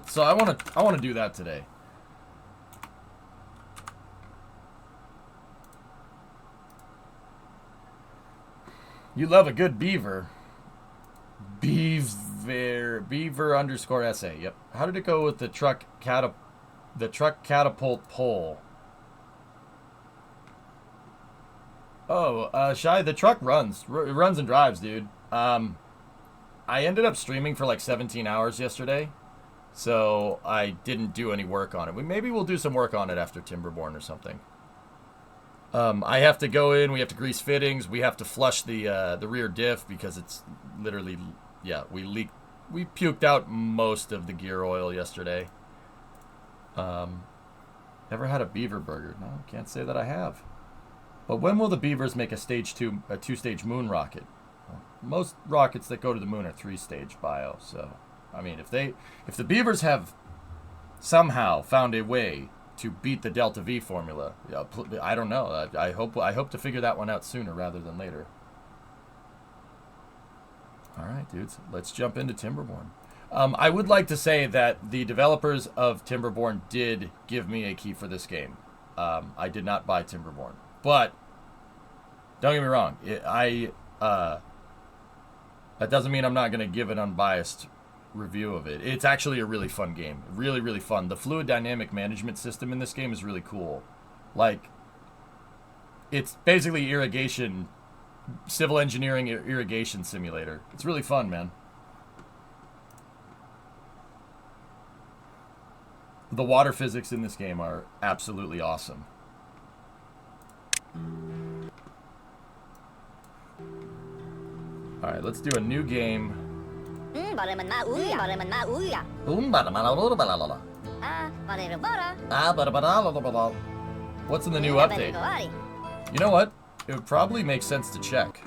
So I wanna do that today. You love a good beaver. Beaver underscore essay. Yep. How did it go with the truck catapult pole? Oh, Shy, the truck runs. It runs and drives, dude. I ended up streaming for like 17 hours yesterday, so I didn't do any work on it. Maybe we'll do some work on it after Timberborn or something. I have to go in. We have to grease fittings. We have to flush the rear diff because it's literally, yeah, we puked out most of the gear oil yesterday. Never had a beaver burger. No, can't say that I have. But when will the Beavers make a two-stage moon rocket? Well, most rockets that go to the moon are 3-stage bio. So, I mean, if the Beavers have somehow found a way to beat the Delta V formula, I don't know. I hope to figure that one out sooner rather than later. All right, dudes, let's jump into Timberborn. I would like to say that the developers of Timberborn did give me a key for this game. I did not buy Timberborn. But don't get me wrong, that doesn't mean I'm not going to give an unbiased review of it. It's actually a really fun game. Really, really fun. The fluid dynamic management system in this game is really cool. Like, it's basically civil engineering irrigation simulator. It's really fun, man. The water physics in this game are absolutely awesome. Alright, let's do a new game. What's in the new update? You know what? It would probably make sense to check.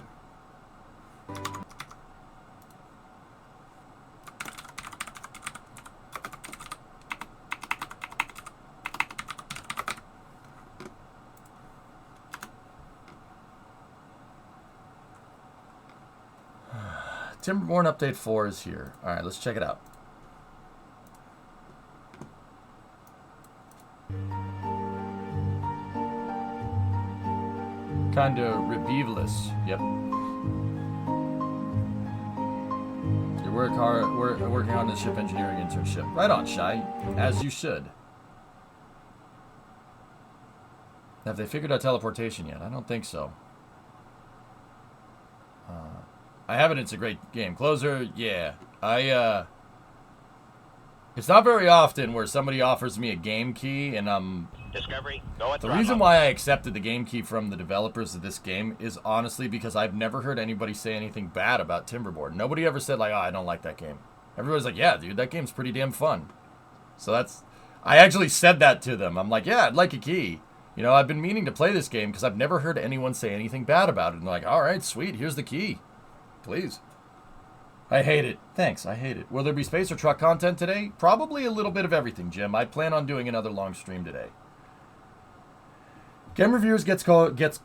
Timberborn Update 4 is here. Alright, let's check it out. Kinda rebeveless. Yep. You work hard, working on the ship engineering internship. Right on, Shy. As you should. Have they figured out teleportation yet? I don't think so. I haven't. It's a great game. Closer, yeah. It's not very often where somebody offers me a game key and Discovery, go at the reason why I accepted the game key from the developers of this game is honestly because I've never heard anybody say anything bad about Timberborn. Nobody ever said like, oh, I don't like that game. Everybody's like, yeah, dude, that game's pretty damn fun. So I actually said that to them. I'm like, yeah, I'd like a key. You know, I've been meaning to play this game because I've never heard anyone say anything bad about it. And they're like, all right, sweet, here's the key. Please. I hate it. Thanks, I hate it. Will there be space or truck content today? Probably a little bit of everything, Jim. I plan on doing another long stream today. Game reviewers get codes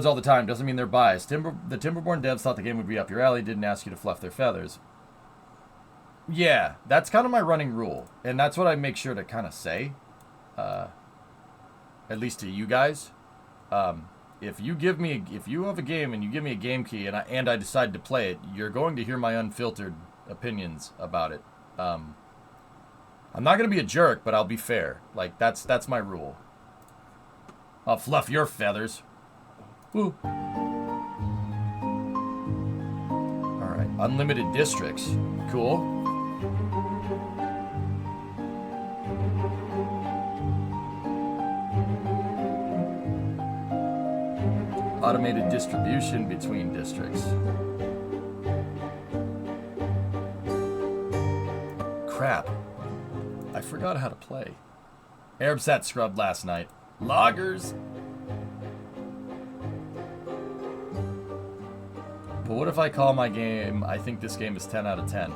all the time. Doesn't mean they're biased. The Timberborn devs thought the game would be up your alley. Didn't ask you to fluff their feathers. Yeah, that's kind of my running rule. And that's what I make sure to kind of say. At least to you guys. If you have a game and you give me a game key and I decide to play it, you're going to hear my unfiltered opinions about it. I'm not going to be a jerk, but I'll be fair. Like, that's my rule. I'll fluff your feathers. Woo. Alright, unlimited districts. Cool. Automated distribution between districts. Crap. I forgot how to play. Arabsat scrubbed last night. Loggers! But what if I call my game, I think this game is 10 out of 10?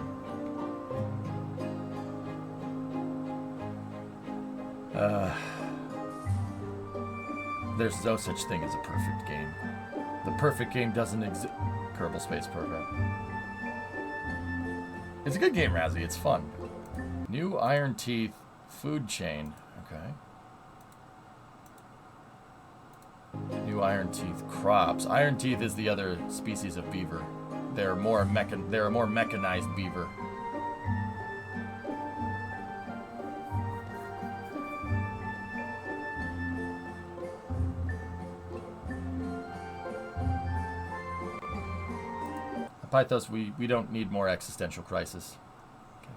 There's no such thing as a perfect game. The perfect game doesn't exist. Kerbal Space Program. It's a good game, Razzie. It's fun. New Iron Teeth food chain. Okay. New Iron Teeth crops. Iron Teeth is the other species of beaver. They're a more mechanized beaver. Pythos, we don't need more existential crisis. Okay.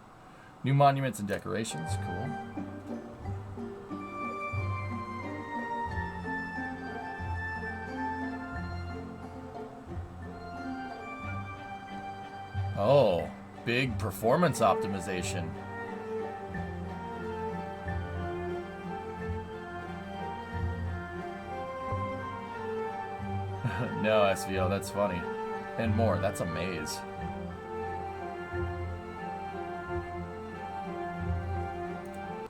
New monuments and decorations. Cool. Oh, big performance optimization. No, SVO, that's funny. And more, that's a maze.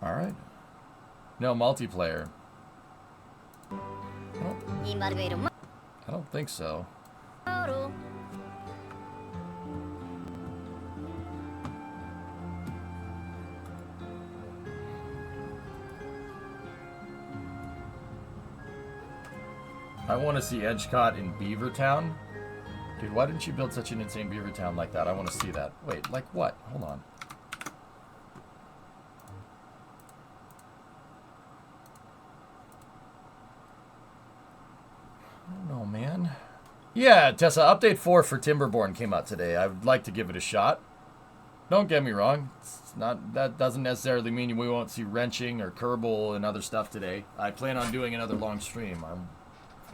Alright. No multiplayer. Oh, I don't think so. I want to see Edgecott in Beavertown. Dude, why didn't you build such an insane Beavertown like that? I want to see that. Wait, like what? Hold on. I don't know, man. Yeah, Tessa, update 4 for Timberborn came out today. I would like to give it a shot. Don't get me wrong. It's not, that doesn't necessarily mean we won't see wrenching or Kerbal and other stuff today. I plan on doing another long stream.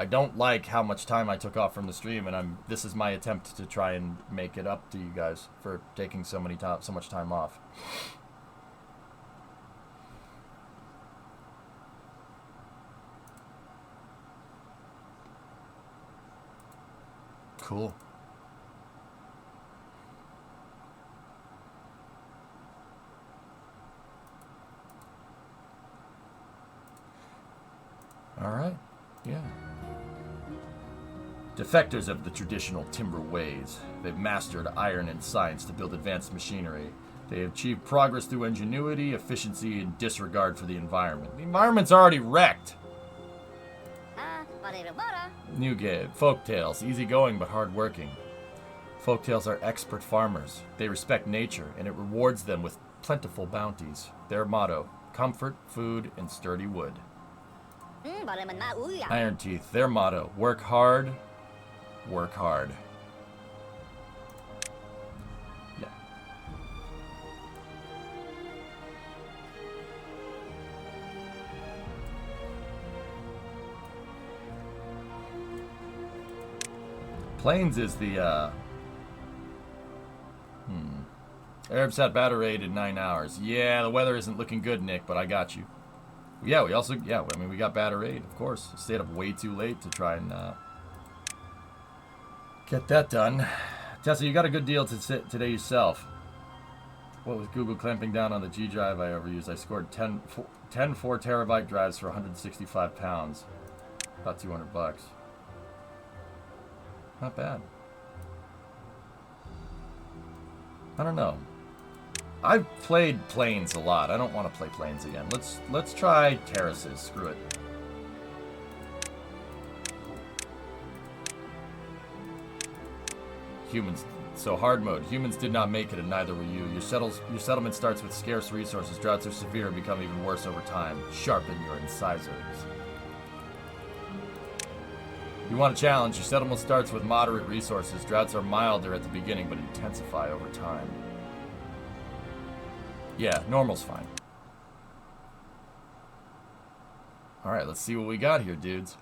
I don't like how much time I took off from the stream, and this is my attempt to try and make it up to you guys for taking so much time off. Cool. All right. Yeah. Defectors of the traditional timber ways. They've mastered iron and science to build advanced machinery. They have achieved progress through ingenuity, efficiency, and disregard for the environment. The environment's already wrecked. New game. Folktales. Easygoing but hardworking. Folktales are expert farmers. They respect nature, and it rewards them with plentiful bounties. Their motto, comfort, food, and sturdy wood. Iron Teeth. Their motto, work hard, work hard. Yeah. Plains is the, Arabsat battle raid in 9 hours. Yeah, the weather isn't looking good, Nick, but I got you. Yeah, we also, I mean, we got battle raid, of course. Stayed up way too late to try and, get that done. Tessa, you got a good deal today yourself. What with Google clamping down on the G drive I overused, I scored 10 4 terabyte drives for 165 pounds. About 200 bucks. Not bad. I don't know. I've played Plains a lot. I don't want to play Plains again. Let's try Terraces. Screw it. Humans. So hard mode. Humans did not make it, and neither will you. Your settlement starts with scarce resources. Droughts are severe and become even worse over time. Sharpen your incisors. You want a challenge? Your settlement starts with moderate resources. Droughts are milder at the beginning, but intensify over time. Yeah, normal's fine. Alright, let's see what we got here, dudes.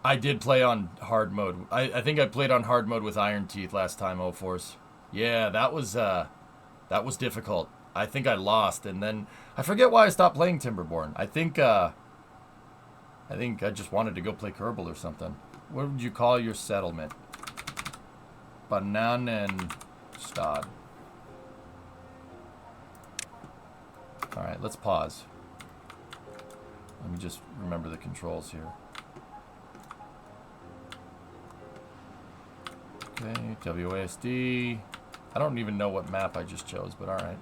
I did play on hard mode. I think I played on hard mode with Iron Teeth last time, O-Force. Yeah, that was difficult. I think I lost, and then I forget why I stopped playing Timberborn. I think I just wanted to go play Kerbal or something. What would you call your settlement? Bananenstad. Alright, let's pause. Let me just remember the controls here. Okay, WASD. I don't even know what map I just chose, but alright.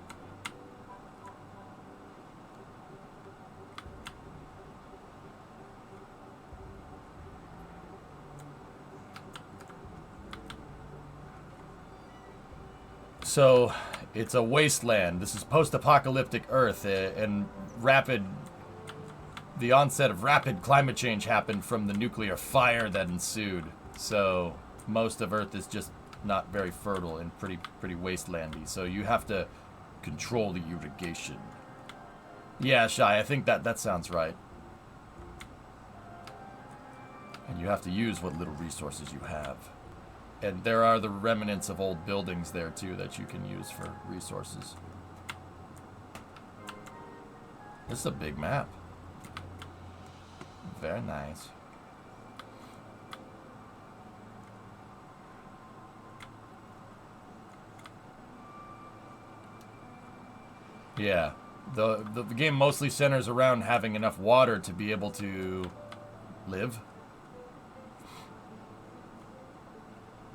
So, it's a wasteland. This is post-apocalyptic Earth, and the onset of rapid climate change happened from the nuclear fire that ensued. So, most of Earth is just not very fertile and pretty wastelandy. So you have to control the irrigation. Yeah, Shy, I think that sounds right. And you have to use what little resources you have. And there are the remnants of old buildings there, too, that you can use for resources. This is a big map. Very nice. Yeah. The game mostly centers around having enough water to be able to live.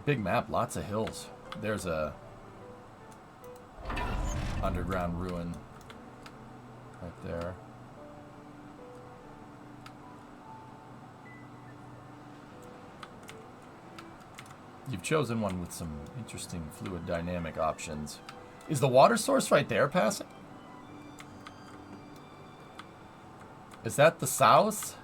Big map, lots of hills. There's a underground ruin right there. You've chosen one with some interesting fluid dynamic options. Is the water source right there passing? Is that the south?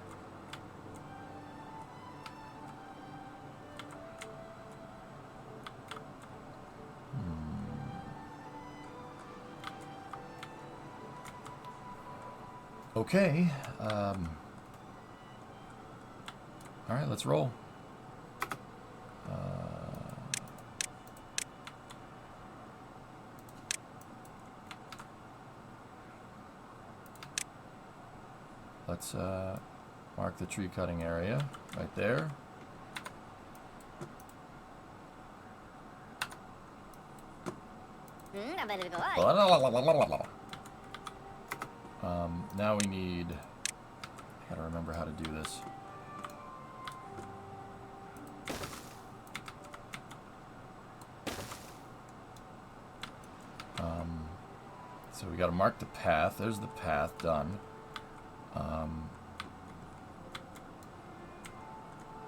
Okay. Alright, let's roll. Let's mark the tree cutting area right there. Now we need... I gotta remember how to do this. So we gotta mark the path. There's the path, done.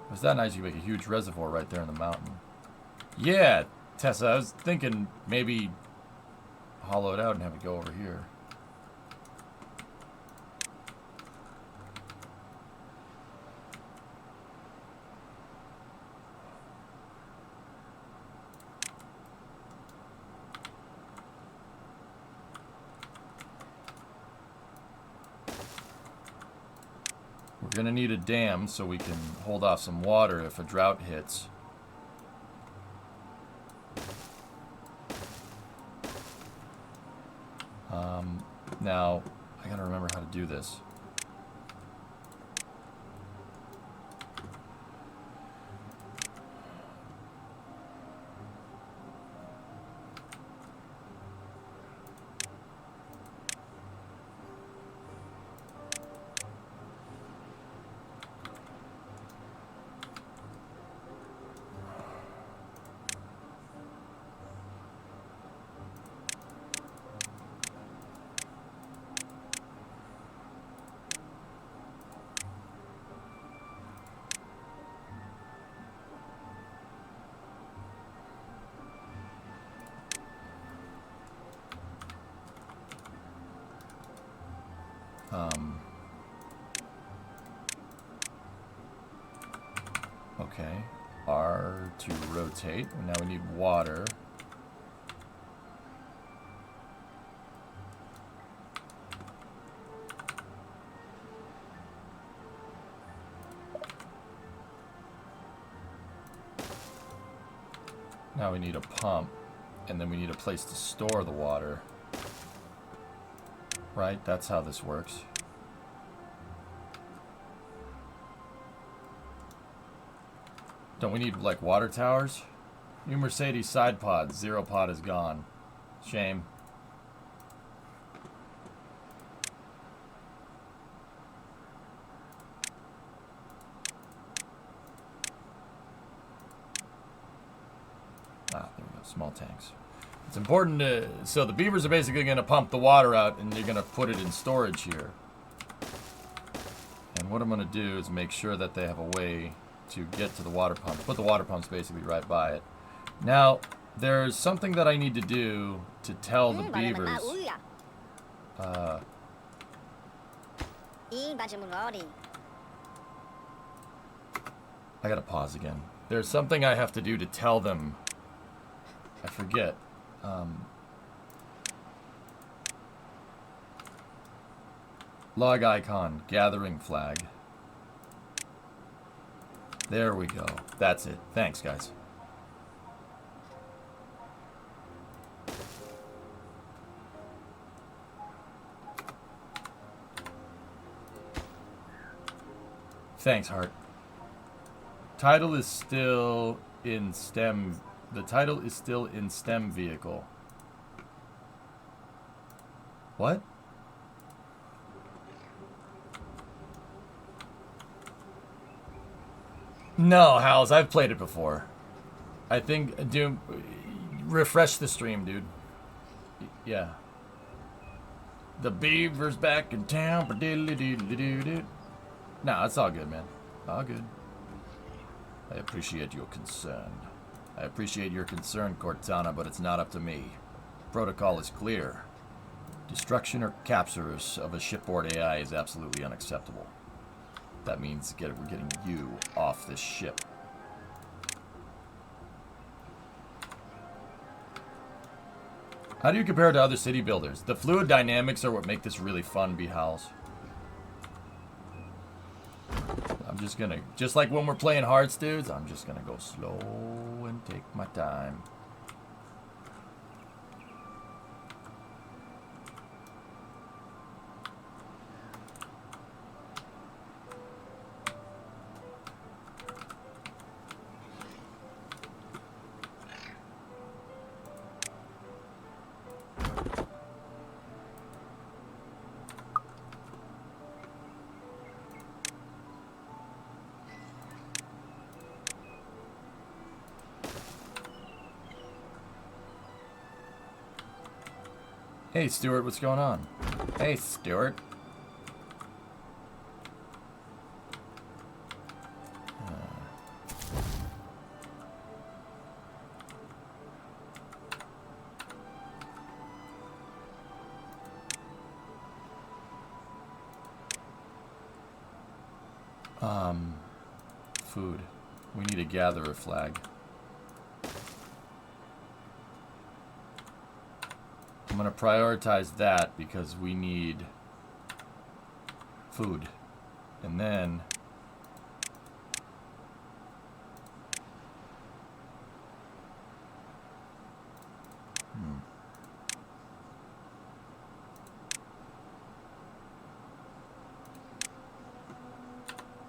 Was that nice? You make a huge reservoir right there in the mountain. Yeah, Tessa, I was thinking maybe hollow it out and have it go over here. We're gonna need a dam so we can hold off some water if a drought hits. Now, I gotta remember how to do this. Okay, R to rotate. Now we need water. Now we need a pump, and then we need a place to store the water. Right? That's how this works. Don't we need, like, water towers? New Mercedes side pods. 0 pod is gone. Shame. Ah, there we go. Small tanks. It's important to... So the beavers are basically going to pump the water out, and you're going to put it in storage here. And what I'm going to do is make sure that they have a way to get to the water pump. Put the water pumps basically right by it. Now, there's something that I need to do to tell the beavers. I gotta pause again. There's something I have to do to tell them. I forget. Log icon, gathering flag. There we go. That's it. Thanks, guys. Thanks, Hart. Title is still in STEM. The title is still in STEM vehicle. What? No, Howls, I've played it before. I think, Doom, refresh the stream, dude. Yeah. The Beavers back in town. No, it's all good, man. All good. I appreciate your concern. I appreciate your concern, Cortana, but it's not up to me. Protocol is clear. Destruction or captures of a shipboard AI is absolutely unacceptable. That means we're getting you off this ship. How do you compare to other city builders? The fluid dynamics are what make this really fun, B-Howls. I'm just gonna, just like when we're playing Hearts, dudes, I'm just gonna go slow and take my time. Hey, Stuart, what's going on? Hey, Stuart. Food. We need a gatherer flag. I'm going to prioritize that because we need food. And then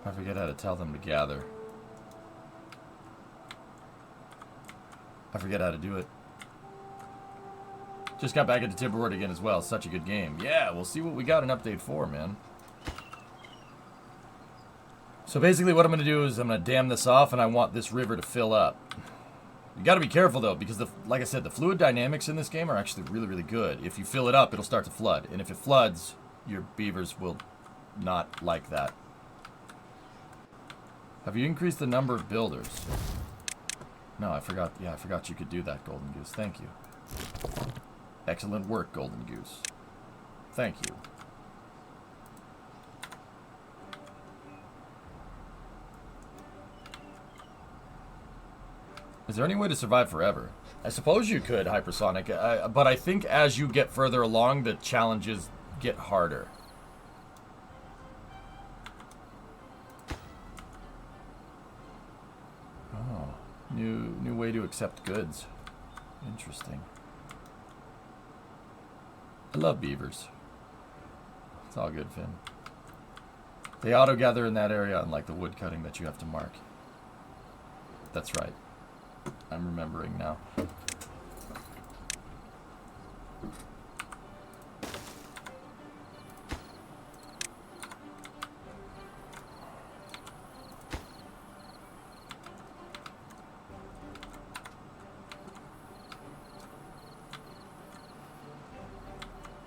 I forget how to tell them to gather. I forget how to do it. Just got back into Timberborn again as well. Such a good game. Yeah, we'll see what we got in Update 4, man. So basically what I'm going to do is I'm going to dam this off, and I want this river to fill up. You got to be careful, though, because, like I said, the fluid dynamics in this game are actually really, really good. If you fill it up, it'll start to flood. And if it floods, your beavers will not like that. Have you increased the number of builders? No, I forgot. Yeah, I forgot you could do that, Golden Goose. Thank you. Excellent work, Golden Goose. Thank you. Is there any way to survive forever? I suppose you could, Hypersonic, but I think as you get further along, the challenges get harder. Oh, new way to accept goods. Interesting. I love beavers. It's all good, Finn. They auto-gather in that area, unlike the wood cutting that you have to mark. That's right. I'm remembering now.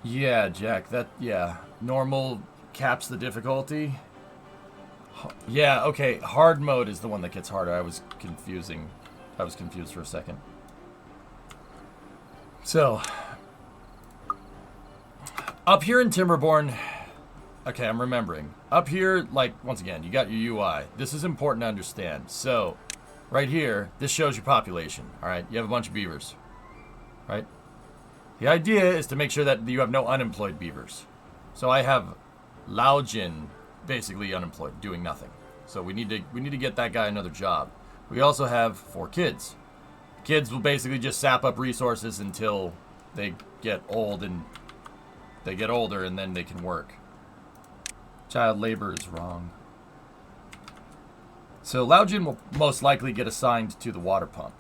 Yeah, Jack, yeah. Normal caps the difficulty. Yeah, okay, hard mode is the one that gets harder. I was confused for a second. So, up here in Timberborn, okay, I'm remembering. Up here, like, once again, you got your UI. This is important to understand. So, right here, this shows your population, all right? You have a bunch of beavers, right? The idea is to make sure that you have no unemployed beavers. So I have Laojin basically unemployed, doing nothing. So we need to get that guy another job. We also have 4 kids. Kids will basically just sap up resources until they get old and they get older and then they can work. Child labor is wrong. So Laojin will most likely get assigned to the water pump.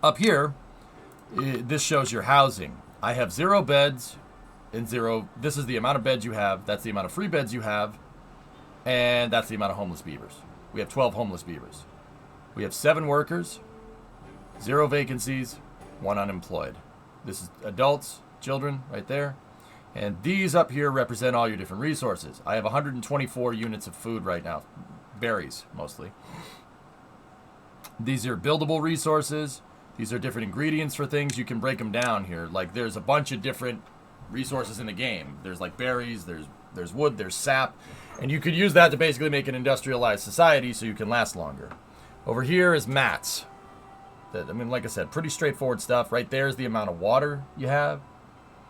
Up here, this shows your housing. I have 0 beds and 0. This is the amount of beds you have. That's the amount of free beds you have. And that's the amount of homeless beavers. We have 12 homeless beavers. We have 7 workers, 0 vacancies, 1 unemployed. This is adults, children, right there. And these up here represent all your different resources. I have 124 units of food right now. Berries, mostly. These are buildable resources. These are different ingredients for things. You can break them down here. Like, there's a bunch of different resources in the game. There's, like, berries, there's wood, there's sap. And you could use that to basically make an industrialized society so you can last longer. Over here is mats. I mean, like I said, pretty straightforward stuff. Right there is the amount of water you have,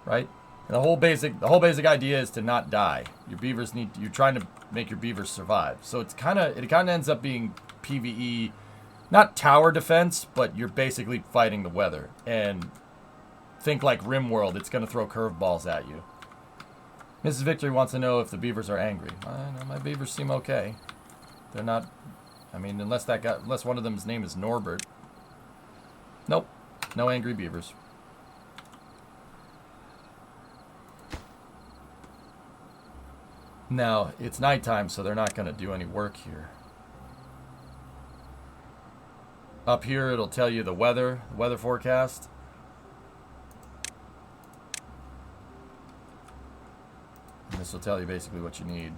right? And the whole basic idea is to not die. Your beavers you're trying to make your beavers survive. So it kind of ends up being PvE, not tower defense, but you're basically fighting the weather. And think like RimWorld, it's going to throw curveballs at you. Mrs. Victory wants to know if the beavers are angry. I know my beavers seem okay. They're not. I mean, unless one of them's name is Norbert. Nope, no angry beavers. Now, it's nighttime, so they're not going to do any work here. Up here, it'll tell you the weather forecast. And this will tell you basically what you need.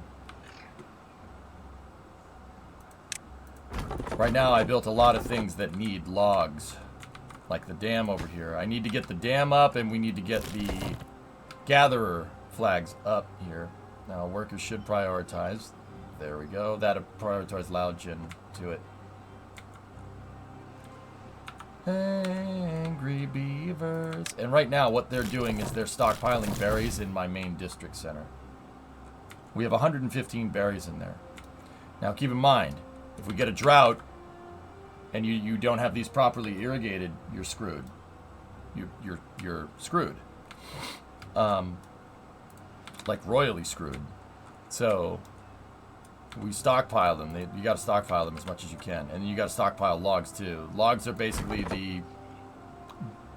Right now, I built a lot of things that need logs. Like the dam over here. I need to get the dam up, and we need to get the gatherer flags up here. Now, workers should prioritize. There we go. That'll prioritize Laojin to it. Angry beavers. And right now, what they're doing is they're stockpiling berries in my main district center. We have 115 berries in there. Now, keep in mind, if we get a drought and you don't have these properly irrigated, you're screwed. You're screwed. Like royally screwed. So we stockpile them. You got to stockpile them as much as you can, and you got to stockpile logs too. Logs are basically the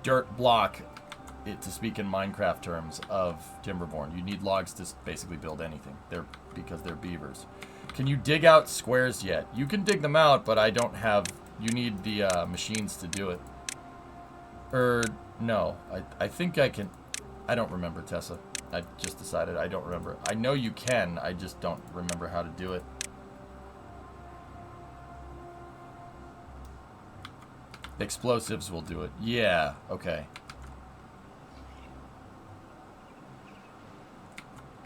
dirt block, to speak in Minecraft terms, of Timberborn. You need logs to basically build anything. Because they're beavers. Can you dig out squares yet? You can dig them out, but I don't have. You need the machines to do it. No. I think I can. I don't remember, Tessa. I just decided I don't remember. I know you can, I just don't remember how to do it. Explosives will do it. Yeah, okay.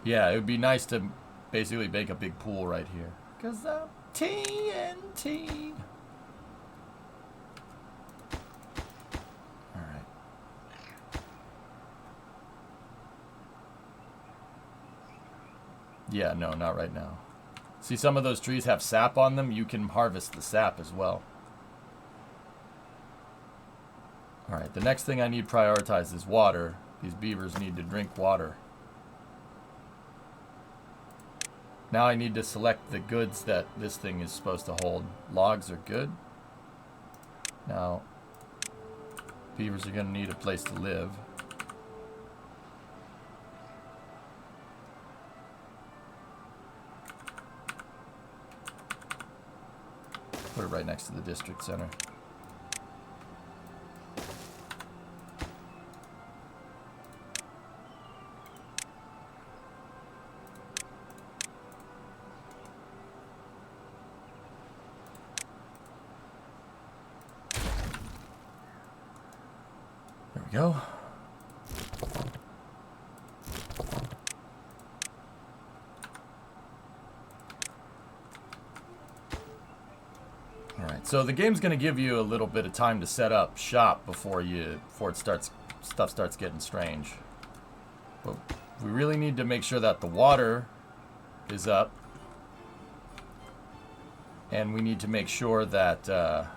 Yeah, it would be nice to basically make a big pool right here. 'Cause I'm TNT. Yeah, no, not right now. See, some of those trees have sap on them. You can harvest the sap as well. Alright, the next thing I need prioritized is water. These beavers need to drink water. Now I need to select the goods that this thing is supposed to hold. Logs are good. Now, beavers are going to need a place to live. Put it right next to the district center. we go. Alright, so the game's going to give you a little bit of time to set up shop before stuff starts getting strange. But we really need to make sure that the water is up. And we need to make sure that the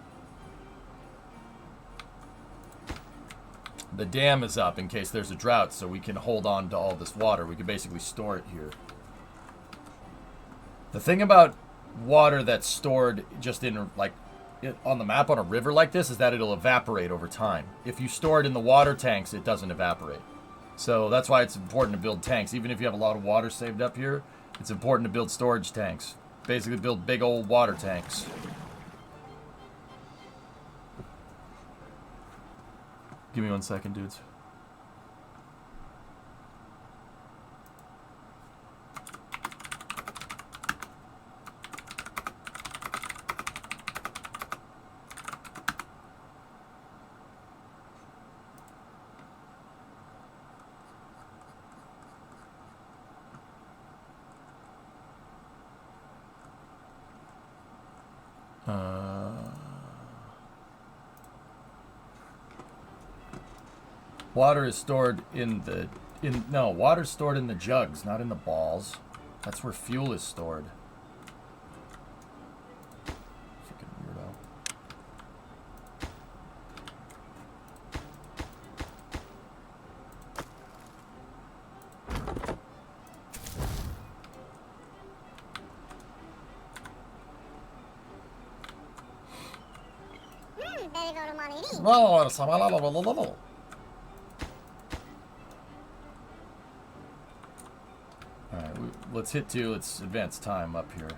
dam is up in case there's a drought, so we can hold on to all this water. We can basically store it here. The thing about water that's stored just in, like, on the map on a river like this is that it'll evaporate over time. If you store it in the water tanks, it doesn't evaporate. So that's why it's important to build tanks. Even if you have a lot of water saved up here, it's important to build storage tanks. Basically build big old water tanks. Give me 1 second, dudes. Water is stored water's stored in the jugs, not in the balls. That's where fuel is stored. Freaking weirdo. Alright, let's hit 2. Let's advance time up here.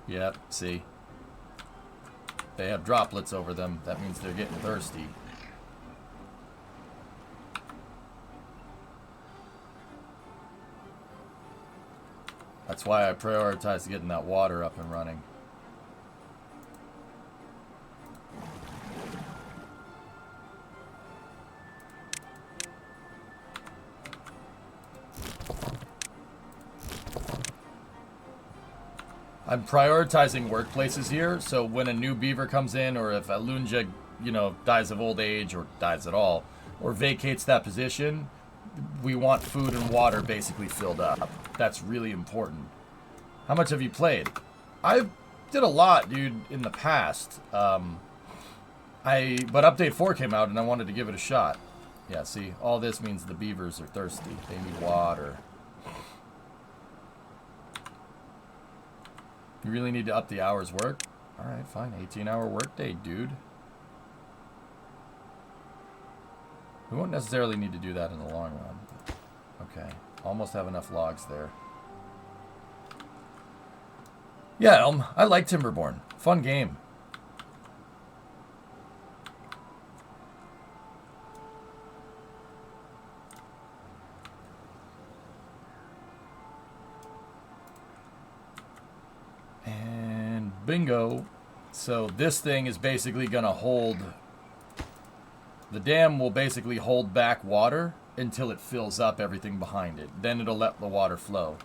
Yep, see? They have droplets over them. That means they're getting thirsty. That's why I prioritize getting that water up and running. I'm prioritizing workplaces here, so when a new beaver comes in, or if a Lunja, dies of old age, or dies at all, or vacates that position, we want food and water basically filled up. That's really important. How much have you played? I did a lot, dude, in the past. But Update 4 came out, and I wanted to give it a shot. Yeah, see, all this means the beavers are thirsty. They need water. You really need to up the hours work? Alright, fine. 18-hour workday, dude. We won't necessarily need to do that in the long run. Okay. Almost have enough logs there. Yeah, Elm. I like Timberborn. Fun game. And bingo. So this thing is basically going to hold... The dam will basically hold back water until it fills up everything behind it. Then it'll let the water flow.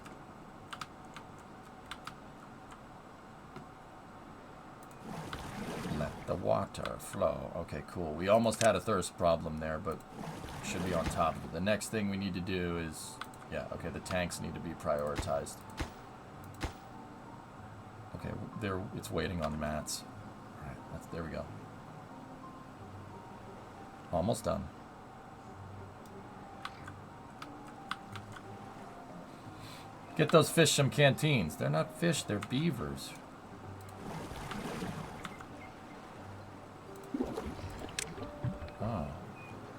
Let the water flow. Okay, cool. We almost had a thirst problem there, but should be on top of it. The next thing we need to do is... Yeah, okay, the tanks need to be prioritized. Okay, it's waiting on mats. Alright, there we go. Almost done. Get those fish some canteens. They're not fish, they're beavers. Oh.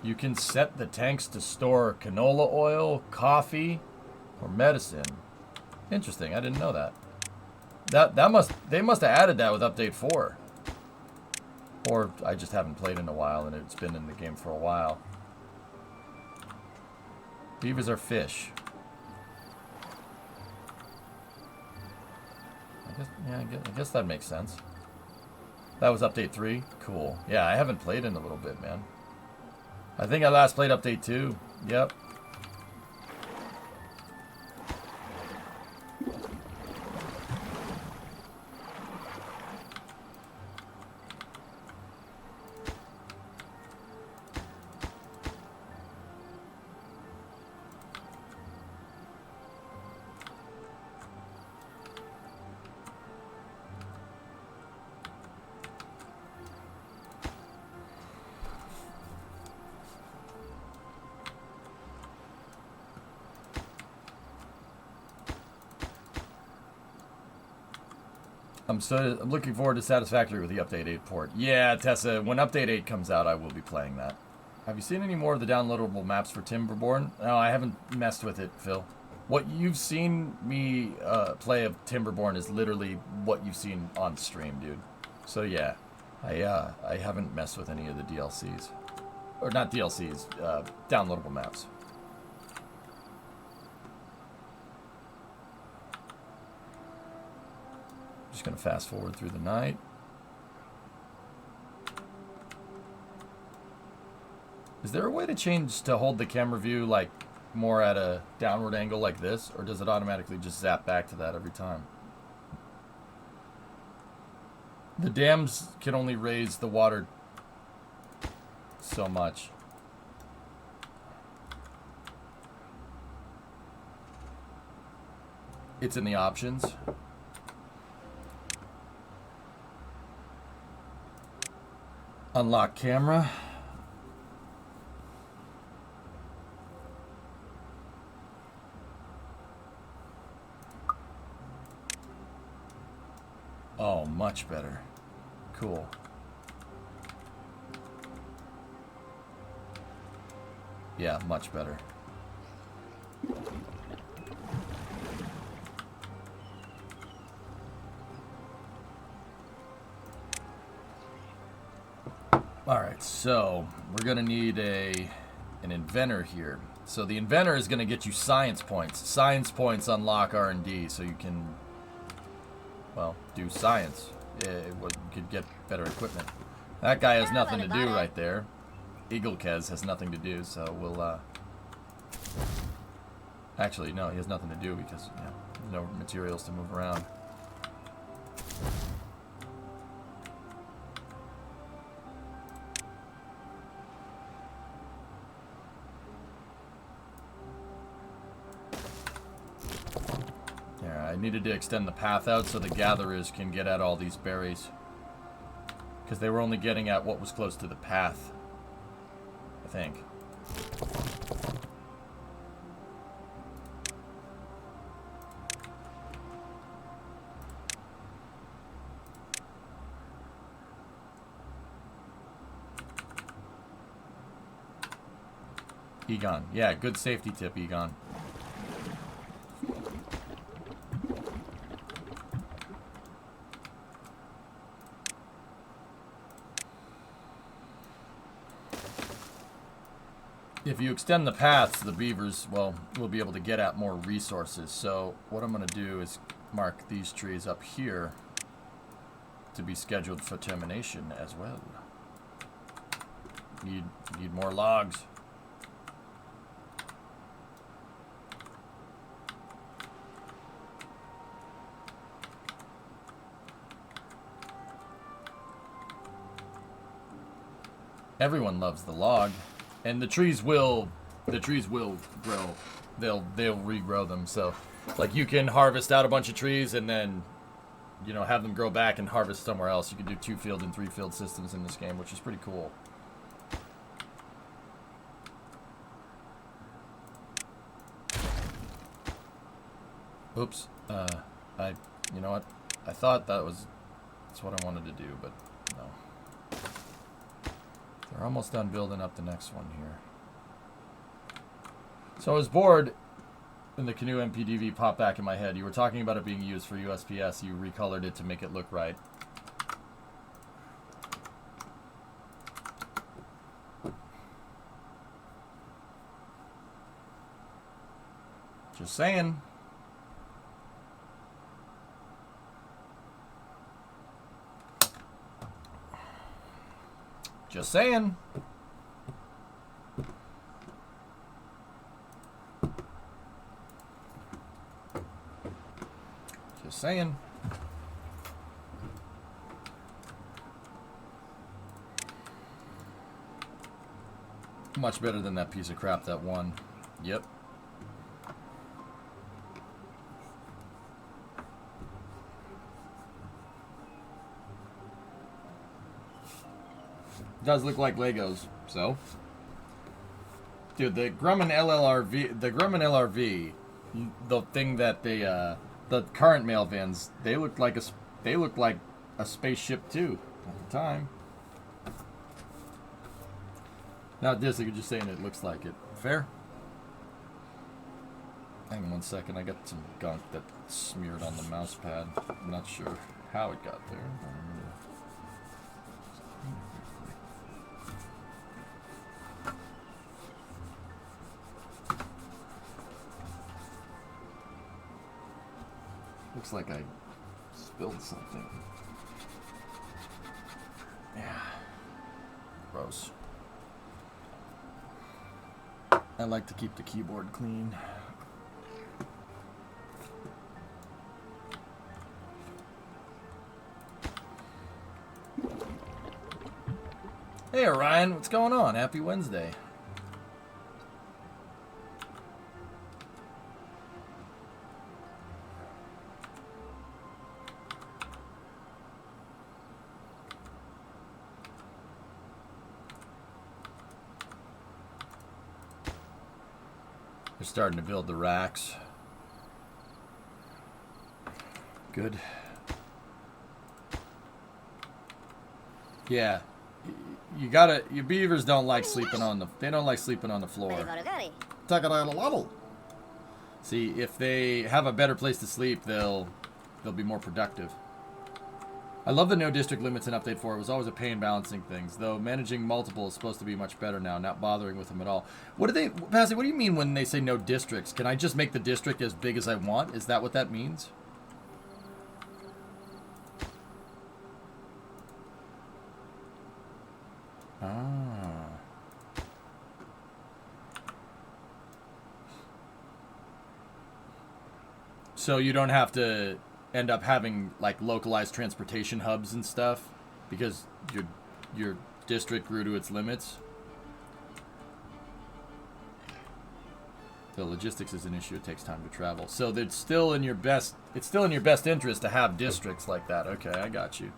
You can set the tanks to store canola oil, coffee, or medicine. Interesting, I didn't know that. They must have added that with Update 4. Or I just haven't played in a while and it's been in the game for a while. Beavers are fish. I guess that makes sense. That was Update 3? Cool. Yeah, I haven't played in a little bit, man. I think I last played update 2. Yep. I'm looking forward to Satisfactory with the Update 8 port. Yeah, Tessa, when Update 8 comes out, I will be playing that. Have you seen any more of the downloadable maps for Timberborn? No, I haven't messed with it, Phil. What you've seen me play of Timberborn is literally what you've seen on stream, dude. So yeah, I haven't messed with any of the DLCs. Or not DLCs, downloadable maps. Just gonna fast forward through the night. Is there a way to change to hold the camera view like more at a downward angle like this, or does it automatically just zap back to that every time? The dams can only raise the water so much. It's in the options. Unlock camera. Oh, much better. Cool. Yeah, much better. Alright, so we're gonna need an inventor here. So the inventor is gonna get you science points. Science points unlock R&D, so you can, well, do science. You could get better equipment. That guy has nothing to do right there. Eaglecaz has nothing to do, so we'll, actually, no, he has nothing to do because, you know, there's no materials to move around. I needed to extend the path out so the gatherers can get at all these berries. Because they were only getting at what was close to the path, I think. Egon. Yeah, good safety tip, Egon. If you extend the paths, the beavers, well, will be able to get at more resources. So what I'm going to do is mark these trees up here to be scheduled for termination as well. Need more logs. Everyone loves the log. And the trees will grow. They'll regrow them. So, like, you can harvest out a bunch of trees and then, you know, have them grow back and harvest somewhere else. You can do 2-field and 3-field systems in this game, which is pretty cool. Oops. You know what? I thought that's what I wanted to do, but no. They're almost done building up the next one here. So I was bored, and the Canoe MPDV popped back in my head. You were talking about it being used for USPS. You recolored it to make it look right. Just saying. Just saying. Just saying. Much better than that piece of crap that won. Yep. Does look like Legos, so. Dude, the Grumman LRV, the thing that they, the current mail vans, they look like a spaceship too at the time. Not this, you're just saying it looks like it. Fair? Hang on 1 second, I got some gunk that smeared on the mouse pad. I'm not sure how it got there. Looks like I spilled something. Yeah. Gross. I like to keep the keyboard clean. Hey Orion, what's going on? Happy Wednesday. They're starting to build the racks. Good. Yeah. You gotta, your beavers don't like sleeping on the, they don't like sleeping on the floor. See, if they have a better place to sleep, they'll be more productive. I love the no district limits in Update 4. It was always a pain balancing things, though managing multiple is supposed to be much better now, not bothering with them at all. What do they, Passy, what do you mean when they say no districts? Can I just make the district as big as I want? Is that what that means? Ah. So you don't have to end up having like localized transportation hubs and stuff because your district grew to its limits. The logistics is an issue. It takes time to travel. So it's still in your best interest to have districts like that. Okay, I got you.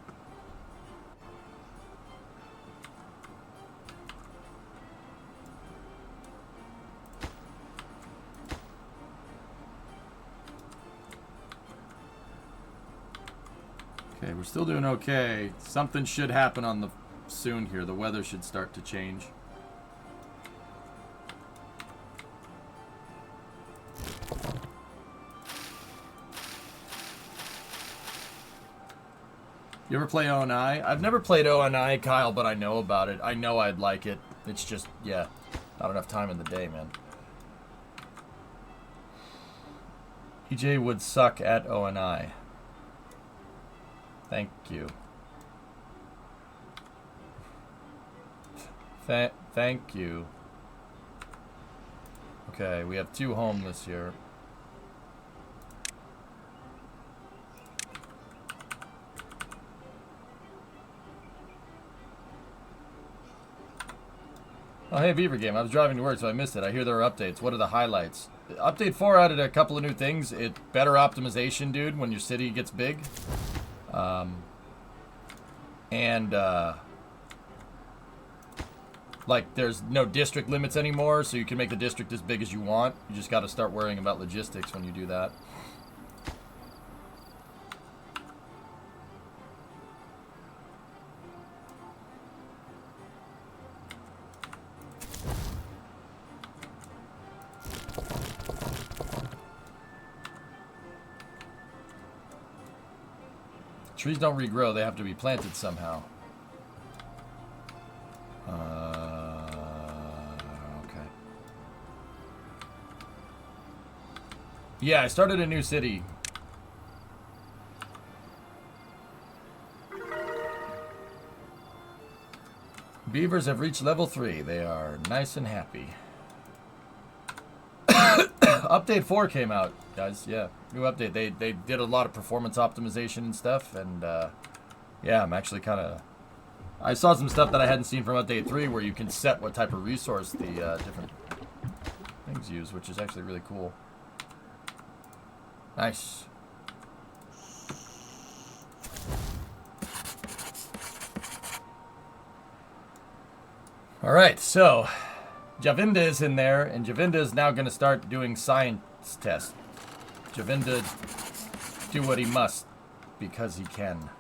Okay, we're still doing okay. Something should happen on the soon here. The weather should start to change. You ever play ONI? I've never played ONI, Kyle, but I know about it. I know I'd like it. It's just, yeah, not enough time in the day, man. EJ would suck at ONI. Thank you. Thank you. Okay, we have 2 homeless here. Oh, hey, Beaver Game. I was driving to work, so I missed it. I hear there are updates. What are the highlights? Update 4 added a couple of new things. It better optimization, dude, when your city gets big. Like, there's no district limits anymore, so you can make the district as big as you want. You just got to start worrying about logistics when you do that. Trees don't regrow, they have to be planted somehow. Okay. Yeah, I started a new city. Beavers have reached level 3. They are nice and happy. Update 4 came out, guys. Yeah, new update. They did a lot of performance optimization and stuff, and yeah, I'm actually kind of... I saw some stuff that I hadn't seen from Update 3 where you can set what type of resource the different things use, which is actually really cool. Nice. Alright, so Javinda is in there, and Javinda is now going to start doing science tests. Javinda, do what he must, because he can.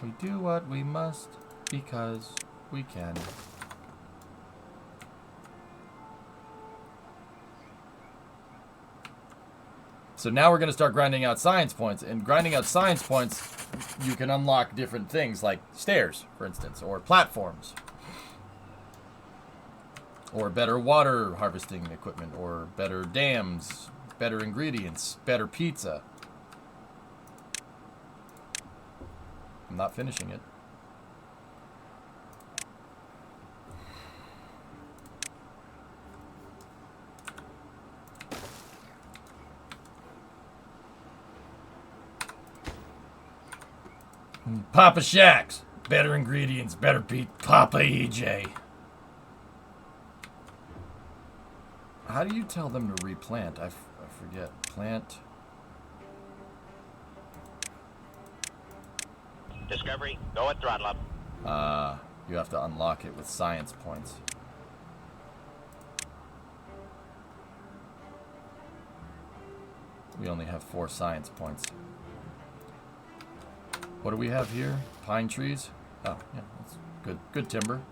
We do what we must, because we can. So now we're going to start grinding out science points. And grinding out science points, you can unlock different things, like stairs, for instance, or platforms. Or better water harvesting equipment, or better dams, better ingredients, better pizza. I'm not finishing it. Papa Shacks, better ingredients, better pizza. Papa EJ. How do you tell them to replant? I forget. Plant. Discovery, go at throttle up. You have to unlock it with science points. We only have 4 science points. What do we have here? Pine trees? Oh, yeah, that's good. Good timber.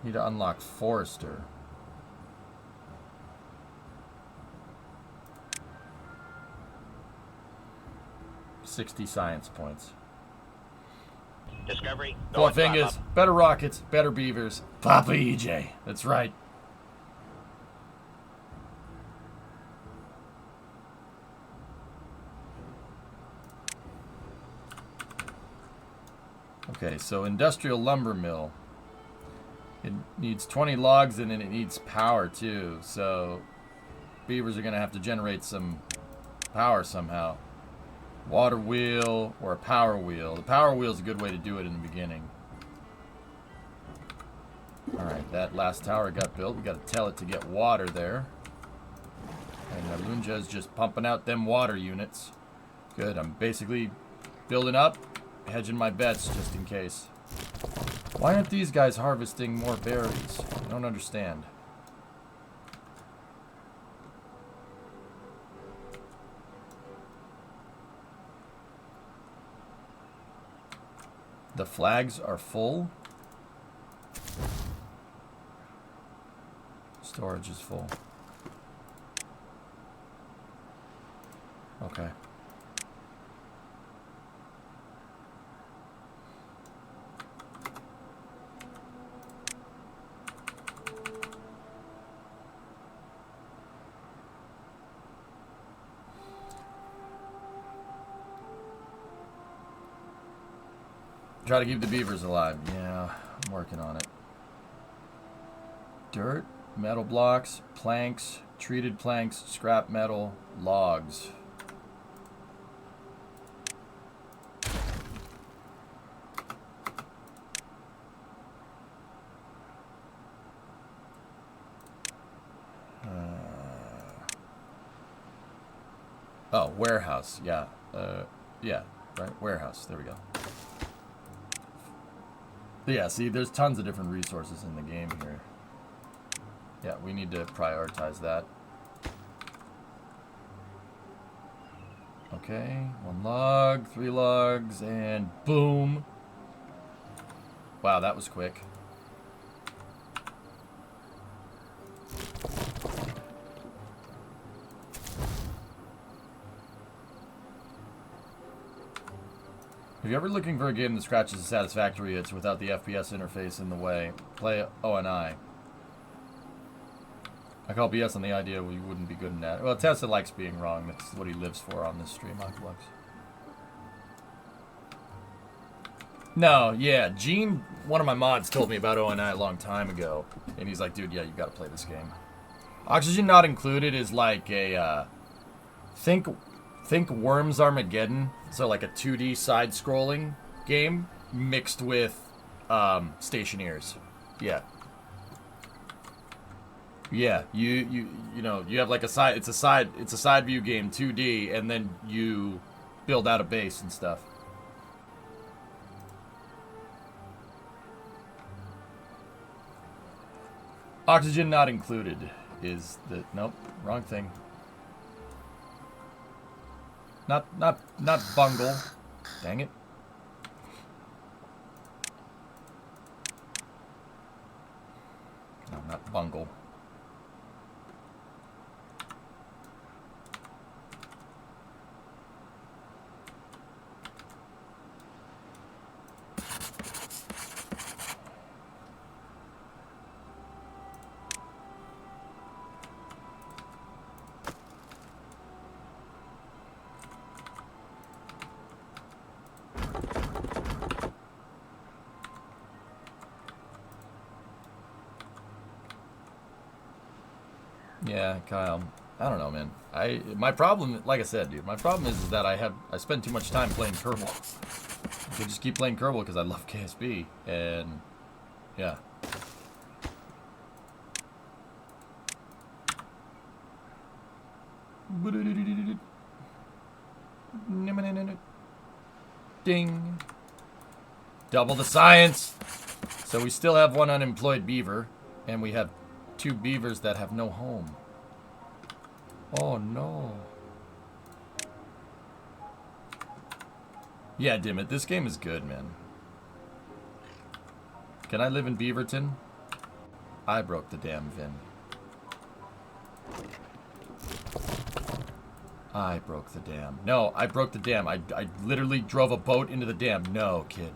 Need to unlock Forester. $60 science points. Discovery, go Four at throttle fingers, up. better rockets, better beavers. Papa EJ. That's right. Okay, so industrial lumber mill. It needs 20 logs and then it needs power too. So beavers are going to have to generate some power somehow. Water wheel or a power wheel. The power wheel is a good way to do it in the beginning. Alright, that last tower got built. We got to tell it to get water there. And Alunja is just pumping out them water units. Good, I'm basically building up, hedging my bets just in case. Why aren't these guys harvesting more berries? I don't understand. The flags are full. Storage is full. Okay. Try to keep the beavers alive. Yeah, I'm working on it. Dirt, metal blocks, planks, treated planks, scrap metal, logs. Oh, warehouse. Yeah. Yeah, right? Warehouse. There we go. Yeah, see, there's tons of different resources in the game here. Yeah, we need to prioritize that. Okay, 1 log, 3 logs, and boom. Wow, that was quick. If you're ever looking for a game that scratches a satisfactory itch without the FPS interface in the way, play ONI. I call BS on the idea we wouldn't be good in that. Well, Tessa likes being wrong. That's what he lives for on this stream, Aqualux. No, yeah, Gene, one of my mods, told me about ONI a long time ago, and he's like, dude, yeah, you gotta play this game. Oxygen Not Included is like a, think Worms Armageddon, so like a 2D side-scrolling game mixed with Stationeers. Yeah. Yeah, you know, you have like a side, it's a side view game, 2D, and then you build out a base and stuff. Oxygen Not Included is the, nope, wrong thing. Not Bungle. Dang it. No, not Bungle. Yeah, Kyle. I don't know, man. My problem, like I said, dude, my problem is that I spend too much time playing Kerbal. I could just keep playing Kerbal because I love KSB, and yeah. Ding. Double the science. So we still have one unemployed beaver, and we have 2 beavers that have no home. Oh no. Yeah, damn it. This game is good, man. Can I live in Beaverton? I broke the damn Vin. I broke the dam. No, I broke the dam. I literally drove a boat into the dam. No, kid.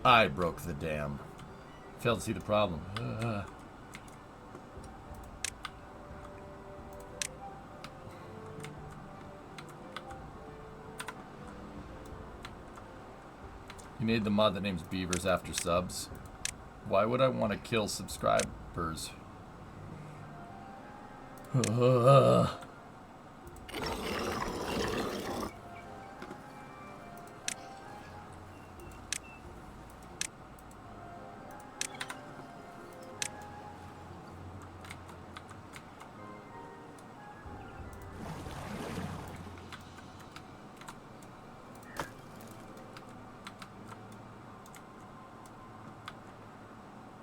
I broke the dam. Failed to see the problem. You made the mod that names Beavers after subs. Why would I want to kill subscribers?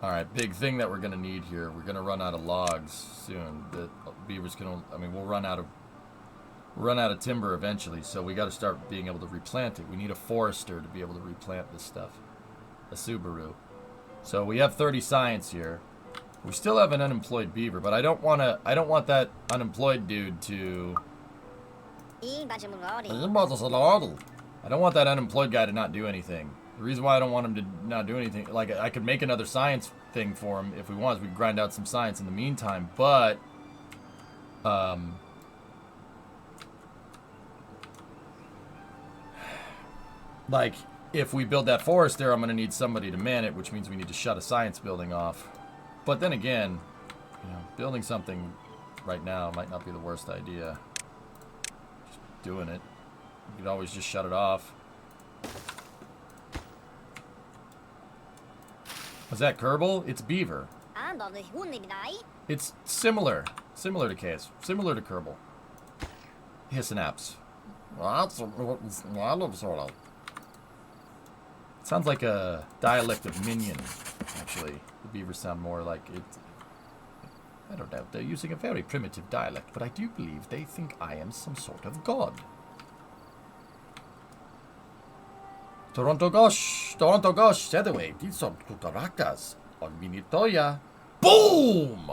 Alright, big thing that we're going to need here. We're going to run out of logs soon. The beavers can, I mean, we'll run out of timber eventually, so we got to start being able to replant it. We need a forester to be able to replant this stuff. A Subaru. So we have 30 science here. We still have an unemployed beaver, but I don't want that unemployed dude to... I don't want that unemployed guy to not do anything. The reason why I don't want him to not do anything, like, I could make another science thing for him if we want. We could grind out some science in the meantime, but, like, if we build that forest there, I'm going to need somebody to man it, which means we need to shut a science building off. But then again, you know, building something right now might not be the worst idea. Just doing it. You could always just shut it off. Was that Kerbal? It's Beaver. It's similar. Similar to Case. Similar to Kerbal. Hissanaps. It sounds like a dialect of Minion, actually. The Beavers sound more like it. I don't know. They're using a very primitive dialect, but I do believe they think I am some sort of god. Toronto gosh, Setaway, these are Kutarakas on Minitoya. Boom!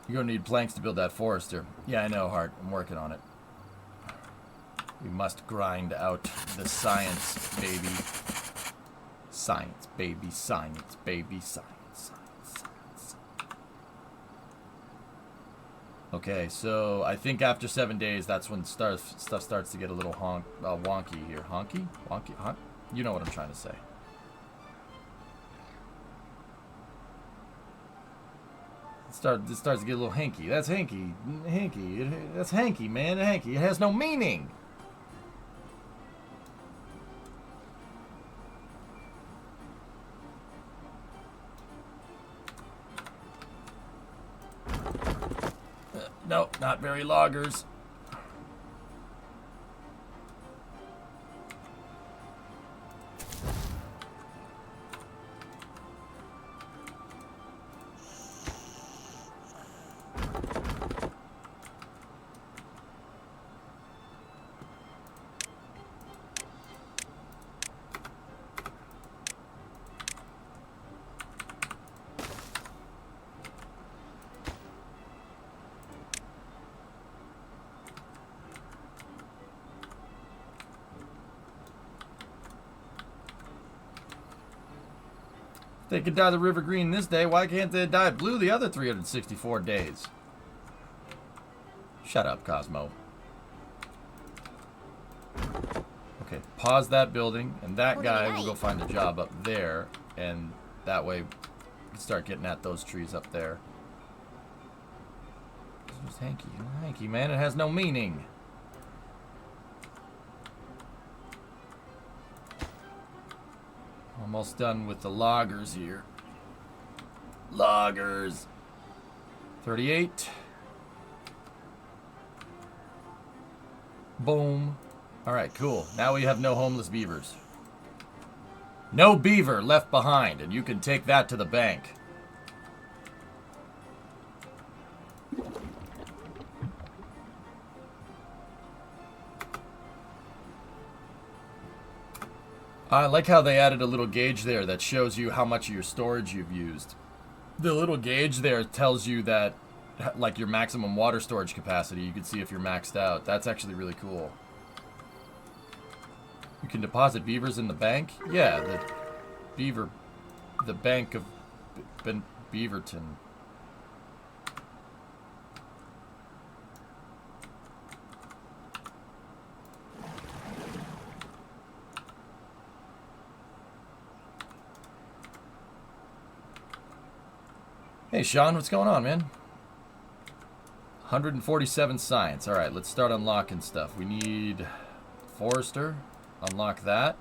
You're gonna need planks to build that forester. Yeah, I know, Hart. I'm working on it. We must grind out the science, baby. Science, baby. Science, baby. Science. Okay, so I think after 7 days, that's when stuff starts to get a little wonky here. Honky? Wonky? You know what I'm trying to say. It starts to get a little hanky. That's hanky. Hanky. That's hanky, man. Hanky. It has no meaning. No, not very loggers. They could dye the river green this day. Why can't they dye it blue the other 364 days? Shut up, Cosmo. Okay, pause that building, and that guy will go find a job up there, and that way we can start getting at those trees up there. It's just hanky. Hanky, man. It has no meaning. Almost done with the loggers here. Loggers. 38. Boom. Alright, cool. Now we have no homeless beavers. No beaver left behind, and you can take that to the bank. I like how they added a little gauge there that shows you how much of your storage you've used. The little gauge there tells you that, like, your maximum water storage capacity. You can see if you're maxed out. That's actually really cool. You can deposit beavers in the bank? Yeah, the bank of Beaverton. Hey, Sean, what's going on, man? 147 science. All right, let's start unlocking stuff. We need forester. Unlock that.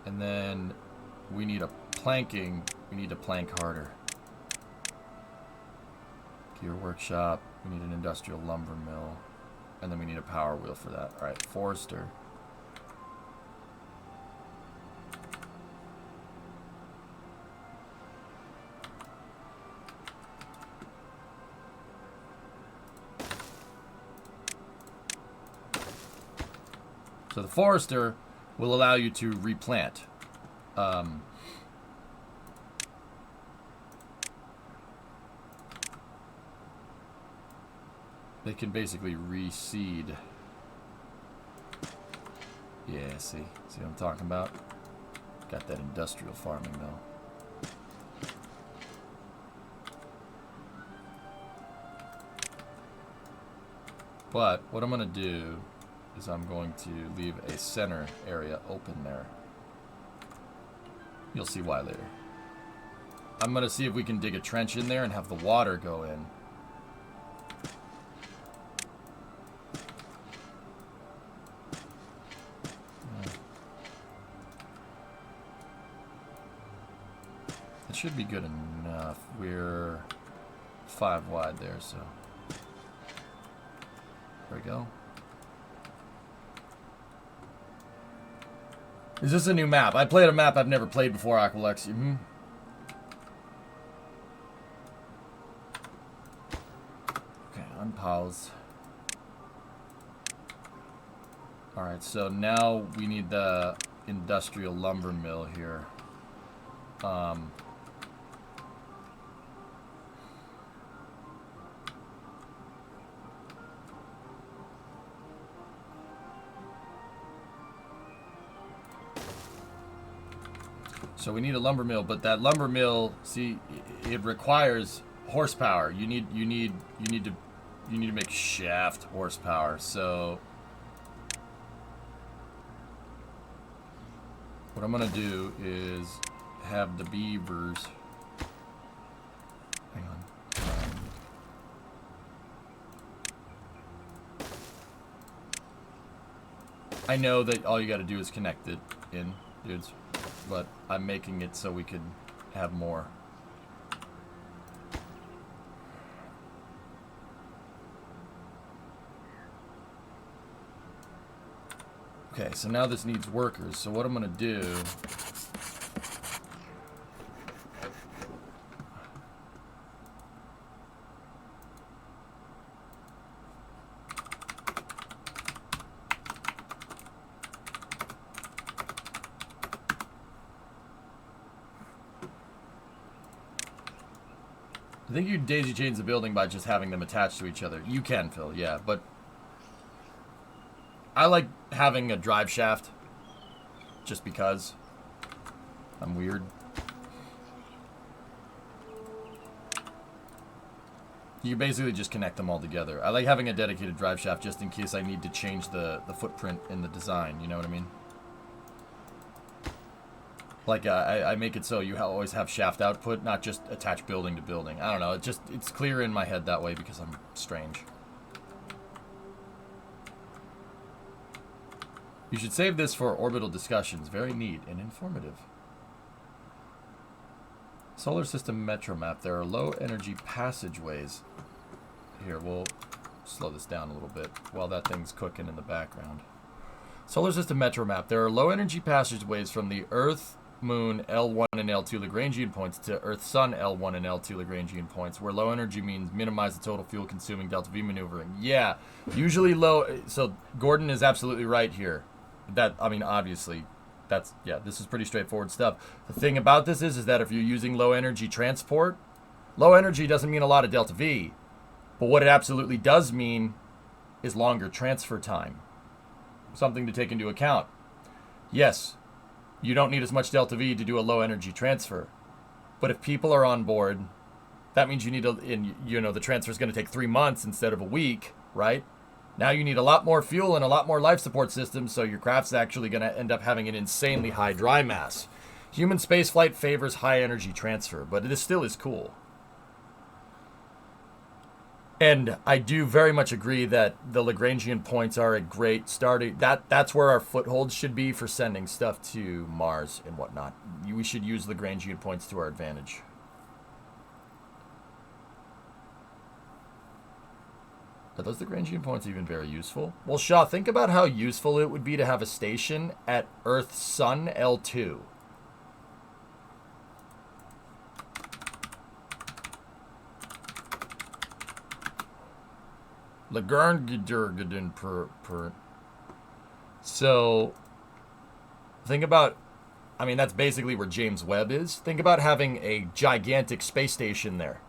And then we need a planking. We need to plank harder. Gear workshop. We need an industrial lumber mill. And then we need a power wheel for that. All right, forester. So the forester will allow you to replant. They can basically reseed. Yeah, see what I'm talking about? Got that industrial farming though. But what I'm gonna do is I'm going to leave a center area open there. You'll see why later. I'm going to see if we can dig a trench in there and have the water go in. It should be good enough. We're 5 wide there, so there we go. Is this a new map? I played a map I've never played before, Aqualex. Okay, unpause. Alright, so now we need the industrial lumber mill here. So we need a lumber mill, but that lumber mill, see, it requires horsepower. You need to make shaft horsepower. So what I'm gonna do is have the Beavers. Hang on. I know that all you got to do is connect it in, dudes, but I'm making it so we could have more. Okay, so now this needs workers. So what I'm going to do... I think you daisy chains the building by just having them attached to each other. You can, Phil, yeah, but I like having a drive shaft just because I'm weird. You basically just connect them all together. I like having a dedicated drive shaft just in case I need to change the footprint in the design, you know what I mean? Like, I make it so you always have shaft output, not just attach building to building. I don't know, it's clear in my head that way because I'm strange. You should save this for orbital discussions. Very neat and informative. Solar system metro map. There are low energy passageways. Here, we'll slow this down a little bit while that thing's cooking in the background. Solar system metro map. There are low energy passageways from the Earth, Moon, L1 and L2 Lagrangian points to Earth, Sun, L1 and L2 Lagrangian points, where low energy means minimize the total fuel consuming delta V maneuvering. Yeah, usually low. So Gordon is absolutely right here. That, I mean, obviously, that's, yeah, this is pretty straightforward stuff. The thing about this is that if you're using low energy transport, low energy doesn't mean a lot of delta V, but what it absolutely does mean is longer transfer time. Something to take into account. Yes, you don't need as much delta V to do a low energy transfer, but if people are on board, that means you need the transfer is going to take 3 months instead of a week, right? Now you need a lot more fuel and a lot more life support systems, so your craft's actually going to end up having an insanely high dry mass. Human spaceflight favors high energy transfer, but it still is cool. And I do very much agree that the Lagrangian points are a great starting. That's where our footholds should be for sending stuff to Mars and whatnot. We should use Lagrangian points to our advantage. Are those Lagrangian points even very useful? Well, Shaw, think about how useful it would be to have a station at Earth Sun L2. Lagrangian per. So, think about, I mean, that's basically where James Webb is. Think about having a gigantic space station there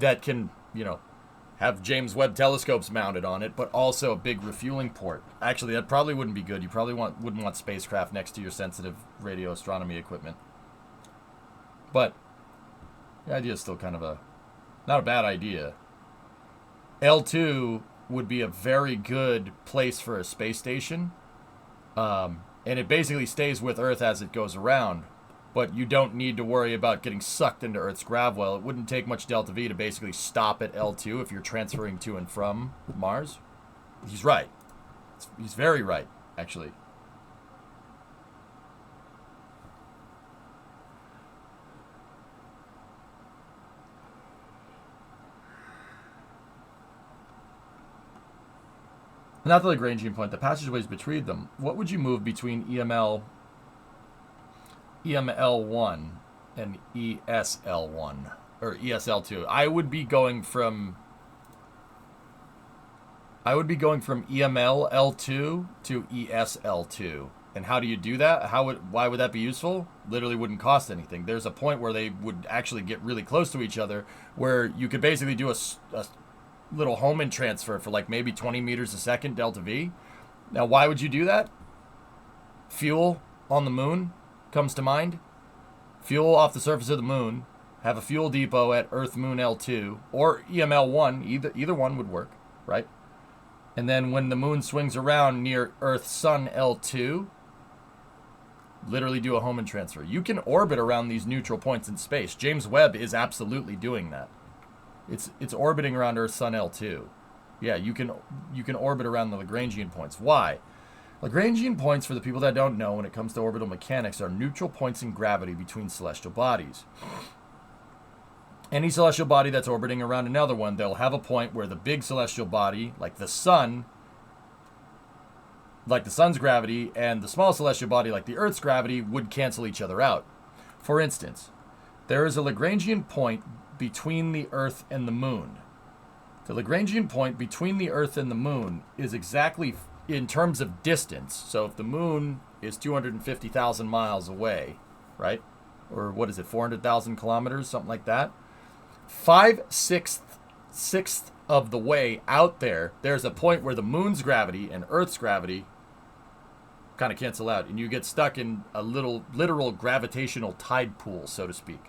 that can, have James Webb telescopes mounted on it, but also a big refueling port. Actually, that probably wouldn't be good. You probably wouldn't want spacecraft next to your sensitive radio astronomy equipment. But the idea is still kind of not a bad idea. L2 would be a very good place for a space station. And it basically stays with Earth as it goes around. But you don't need to worry about getting sucked into Earth's grav well. It wouldn't take much delta V to basically stop at L2 if you're transferring to and from Mars. He's right. He's very right, actually. Not the Lagrangian point, the passageways between them. What would you move between EML1 and ESL1 or ESL2? I would be going from EML-L2 to ESL2. And how do you do that? Why would that be useful? Literally wouldn't cost anything. There's a point where they would actually get really close to each other where you could basically do a little Hohmann transfer for like maybe 20 meters a second delta V. Now, why would you do that? Fuel on the moon? comes to mind? Fuel off the surface of the moon, have a fuel depot at Earth Moon L2, or EML1, either one would work, right? And then when the moon swings around near Earth Sun L2, literally do a Hohmann transfer. You can orbit around these neutral points in space. James Webb is absolutely doing that. It's orbiting around Earth Sun L2. Yeah, you can orbit around the Lagrangian points. Why? Lagrangian points, for the people that don't know when it comes to orbital mechanics, are neutral points in gravity between celestial bodies. Any celestial body that's orbiting around another one, they'll have a point where the big celestial body, like the sun's gravity, and the small celestial body, like the Earth's gravity, would cancel each other out. For instance, there is a Lagrangian point between the Earth and the moon. The Lagrangian point between the Earth and the moon is exactly in terms of distance. So if the moon is 250,000 miles away, right? Or what is it, 400,000 kilometers, something like that. 5/6 of the way out there, there's a point where the moon's gravity and Earth's gravity kind of cancel out, and you get stuck in a literal gravitational tide pool, so to speak.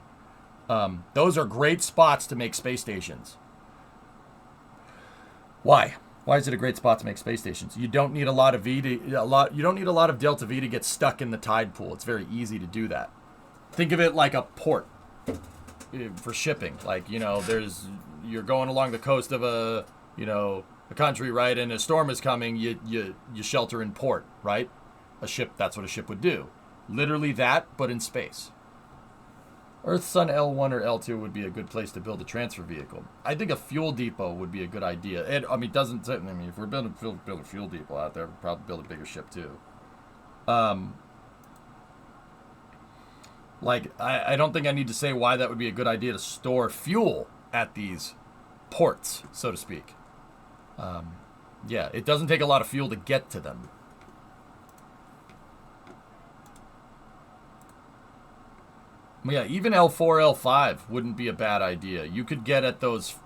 Those are great spots to make space stations. Why? Why is it a great spot to make space stations? You don't need a lot of you don't need a lot of delta V to get stuck in the tide pool. It's very easy to do that. Think of it like a port for shipping. Like, you're going along the coast of a country, right? And a storm is coming. You shelter in port, right? That's what a ship would do. Literally that, but in space. Earth Sun L1 or L2 would be a good place to build a transfer vehicle. I think a fuel depot would be a good idea. If we're building a fuel depot out there, we'll probably build a bigger ship too. I don't think I need to say why that would be a good idea to store fuel at these ports, so to speak. It doesn't take a lot of fuel to get to them. Yeah, even L4, L5 wouldn't be a bad idea. You could get at those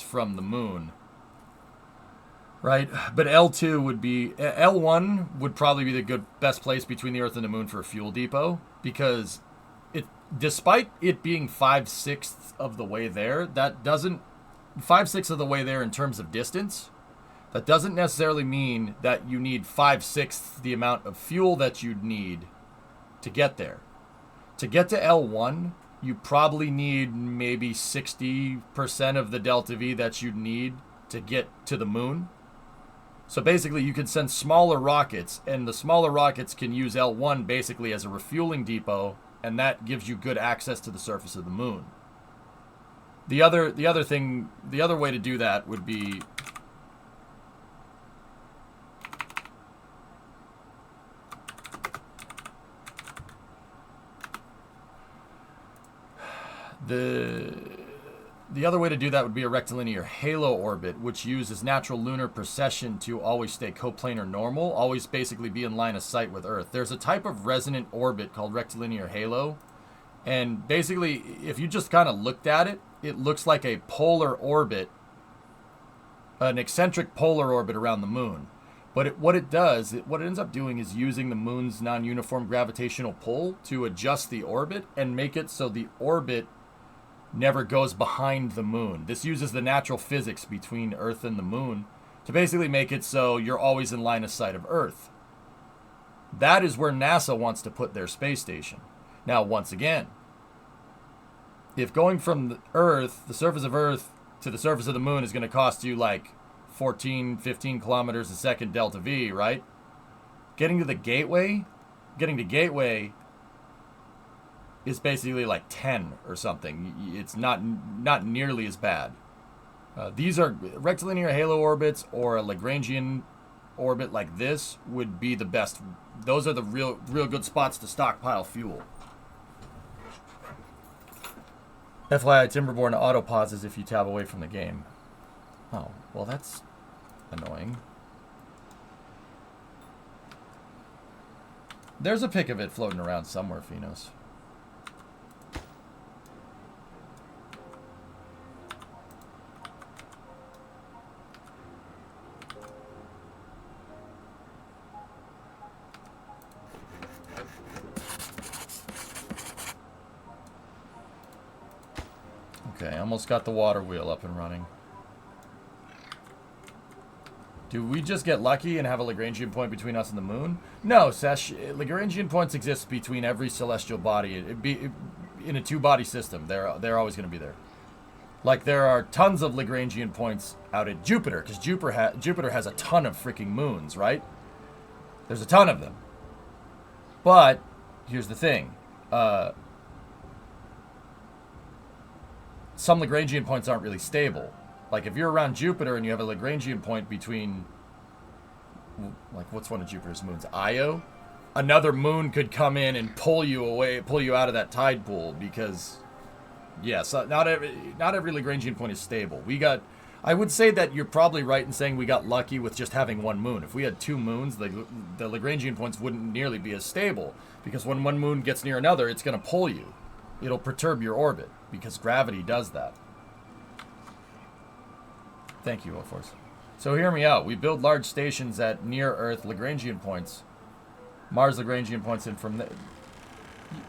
from the moon. Right? But L1 would probably be the best place between the Earth and the moon for a fuel depot, because despite it being 5/6 of the way there, 5/6 of the way there in terms of distance, that doesn't necessarily mean that you need 5/6 the amount of fuel that you'd need to get there. To get to L1, you probably need maybe 60% of the delta V that you'd need to get to the moon. So basically, you could send smaller rockets, and the smaller rockets can use L1 basically as a refueling depot, and that gives you good access to the surface of the moon. The other way to do that would be The other way to do that would be a rectilinear halo orbit, which uses natural lunar precession to always stay coplanar normal, always basically be in line of sight with Earth. There's a type of resonant orbit called rectilinear halo, and basically, if you just kind of looked at it, it looks like a polar orbit, an eccentric polar orbit around the moon. But what it ends up doing is using the moon's non-uniform gravitational pull to adjust the orbit and make it so the orbit never goes behind the moon. This uses the natural physics between Earth and the moon to basically make it so you're always in line of sight of Earth. That is where NASA wants to put their space station. Now, once again, if going from the surface of Earth, to the surface of the moon is going to cost you like 14, 15 kilometers a second delta V, right? Getting to Gateway is basically like 10 or something. It's not nearly as bad. These are rectilinear halo orbits, or a Lagrangian orbit like this would be the best. Those are the real good spots to stockpile fuel. FYI, Timberborn auto pauses if you tab away from the game. Oh, well, that's annoying. There's a pic of it floating around somewhere, Finos. Okay, almost got the water wheel up and running. Do we just get lucky and have a Lagrangian point between us and the moon? No, Sesh. Lagrangian points exist between every celestial body. In a two-body system. They're always going to be there. Like, there are tons of Lagrangian points out at Jupiter, because Jupiter has a ton of freaking moons, right? There's a ton of them. But, here's the thing. Some Lagrangian points aren't really stable. Like, if you're around Jupiter and you have a Lagrangian point between, like, what's one of Jupiter's moons? Io? Another moon could come in and pull you out of that tide pool because, yes, not every Lagrangian point is stable. I would say that you're probably right in saying we got lucky with just having one moon. If we had two moons, the Lagrangian points wouldn't nearly be as stable because when one moon gets near another, it's going to pull you. It'll perturb your orbit because gravity does that. Thank you, Force. So hear me out. We build large stations at near-Earth Lagrangian points. Mars Lagrangian points, and from the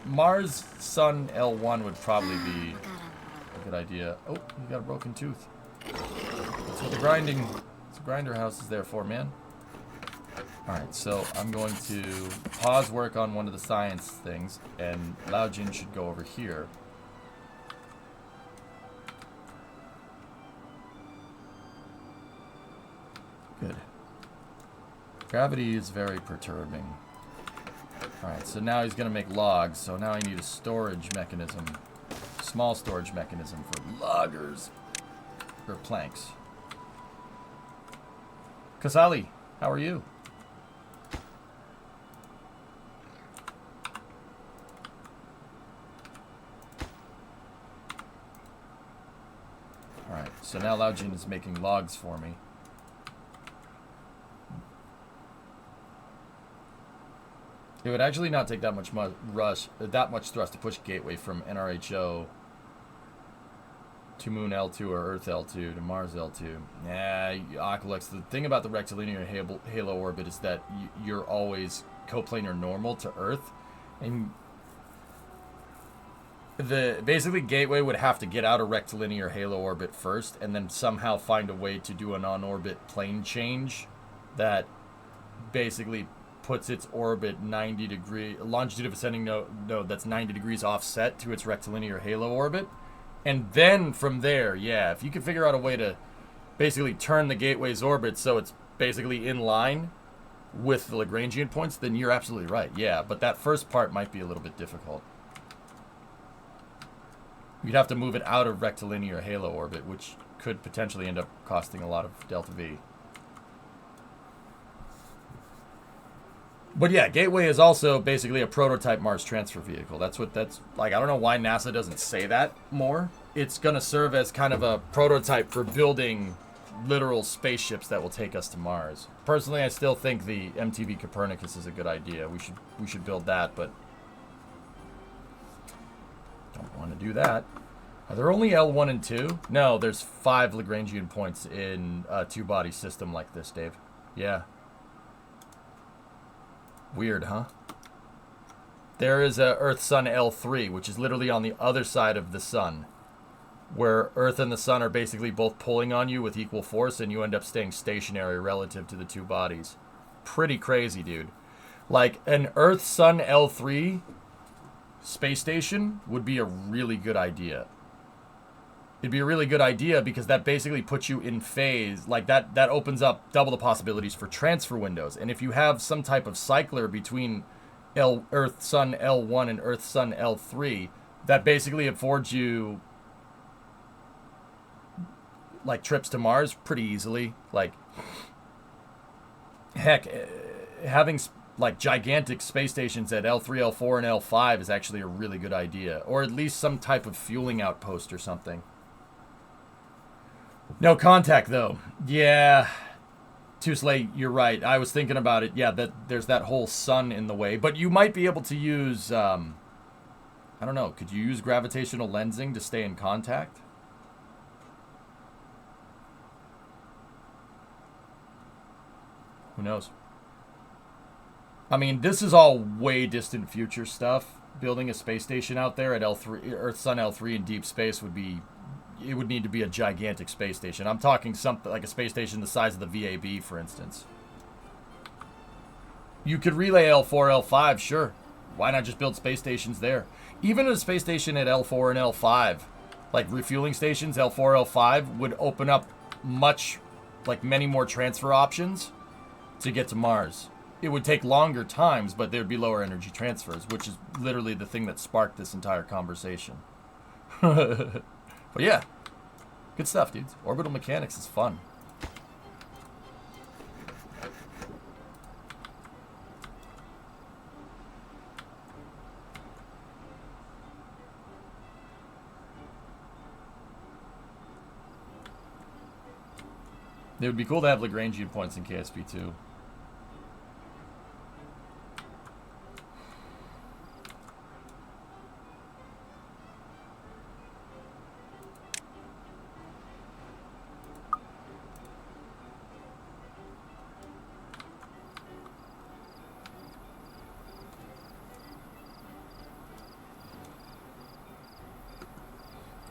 Mars Sun L1 would probably be a good idea. Oh, you got a broken tooth. That's what the grinder house is there for, man. Alright, so I'm going to pause work on one of the science things, and Laojin should go over here. Good. Gravity is very perturbing. Alright, so now he's going to make logs, so now I need a storage mechanism. Small storage mechanism for loggers. Or planks. Kasali, how are you? Alright, so now Laojin is making logs for me. It would actually not take that much thrust to push Gateway from NRHO to Moon L2 or Earth L2 to Mars L2. Yeah, Aquilux, the thing about the rectilinear halo orbit is that you're always coplanar normal to Earth. And basically Gateway would have to get out of rectilinear halo orbit first and then somehow find a way to do an on-orbit plane change that basically puts its orbit 90 degree longitude of ascending node that's 90 degrees offset to its rectilinear halo orbit. And then from there, yeah, if you could figure out a way to basically turn the Gateway's orbit so it's basically in line with the Lagrangian points, then you're absolutely right. Yeah, but that first part might be a little bit difficult. You'd have to move it out of rectilinear halo orbit, which could potentially end up costing a lot of delta V. But yeah, Gateway is also basically a prototype Mars transfer vehicle. That's like, I don't know why NASA doesn't say that more. It's going to serve as kind of a prototype for building literal spaceships that will take us to Mars. Personally, I still think the MTV Copernicus is a good idea. We should build that, but don't want to do that. Are there only L1 and 2? No, there's 5 Lagrangian points in a two-body system like this, Dave. Yeah. Weird, huh? There is a Earth-Sun L3, which is literally on the other side of the Sun, where Earth and the Sun are basically both pulling on you with equal force, and you end up staying stationary relative to the two bodies. Pretty crazy, dude. Like, an Earth-Sun L3 space station would be a really good idea. It'd be a really good idea because that basically puts you in phase. Like, that opens up double the possibilities for transfer windows. And if you have some type of cycler between Earth-Sun L1 and Earth-Sun L3, that basically affords you, like, trips to Mars pretty easily. Like, heck, having, like, gigantic space stations at L3, L4, and L5 is actually a really good idea. Or at least some type of fueling outpost or something. No contact, though. Yeah. Tusley, you're right. I was thinking about it. Yeah, there's that whole sun in the way. But you might be able to use, I don't know, could you use gravitational lensing to stay in contact? Who knows? I mean, this is all way distant future stuff. Building a space station out there at L3, Earth-Sun L3 in deep space would be it would need to be a gigantic space station. I'm talking something like a space station the size of the VAB, for instance. You could relay L4, L5, sure. Why not just build space stations there? Even a space station at L4 and L5, like refueling stations, L4, L5, would open up many more transfer options to get to Mars. It would take longer times, but there'd be lower energy transfers, which is literally the thing that sparked this entire conversation. But yeah, good stuff, dudes. Orbital mechanics is fun. It would be cool to have Lagrangian points in KSP2.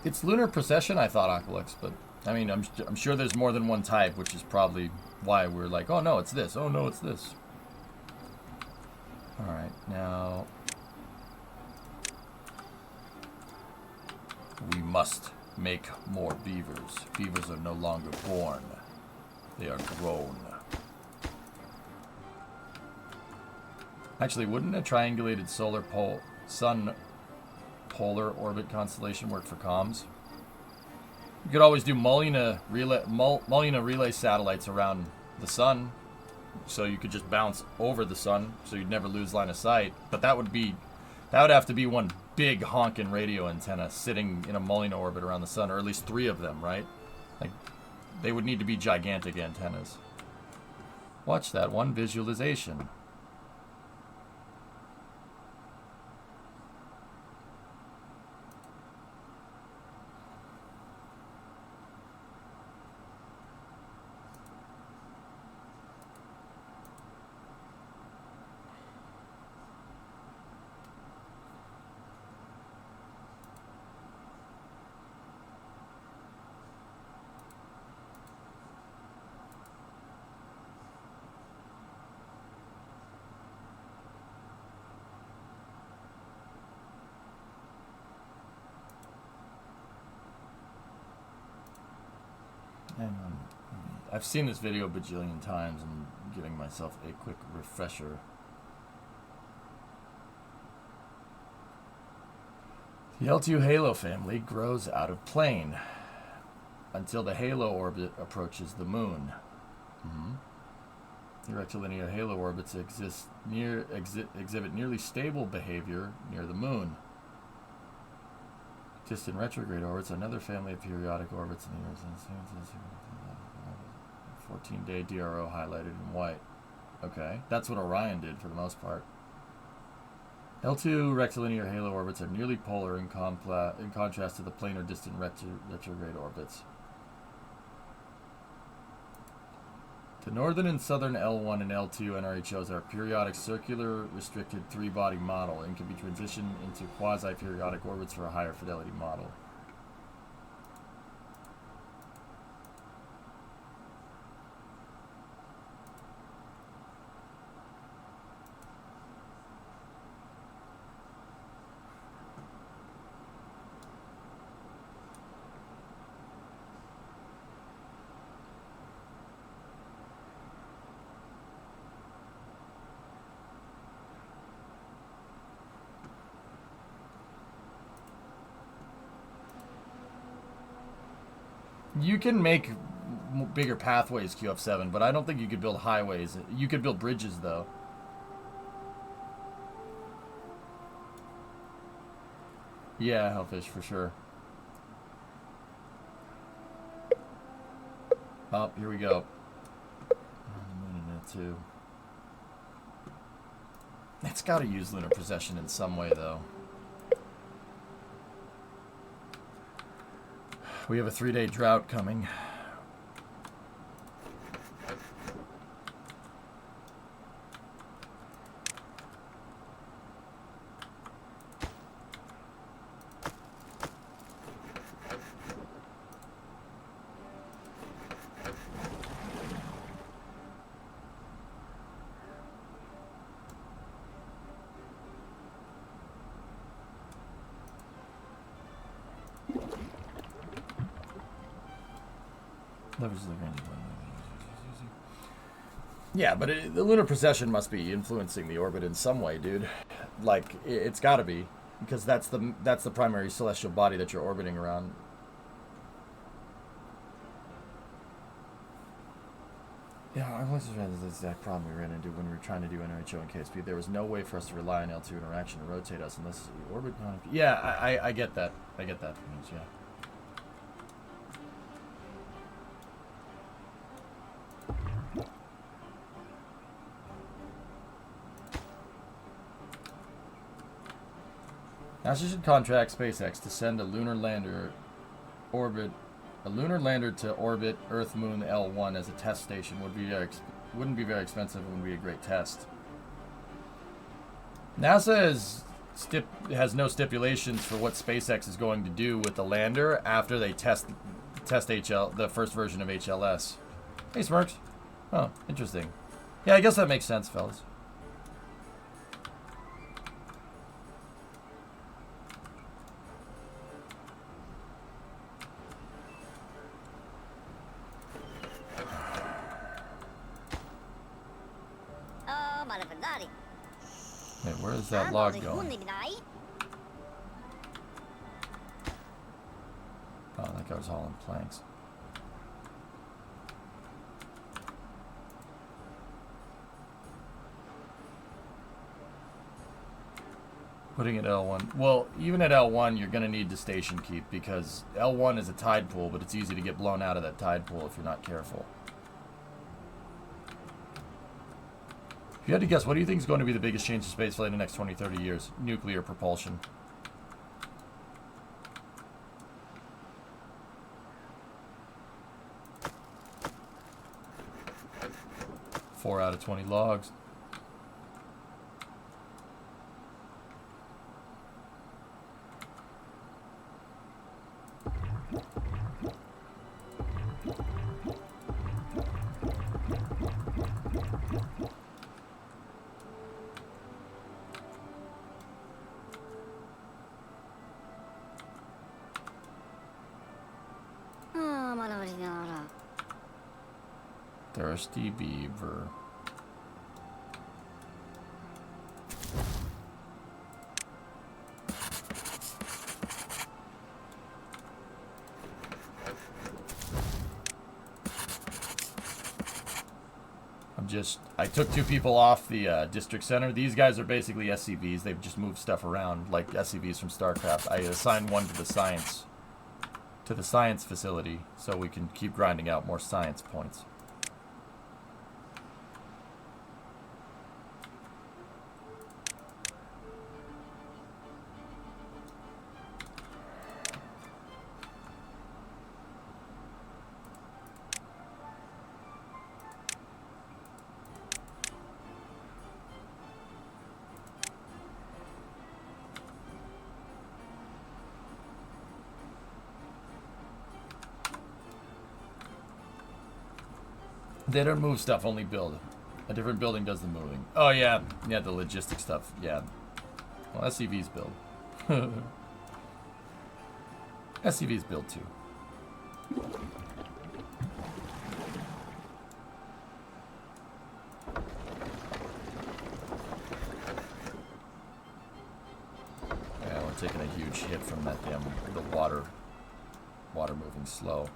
It's lunar precession, I thought, Aqualux, but I mean, I'm sure there's more than one type, which is probably why we're like, oh no, it's this. Oh no, it's this. All right, now we must make more beavers. Beavers are no longer born; they are grown. Actually, wouldn't a triangulated sun polar orbit constellation work for comms? You could always do Molina relay satellites around the sun, so you could just bounce over the sun, so you'd never lose line of sight. But that would have to be one big honkin' radio antenna sitting in a Molina orbit around the sun, or at least 3 of them, right? Like, they would need to be gigantic antennas. Watch that one visualization. I've seen this video a bajillion times and giving myself a quick refresher. The L2 Halo family grows out of plane until the Halo orbit approaches the moon. The rectilinear Halo orbits exhibit nearly stable behavior near the moon. Distant retrograde orbits, another family of periodic orbits in the Earth. 14-day DRO highlighted in white. Okay, that's what Orion did for the most part. L2 rectilinear halo orbits are nearly polar in contrast to the planar distant retrograde orbits. The northern and southern L1 and L2 NRHOs are periodic circular restricted 3-body model and can be transitioned into quasi-periodic orbits for a higher fidelity model. You can make bigger pathways, QF7, but I don't think you could build highways. You could build bridges, though. Yeah, Hellfish, for sure. Oh, here we go. On the moon in it, too. It's got to use lunar precession in some way, though. We have a 3-day drought coming. Leverage the range. Yeah, but the lunar precession must be influencing the orbit in some way, dude. Like, it's got to be, because that's the primary celestial body that you're orbiting around. Yeah, our voices ran into the exact problem we ran into when we were trying to do NRHO and KSP. There was no way for us to rely on L2 interaction to rotate us unless the orbit... Yeah, I get that. I get that. Yeah. NASA should contract SpaceX to send a lunar lander to orbit Earth Moon L1 as a test station. Wouldn't be very expensive and would be a great test. NASA has no stipulations for what SpaceX is going to do with the lander after they test the first version of HLS. Hey, Smirks. Oh, interesting. Yeah, I guess that makes sense, fellas. Wait, where is that log going? Oh, that guy was hauling planks. Putting at L1. Well, even at L1, you're going to need to station keep because L1 is a tide pool, but it's easy to get blown out of that tide pool if you're not careful. If you had to guess, what do you think is going to be the biggest change to spaceflight in the next 20, 30 years? Nuclear propulsion. 4 out of 20 logs. Thirsty beaver. I took 2 people off the district center. These guys are basically SCVs. They've just moved stuff around like SCVs from StarCraft. I assigned one to the science facility so we can keep grinding out more science points. They don't move stuff, only build. A different building does the moving. Oh, yeah. Yeah, the logistic stuff. Yeah. Well, SCVs build. SCVs build, too. Yeah, we're taking a huge hit from that damn... the water moving slow.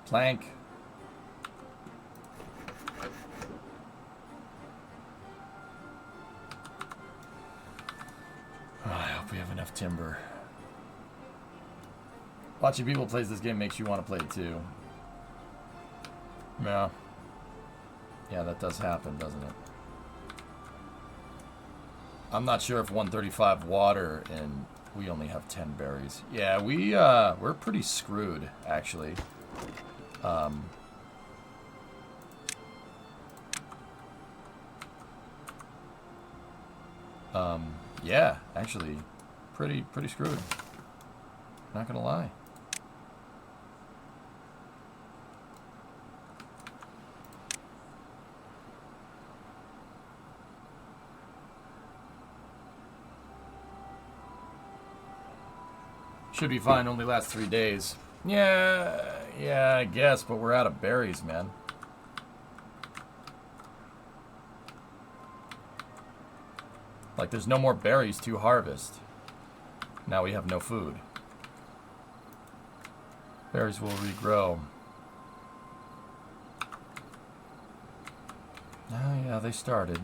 Plank. Oh, I hope we have enough enough timber. Watching people play this game makes you want to play it too. Yeah. Yeah, that does happen, doesn't it? I'm not sure if 135 water and we only have 10 berries. Yeah, we're pretty screwed, actually. Yeah, actually, pretty screwed. Not gonna lie. Should be fine, only lasts 3 days. Yeah, I guess, but we're out of berries, man. Like, there's no more berries to harvest. Now we have no food. Berries will regrow. Oh, yeah, they started.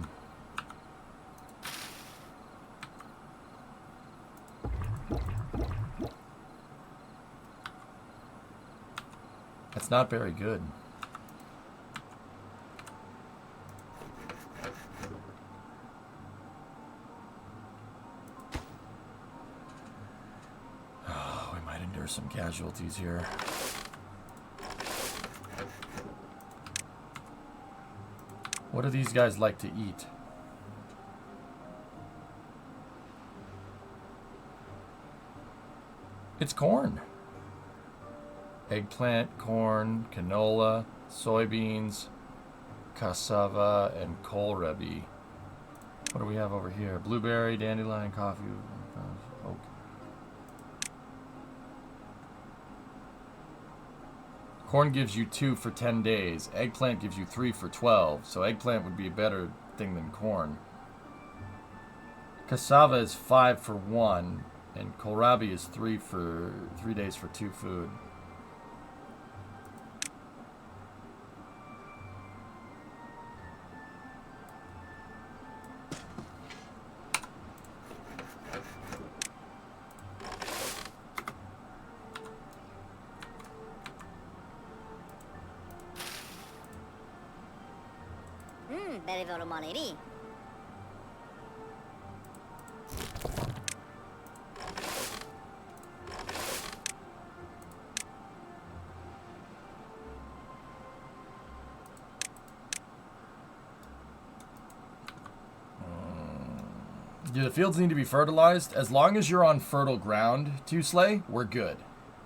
That's not very good. Oh, we might endure some casualties here. What do these guys like to eat? It's corn. Eggplant, corn, canola, soybeans, cassava, and kohlrabi. What do we have over here? Blueberry, dandelion, coffee, oak. Corn gives you 2 for 10 days. Eggplant gives you 3 for 12. So eggplant would be a better thing than corn. Cassava is 5 for 1. And kohlrabi is 3 days for 2 food. Do the fields need to be fertilized? As long as you're on fertile ground, to slay, we're good.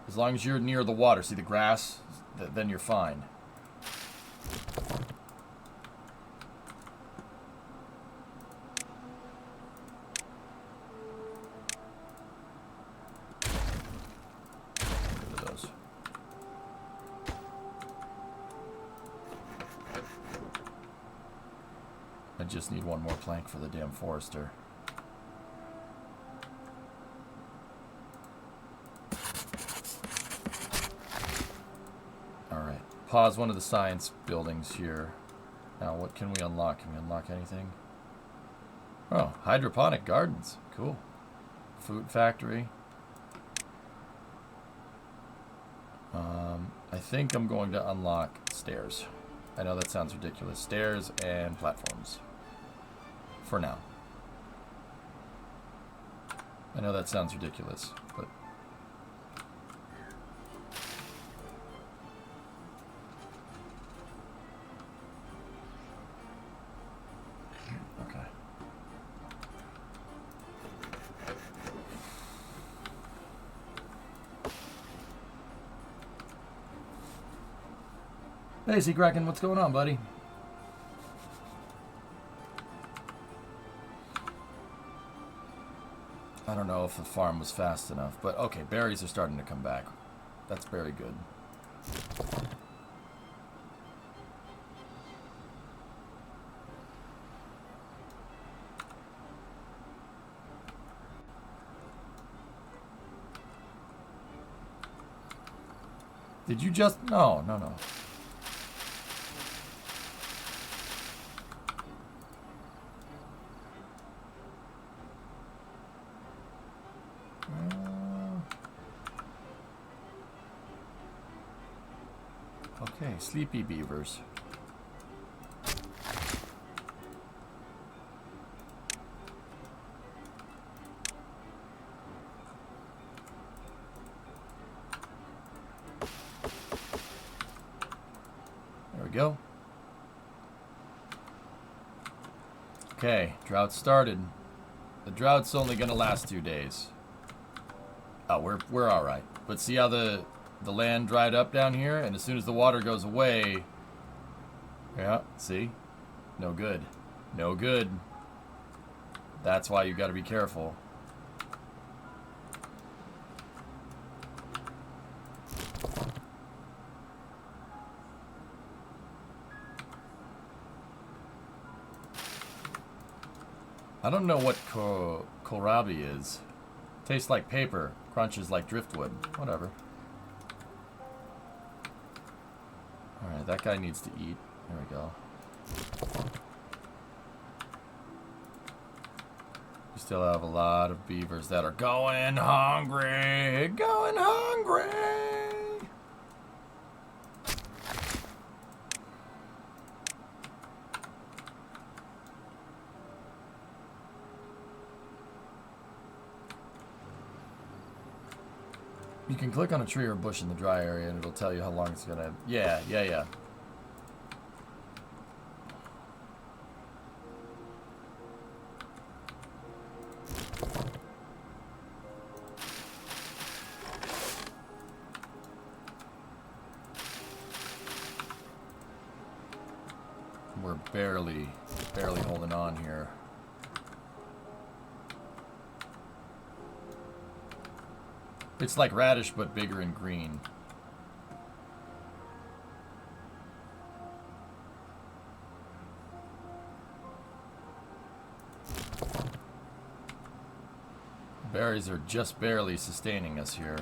As long as you're near the water, see the grass, then you're fine. Look at those. I just need one more plank for the damn forester. Pause one of the science buildings here. Now, what can we unlock? Can we unlock anything? Oh, hydroponic gardens. Cool. Food factory. I think I'm going to unlock stairs. I know that sounds ridiculous. Stairs and platforms. For now. I know that sounds ridiculous, but... Hey, Sea Kraken, what's going on, buddy? I don't know if the farm was fast enough, but okay, berries are starting to come back. That's very good. Did you just... No. Okay, sleepy beavers. There we go. Okay, drought started. The drought's only gonna last 2 days. Oh, we're all right. But see how the land dried up down here, and as soon as the water goes away, yeah, see, no good, no good. That's why you got to be careful. I don't know what kohlrabi is. Tastes like paper, crunches like driftwood. Whatever. Alright, that guy needs to eat. There we go. We still have a lot of beavers that are going hungry. Going hungry. You can click on a tree or a bush in the dry area and it'll tell you how long it's gonna... Yeah. We're barely holding on here. It's like radish, but bigger and green. Berries are just barely sustaining us here.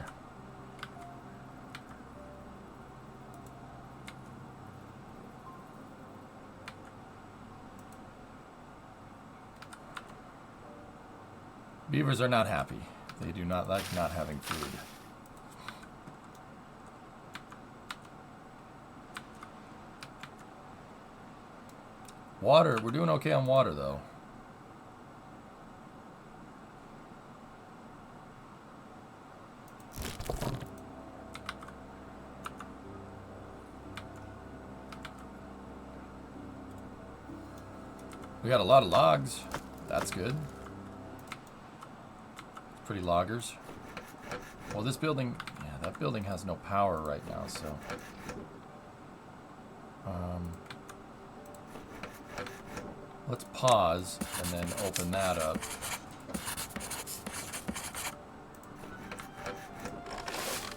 Beavers are not happy. They do not like not having food. Water, we're doing okay on water though. We got a lot of logs. That's good. Pretty loggers. Well, this building, yeah, that building has no power right now, so. Let's pause and then open that up.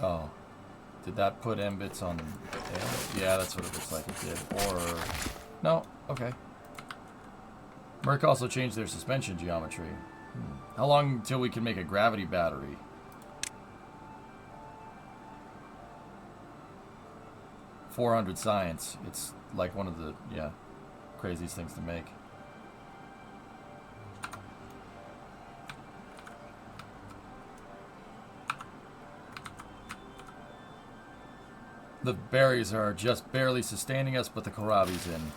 Oh, did that put M-bits on? Yeah, that's what it looks like it did. Or, no, okay. Merc also changed their suspension geometry. How long until we can make a gravity battery? $400 science. It's like one of the, yeah, craziest things to make. The berries are just barely sustaining us, but the kohlrabi's in.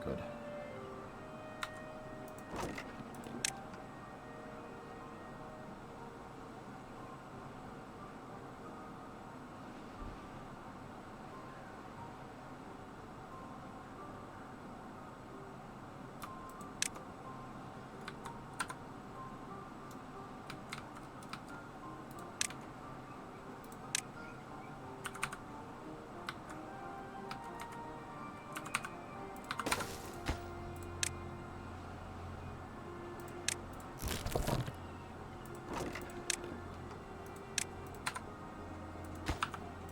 Good.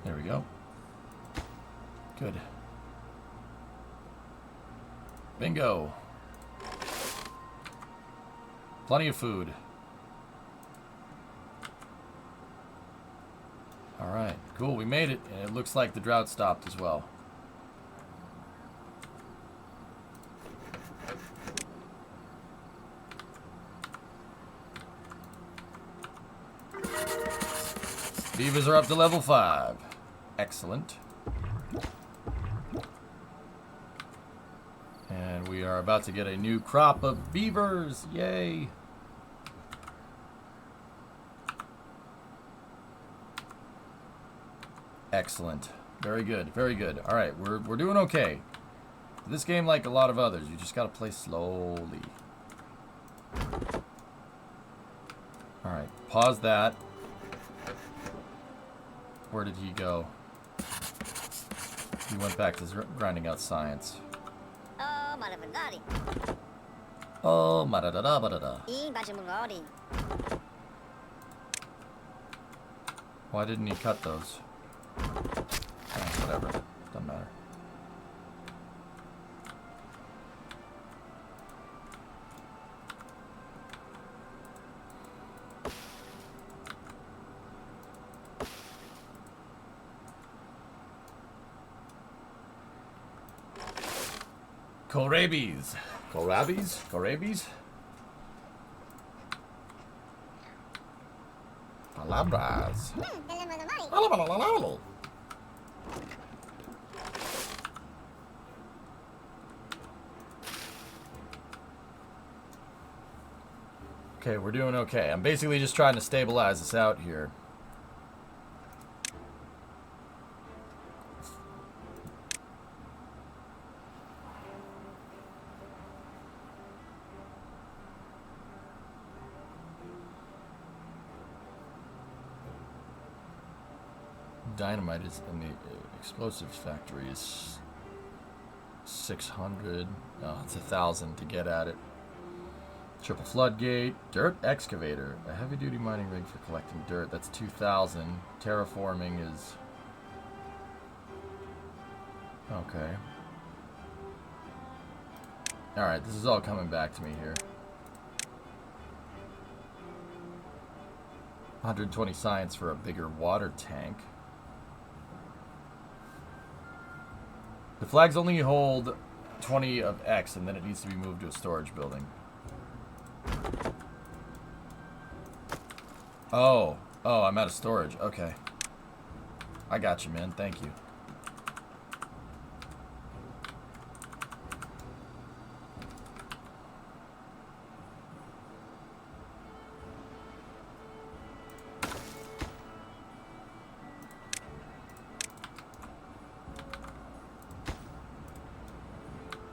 There we go. Good. Bingo. Plenty of food. Alright, cool, we made it, and it looks like the drought stopped as well. Beavers are up to level 5. Excellent. And we are about to get a new crop of beavers. Yay! Excellent. Very good. Very good. All right, we're doing okay. This game, like a lot of others, you just gotta play slowly. All right, pause that. Where did he go? He went back to grinding out science. Oh, ma-da-da-da-ba-da-da. Why didn't he cut those? Whatever. Doesn't matter. Kohlrabies. Kohlrabies? Kohlrabies? Palabras. Okay, we're doing okay. I'm basically just trying to stabilize this out here. Dynamite is in the explosives factory is 600. Oh, it's 1,000 to get at it. Triple floodgate, dirt excavator, a heavy-duty mining rig for collecting dirt. That's 2,000. Terraforming is okay. All right, this is all coming back to me here. 120 science for a bigger water tank. The flags only hold 20 of X, and then it needs to be moved to a storage building. Oh, I'm out of storage. Okay. I got you, man. Thank you.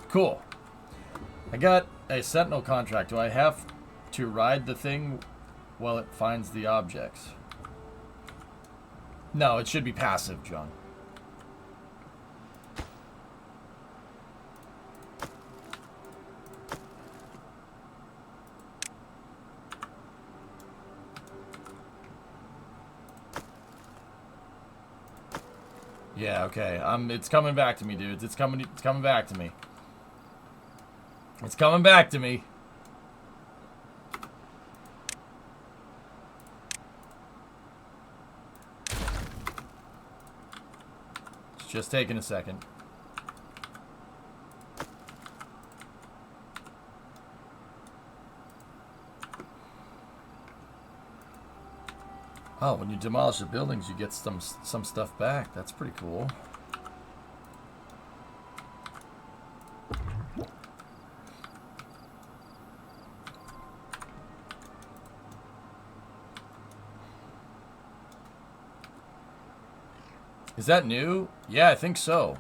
Cool. I got a Sentinel contract. Do I have to ride the thing while it finds the objects? No, it should be passive, John. Yeah, okay. It's coming back to me, dudes. It's coming back to me. It's coming back to me. It's just taking a second. Oh, when you demolish the buildings, you get some stuff back. That's pretty cool. Is that new? Yeah, I think so.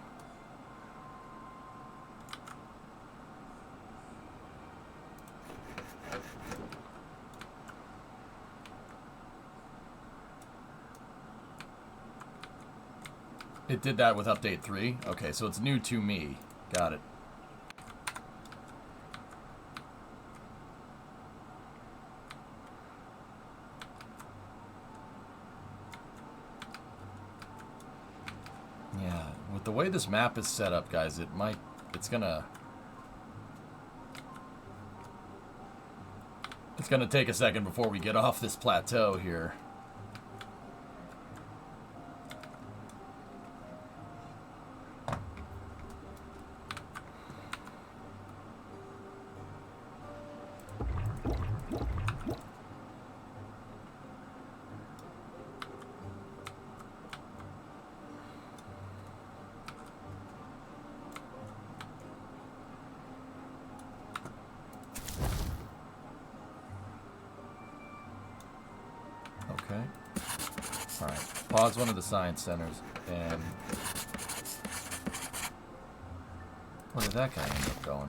It did that with update 3? Okay, so it's new to me. Got it. Yeah, with the way this map is set up, guys, it's gonna take a second before we get off this plateau here. Okay. Alright. Pause one of the science centers. And... where did that guy end up going?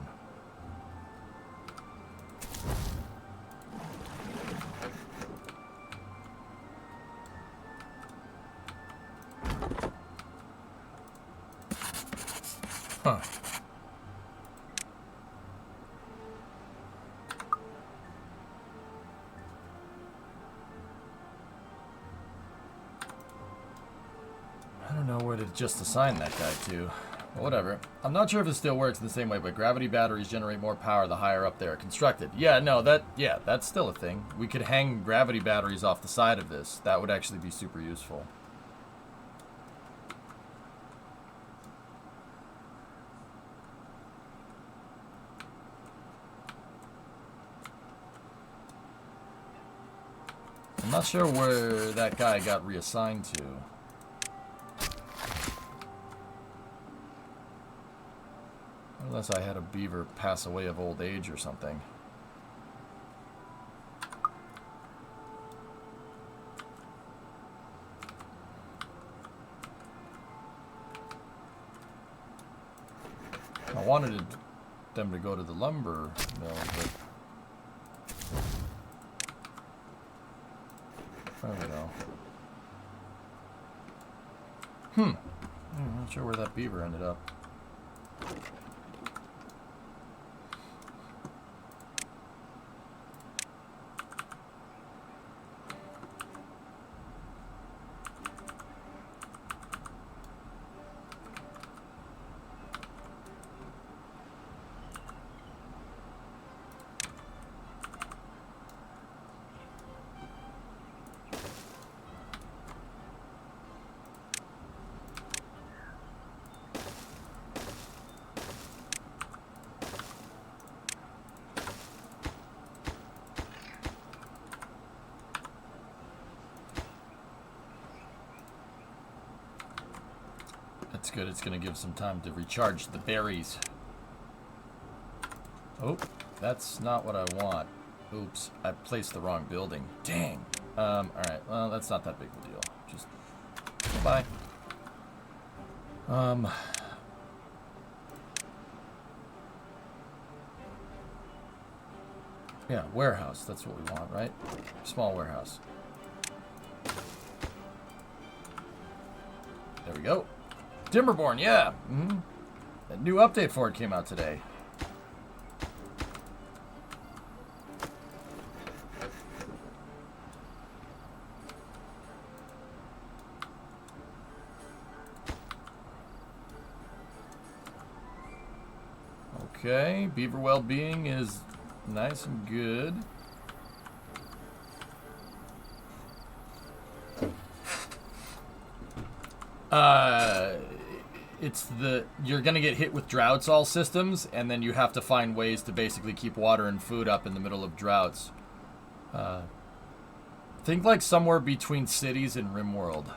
Huh. I don't know where to just assign that guy to. But whatever. I'm not sure if it still works in the same way, but gravity batteries generate more power the higher up they are constructed. Yeah, no, that's still a thing. We could hang gravity batteries off the side of this. That would actually be super useful. I'm not sure where that guy got reassigned to. Unless I had a beaver pass away of old age or something. I wanted them to go to the lumber mill, but... I don't know. I'm not sure where that beaver ended up. That's good. It's going to give some time to recharge the berries. Oh, that's not what I want. Oops, I placed the wrong building. Dang. Alright, well, that's not that big of a deal. Just, bye. Yeah, warehouse. That's what we want, right? Small warehouse. There we go. Timberborn, yeah. A new update for it came out today. Okay, beaver well-being is nice and good. You're gonna get hit with droughts all systems, and then you have to find ways to basically keep water and food up in the middle of droughts. Think like somewhere between cities and RimWorld.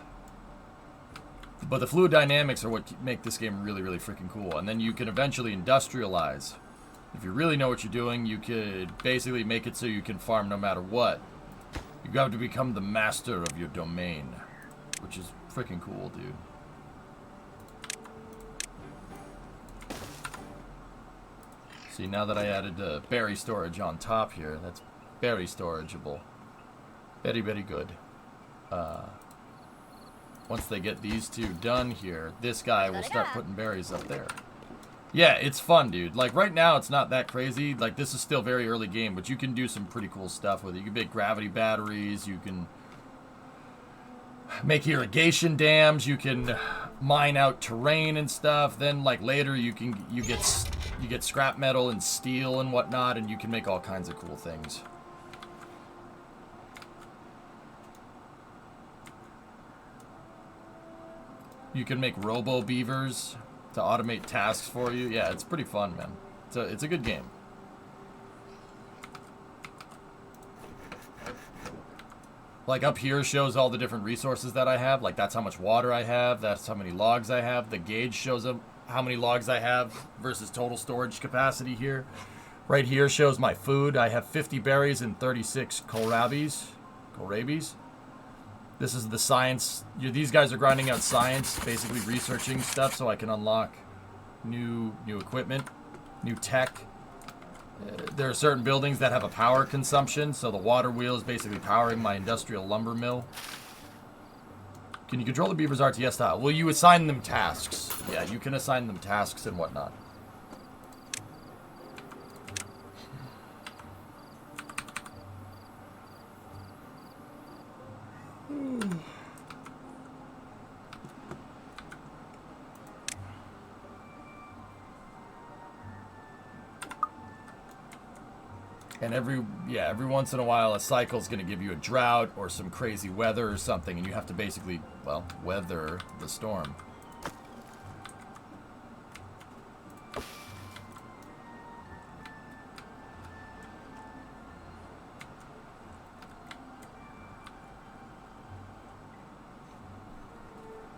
But the fluid dynamics are what make this game really, really freaking cool. And then you can eventually industrialize. If you really know what you're doing, you could basically make it so you can farm no matter what. You got to become the master of your domain, which is freaking cool, dude. See, now that I added berry storage on top here, that's very storageable. Very, very good. Once they get these two done here, this guy will start putting berries up there. Yeah, it's fun, dude. Like, right now, it's not that crazy. Like, this is still very early game, but you can do some pretty cool stuff with it. You can make gravity batteries. You can make irrigation dams. You can mine out terrain and stuff. Then, like, later, you get scrap metal and steel and whatnot, and you can make all kinds of cool things. You can make robo beavers to automate tasks for you. Yeah, it's pretty fun, man. It's a good game. Like up here shows all the different resources that I have. Like that's how much water I have. That's how many logs I have. The gauge shows up how many logs I have versus total storage capacity here. Right here shows my food. I have 50 berries and 36 kohlrabies. This is the science. These guys are grinding out science, basically researching stuff so I can unlock new equipment, new tech. There are certain buildings that have a power consumption, so the water wheel is basically powering my industrial lumber mill. Can you control the Beavers RTS style? Will you assign them tasks? Yeah, you can assign them tasks and whatnot. And every once in a while, a cycle's going to give you a drought or some crazy weather or something, and you have to basically, well, weather the storm.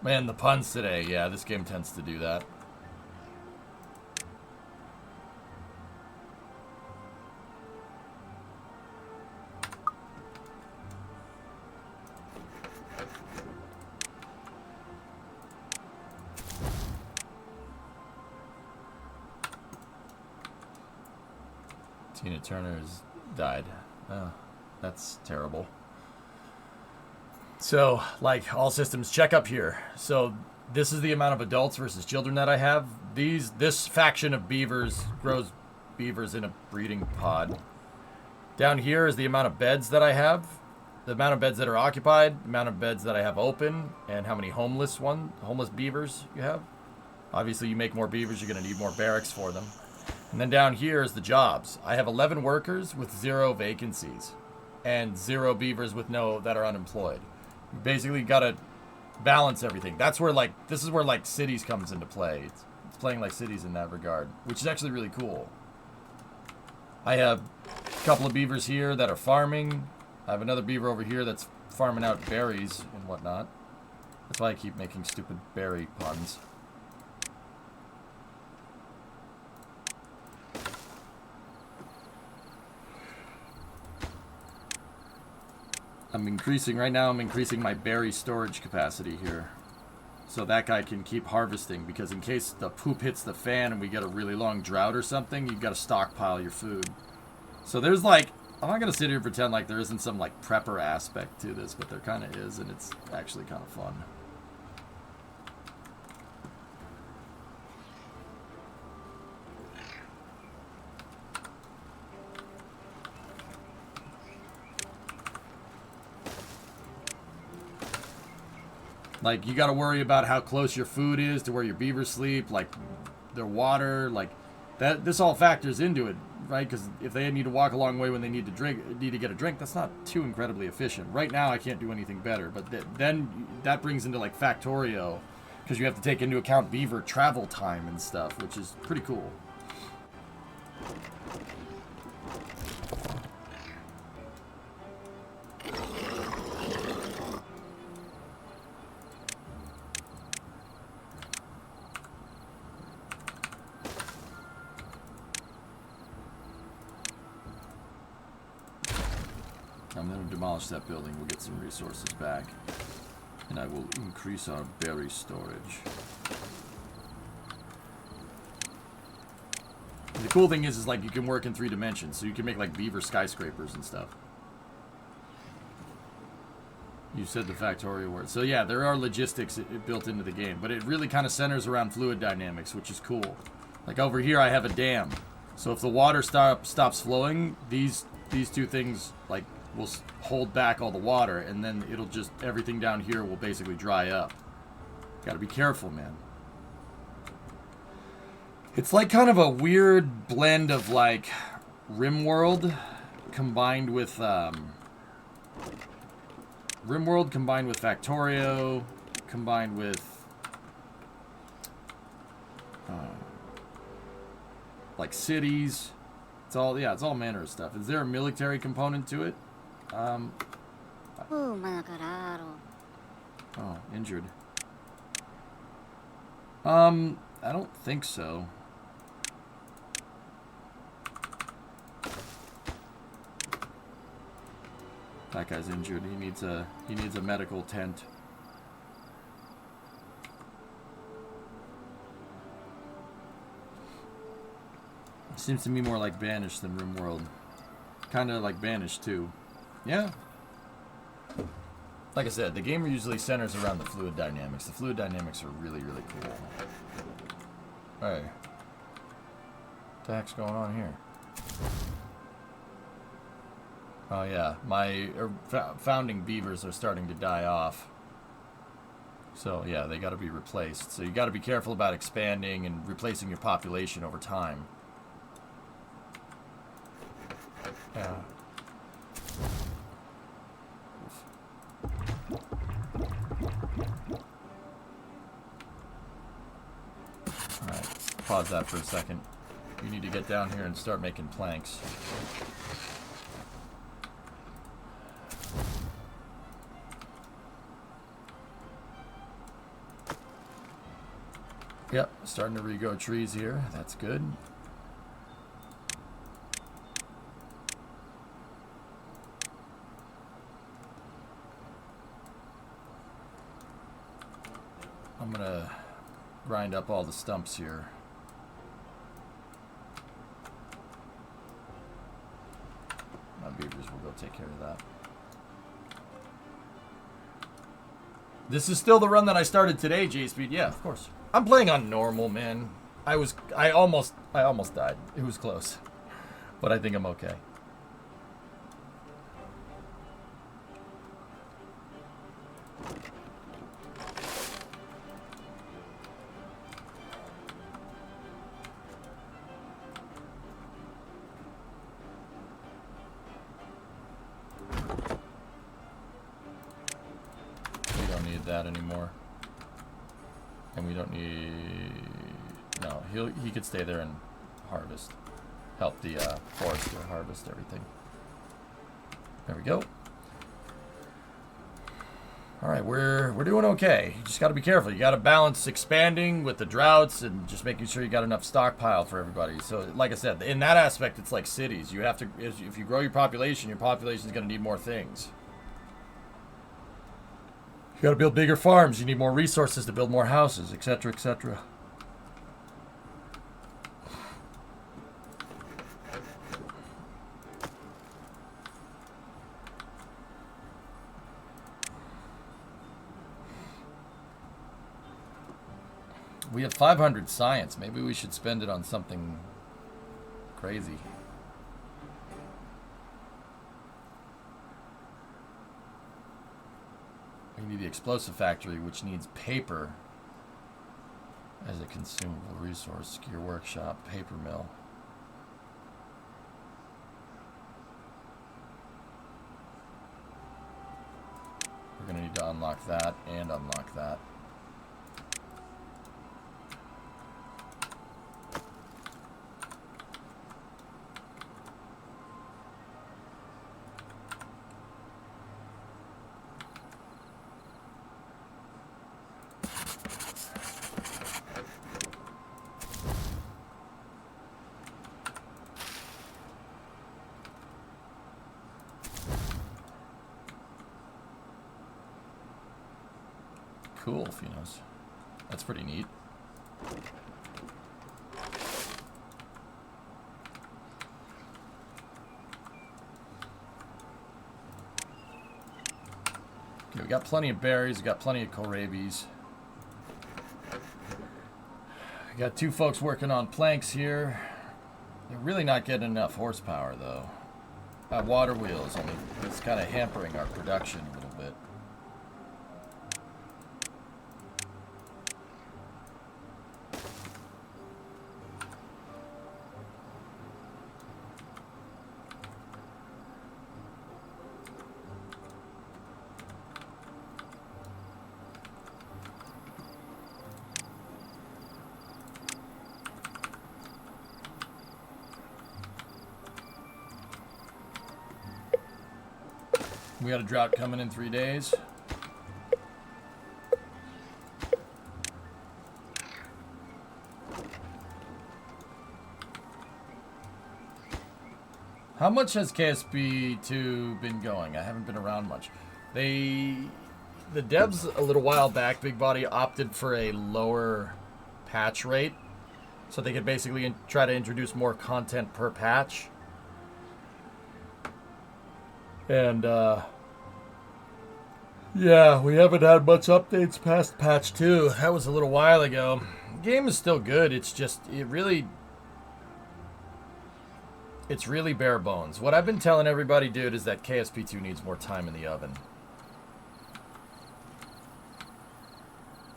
Man, the puns today. Yeah, this game tends to do that. Tina Turner's died. Oh, that's terrible. So, like, all systems check up here. So, this is the amount of adults versus children that I have. This faction of beavers grows beavers in a breeding pod. Down here is the amount of beds that I have, the amount of beds that are occupied, the amount of beds that I have open, and how many homeless beavers you have. Obviously, you make more beavers, you're going to need more barracks for them. And then down here is the jobs. I have 11 workers with 0 vacancies and 0 beavers with that are unemployed. You basically got to balance everything. That's where, like, this is where, like, cities comes into play. It's playing like cities in that regard, which is actually really cool. I have a couple of beavers here that are farming. I have another beaver over here that's farming out berries and whatnot. That's why I keep making stupid berry puns. I'm increasing my berry storage capacity here. So that guy can keep harvesting, because in case the poop hits the fan and we get a really long drought or something, you've got to stockpile your food. So there's like, I'm not going to sit here and pretend like there isn't some like prepper aspect to this, but there kind of is, and it's actually kind of fun. Like, you got to worry about how close your food is to where your beavers sleep, like their water, like that. This all factors into it, right? Because if they need to walk a long way when they need to get a drink, that's not too incredibly efficient. Right now, I can't do anything better, but then that brings into like Factorio, because you have to take into account beaver travel time and stuff, which is pretty cool. I'm going to demolish that building. We'll get some resources back. And I will increase our berry storage. And the cool thing is like you can work in 3 dimensions. So you can make like beaver skyscrapers and stuff. You said the Factorio word. So yeah, there are logistics built into the game. But it really kind of centers around fluid dynamics, which is cool. Like over here I have a dam. So if the water stops flowing, these 2 things like will hold back all the water, and then it'll just, everything down here will basically dry up. Gotta be careful, man. It's like kind of a weird blend of like RimWorld combined with Factorio combined with like cities. It's all manner of stuff. Is there a military component to it? Oh, injured. I don't think so. That guy's injured. He needs a medical tent. Seems to me more like Banished than RimWorld. Kind of like Banished too. Yeah. Like I said, the game usually centers around the fluid dynamics. The fluid dynamics are really, really cool. Hey. What the heck's going on here? Oh yeah, my founding beavers are starting to die off. So yeah, they got to be replaced. So you got to be careful about expanding and replacing your population over time. Yeah. Alright, pause that for a second. You need to get down here and start making planks. Yep, starting to regrow trees here. That's good. I'm gonna grind up all the stumps here. My beavers will go take care of that. This is still the run that I started today, J-Speed. Yeah, of course. I'm playing on normal, man. I almost died. It was close. But I think I'm okay. That anymore, and we don't need. No, he could stay there and harvest, help the forester harvest everything. There we go. All right, we're doing okay. You just got to be careful. You got to balance expanding with the droughts and just making sure you got enough stockpile for everybody. So, like I said, in that aspect, it's like cities. You have to, if you grow your population is going to need more things. You gotta build bigger farms, you need more resources to build more houses, etc., etc. We have 500 science. Maybe we should spend it on something crazy. We need the explosive factory, which needs paper as a consumable resource. Gear workshop, paper mill. We're going to need to unlock that and unlock that. Cool, Phenos. That's pretty neat. Okay, we got plenty of berries, we got plenty of kohlrabies. We got 2 folks working on planks here. They're really not getting enough horsepower, though. Water wheels, I mean, it's kind of hampering our production a little bit. We got a drought coming in 3 days. How much has KSP2 been going? I haven't been around much. The devs a little while back, Big Body opted for a lower patch rate, so they could basically try to introduce more content per patch. And yeah, we haven't had much updates past patch 2. That was a little while ago. The game is still good. It's just it's really bare bones. What I've been telling everybody, dude, is that KSP2 needs more time in the oven.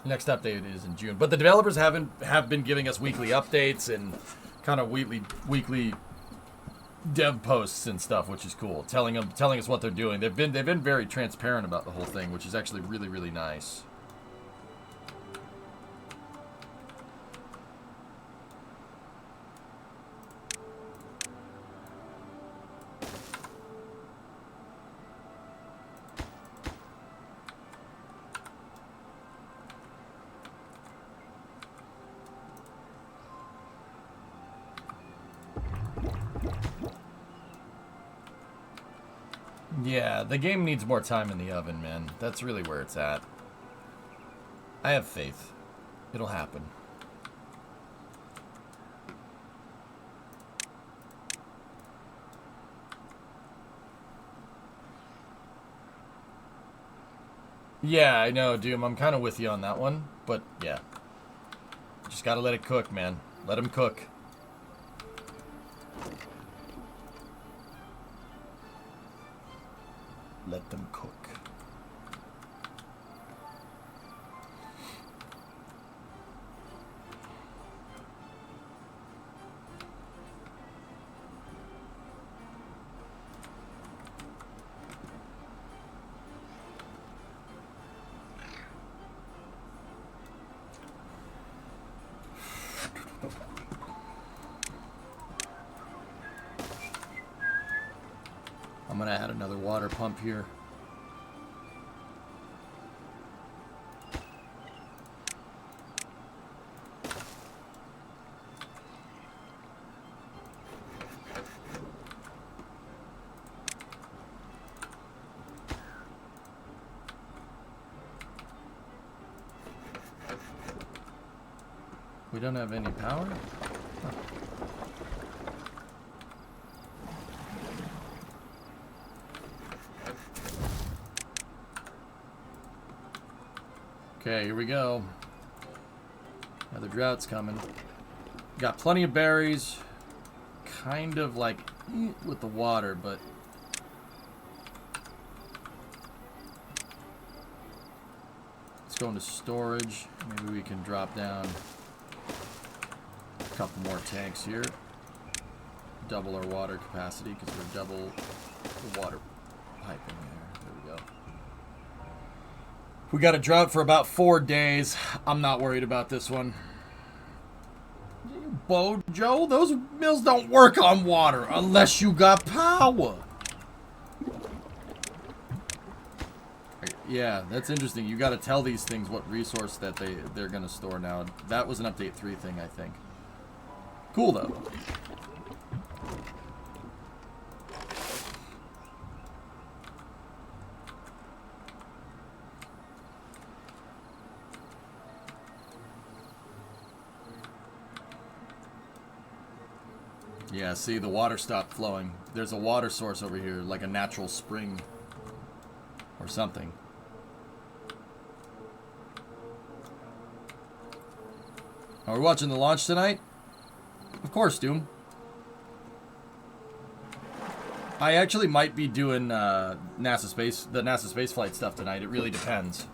Next update is in June. But the developers have been giving us weekly updates and kind of weekly dev posts and stuff, which is cool. Telling us what they're doing. They've been very transparent about the whole thing, which is actually really, really nice. Yeah, the game needs more time in the oven, man. That's really where it's at. I have faith. It'll happen. Yeah, I know, Doom. I'm kind of with you on that one. But, yeah. Just gotta let it cook, man. Let him cook. Let them cook. I'm gonna add another water pump here. We don't have any power? Huh. Okay, here we go. Another drought's coming. Got plenty of berries. Kind of like with the water, but let's go into storage. Maybe we can drop down a couple more tanks here. Double our water capacity because we're double the water piping there. There we go. We got a drought for about 4 days. I'm not worried about this one. Bojo, those mills don't work on water unless you got power. Yeah, that's interesting. You got to tell these things what resource that they're going to store now. That was an update 3 thing, I think. Cool, though. Yeah, see, the water stopped flowing. There's a water source over here, like a natural spring or something. Are we watching the launch tonight? Of course, Doom. I actually might be doing the NASA spaceflight stuff tonight. It really depends.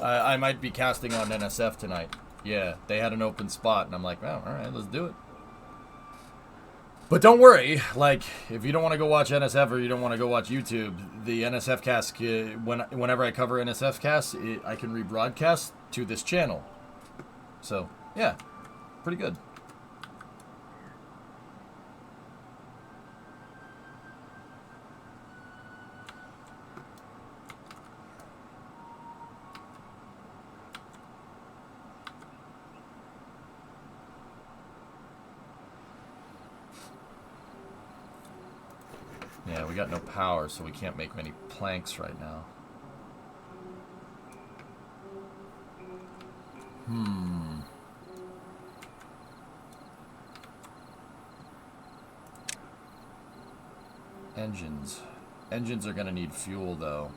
I might be casting on NSF tonight. Yeah, they had an open spot, and I'm like, well, all right, let's do it. But don't worry, like, if you don't want to go watch NSF or you don't want to go watch YouTube, the NSF cast, whenever I cover NSF cast, I can rebroadcast to this channel. So, yeah, pretty good. we got no power, so we can't make many planks right now. Engines. Engines are gonna need fuel, though.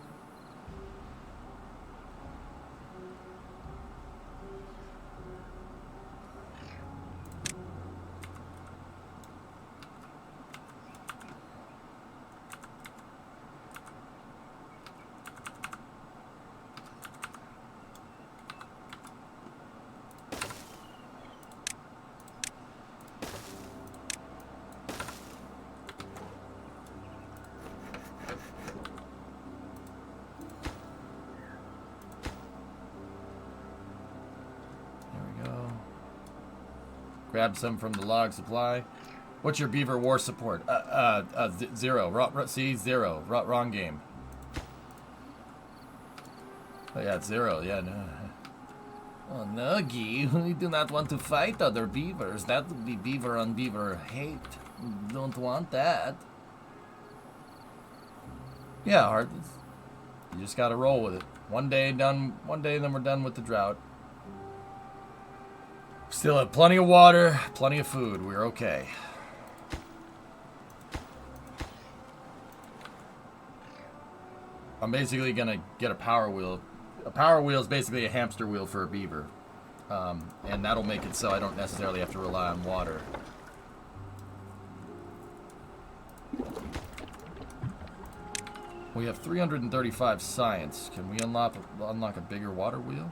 Grab some from the log supply. What's your beaver war support? Zero. See, zero. Wrong game. Oh yeah, it's 0. Yeah, no. Oh no, Guy. We do not want to fight other beavers. That would be beaver on beaver hate. Don't want that. Yeah, Hart. You just gotta roll with it. One day done. One day, then we're done with the drought. Still have plenty of water, plenty of food. We're okay. I'm basically gonna get a power wheel. A power wheel is basically a hamster wheel for a beaver. And that'll make it so I don't necessarily have to rely on water. We have 335 science. Can we unlock a bigger water wheel?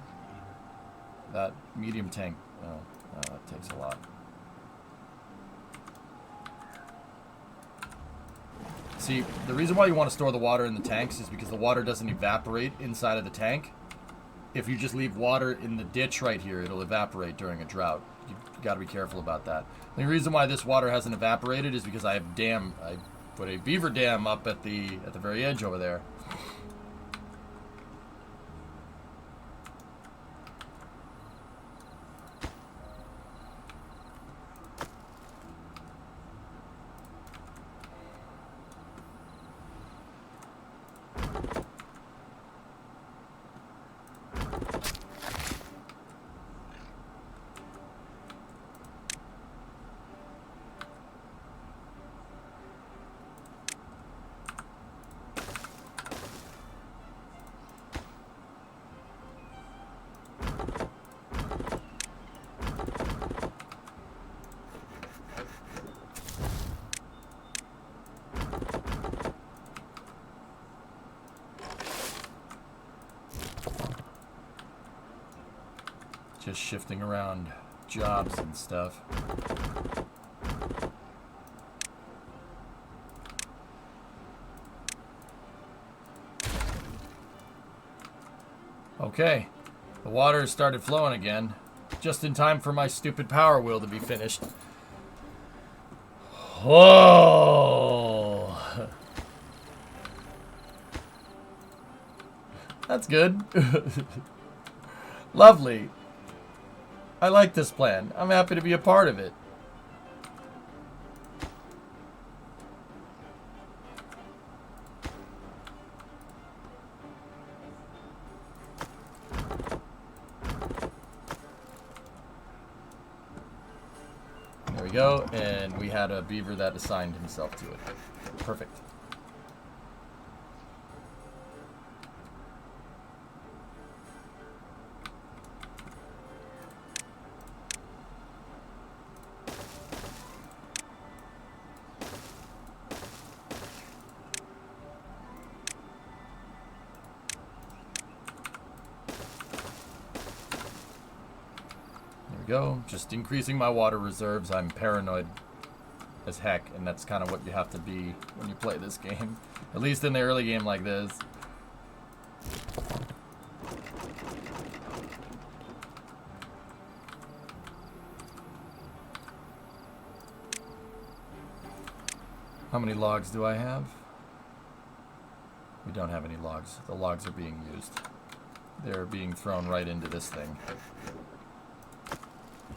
That medium tank. Oh, that takes a lot. See, the reason why you want to store the water in the tanks is because the water doesn't evaporate inside of the tank. If you just leave water in the ditch right here, it'll evaporate during a drought. You got to be careful about that. The reason why this water hasn't evaporated is because I put a beaver dam up at the very edge over there. Just shifting around jobs and stuff. Okay, the water started flowing again, just in time for my stupid power wheel to be finished. Whoa! That's good. Lovely. I like this plan. I'm happy to be a part of it. There we go, and we had a beaver that assigned himself to it. Perfect. Go. Just increasing my water reserves. I'm paranoid as heck, and that's kind of what you have to be when you play this game. At least in the early game like this. How many logs do I have? We don't have any logs. The logs are being used. They're being thrown right into this thing.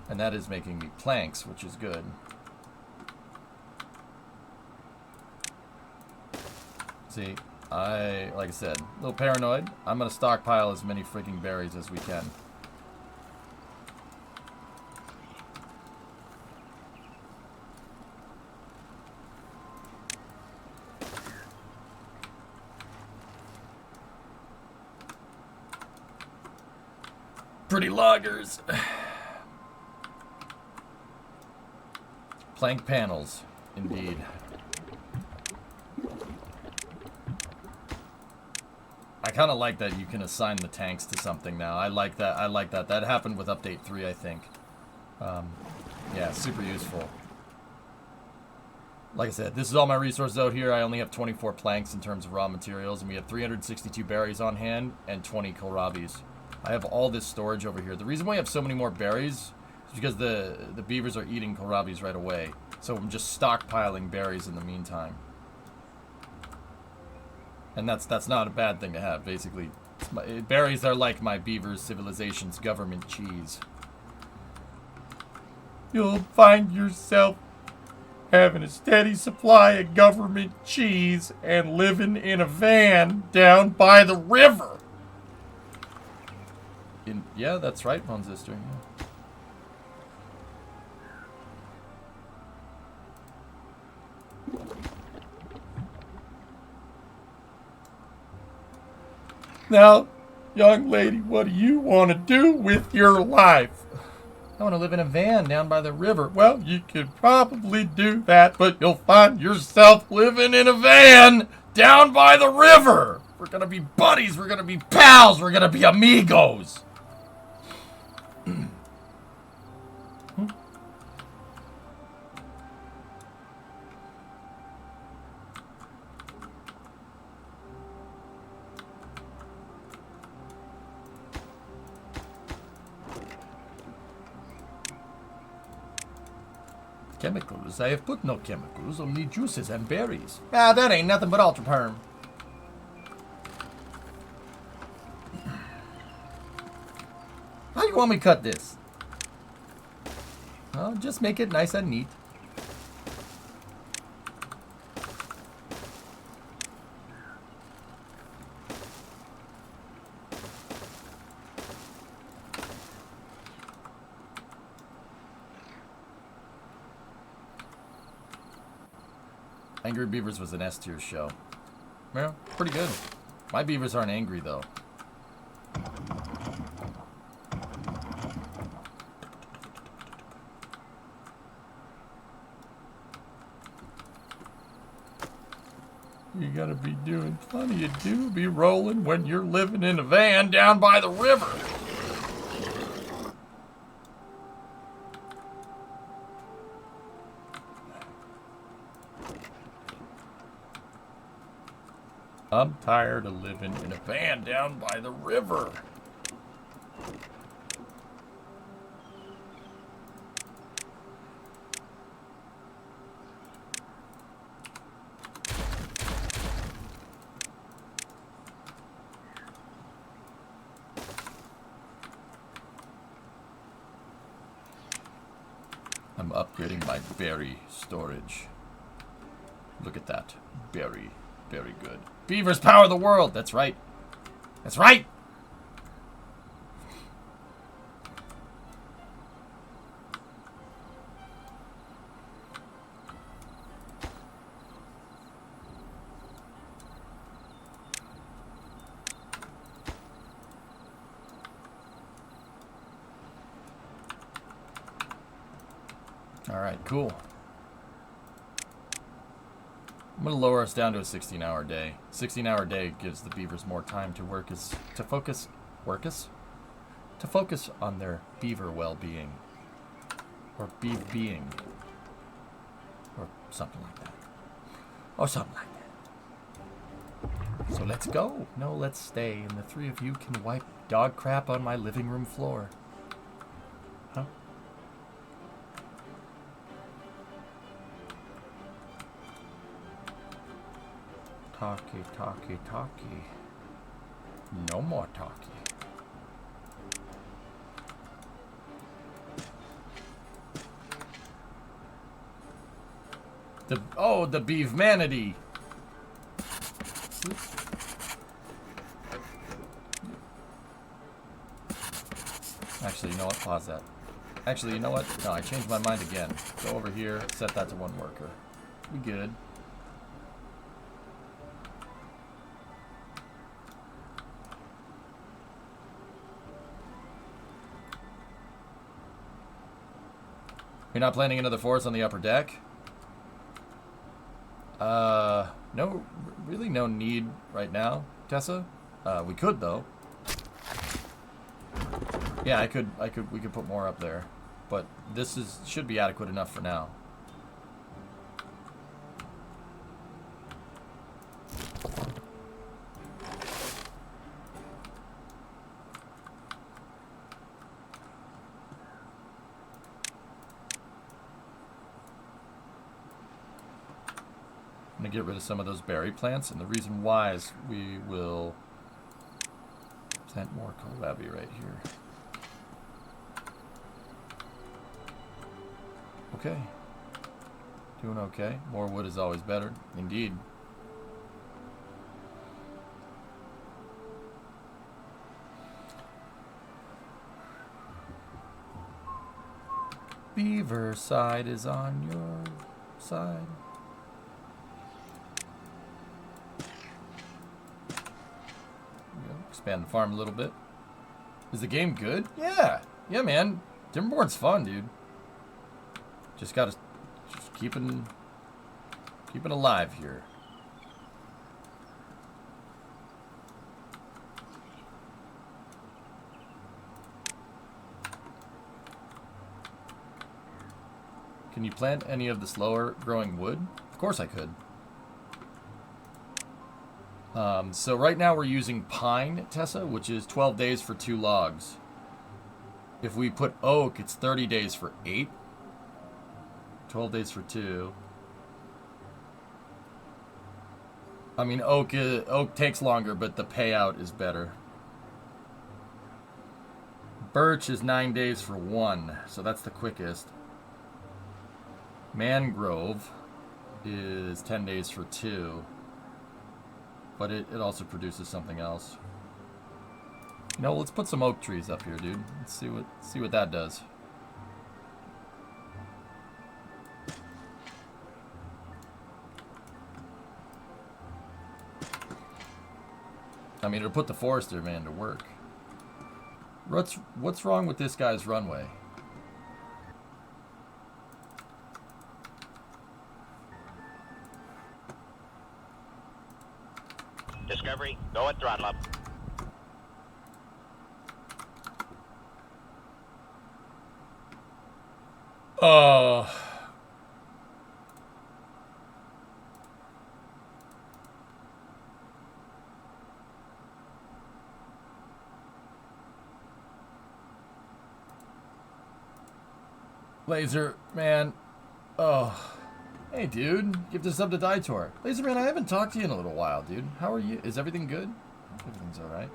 And that is making me planks, which is good. See, like I said, a little paranoid. I'm gonna stockpile as many freaking berries as we can. Pretty loggers. Plank panels, indeed. I kind of like that you can assign the tanks to something now. I like that. I like that. That happened with update 3, I think. Yeah, super useful. Like I said, this is all my resources out here. I only have 24 planks in terms of raw materials, and we have 362 berries on hand and 20 kohlrabis. I have all this storage over here. The reason why I have so many more berries is because the beavers are eating kohlrabis right away. So I'm just stockpiling berries in the meantime. And that's not a bad thing to have, basically. Berries are like my beaver civilization's government cheese. You'll find yourself having a steady supply of government cheese and living in a van down by the river. Yeah, that's right, Von Zister. Yeah. Now, young lady, what do you want to do with your life? I want to live in a van down by the river. Well, you could probably do that, but you'll find yourself living in a van down by the river. We're going to be buddies. We're going to be pals. We're going to be amigos. Chemicals? I have put no chemicals, only juices and berries. Ah, that ain't nothing but ultra perm. How you want me to cut this? Well, just make it nice and neat. Angry Beavers was an S-tier show. Well, pretty good. My beavers aren't angry, though. You gotta be doing plenty. You do be rolling when you're living in a van down by the river. I'm tired of living in a van down by the river. I'm upgrading my berry storage. Look at that. Berry. Very good. Beavers power the world. That's right. That's right. All right, cool. I'm going to lower us down to a 16-hour day. 16-hour day gives the beavers more time to focus on their beaver well-being. Or being. Or something like that. Or something like that. So let's go. No, let's stay. And the three of you can wipe dog crap on my living room floor. Huh? Talkie. No more talkie. The beefmanity. Oops. Actually, you know what? Pause that. Actually, you know what? No, I changed my mind again. Go over here, set that to 1 worker. We good. You're not planning another force on the upper deck? No, really no need right now, Tessa. We could though. Yeah, we could put more up there, but this should be adequate enough for now. I'm gonna get rid of some of those berry plants, and the reason why is we will plant more kohlrabi right here. Okay. Doing okay. More wood is always better. Indeed. Beaver side is on your side. Expand the farm a little bit. Is the game good? Yeah. Yeah, man. Timberborn's fun, dude. Just gotta keep it alive here. Can you plant any of the slower growing wood? Of course I could. So right now we're using pine, Tessa, which is 12 days for 2 logs. If we put oak, it's 30 days for 8. 12 days for 2. I mean, oak takes longer, but the payout is better. Birch is 9 days for 1, so that's the quickest. Mangrove is 10 days for 2. But it also produces something else. You know, let's put some oak trees up here, dude. Let's see what that does. I mean, it'll put the forester man to work. What's wrong with this guy's runway? Discovery, go at throttle up. Laser man. Oh. Hey, dude. Give this up to Daitor. Laser man, I haven't talked to you in a little while, dude. How are you? Is everything good? Everything's alright.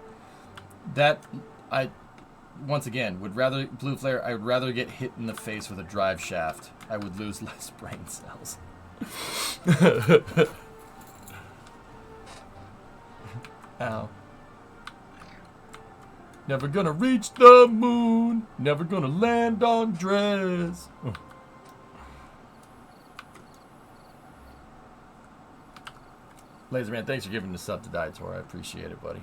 Once again, Blue Flare, I would rather get hit in the face with a drive shaft. I would lose less brain cells. Ow. Never gonna reach the moon. Never gonna land on Dress. Laserman, thanks for giving this up to Daitor. I appreciate it, buddy.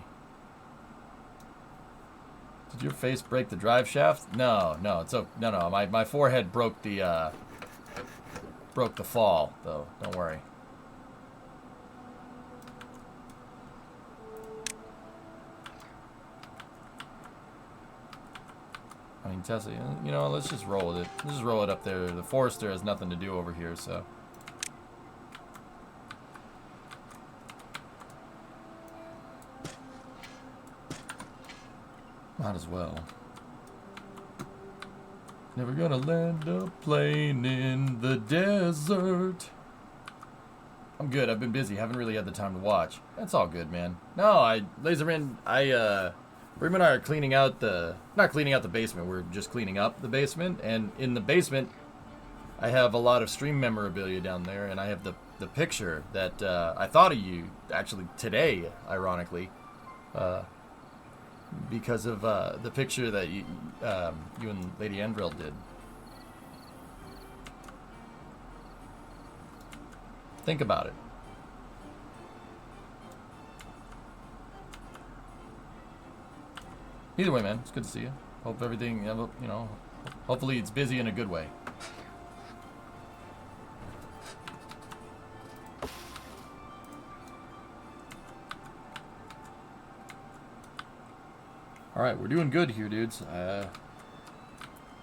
Did your face break the drive shaft? No, it's okay. No. My forehead broke the fall, though. Don't worry. I mean, Tessa, you know, let's just roll with it. Let's just roll it up there. The forester has nothing to do over here, so. Might as well. Never gonna land a plane in the desert. I'm good. I've been busy. Haven't really had the time to watch. That's all good, man. No, Laserman, Brim and I are cleaning out not cleaning out the basement, we're just cleaning up the basement, and in the basement, I have a lot of stream memorabilia down there, and I have the the picture that I thought of you actually today, ironically, because of the picture that you and Lady Envril did. Think about it. Either way, man, it's good to see you. Hope everything, you know, hopefully it's busy in a good way. Alright, we're doing good here, dudes. I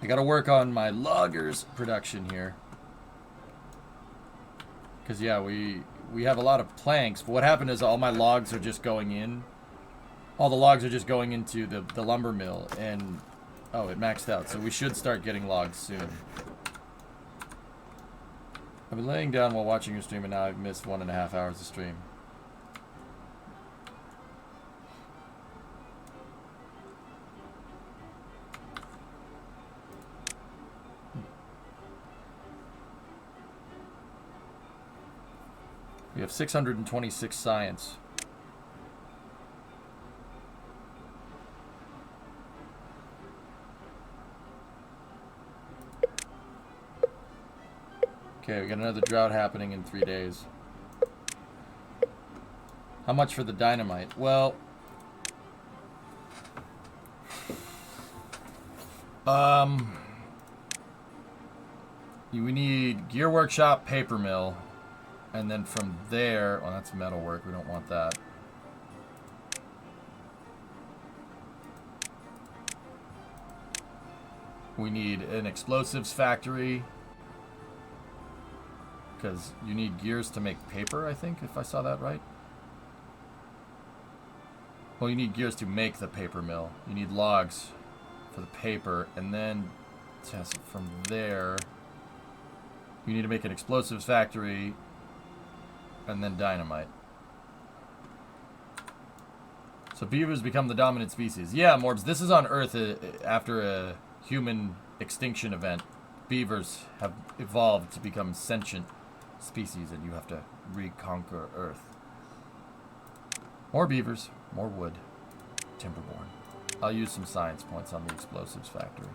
gotta work on my loggers production here. Because, yeah, we have a lot of planks, but what happened is all my logs are just going in. All the logs are just going into the lumber mill, and, oh, it maxed out, so we should start getting logs soon. I've been laying down while watching your stream, and now I've missed 1.5 hours of stream. We have 626 science. Okay, we got another drought happening in 3 days. How much for the dynamite? Well, we need gear workshop, paper mill, and then from there, well, that's metal work. We don't want that. We need an explosives factory. Because you need gears to make paper, I think, if I saw that right. Well, you need gears to make the paper mill. You need logs for the paper, and then from there, you need to make an explosives factory, and then dynamite. So beavers become the dominant species. Yeah, Morbs, this is on Earth after a human extinction event. Beavers have evolved to become sentient species, and you have to reconquer Earth. More beavers, more wood, Timberborn. I'll use some science points on the explosives factory.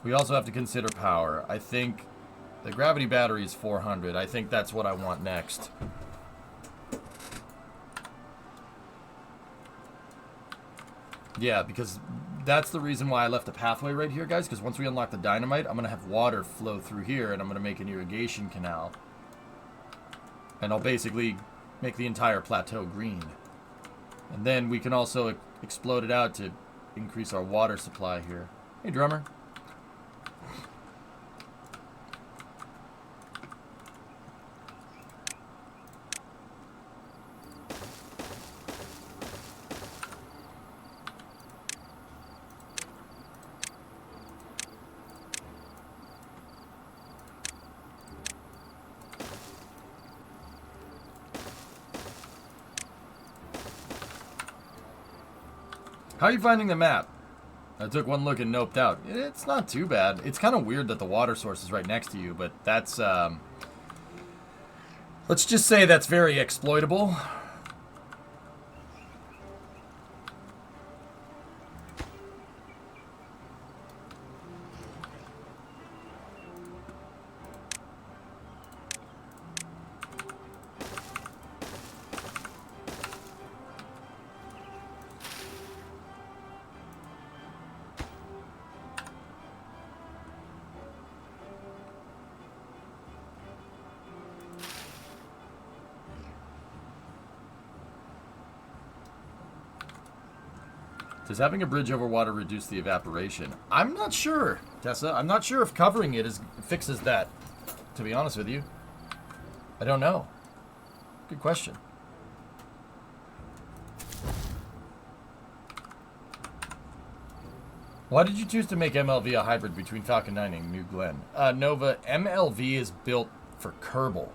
We also have to consider power. I think the gravity battery is 400. I think that's what I want next. Yeah, because that's the reason why I left the pathway right here, guys, because once we unlock the dynamite, I'm going to have water flow through here, and I'm going to make an irrigation canal. And I'll basically make the entire plateau green. And then we can also explode it out to increase our water supply here. Hey, drummer. How are you finding the map? I took one look and noped out. It's not too bad. It's kind of weird that the water source is right next to you, but that's, let's just say that's very exploitable. Does having a bridge over water reduce the evaporation? I'm not sure, Tessa. I'm not sure if covering it fixes that, to be honest with you. I don't know. Good question. Why did you choose to make MLV a hybrid between Falcon 9 and New Glen? Nova, MLV is built for Kerbal.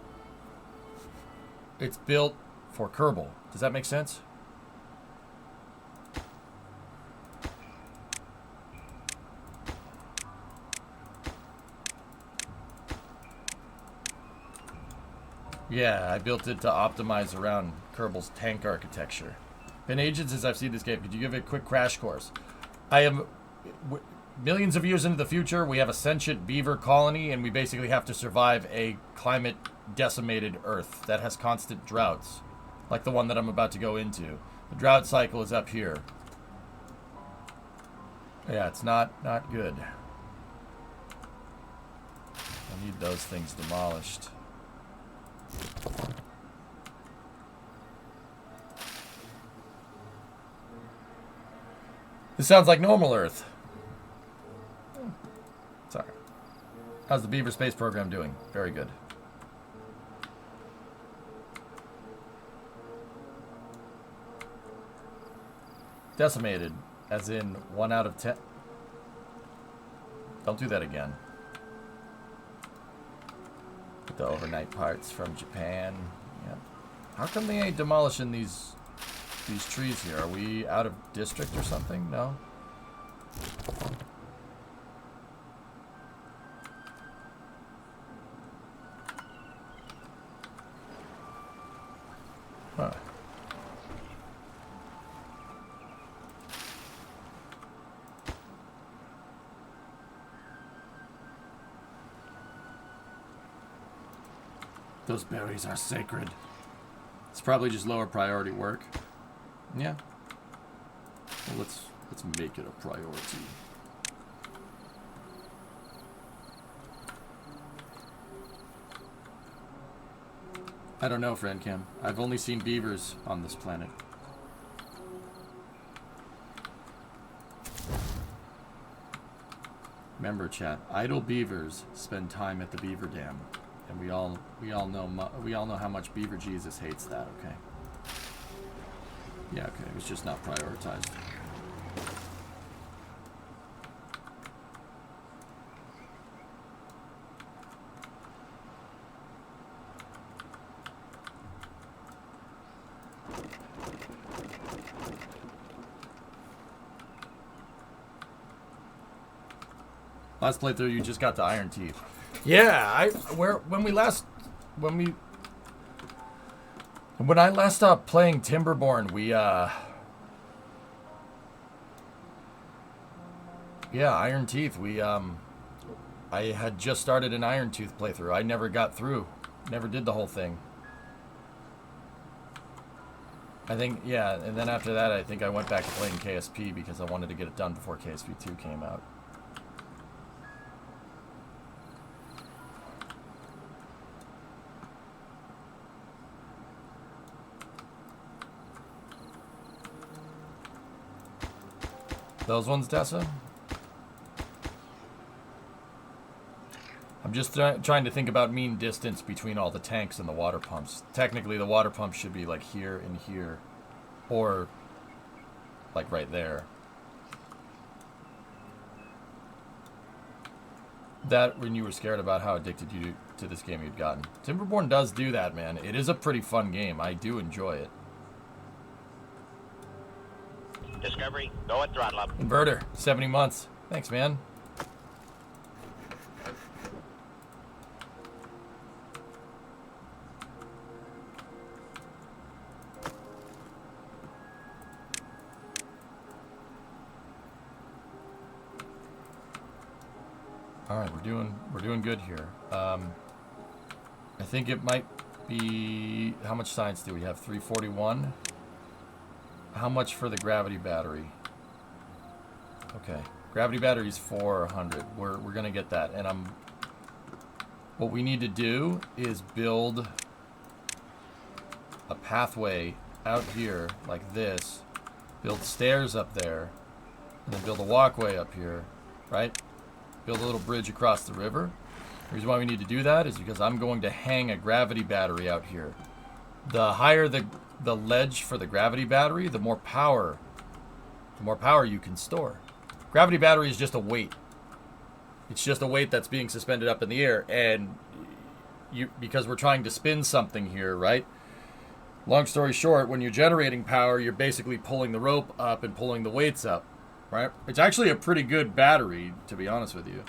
It's built for Kerbal. Does that make sense? Yeah, I built it to optimize around Kerbal's tank architecture. Been ages since I've seen this game. Could you give it a quick crash course? I am... Millions of years into the future, we have a sentient beaver colony, and we basically have to survive a climate-decimated Earth that has constant droughts, like the one that I'm about to go into. The drought cycle is up here. Yeah, it's not good. I need those things demolished. This sounds like normal Earth. Sorry. How's the Beaver space program doing? Very good. Decimated, as in 1 out of 10. Don't do that again. The overnight parts from Japan. Yeah. How come they ain't demolishing these trees here? Are we out of district or something? No? Huh. Those berries are sacred. It's probably just lower priority work. Yeah. Well, let's make it a priority. I don't know, friend Kim. I've only seen beavers on this planet. Remember, chat. Idle beavers spend time at the beaver dam, and we all know how much Beaver Jesus hates that. Okay. Yeah. Okay. It was just not prioritized. Last playthrough, you just got to Iron Teeth. Yeah, when I last stopped playing Timberborn, Iron Teeth. I had just started an Iron Tooth playthrough. I never got through, never did the whole thing. I think, yeah, and then after that, I think I went back to playing KSP because I wanted to get it done before KSP 2 came out. Those ones, Dessa? I'm just trying to think about mean distance between all the tanks and the water pumps. Technically, the water pump should be like here and here. Or like right there. That when you were scared about how addicted you to this game you'd gotten. Timberborn does do that, man. It is a pretty fun game. I do enjoy it. Discovery, go at throttle up. Inverter, 70 months. Thanks, man. All right, we're doing good here. I think it might be, how much science do we have? 341. How much for the gravity battery? Okay, gravity battery is 400. We're gonna get that, and what we need to do is build a pathway out here like this, build stairs up there, and then build a walkway up here, right? Build a little bridge across the river. The reason why we need to do that is because I'm going to hang a gravity battery out here. The higher the ledge for the gravity battery, the more power you can store. Gravity battery is just a weight. It's just a weight that's being suspended up in the air, and because we're trying to spin something here, right? Long story short, when you're generating power, you're basically pulling the rope up and pulling the weights up, right? It's actually a pretty good battery, to be honest with you.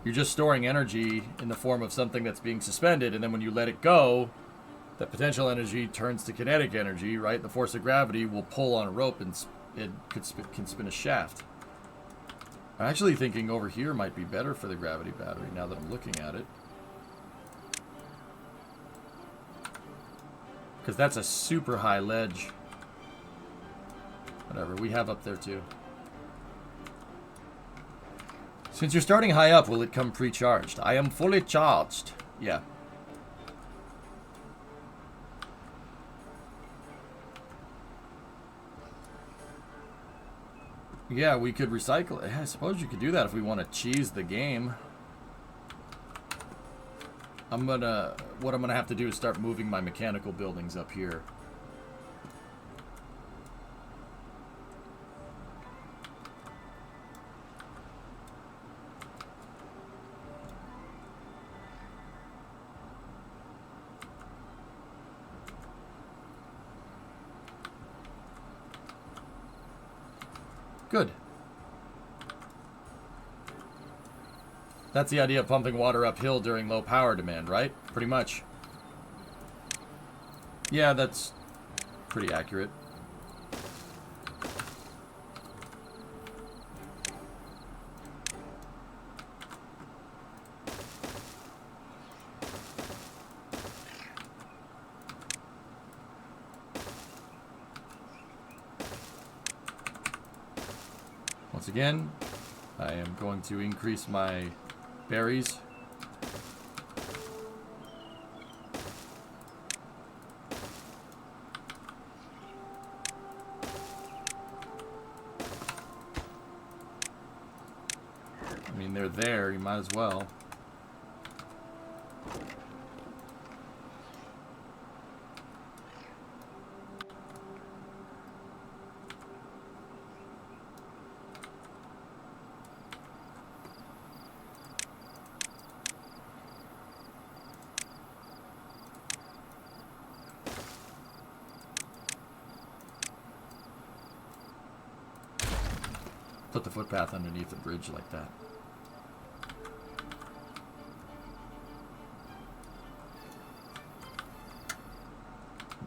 You're just storing energy in the form of something that's being suspended, and then when you let it go, That potential energy turns to kinetic energy, right? The force of gravity will pull on a rope and it can spin a shaft. I'm actually thinking over here might be better for the gravity battery now that I'm looking at it. Because that's a super high ledge. Whatever, we have up there too. Since you're starting high up, will it come pre-charged? I am fully charged. Yeah. Yeah, we could recycle it. I suppose you could do that if we want to cheese the game. What I'm gonna have to do is start moving my mechanical buildings up here. Good. That's the idea of pumping water uphill during low power demand, right? Pretty much. Yeah, that's pretty accurate. Once again, I am going to increase my berries. I mean, they're there, you might as well. Put the footpath underneath the bridge like that.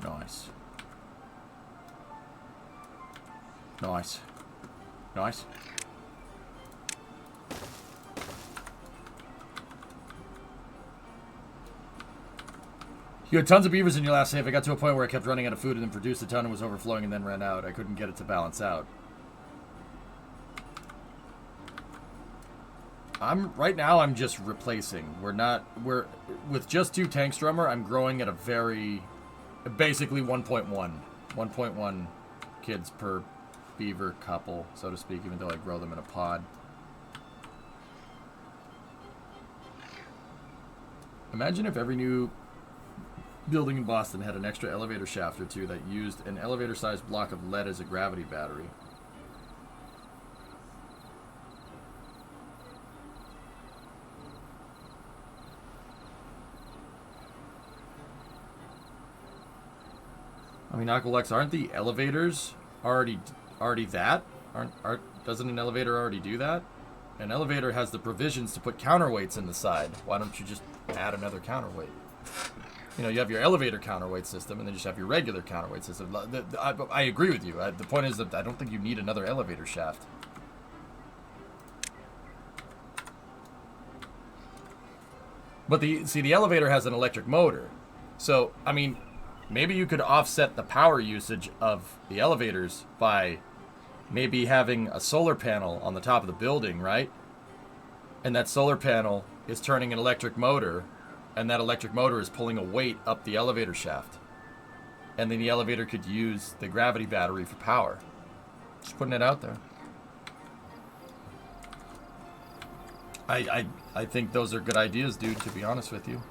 Nice. Nice. Nice. You had tons of beavers in your last save. I got to a point where I kept running out of food and then produced a ton and was overflowing and then ran out. I couldn't get it to balance out. Right now I'm just replacing. We're with just 2 tank strummer, I'm growing at a very basically 1.1 kids per beaver couple, so to speak, even though I grow them in a pod. Imagine if every new building in Boston had an extra elevator shaft or 2 that used an elevator-sized block of lead as a gravity battery. I mean, Aqualex, aren't the elevators already that? Doesn't an elevator already do that? An elevator has the provisions to put counterweights in the side. Why don't you just add another counterweight? You know, you have your elevator counterweight system, and then you just have your regular counterweight system. I agree with you. The point is that I don't think you need another elevator shaft. But the elevator has an electric motor. So, I mean, maybe you could offset the power usage of the elevators by maybe having a solar panel on the top of the building, right? And that solar panel is turning an electric motor, and that electric motor is pulling a weight up the elevator shaft. And then the elevator could use the gravity battery for power. Just putting it out there. I think those are good ideas, dude, to be honest with you.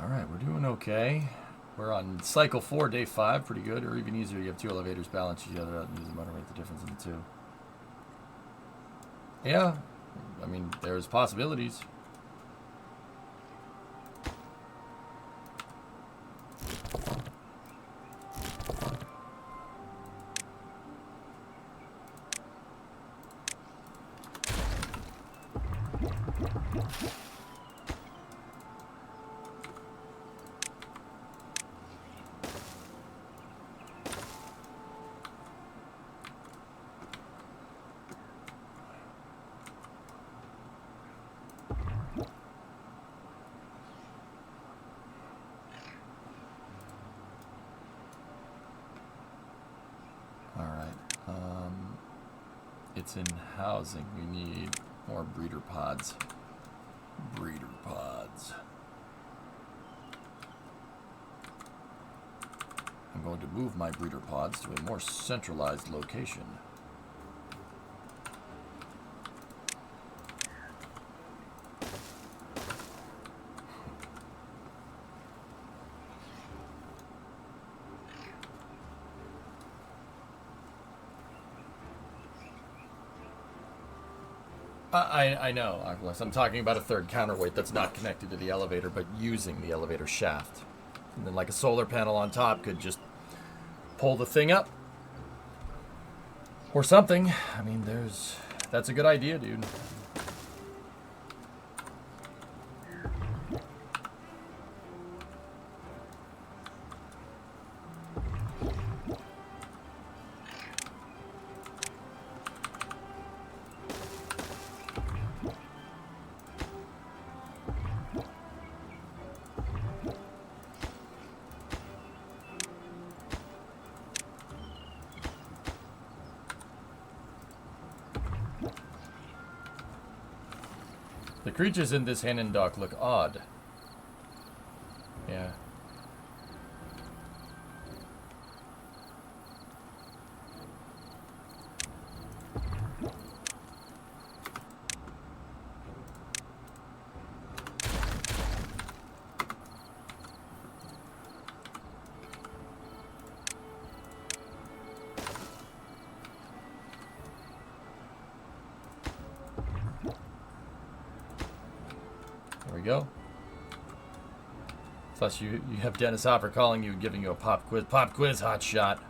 Alright, we're doing okay. We're on cycle 4, day 5, pretty good, or even easier. You have 2 elevators balanced, you got to use the motor rate, the difference in the 2. Yeah, I mean, there's possibilities. It's in housing. We need more breeder pods. Breeder pods. I'm going to move my breeder pods to a more centralized location. I know, Aquilus. I'm talking about a third counterweight that's not connected to the elevator, but using the elevator shaft. And then like a solar panel on top could just pull the thing up. Or something. I mean, that's a good idea, dude. The creatures in this Hanan dock look odd. Yeah. There we go. Plus, you have Dennis Hopper calling you and giving you a pop quiz. Pop quiz, hot shot.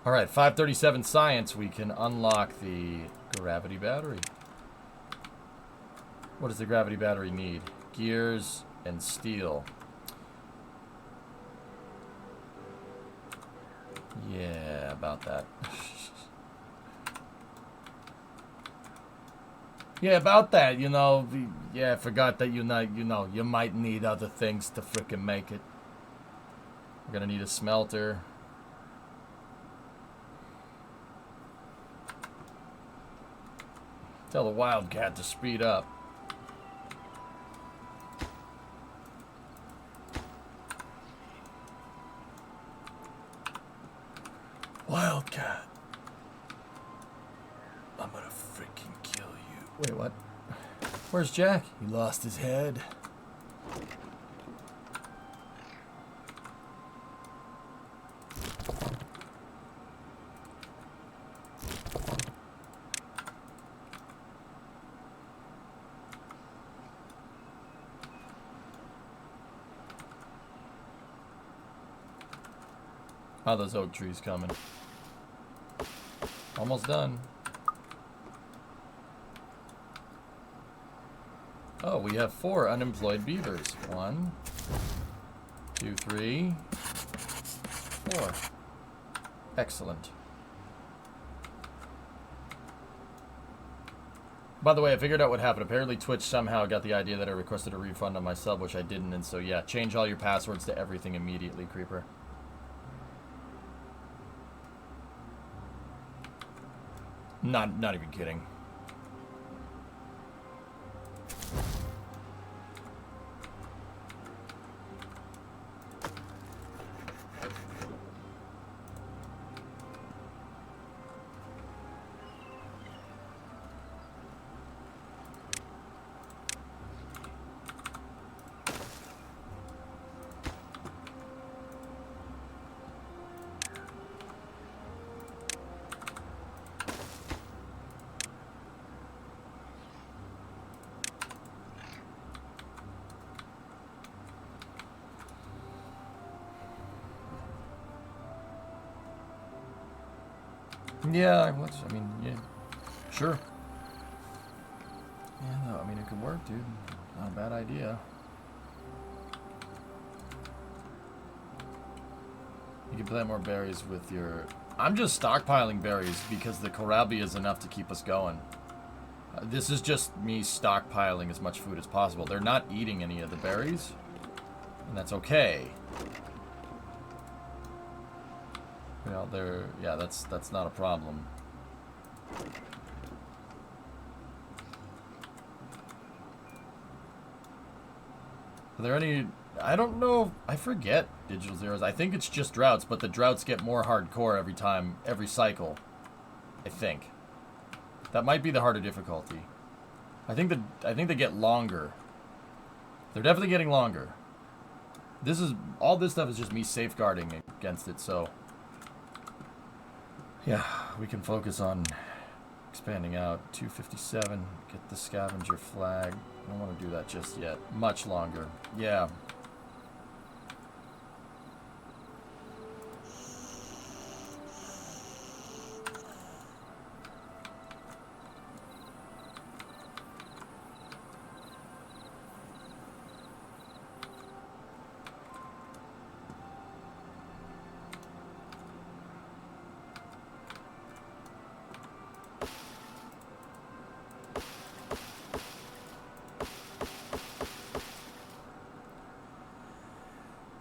All right, 537 science. We can unlock the gravity battery. What does the gravity battery need? Gears and steel. Yeah, about that. Yeah, about that, you know. Yeah, I forgot that you might need other things to frickin' make it. We're gonna need a smelter. Tell the Wildcat to speed up. Wildcat. I'm gonna freaking kill you. Wait, what? Where's Jack? He lost his head. How are those oak trees coming? Almost done. Oh, we have 4 unemployed beavers. 1, 2, 3, 4. Excellent. By the way, I figured out what happened. Apparently Twitch somehow got the idea that I requested a refund on my sub, which I didn't, and so yeah, change all your passwords to everything immediately, Creeper. Not even kidding. Yeah, I mean, yeah, sure. Yeah, no, I mean, it could work, dude. Not a bad idea. You can plant more berries with your... I'm just stockpiling berries because the kohlrabi is enough to keep us going. This is just me stockpiling as much food as possible. They're not eating any of the berries, and that's okay. You know, they're... Yeah, that's not a problem. Are there any... I don't know. I forget Digital Zeros. I think it's just droughts, but the droughts get more hardcore every time, every cycle. I think. That might be the harder difficulty. I think they get longer. They're definitely getting longer. All this stuff is just me safeguarding against it, so yeah, we can focus on expanding out. 257, get the scavenger flag. I don't want to do that just yet. Much longer. Yeah.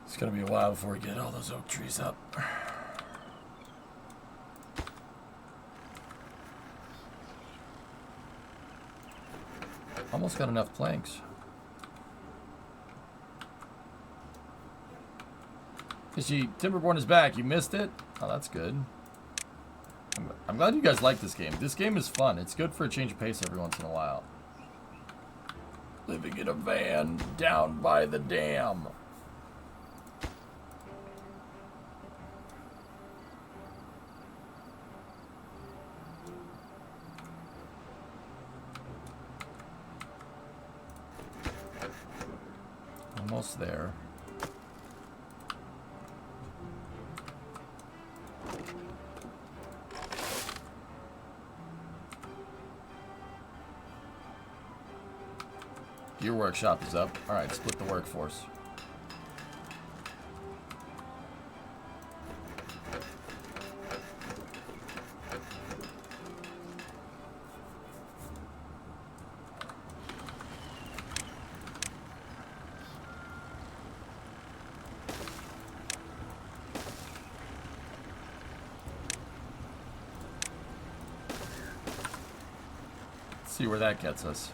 It's gonna be a while before we get all those oak trees up. Almost got enough planks. You see, Timberborn is back. You missed it? Oh, that's good. I'm glad you guys like this game. This game is fun. It's good for a change of pace every once in a while. Living in a van down by the dam. Almost there. Your workshop is up. Alright, split the workforce. See where that gets us.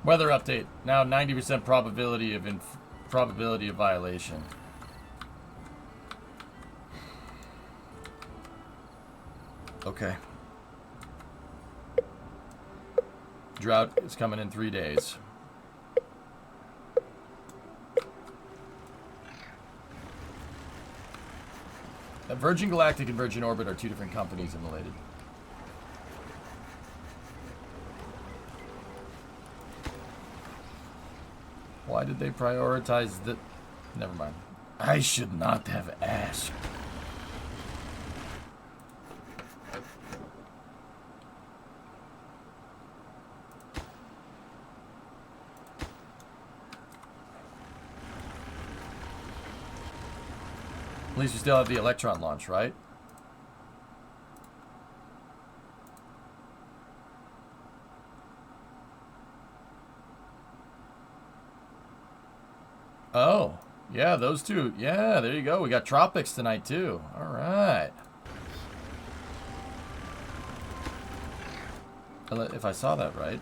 Weather update. Now 90% probability of violation. Okay. Drought is coming in 3 days. Virgin Galactic and Virgin Orbit are two different companies and related. Why did they prioritize the... Never mind. I should not have asked. At least you still have the Electron launch, right? Oh, yeah, those two. Yeah, there you go. We got Tropics tonight, too. All right. If I saw that right.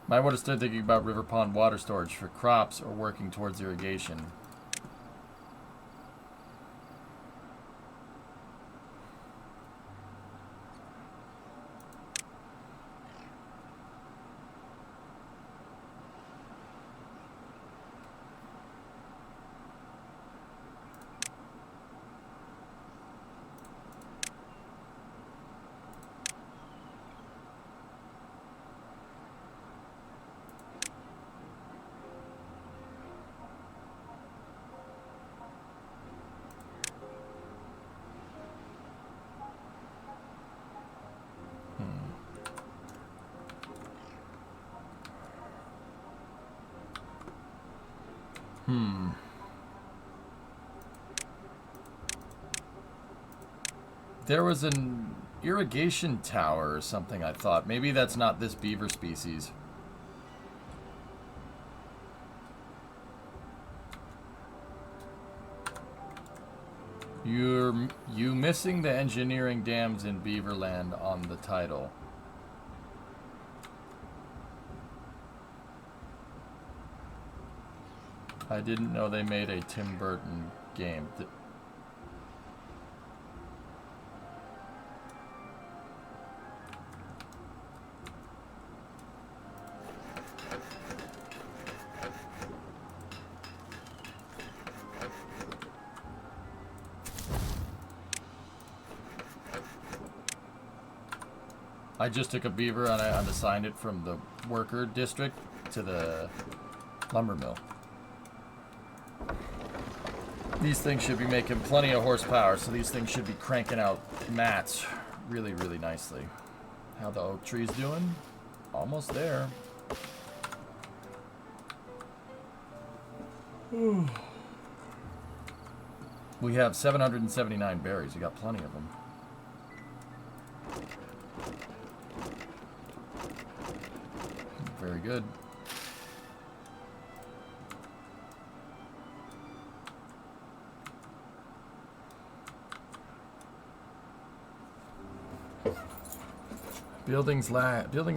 Might want to start thinking about river pond water storage for crops or working towards irrigation. There was an irrigation tower or something, I thought. Maybe that's not this beaver species. You missing the engineering dams in Beaverland on the title. I didn't know they made a Tim Burton game. I just took a beaver and I unassigned it from the worker district to the lumber mill. These things should be making plenty of horsepower, so these things should be cranking out mats really, really nicely. How the oak tree's doing? Almost there. We have 779 berries. We got plenty of them. Very good. Building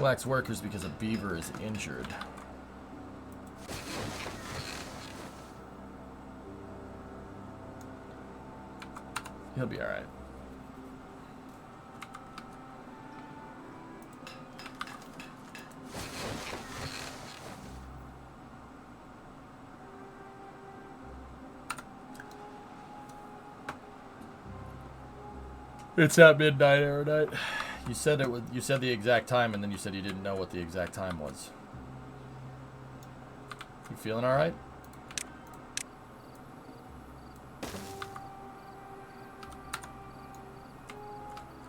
lacks workers because a beaver is injured. He'll be all right. It's at midnight, Aerodite. You said it was. You said the exact time, and then you said you didn't know what the exact time was. You feeling all right?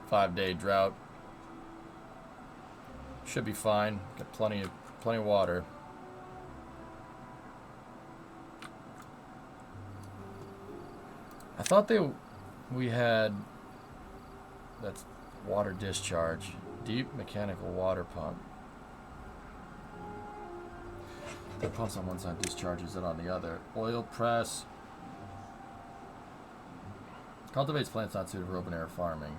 Five-day drought. Should be fine. Got plenty of water. I thought we had. That's water discharge. Deep mechanical water pump. The pump's on one side, discharges it on the other. Oil press. Cultivates plants not suited for open air farming.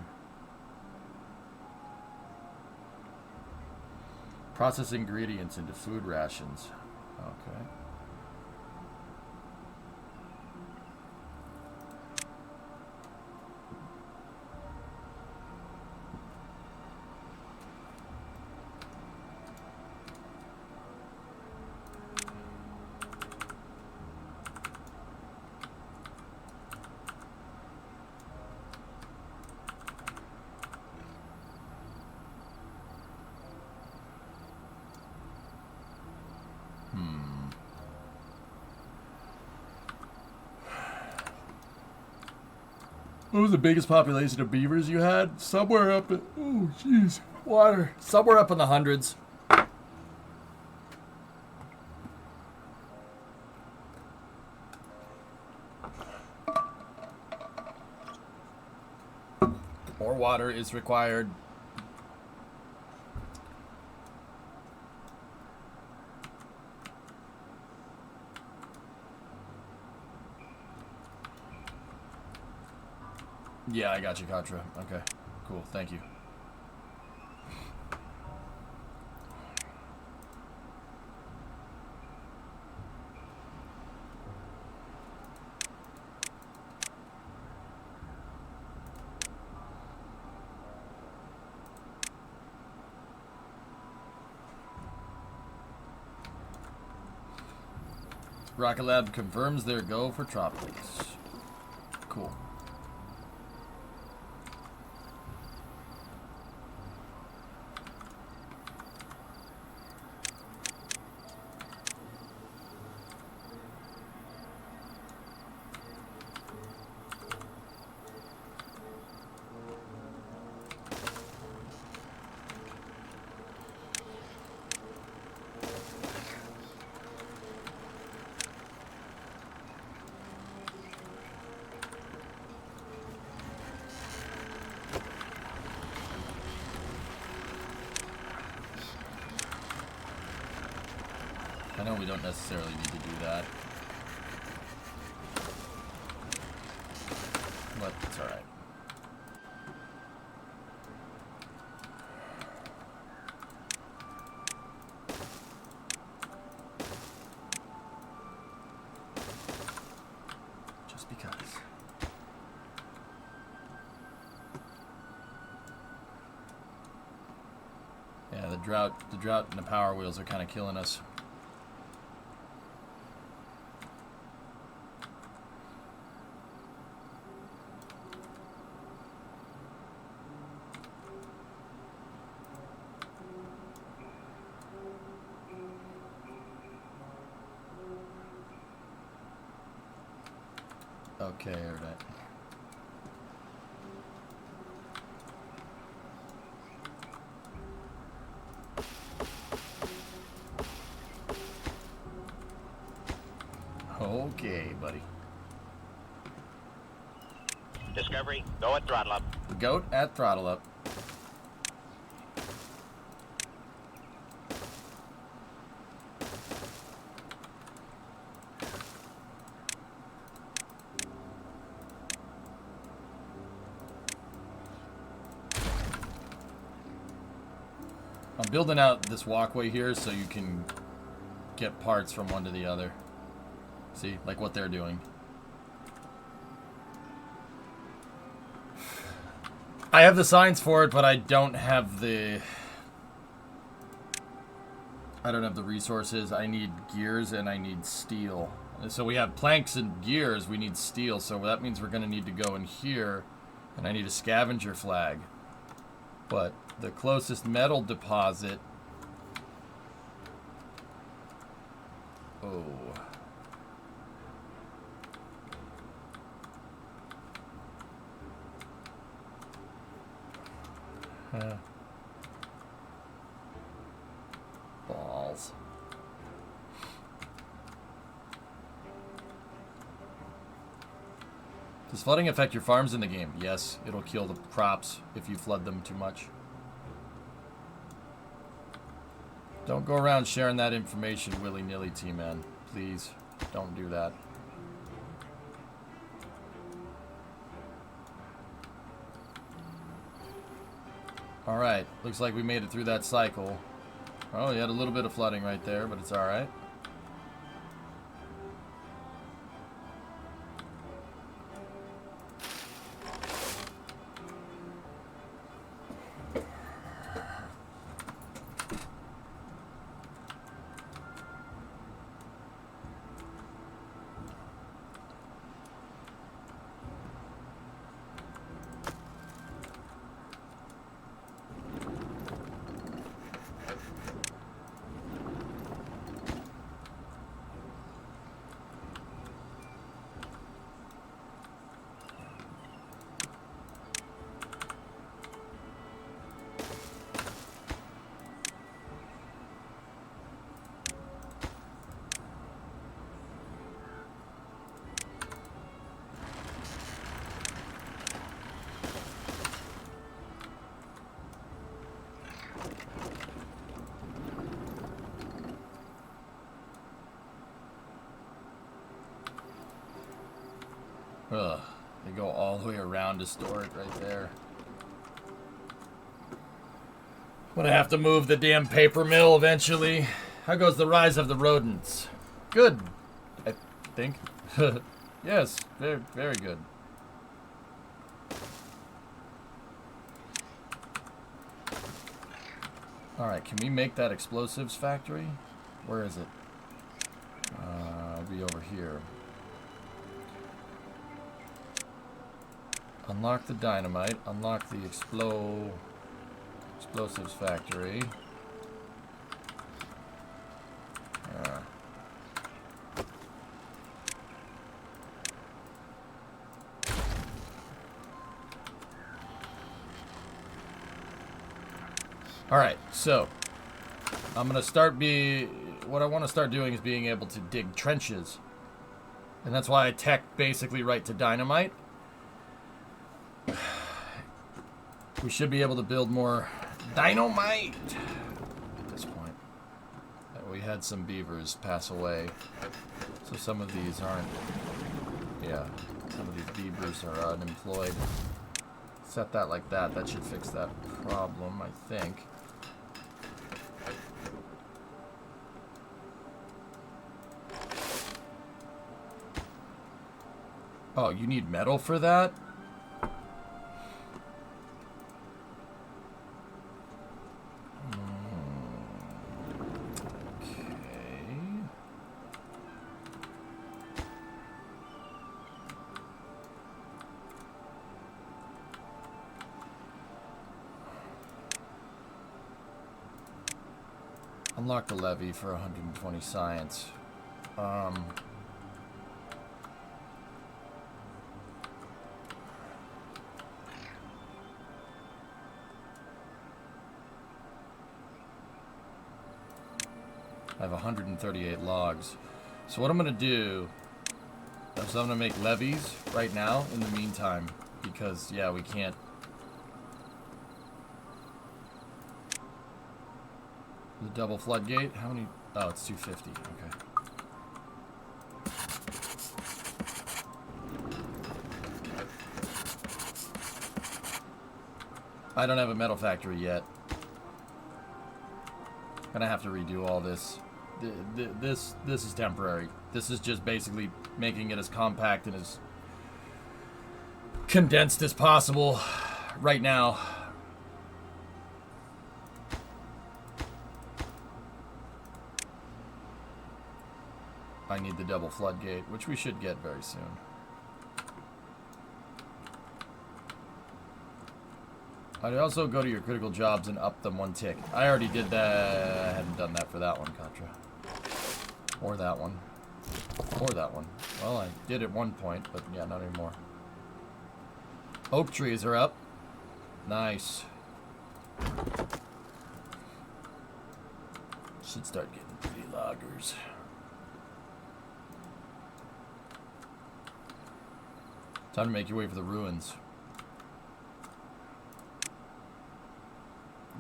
Process ingredients into food rations. Okay. What was the biggest population of beavers you had? Somewhere up in... Oh, jeez. Water. Somewhere up in the hundreds. More water is required. Yeah, I got you, Contra. Okay, cool. Thank you. Rocket Lab confirms their go for tropics. Cool. I know we don't necessarily need to do that. But it's alright. Just because. Yeah, the drought and the power wheels are kind of killing us. Okay, alright. Okay, buddy. Discovery, go at throttle up. Goat at throttle up. I'm building out this walkway here so you can get parts from one to the other. See, like what they're doing. I have the signs for it, but I don't have the resources. I need gears and I need steel. So we have planks and gears, we need steel, so that means we're gonna need to go in here, and I need a scavenger flag. But the closest metal deposit... Oh. Balls. Does flooding affect your farms in the game? Yes, it'll kill the crops if you flood them too much. Don't go around sharing that information willy-nilly, T-Man. Please, don't do that. Alright, looks like we made it through that cycle. Oh, you had a little bit of flooding right there, but it's alright. Ugh, they go all the way around to store it right there. I'm gonna have to move the damn paper mill eventually. How goes the rise of the rodents? Good, I think. Yes, very, very good. Alright, can we make that explosives factory? Where is it? It'll be over here. Unlock the dynamite. Unlock the explosives factory. Alright, so I'm gonna start what I want to start doing is being able to dig trenches. And that's why I tech basically right to dynamite. We should be able to build more dynamite at this point. That we had some beavers pass away. So some of these aren't... Yeah, some of these beavers are unemployed. Set that like that. That should fix that problem, I think. Oh, you need metal for that? Unlock the levy for 120 science. I have 138 logs. So what I'm going to do is I'm going to make levees right now in the meantime. Because, yeah, we can't... The double floodgate? How many? Oh, it's 250. Okay. I don't have a metal factory yet. Gonna have to redo all this. This is temporary. This is just basically making it as compact and as condensed as possible right now. I need the double floodgate, which we should get very soon. I'd also go to your critical jobs and up them one tick. I already did that. I hadn't done that for that one, Contra. Or that one. Or that one. Well, I did at one point, but yeah, not anymore. Oak trees are up. Nice. Should start getting pretty loggers. Time to make your way for the ruins.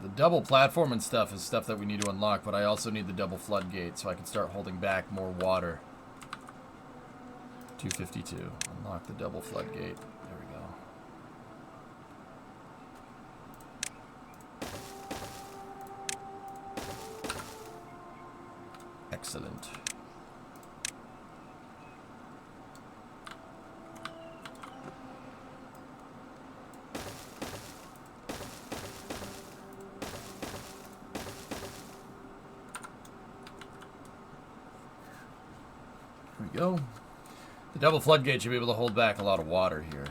The double platform and stuff is stuff that we need to unlock, but I also need the double floodgate so I can start holding back more water. 252. Unlock the double floodgate. There we go. Excellent. Go. The double floodgate should be able to hold back a lot of water here.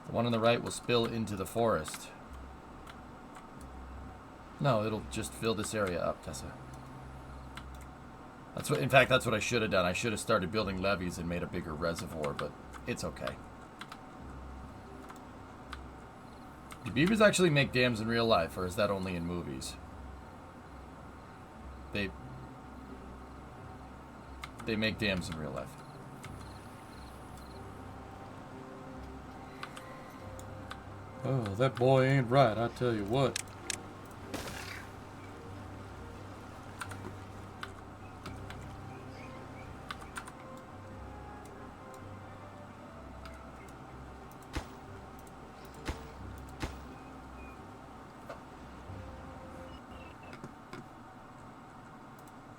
The one on the right will spill into the forest. No, it'll just fill this area up, Tessa. That's what, in fact, that's what I should have done. I should have started building levees and made a bigger reservoir, but it's okay. Do beavers actually make dams in real life, or is that only in movies? They make dams in real life. Oh, that boy ain't right, I tell you what.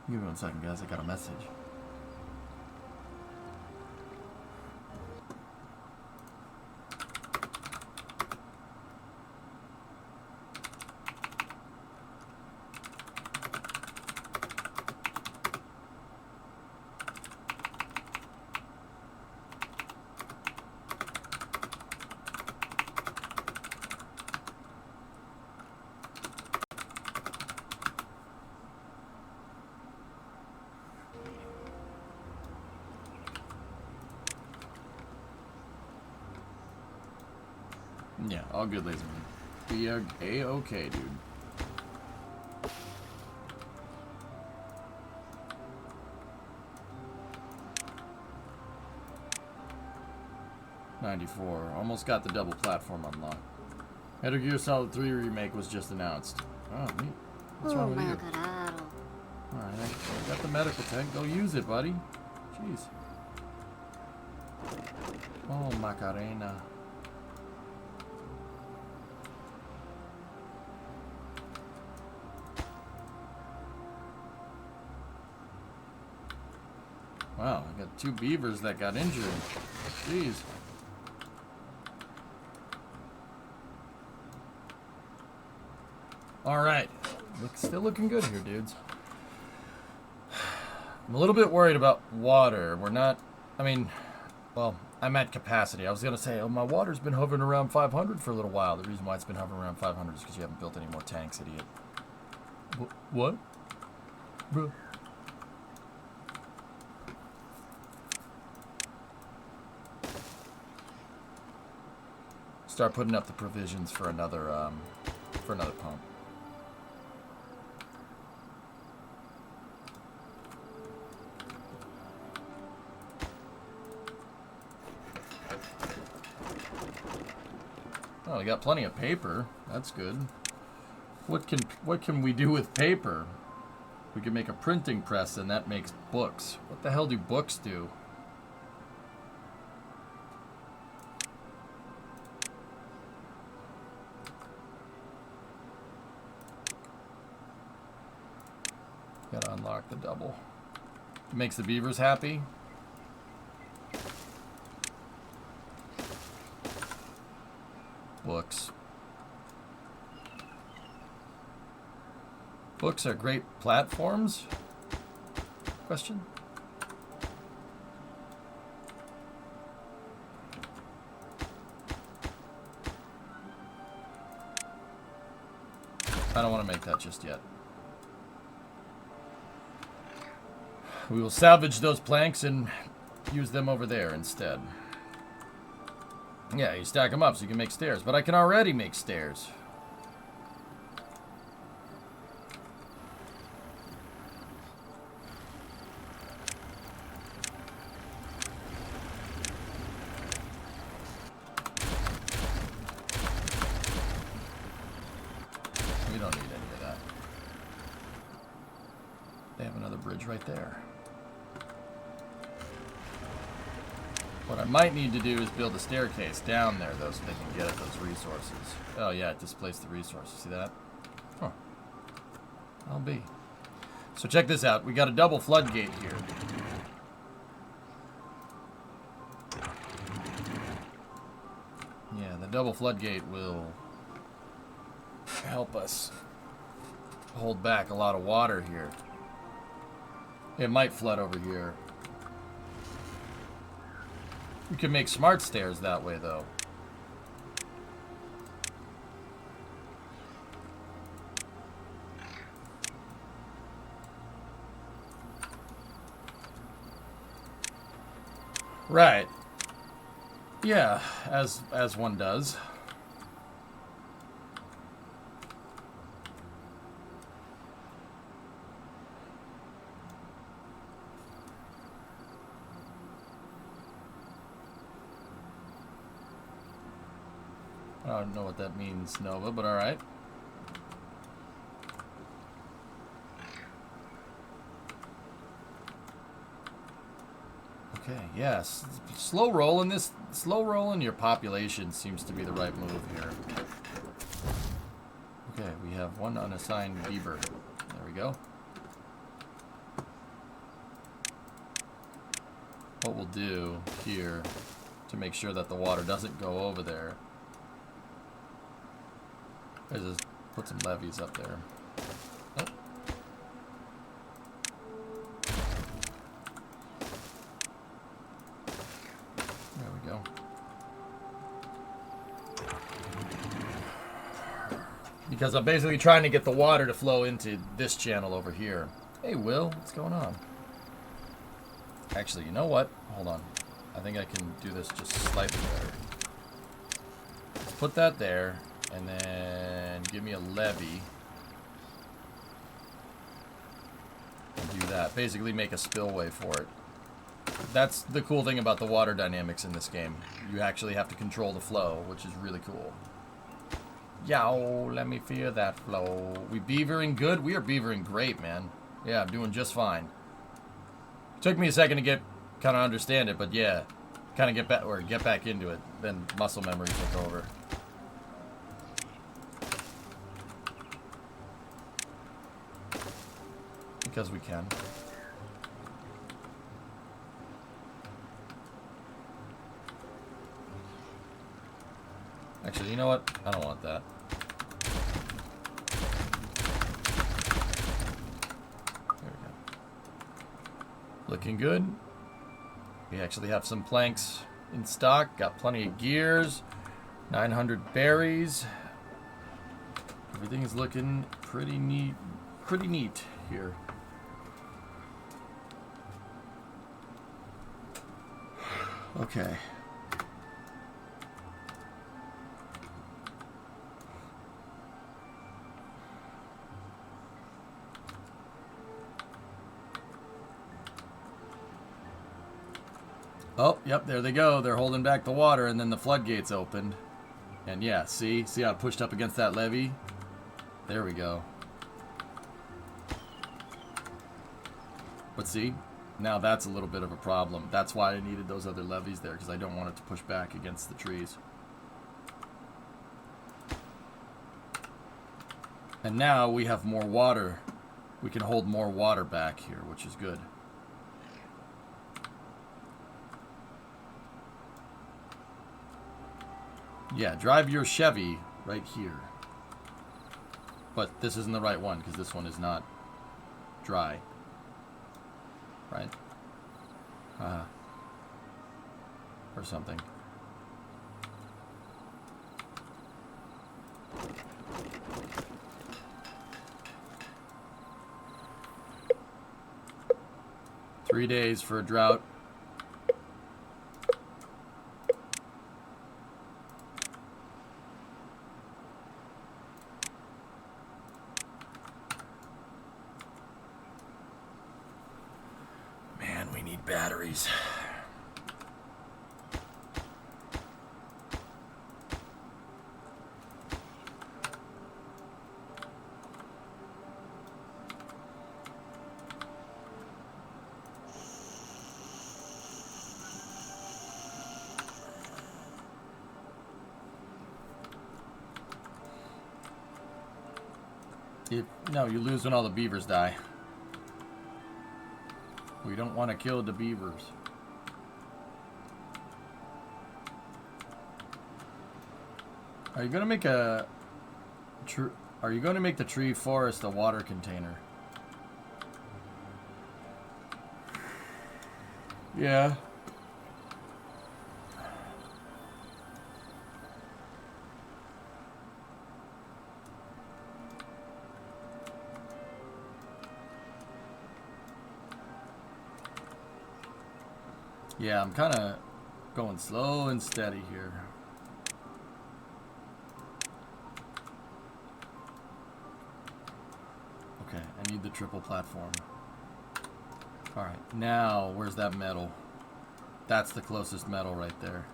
Give me 1 second, guys. I got a message. Yeah, all good, laser man. We are A-okay, dude. '94. Almost got the double platform unlocked. Metal Gear Solid 3 remake was just announced. Oh, neat. What's wrong with you? Alright, I got the medical tank. Go use it, buddy. Jeez. Oh, Macarena. Wow, I got 2 beavers that got injured. Jeez. Alright. Still looking good here, dudes. I'm a little bit worried about water. We're not... I mean... Well, I'm at capacity. I was going to say, oh, my water's been hovering around 500 for a little while. The reason why it's been hovering around 500 is because you haven't built any more tanks, idiot. What? Bro. Start putting up the provisions for another pump. Oh, we got plenty of paper. That's good. What can we do with paper? We can make a printing press, and that makes books. What the hell do books do? Gotta unlock the double. Makes the beavers happy. Books. Books are great platforms? Question? I don't want to make that just yet. We will salvage those planks and use them over there instead. Yeah, you stack them up so you can make stairs. But I can already make stairs. We don't need any of that. They have another bridge right there. What I might need to do is build a staircase down there, though, so they can get at those resources. Oh, yeah, it displaced the resources. See that? Huh. I'll be. So check this out. We got a double floodgate here. Yeah, the double floodgate will help us hold back a lot of water here. It might flood over here. We can make smart stairs that way, though. Right. Yeah, as one does. I don't know what that means, Nova, but alright. Okay, yes. Slow rolling your population seems to be the right move here. Okay, we have one unassigned beaver. There we go. What we'll do here to make sure that the water doesn't go over there is just put some levees up there. Oh. There we go. Because I'm basically trying to get the water to flow into this channel over here. Hey, Will, what's going on? Actually, you know what? Hold on. I think I can do this just slightly better. Let's put that there. And then give me a levee. And do that. Basically make a spillway for it. That's the cool thing about the water dynamics in this game. You actually have to control the flow, which is really cool. Yo, let me feel that flow. We beavering good? We are beavering great, man. Yeah, I'm doing just fine. Took me a second to get kind of understand it, but yeah, kind of get back into it. Then muscle memory took over. Because we can. Actually, you know what? I don't want that. There we go. Looking good. We actually have some planks in stock. Got plenty of gears. 900 berries. Everything is looking pretty neat. Pretty neat here. Okay. Oh, yep, there they go. They're holding back the water, and then the floodgates opened. And yeah, see how it pushed up against that levee? There we go. But see, now that's a little bit of a problem. That's why I needed those other levees there, because I don't want it to push back against the trees. And now we have more water. We can hold more water back here, which is good. Yeah, drive your Chevy right here. But this isn't the right one, because this one is not dry. Right? Or something. Three days for a drought. Man, we need batteries. No, you lose when all the beavers die. We don't want to kill the beavers. Are you gonna make Are you going to make the tree forest a water container? Yeah. Yeah, I'm kind of going slow and steady here. Okay, I need the triple platform. Alright, now, where's that metal? That's the closest metal right there.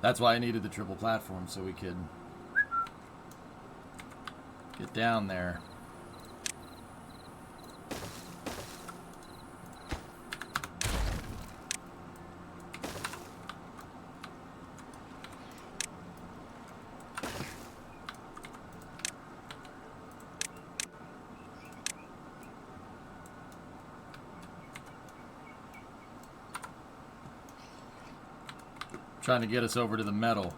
That's why I needed the triple platform, so we could get down there. Trying to get us over to the metal.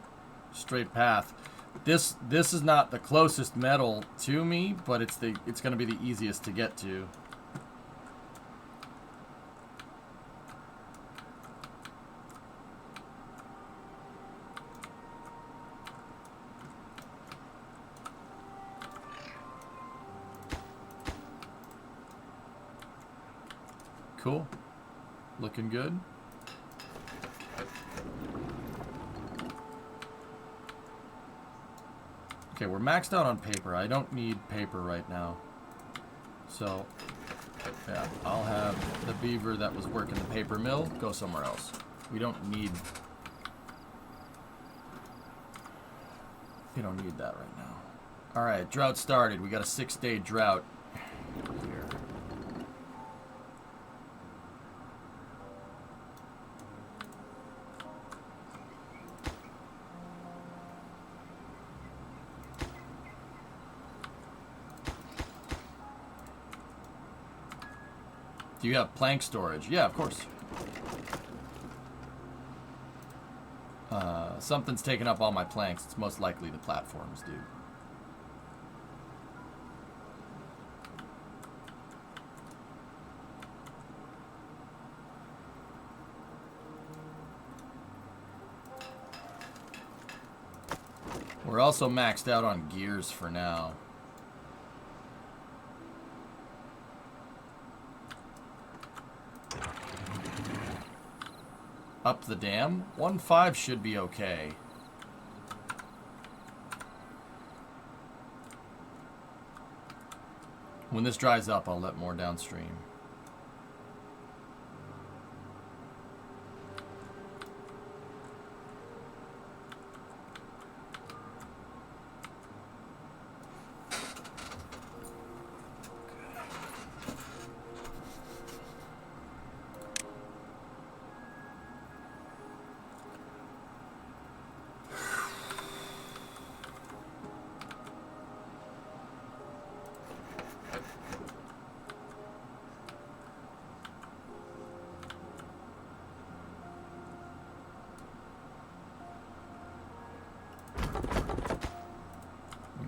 Straight path. This is not the closest metal to me, but it's going to be the easiest to get to. Cool. Looking good. Okay, we're maxed out on paper. I don't need paper right now. So, yeah, I'll have the beaver that was working the paper mill go somewhere else. We don't need that right now. All right, drought started. We got a 6-day drought here. Do you have plank storage? Yeah, of course. Something's taking up all my planks. It's most likely the platforms, dude. We're also maxed out on gears for now. Up the dam? 1.5 should be okay. When this dries up, I'll let more downstream.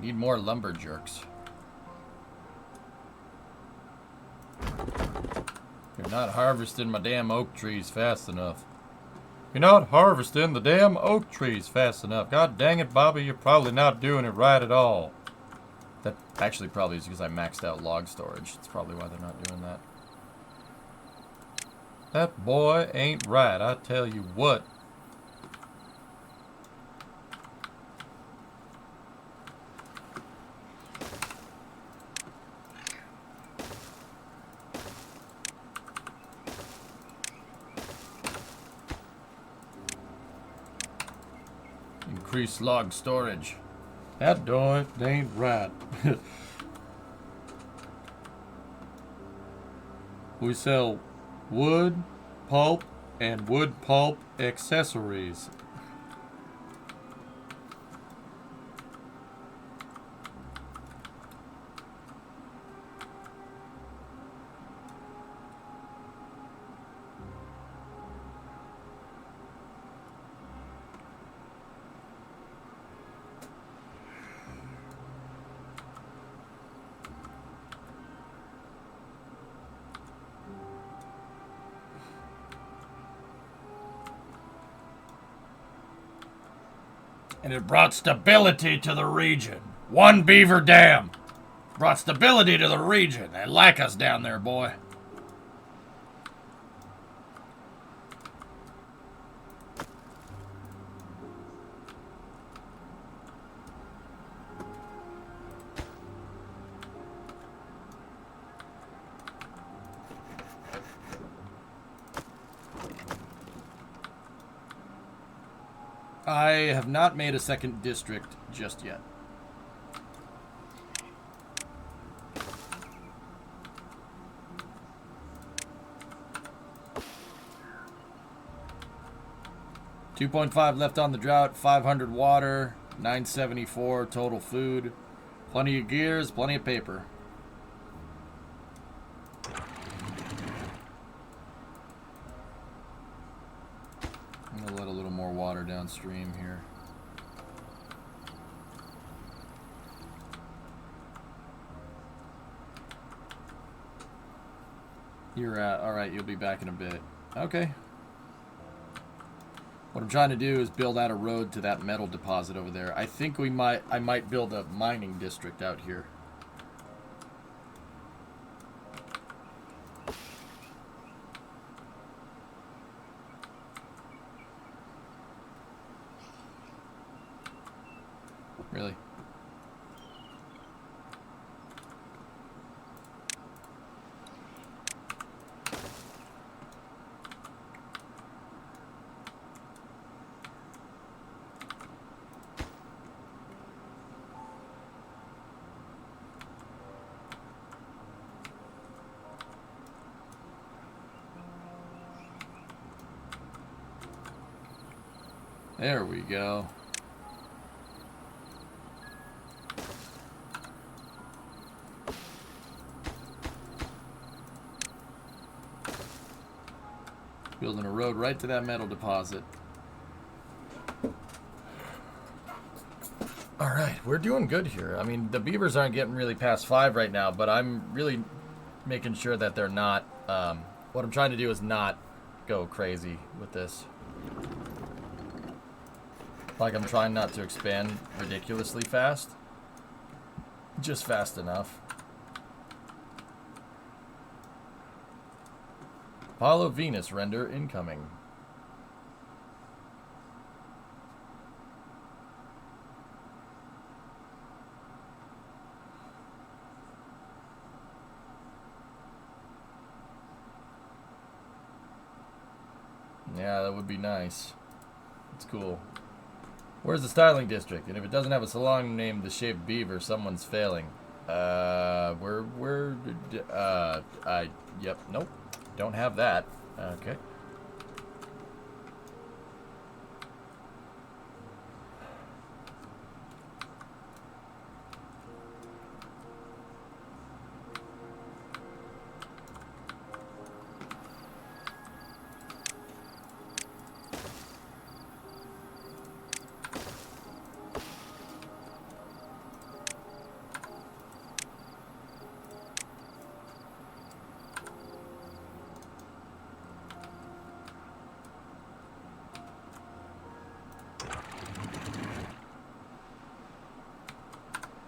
Need more lumber jerks. You're not harvesting my damn oak trees fast enough. You're not harvesting the damn oak trees fast enough. God dang it, Bobby, you're probably not doing it right at all. That actually probably is because I maxed out log storage. That's probably why they're not doing that. That boy ain't right, I tell you what. Increase log storage. That boy ain't right. We sell wood, pulp, and wood pulp accessories. And it brought stability to the region. One beaver dam brought stability to the region. They like us down there, boy. I have not made a second district just yet. $2.5 left on the drought, 500 water, 974 total food, plenty of gears, plenty of paper. I'm gonna let a little more water downstream here. You're alright, you'll be back in a bit. Okay. What I'm trying to do is build out a road to that metal deposit over there. I think I might build a mining district out here. Really? There we go. Building a road right to that metal deposit. All right, we're doing good here. I mean, the Beavers aren't getting really past 5 right now, but I'm really making sure that they're not. What I'm trying to do is not go crazy with this. Like, I'm trying not to expand ridiculously fast. Just fast enough. Apollo Venus render incoming. Yeah, that would be nice. It's cool. Where's the styling district? And if it doesn't have a salon named the Shaved Beaver, someone's failing. Yep, nope. Don't have that. Okay.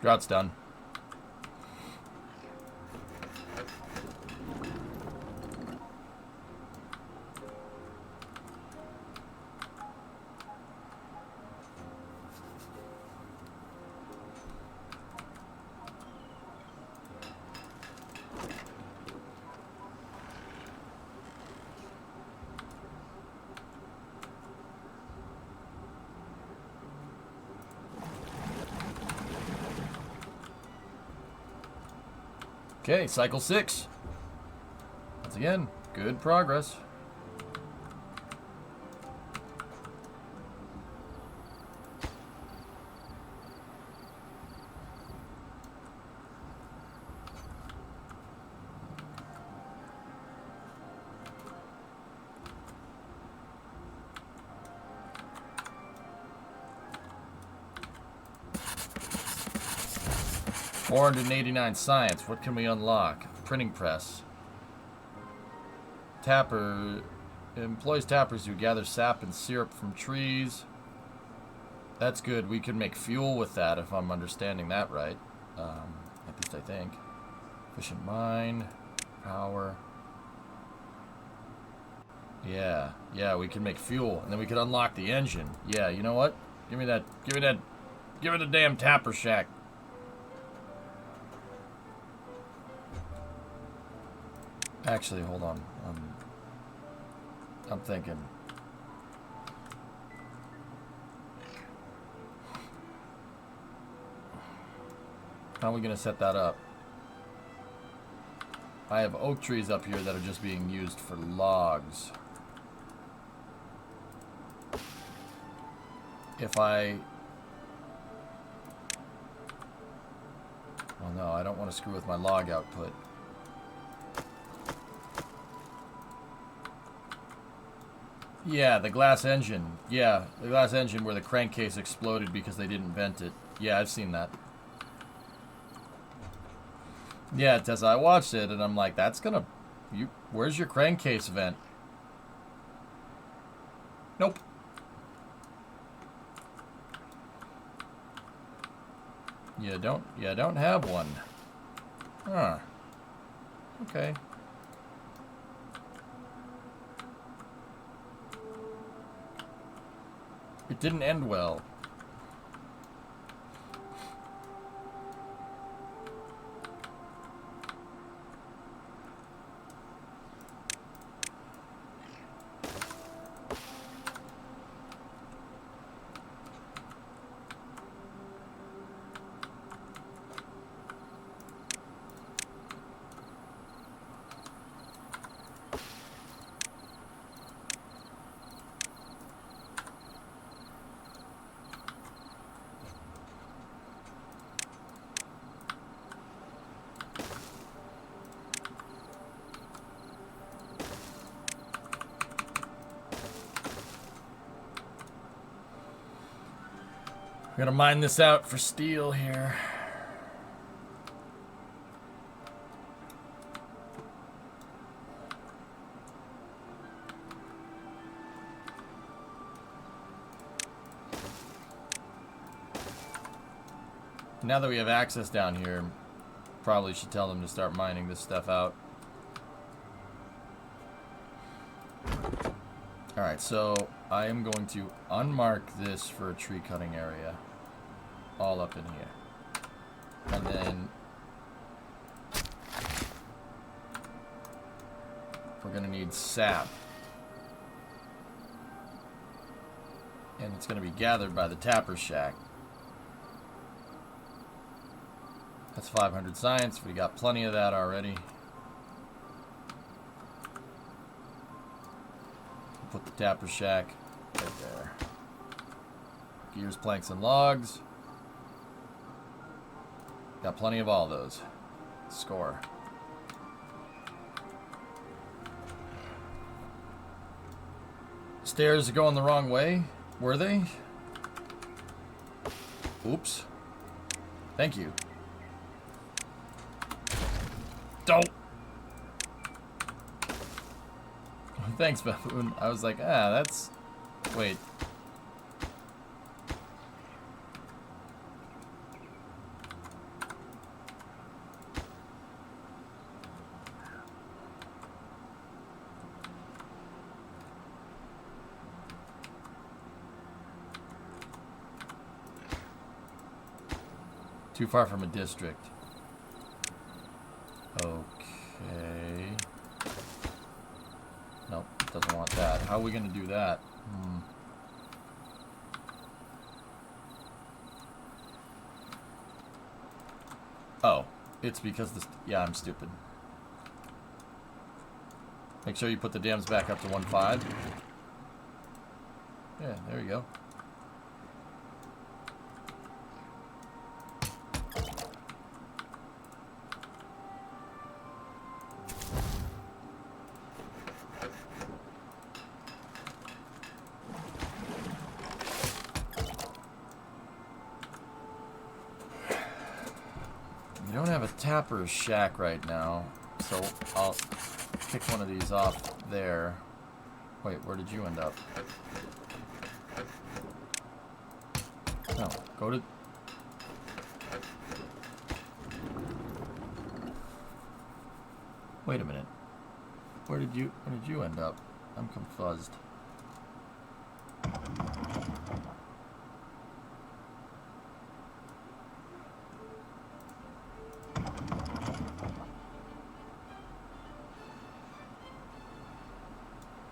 Drought's done. Okay, cycle 6. Once again, good progress. $489 science. What can we unlock? Printing press. Tapper. Employs tappers who gather sap and syrup from trees. That's good. We can make fuel with that if I'm understanding that right. At least I think. Efficient mine. Power. Yeah. Yeah, we can make fuel. And then we can unlock the engine. Yeah, you know what? Give me that. Give me that. Give me the damn tapper shack. Actually, hold on. I'm thinking. How are we going to set that up? I have oak trees up here that are just being used for logs. If I... Well, no, I don't want to screw with my log output. Yeah, the glass engine. Yeah, the glass engine where the crankcase exploded because they didn't vent it. Yeah, I've seen that. Yeah, Tessa, I watched it and I'm like, that's gonna... where's your crankcase vent? Nope. You don't have one. Huh. Okay. It didn't end well. We're gonna mine this out for steel here. Now that we have access down here, probably should tell them to start mining this stuff out. Alright, so I am going to unmark this for a tree cutting area. All up in here. And then we're going to need sap. And it's going to be gathered by the tapper shack. That's 500 science. We got plenty of that already. Put the tapper shack right there. Gears, planks, and logs. Got plenty of all those. Score. Stairs are going the wrong way. Were they? Oops. Thank you. Don't. Thanks, Baboon. I was like, that's... Wait. Too far from a district. Okay. Nope, doesn't want that. How are we going to do that? Oh, it's because this... Yeah, I'm stupid. Make sure you put the dams back up to 1.5. Yeah, there you go. We don't have a tapper's shack right now, so I'll pick one of these off there. Wait, where did you end up? No, go to... Wait a minute. Where did you end up? I'm confused.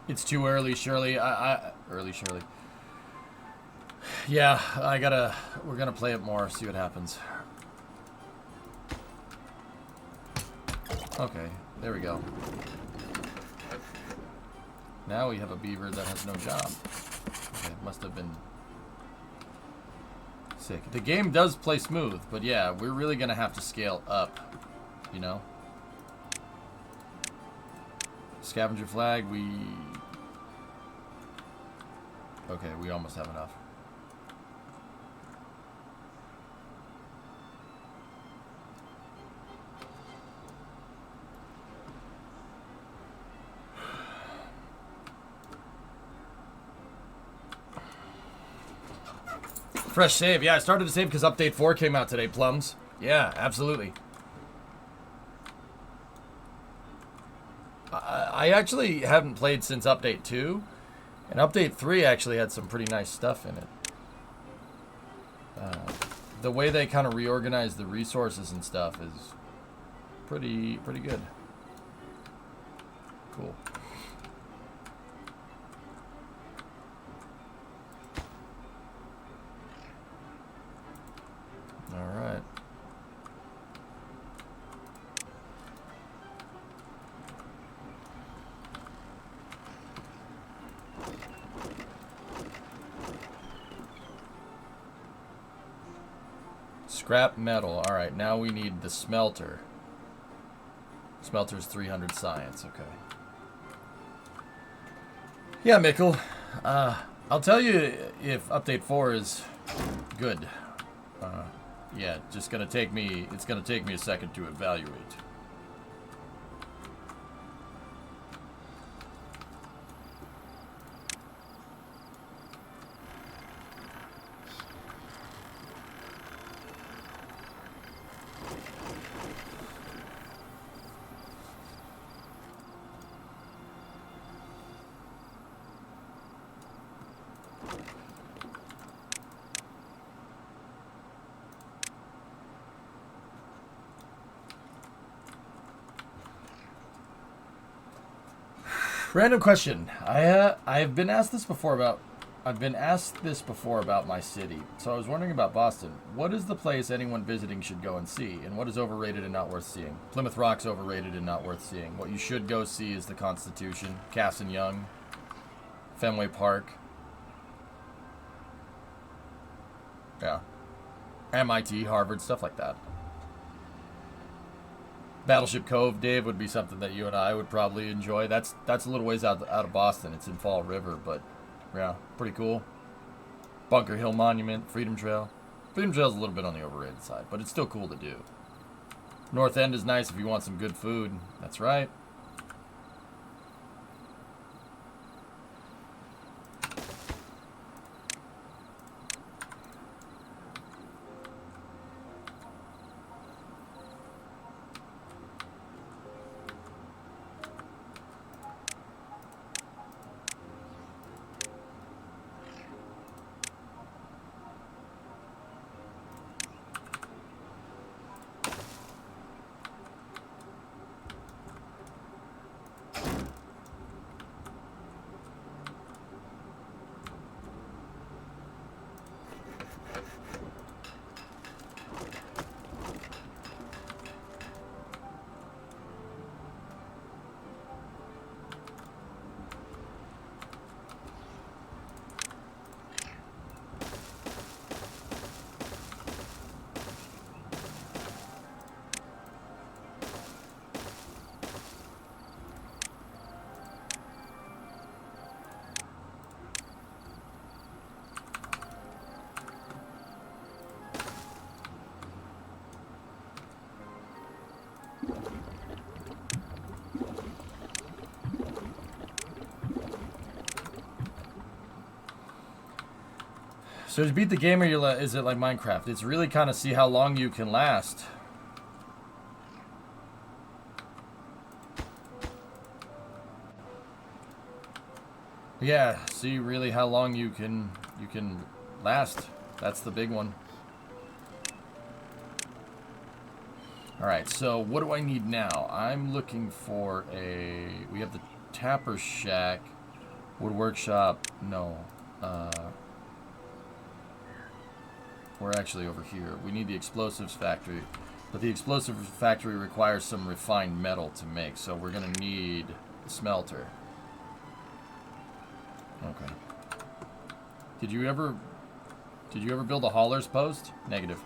It's too early, Shirley. Early, Shirley. Yeah, we're gonna play it more, see what happens. Okay, there we go. Now we have a beaver that has no job. Okay, it must have been sick. The game does play smooth, but yeah, we're really gonna have to scale up, you know? Scavenger flag, okay, we almost have enough. Fresh save. Yeah, I started to save because Update 4 came out today, Plums. Yeah, absolutely. I actually haven't played since Update 2. And Update 3 actually had some pretty nice stuff in it. The way they kind of reorganize the resources and stuff is pretty good. Cool. All right. Scrap metal. All right, now we need the smelter. Smelter's 300 science. Okay. Yeah, Mikkel. I'll tell you if update 4 is good. Yeah, just gonna take me. It's gonna take me a second to evaluate. Random question. I've been asked this before about my city. So I was wondering about Boston. What is the place anyone visiting should go and see, and what is overrated and not worth seeing? Plymouth Rock's overrated and not worth seeing. What you should go see is the Constitution, Cass and Young, Fenway Park. Yeah. MIT, Harvard, stuff like that. Battleship Cove, Dave, would be something that you and I would probably enjoy. That's a little ways out of Boston. It's in Fall River, but yeah, pretty cool. Bunker Hill Monument, Freedom Trail. Freedom Trail's a little bit on the overrated side, but it's still cool to do. North End is nice if you want some good food. That's right. So to beat the game, or is it like Minecraft? It's really kind of see how long you can last. Yeah, see really how long you can last. That's the big one. All right, so what do I need now? I'm looking for we have the Tapper Shack, Wood Workshop. No. We're actually over here. We need the Explosives Factory. But the Explosives Factory requires some refined metal to make, so we're going to need a smelter. Okay. Did you ever build a hauler's post? Negative.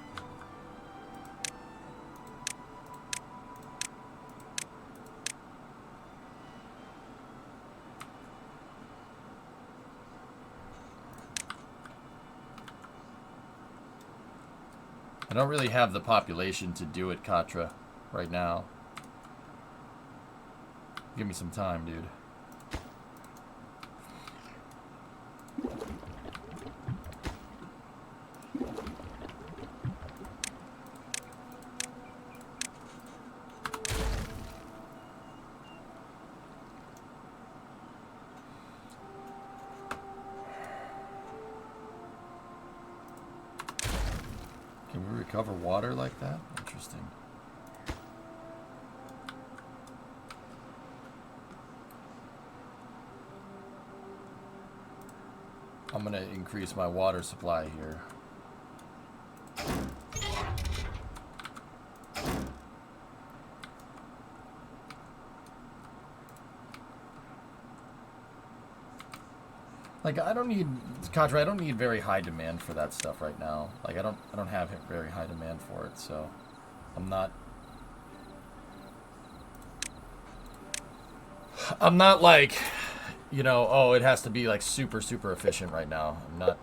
I don't really have the population to do it, Katra, right now. Give me some time, dude. Can we recover water like that? Interesting. I'm gonna increase my water supply here. Like I don't need Contra, I don't need very high demand for that stuff right now. Like I don't have very high demand for it, so I'm not like You know, oh, it has to be like super, super efficient right now. I'm not.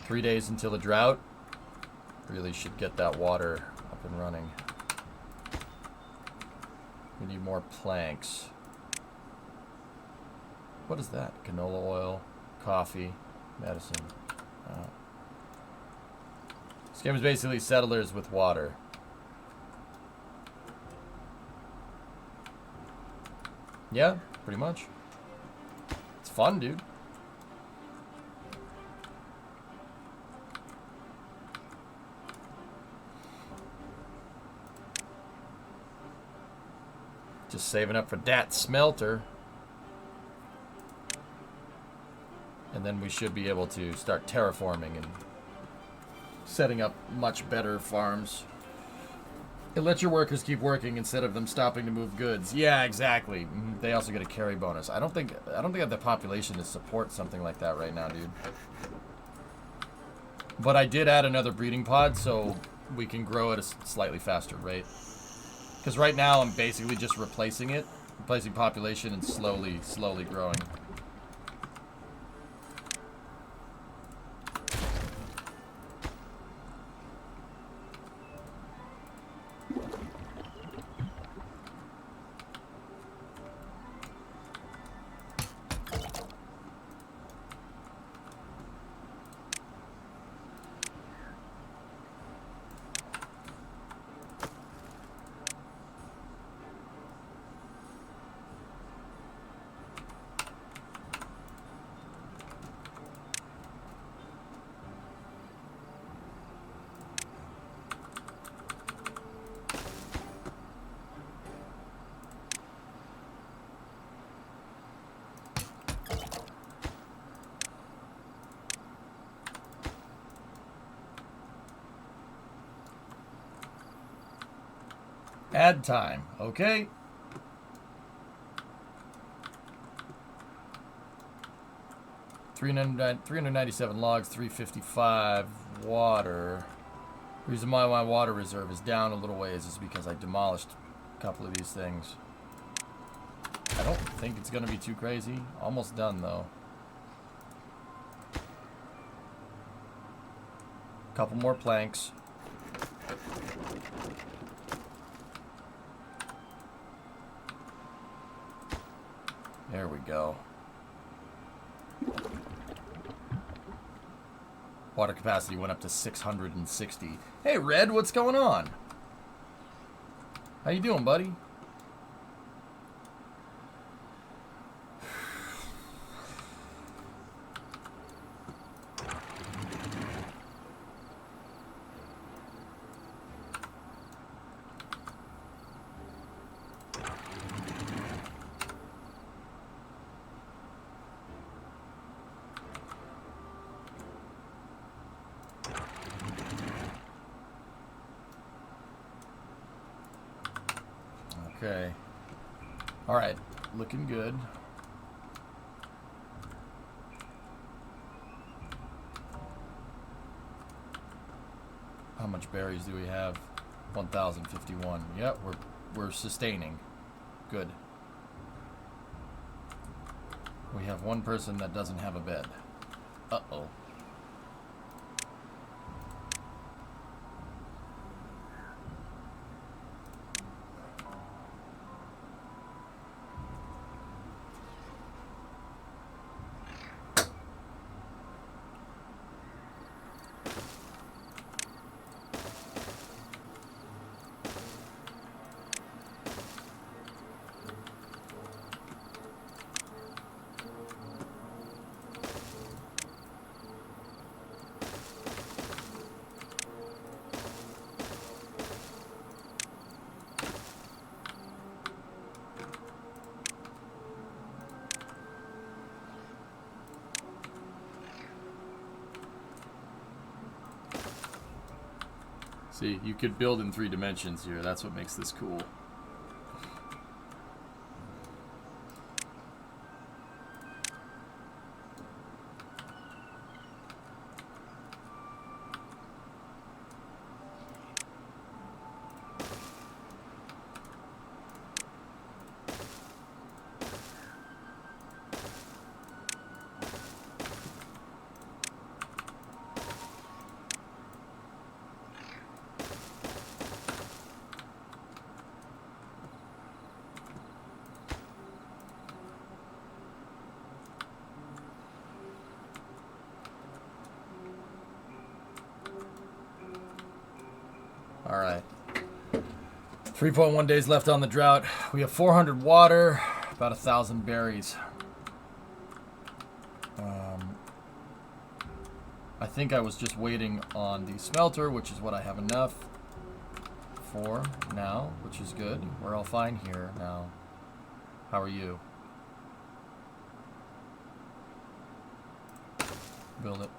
3 days until the drought. Really should get that water up and running. We need more planks. What is that? Canola oil, coffee, medicine. This game is basically settlers with water. Yeah, pretty much. It's fun, dude. Just saving up for that smelter. And then we should be able to start terraforming and setting up much better farms. It lets your workers keep working instead of them stopping to move goods. Yeah, exactly. They also get a carry bonus. I don't think I have the population to support something like that right now, dude. But I did add another breeding pod, so we can grow at a slightly faster rate. Because right now I'm basically just replacing population and slowly growing. Add time, okay? $397 logs, 355 water. The reason why my water reserve is down a little ways is because I demolished a couple of these things. I don't think it's going to be too crazy. Almost done, though. Couple more planks. There we go. Water capacity went up to 660. Hey, Red, what's going on? How you doing, buddy? Okay. Alright. Looking good. How much berries do we have? 1,051. Yep, we're sustaining. Good. We have one person that doesn't have a bed. Uh-oh. See, you could build in 3 dimensions here. That's what makes this cool. All right. 3.1 days left on the drought. We have 400 water, about 1,000 berries. I think I was just waiting on the smelter, which is what I have enough for now, which is good. We're all fine here now. How are you? Build it.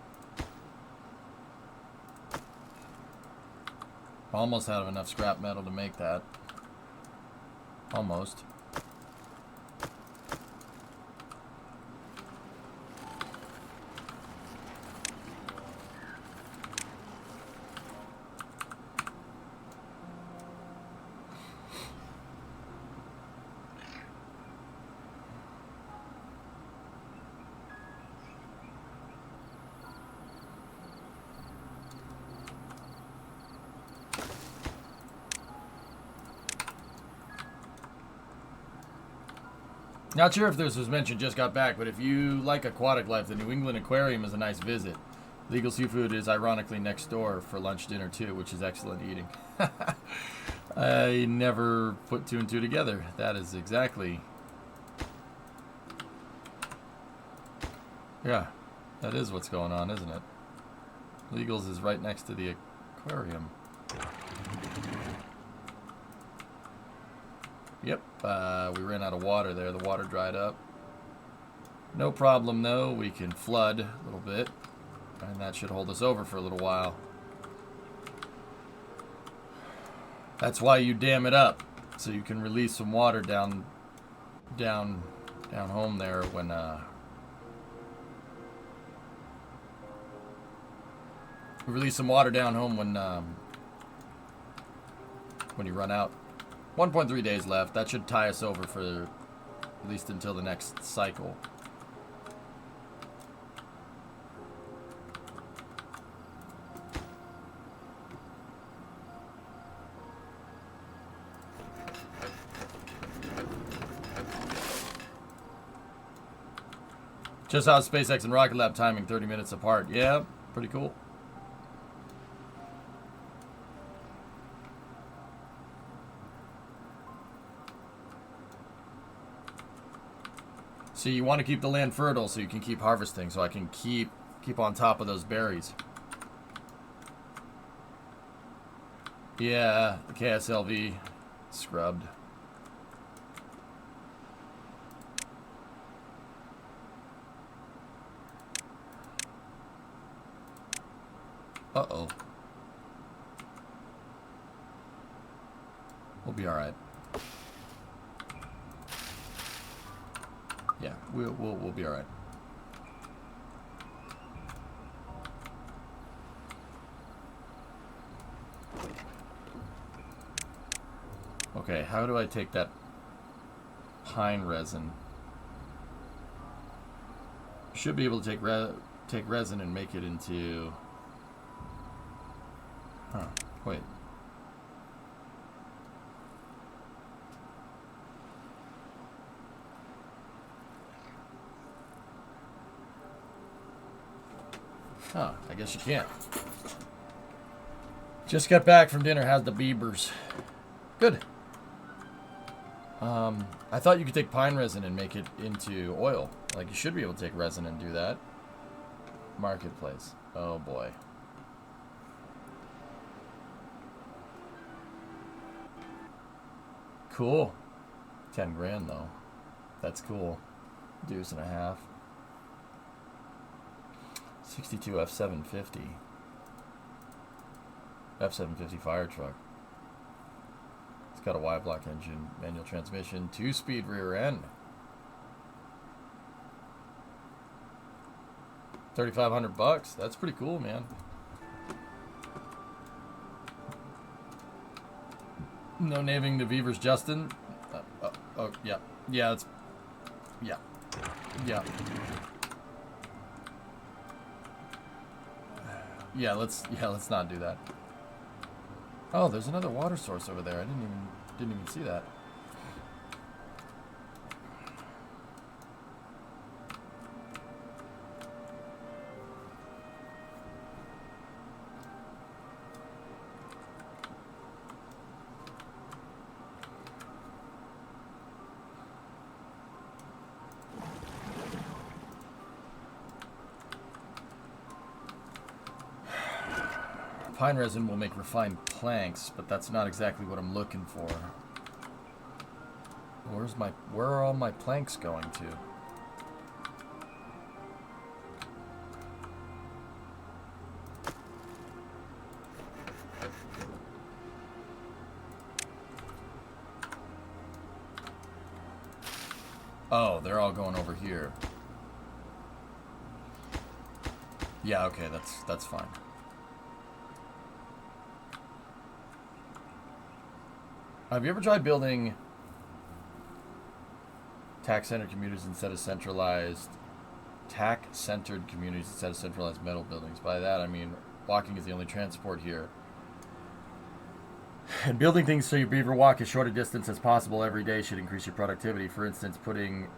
Almost out of enough scrap metal to make that. Almost. Not sure if this was mentioned, just got back, but if you like aquatic life, the New England Aquarium is a nice visit. Legal seafood is ironically next door for lunch, dinner too, which is excellent eating. I never put two and two together. That is exactly... Yeah, that is what's going on, isn't it? Legals is right next to the aquarium. Yep, we ran out of water there. The water dried up. No problem, though. We can flood a little bit, and that should hold us over for a little while. That's why you dam it up, so you can release some water down home there when release some water down home when you run out. 1.3 days left. That should tie us over for at least until the next cycle. Just how SpaceX and Rocket Lab timing 30 minutes apart. Yeah, pretty cool. So you want to keep the land fertile so you can keep harvesting, so I can keep on top of those berries. Yeah, the KSLV scrubbed. Uh-oh. We'll be all right. Yeah, we'll be all right. Okay, how do I take that pine resin? Should be able to take resin and make it into... Huh, wait. Huh, I guess you can't. Just got back from dinner. How's the Beavers? Good. I thought you could take pine resin and make it into oil. Like, you should be able to take resin and do that. Marketplace. Oh, boy. Cool. 10 grand, though. That's cool. Deuce and a half. 62 F750. F750 fire truck. It's got a Y-block engine, manual transmission, 2-speed rear end. 3,500 bucks. That's pretty cool, man. No naming the Beavers, Justin. Oh, yeah, yeah. That's yeah. Yeah, let's not do that. Oh, there's another water source over there. I didn't even see that. Pine resin will make refined planks, but that's not exactly what I'm looking for. Where are all my planks going to? Oh, they're all going over here. Yeah, okay, that's fine. Have you ever tried building tack-centered communities instead of centralized tack-centered communities instead of centralized metal buildings? By that I mean walking is the only transport here. And building things so your beaver walk as short a distance as possible every day should increase your productivity. For instance, putting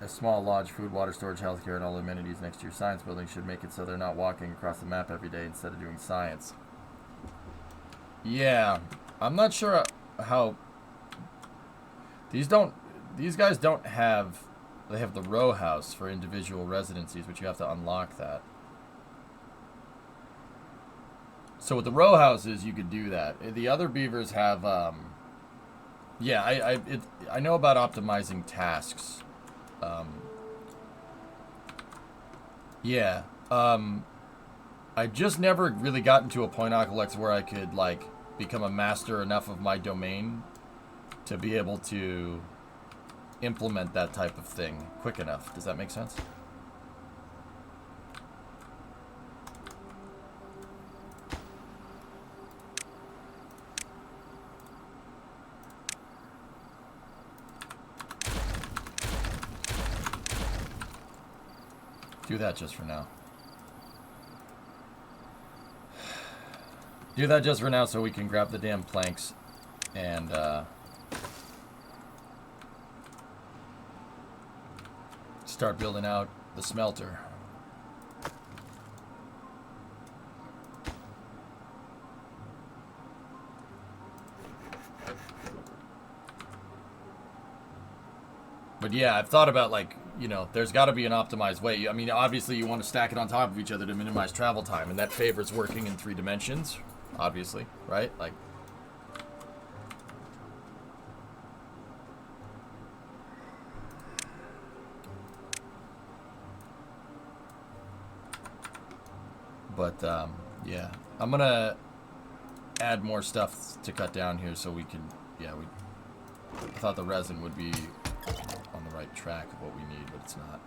a small lodge, food, water, storage, healthcare, and all amenities next to your science building should make it so they're not walking across the map every day instead of doing science. Yeah, I'm not sure how... These guys don't have... They have the row house for individual residencies, but you have to unlock that. So with the row houses, you could do that. The other beavers have... Yeah, I know about optimizing tasks. Yeah. I just never really gotten to a point, Acolex, where I could, like, become a master enough of my domain to be able to implement that type of thing quick enough. Does that make sense? Do that just for now. Do that just for now so we can grab the damn planks and start building out the smelter. But yeah, I've thought about, like, you know, there's got to be an optimized way. I mean, obviously you want to stack it on top of each other to minimize travel time, and that favors working in 3 dimensions, obviously, right? Like, but yeah, I'm gonna add more stuff to cut down here so we can, yeah, I thought the resin would be on the right track of what we need, but it's not.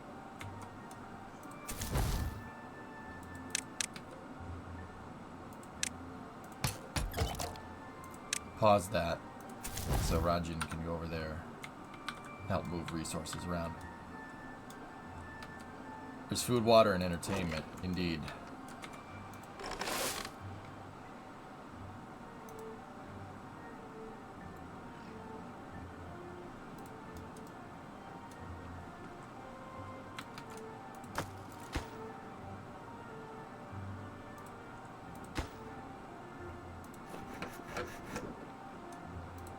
Pause that so Rajin can go over there, help move resources around. There's food, water, and entertainment, indeed.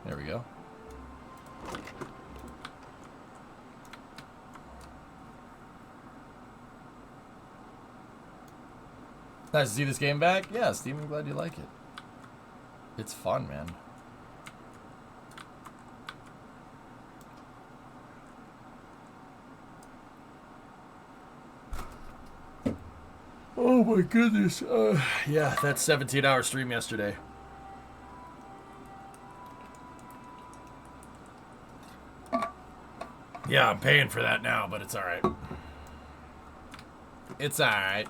There we go. Nice to see this game back. Yeah, Steve, I'm glad you like it. It's fun, man. Oh my goodness. Yeah, that 17-hour stream yesterday. Yeah, I'm paying for that now, but it's alright. It's alright.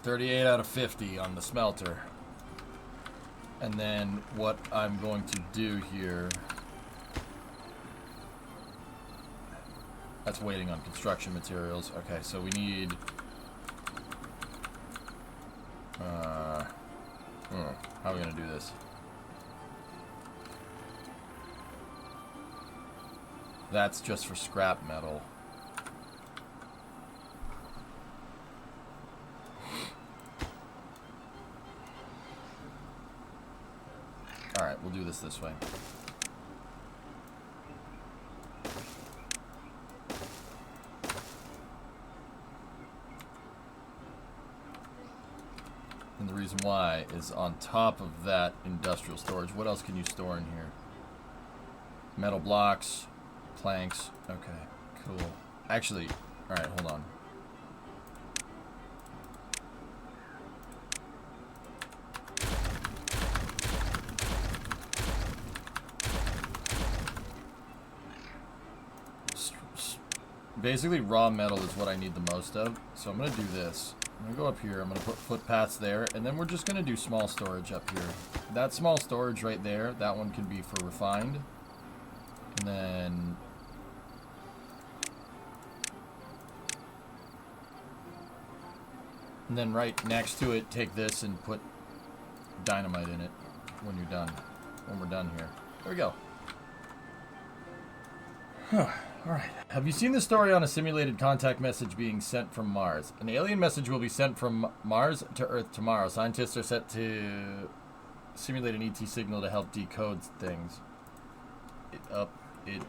$38 out of 50 on the smelter. And then what I'm going to do here... That's waiting on construction materials. Okay, so we need... how are we going to do this? That's just for scrap metal. Alright, we'll do this way. And the reason why is on top of that industrial storage, what else can you store in here? Metal blocks, planks. Okay, cool. Actually, alright, hold on. Basically, raw metal is what I need the most of, so I'm going to do this. I'm going to go up here, I'm going to put footpaths there, and then we're just going to do small storage up here. That small storage right there, that one can be for refined. And then right next to it, take this and put dynamite in it when you're done. When we're done here. There we go. Alright. Have you seen the story on a simulated contact message being sent from Mars? An alien message will be sent from Mars to Earth tomorrow. Scientists are set to simulate an ET signal to help decode things. It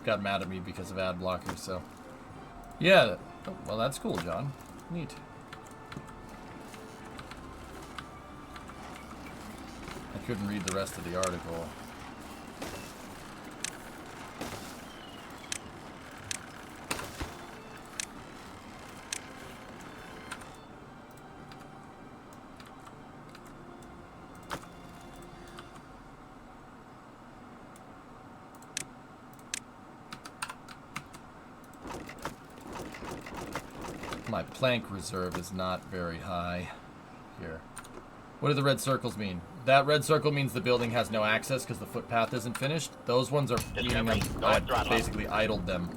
got mad at me because of ad blockers, so... Yeah. Oh, well, that's cool, John. Neat. I couldn't read the rest of the article. My plank reserve is not very high here. What do the red circles mean? That red circle means the building has no access because the footpath isn't finished. Those ones are meaning I basically idled them.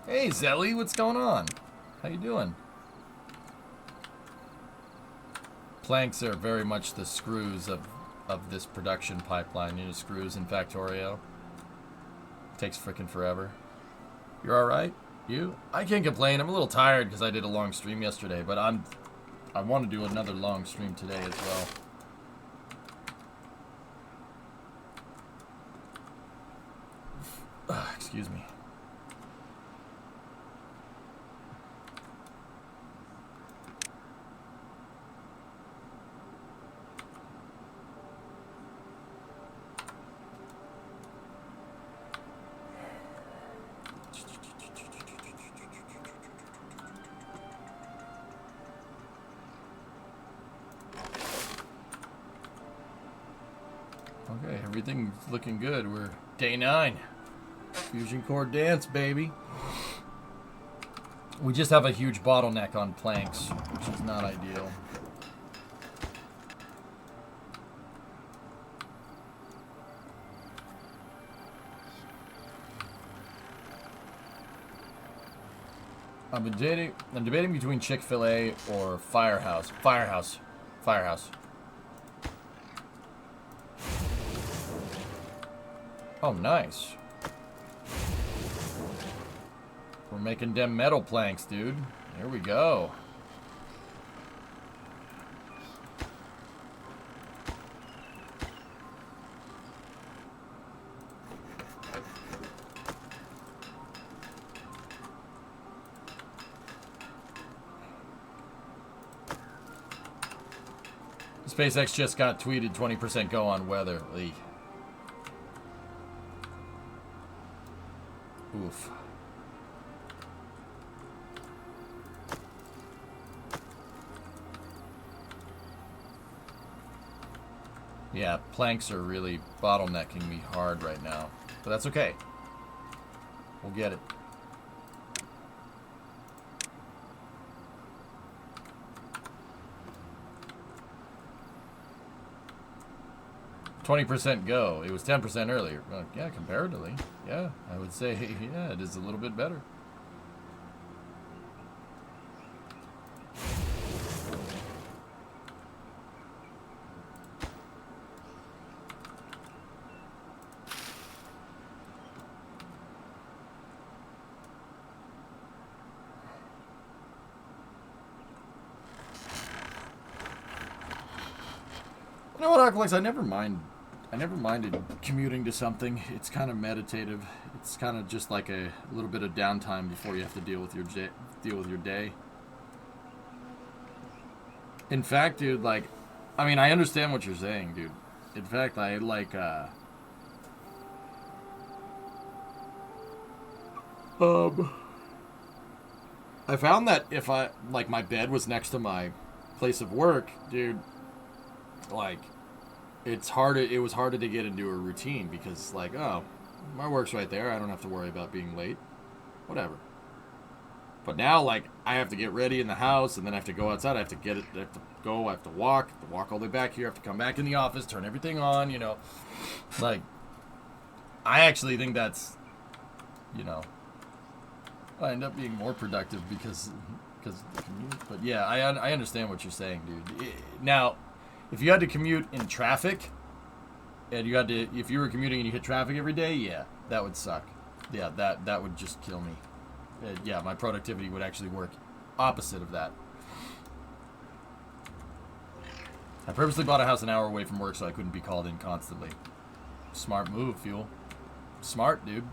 Hey Zelly, what's going on? How you doing? Planks are very much the screws of this production pipeline. You know, screws in Factorio. Takes frickin' forever. You're alright? You? I can't complain. I'm a little tired because I did a long stream yesterday, but I want to do another long stream today as well. Excuse me. Okay, everything's looking good. We're day 9. Fusion core dance, baby. We just have a huge bottleneck on planks, which is not ideal. I'm debating between Chick-fil-A or Firehouse. Firehouse. Firehouse. Oh, nice. We're making them metal planks, dude. Here we go. SpaceX just got tweeted 20% go on weather. Eek. Oof. Yeah, planks are really bottlenecking me hard right now. But that's okay. We'll get it. 20% go. It was 10% earlier. Yeah, comparatively. Yeah, I would say, yeah, it is a little bit better. You know what, Aqualex? I never minded commuting to something. It's kind of meditative. It's kind of just like a little bit of downtime before you have to deal with your day. In fact, dude, like, I mean, I understand what you're saying, dude. In fact, I like, I found that if like, my bed was next to my place of work, dude, like, it was harder to get into a routine because, like, oh, my work's right there. I don't have to worry about being late. Whatever. But now, like, I have to get ready in the house, and then I have to go outside. I have to walk all the way back here. I have to come back in the office, turn everything on, you know. Like, I actually think that's, you know, I end up being more productive because of the commute. But yeah, I understand what you're saying, dude. Now, if you had to commute in traffic, and if you were commuting and you hit traffic every day, yeah, that would suck. Yeah, that would just kill me. Yeah, my productivity would actually work opposite of that. I purposely bought a house an hour away from work so I couldn't be called in constantly. Smart move, Fuel. Smart, dude.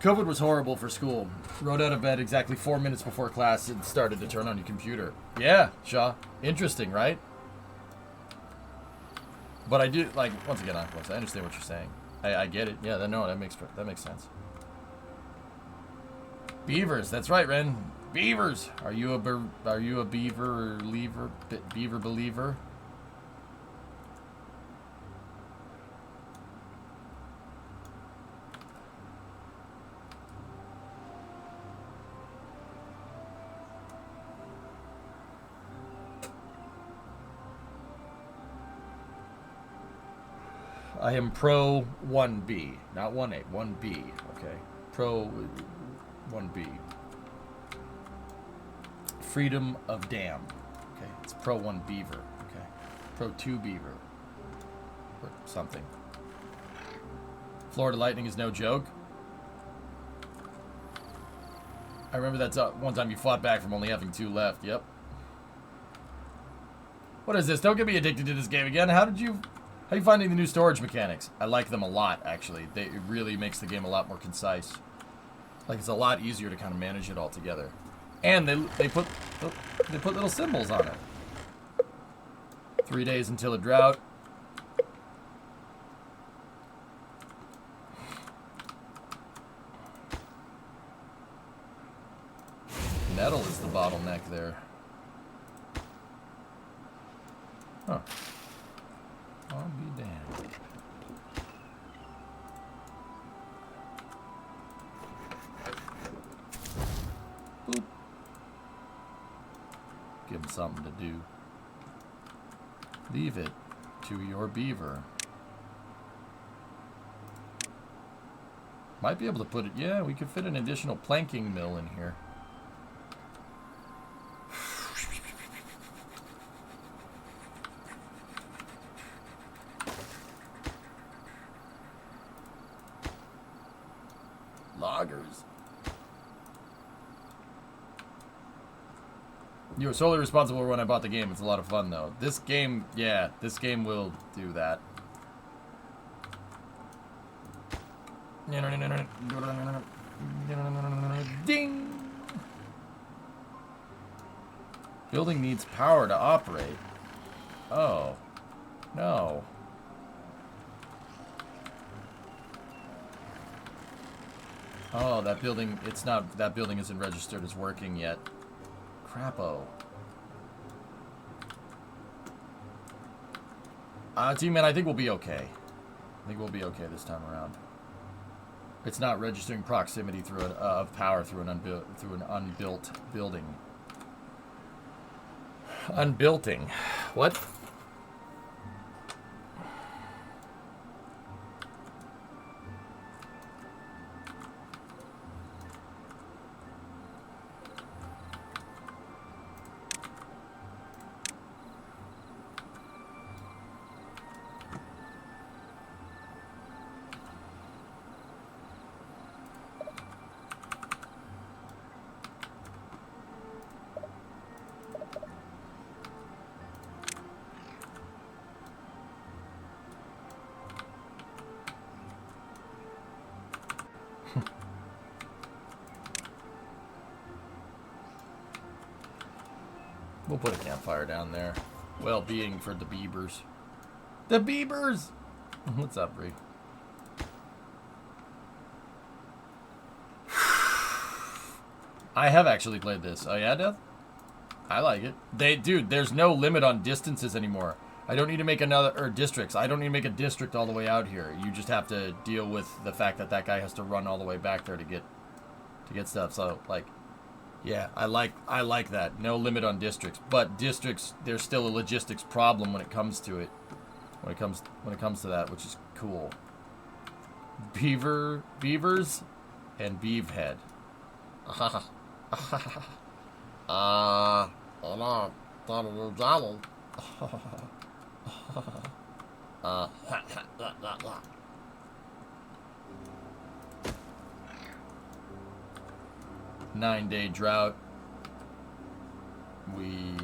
COVID was horrible for school. Rode out of bed exactly 4 minutes before class and started to turn on your computer. Yeah, Shaw. Interesting, right? But I do, like, once again, I understand what you're saying. I get it. Yeah, that makes sense. Beavers, that's right, Ren. Beavers. Are you a beaver beaver believer? I am pro 1B, not 1A, 1B, okay? Pro 1B. Freedom of dam, okay? It's pro 1 beaver, okay? Pro 2 beaver, or something. Florida lightning is no joke. I remember that's one time you fought back from only having 2 left, yep. What is this? Don't get me addicted to this game again. How are you finding the new storage mechanics? I like them a lot, actually. It really makes the game a lot more concise. Like, it's a lot easier to kind of manage it all together. And they put little symbols on it. 3 days until a drought. Metal is the bottleneck there. Huh. I'll be damned. Boop. Give him something to do. Leave it to your beaver. Might be able to put it, yeah, we could fit an additional planking mill in here. Loggers. You were solely responsible when I bought the game. It's a lot of fun, though. This game, yeah, this game will do that. Ding! Building needs power to operate. Oh. No. Oh, that building, that building isn't registered as working yet. Crapo. Team man, I think we'll be okay. I think we'll be okay this time around. It's not registering proximity through of power through an unbuilt building. Unbuilting. What? We'll put a campfire down there. Well-being for the Beavers. The Beavers! What's up, Bree? I have actually played this. Oh yeah, Death? I like it. Dude, there's no limit on distances anymore. I don't need to make districts. I don't need to make a district all the way out here. You just have to deal with the fact that that guy has to run all the way back there to get stuff. So, like, yeah, I like that. No limit on districts. But districts, there's still a logistics problem when it comes to it. When it comes to that, which is cool. Beavers and Beavhead. Nine-day drought. We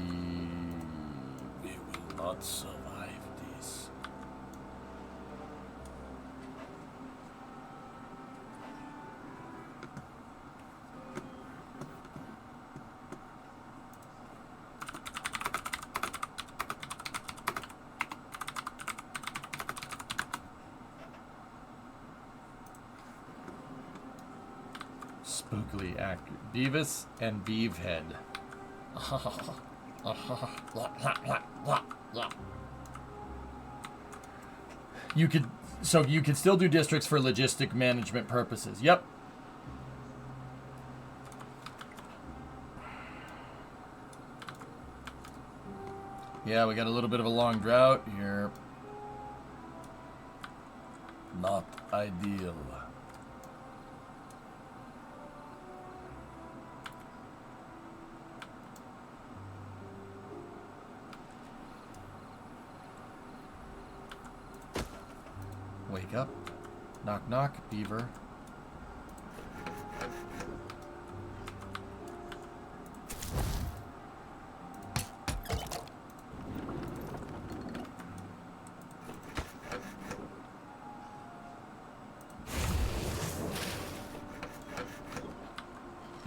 will not survive this. Spookily accurate. Beavis and Beavhead. You could still do districts for logistic management purposes. Yep. Yeah, we got a little bit of a long drought here. Not ideal. Wake up. Knock, knock, Beaver.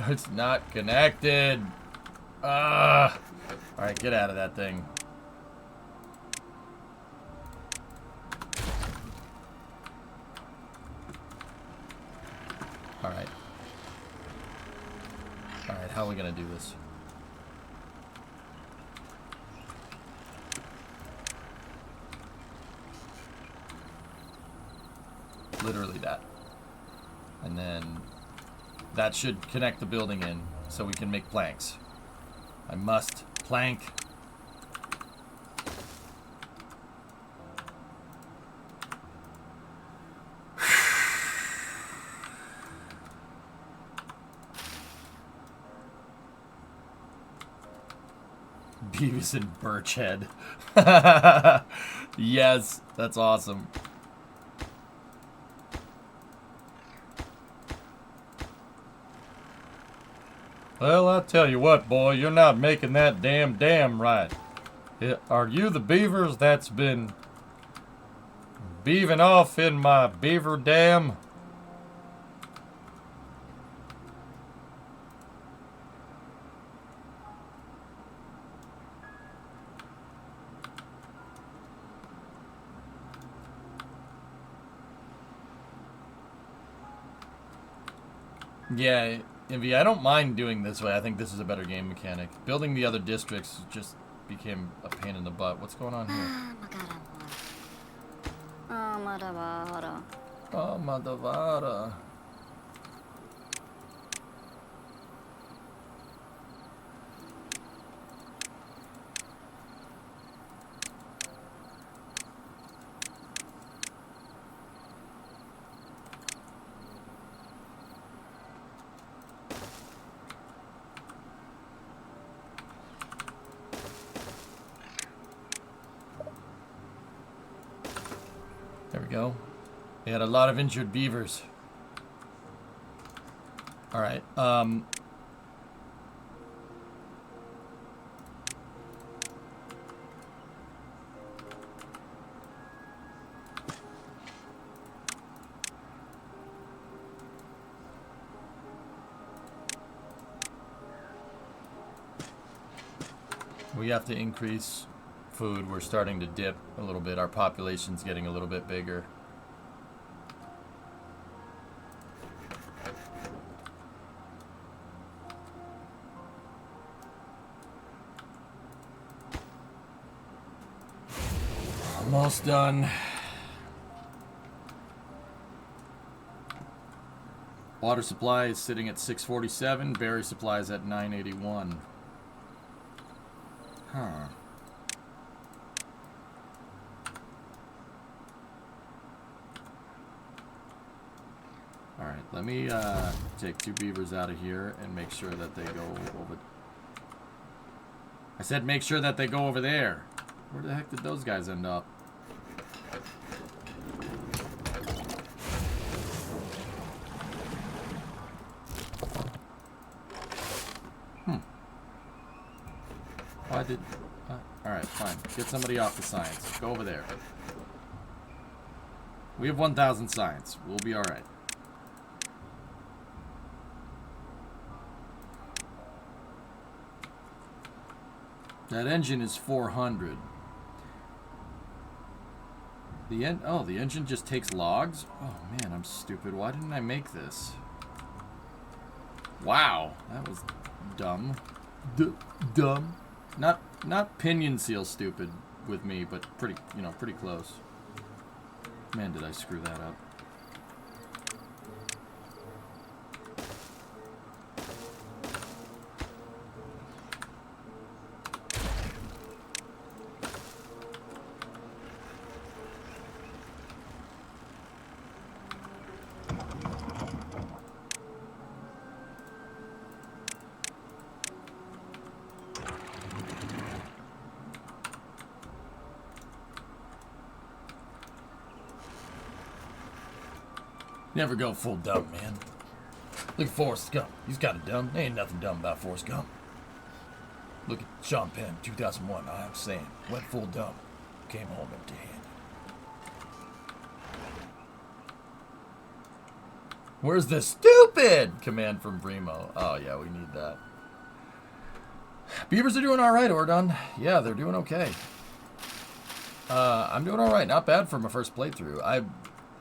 It's not connected. Alright, get out of that thing. Alright. Alright, how are we gonna do this? Literally that. And then that should connect the building in so we can make planks. I must plank. Beavis and Birchhead. Yes, that's awesome. Well, I tell you what, boy, you're not making that damn dam right. Are you the beavers that's been beaving off in my beaver dam? Yeah, Envy, I don't mind doing this way. I think this is a better game mechanic. Building the other districts just became a pain in the butt. What's going on here? Oh, Madavara. There we go. They had a lot of injured beavers. All right. We have to increase food. We're starting to dip a little bit. Our population's getting a little bit bigger. Almost done. Water supply is sitting at 647. Berry supply is at 981. Huh. Alright, let me take 2 beavers out of here and make sure that they go over. I said make sure that they go over there. Where the heck did those guys end up? Oh, I did. Alright, fine. Get somebody off the science. Go over there. We have 1,000 science. We'll be alright. That engine is 400. The engine just takes logs? Oh man, I'm stupid. Why didn't I make this? Wow, that was dumb. Dumb. Not pinion seal stupid with me, but pretty close. Man, did I screw that up. Never go full dumb, man. Look at Forrest Gump. He's got a dumb. There ain't nothing dumb about Forrest Gump. Look at Sean Penn, 2001. I'm saying, went full dumb. Came home empty-handed. Where's the stupid command from Bremo? Oh, yeah, we need that. Beavers are doing all right, Ordon. Yeah, they're doing okay. I'm doing all right. Not bad for my first playthrough.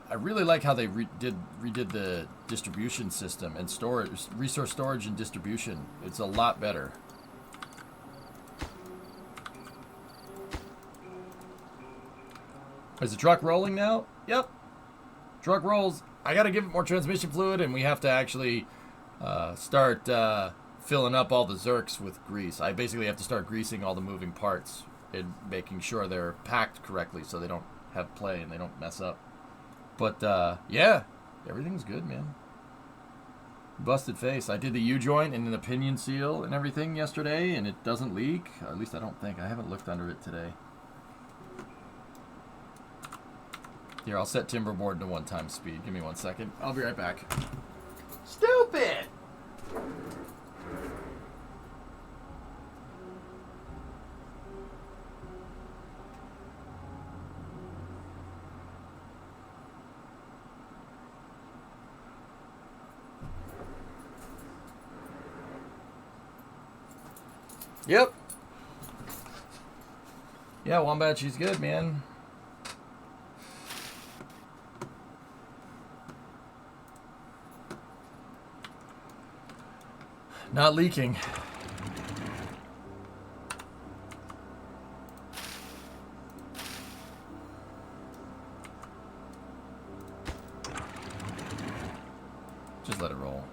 I really like how they redid the distribution system and storage, resource storage and distribution. It's a lot better. Is the truck rolling now? Yep. Truck rolls. I got to give it more transmission fluid, and we have to actually start filling up all the Zerks with grease. I basically have to start greasing all the moving parts and making sure they're packed correctly so they don't have play and they don't mess up. But, yeah, everything's good, man. Busted face. I did the U-joint and the pinion seal and everything yesterday, and it doesn't leak. At least I don't think. I haven't looked under it today. Here, I'll set Timberborn to 1x speed. Give me 1 second. I'll be right back. Stupid! Yep. Yeah, Wombat, she's good, man. Not leaking. Just let it roll.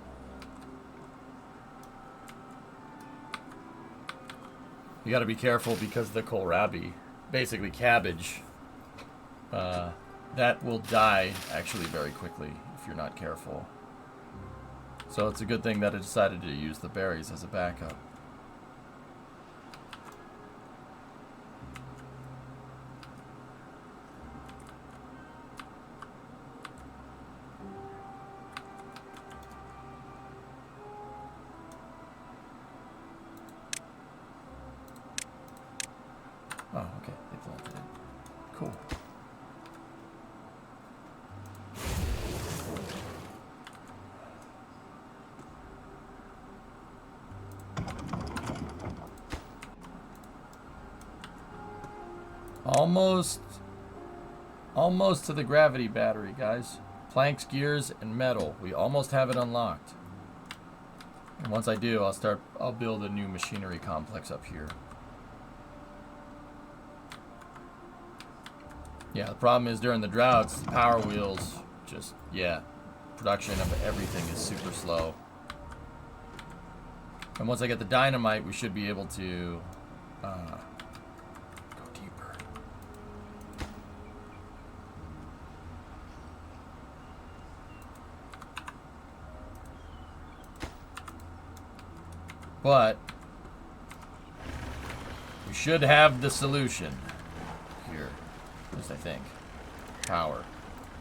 You gotta be careful because the kohlrabi, basically cabbage, that will die actually very quickly if you're not careful. So it's a good thing that I decided to use the berries as a backup. almost to the gravity battery, guys. Planks, gears, and metal. We almost have it unlocked. And once I do, I'll build a new machinery complex up here. Yeah, the problem is during the droughts, the power wheels just, yeah, production of everything is super slow. And once I get the dynamite, we should be able to go deeper. But we should have the solution here. At least I think. Power.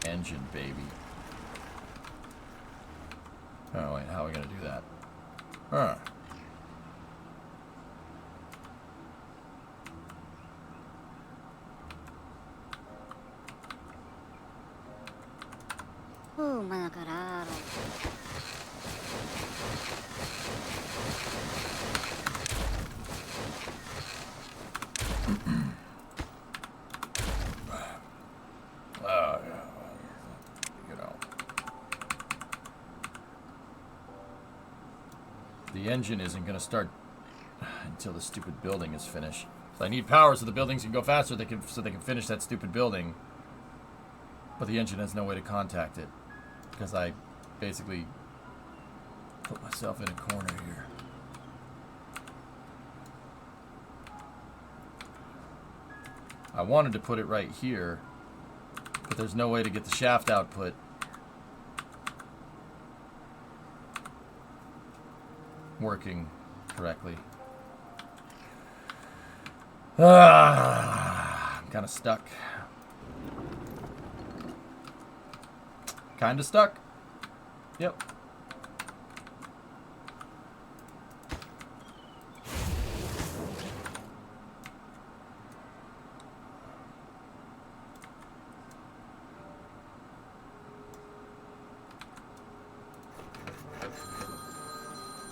Engine, baby. Oh, wait. How are we going to do that? Huh. Mga kararo. You know. The engine isn't going to start until the stupid building is finished. So I need power so the buildings can go faster. So they can finish that stupid building. But the engine has no way to contact it. Because I basically put myself in a corner here. I wanted to put it right here, but there's no way to get the shaft output working correctly. I'm kind of stuck. Kind of stuck. Yep.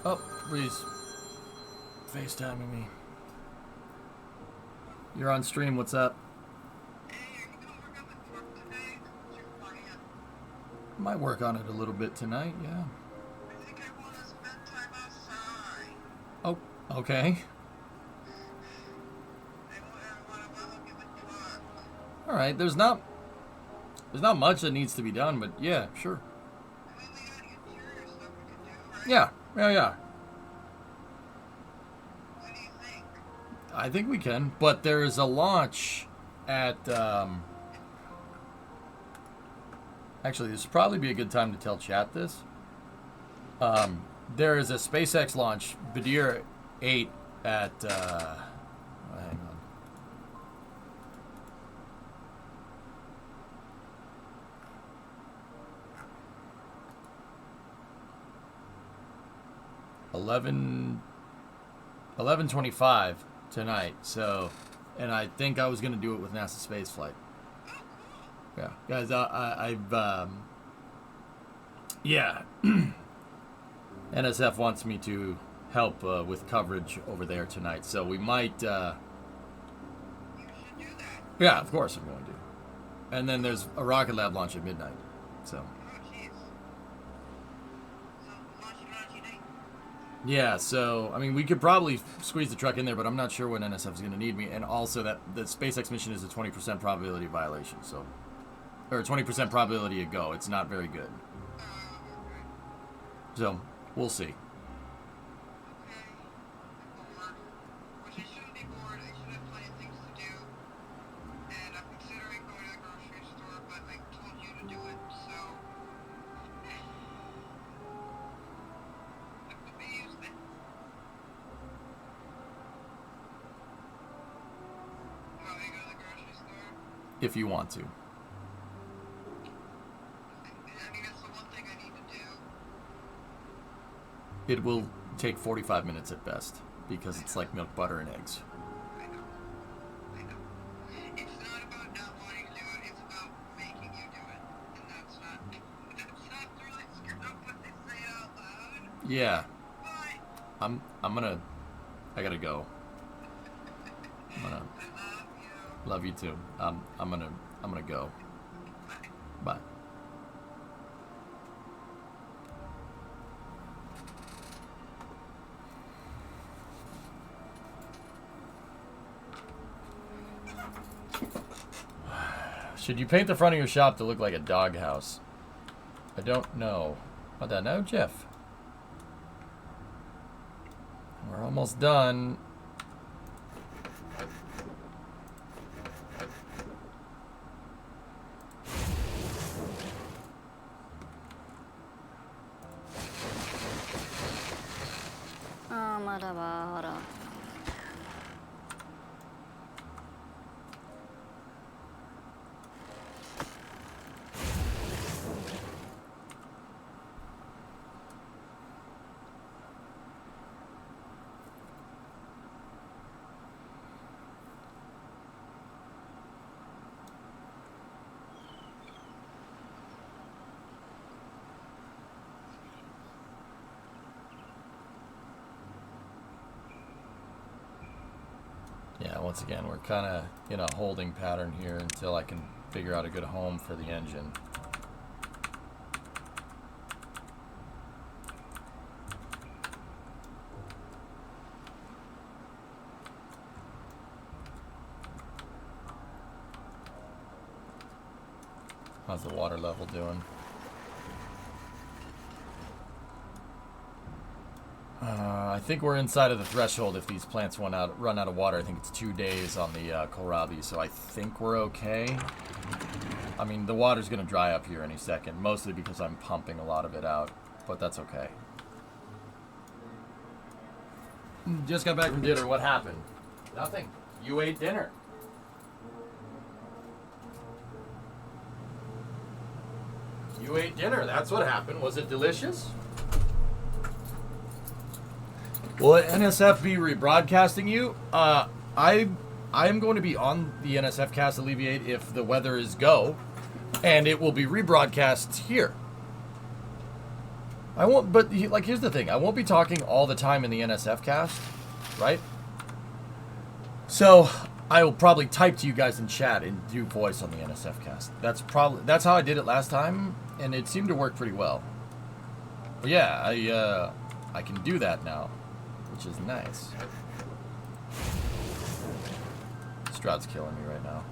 Oh, Breeze. FaceTiming me. You're on stream, what's up? Might work on it a little bit tonight, yeah. I think I want to spend time outside. Oh, okay. I want to welcome you with truck. All right, there's not much that needs to be done, but yeah, sure. I mean, we got interior stuff we can do, right? Yeah. What do you think? I think we can, but there's a launch at, actually, this would probably be a good time to tell chat this. There is a SpaceX launch, Beavers 8 at, hang on. $11:25 tonight. So, and I think I was gonna do it with NASA spaceflight. Yeah, guys, I've yeah. NSF wants me to help with coverage over there tonight, so we might. You should do that. Yeah, of course I'm going to. And then there's a Rocket Lab launch at midnight, so. Oh, jeez. So, launchy day. Yeah, so I mean, we could probably squeeze the truck in there, but I'm not sure when NSF is going to need me, and also that the SpaceX mission is a 20% probability violation, so. Or 20% probability to go. It's not very good. Okay. So, we'll see. Okay. I'm bored. Which I shouldn't be bored. I should have plenty of things to do. And I'm considering going to the grocery store, but I told you to do it, so. Let me use that. You want me to go to the grocery store? If you want to. I mean, that's the one thing I need to do. It will take 45 minutes at best, because it's like milk, butter, and eggs. I know. It's not about not wanting to do it, it's about making you do it. And that's not really screwed up when I say it out loud. Yeah, But I gotta go. I love you. Love you too. I'm gonna go. Bye. Should you paint the front of your shop to look like a doghouse? I don't know. I don't know, Jeff. We're almost done. Ah, まだわ、ほら。Yeah, once again, we're kind of in a holding pattern here until I can figure out a good home for the engine. How's the water level doing? I think we're inside of the threshold if these plants run out of water. I think it's 2 days on the kohlrabi, so I think we're okay. I mean, the water's going to dry up here any second, mostly because I'm pumping a lot of it out, but that's okay. Just got back from dinner. What happened? Nothing. You ate dinner. You ate dinner. That's what happened. Was it delicious? Will NSF be rebroadcasting you? I am going to be on the NSF cast Alleviate if the weather is go, and it will be rebroadcast here. I won't, but like, here's the thing: I won't be talking all the time in the NSF cast, right? So I will probably type to you guys in chat and do voice on the NSF cast. That's how I did it last time, and it seemed to work pretty well. But yeah, I can do that now, which is nice. Stroud's killing me right now.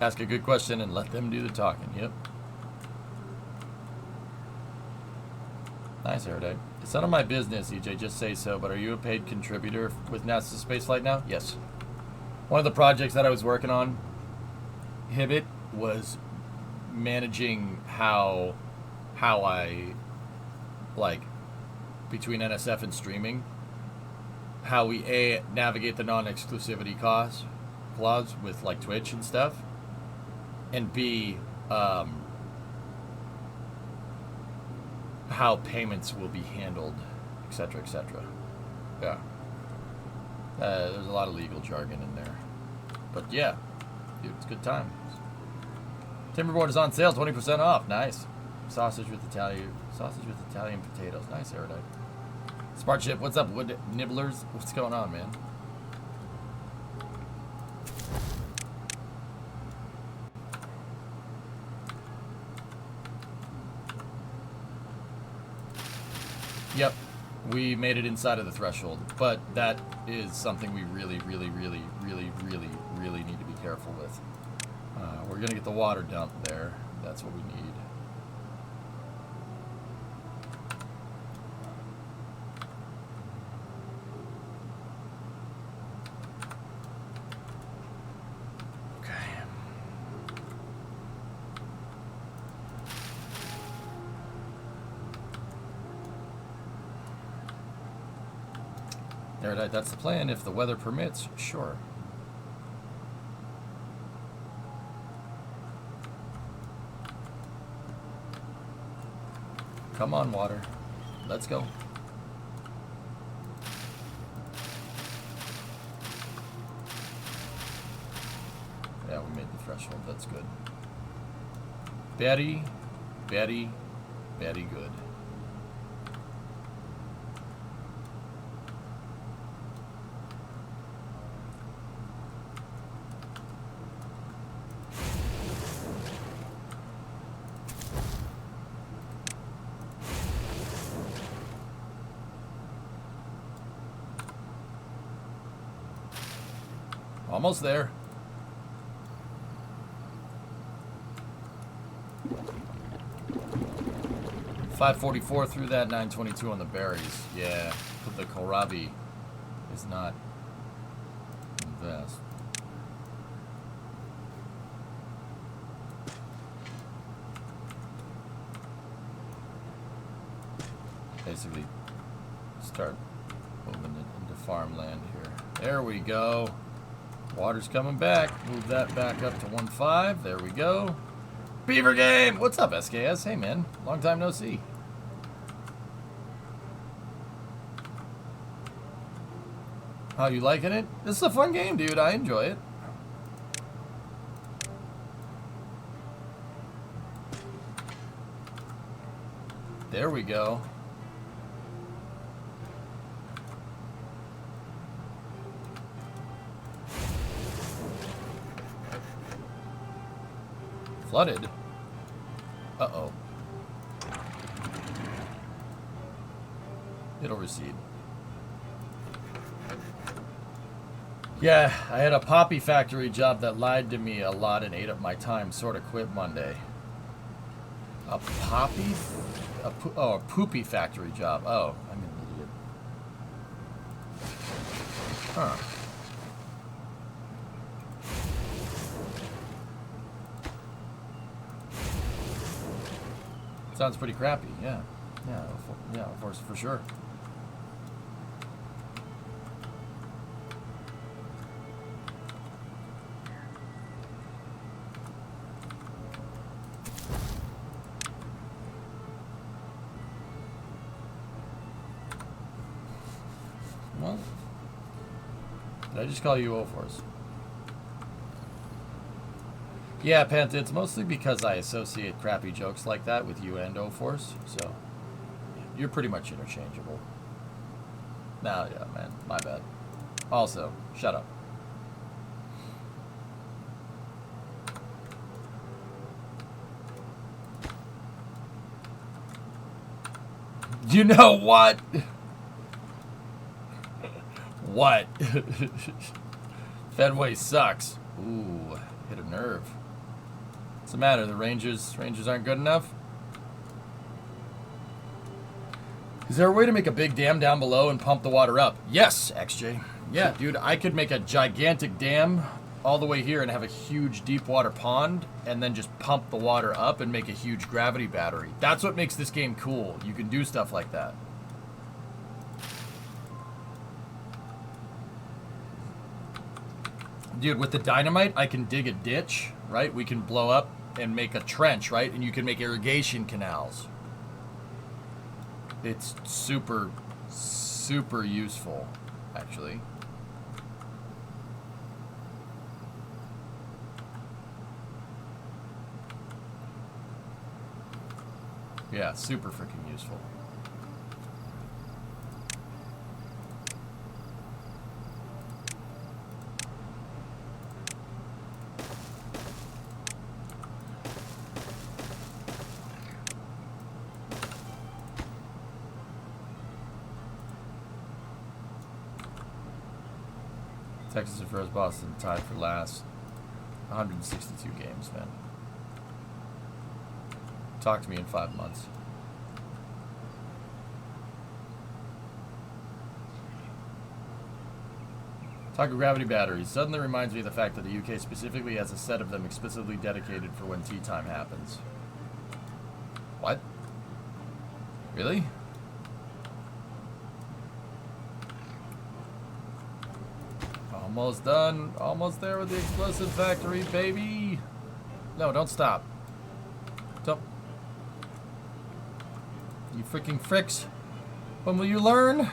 Ask a good question and let them do the talking. Yep. Nice, Erudite. It's none of my business, EJ. Just say so. But are you a paid contributor with NASA Spaceflight now? Yes. One of the projects that I was working on, Hibbit, was managing how I, like, between NSF and streaming, how we A, navigate the non-exclusivity clause with, like, Twitch and stuff, and B, how payments will be handled, etc., etc. Yeah. There's a lot of legal jargon in there. But yeah, dude, it's good times. Timberborn is on sale, 20% off. Nice. Sausage with Italian potatoes. Nice, Erudite. Smart Ship, what's up, Wood Nibblers? What's going on, man? Yep, we made it inside of the threshold, but that is something we really need to be careful with. We're gonna get the water dump there. That's what we need. That's the plan. If the weather permits, sure. Come on, water. Let's go. Yeah, we made the threshold. That's good. Very, very, very good. Almost there. $5.44 through that, $9.22 on the berries. Yeah, but the kohlrabi is not the best. Basically, start moving it into farmland here. There we go. Water's coming back. Move that back up to 1.5. There we go. Beaver game! What's up, SKS? Hey, man. Long time no see. How you liking it? This is a fun game, dude. I enjoy it. There we go. Flooded? Uh-oh. It'll recede. Yeah, I had a poppy factory job that lied to me a lot and ate up my time. Sort of quit Monday. A poppy? A poopy factory job. Oh, I'm an idiot. Huh. Sounds pretty crappy, yeah. Yeah, for sure. Well, did I just call you O-Force? Yeah, Panther, it's mostly because I associate crappy jokes like that with you and O-Force, so you're pretty much interchangeable. Nah, yeah, man, my bad. Also, shut up. You know what? What? Fenway sucks. Ooh, hit a nerve. What's the matter? The Rangers aren't good enough? Is there a way to make a big dam down below and pump the water up? Yes, XJ. Yeah, dude, I could make a gigantic dam all the way here and have a huge deep water pond and then just pump the water up and make a huge gravity battery. That's what makes this game cool. You can do stuff like that. Dude, with the dynamite, I can dig a ditch, right? We can blow up and make a trench, right? And you can make irrigation canals. It's super, super useful, actually. Yeah, super freaking useful. Texas and first, Boston tied for last. 162 games, man. Talk to me in 5 months. Talk of gravity batteries. Suddenly reminds me of the fact that the UK specifically has a set of them explicitly dedicated for when tea time happens. What? Really? Almost done. Almost there with the explosive factory, baby. No, don't stop. Don't. freaking fricks. When will you learn?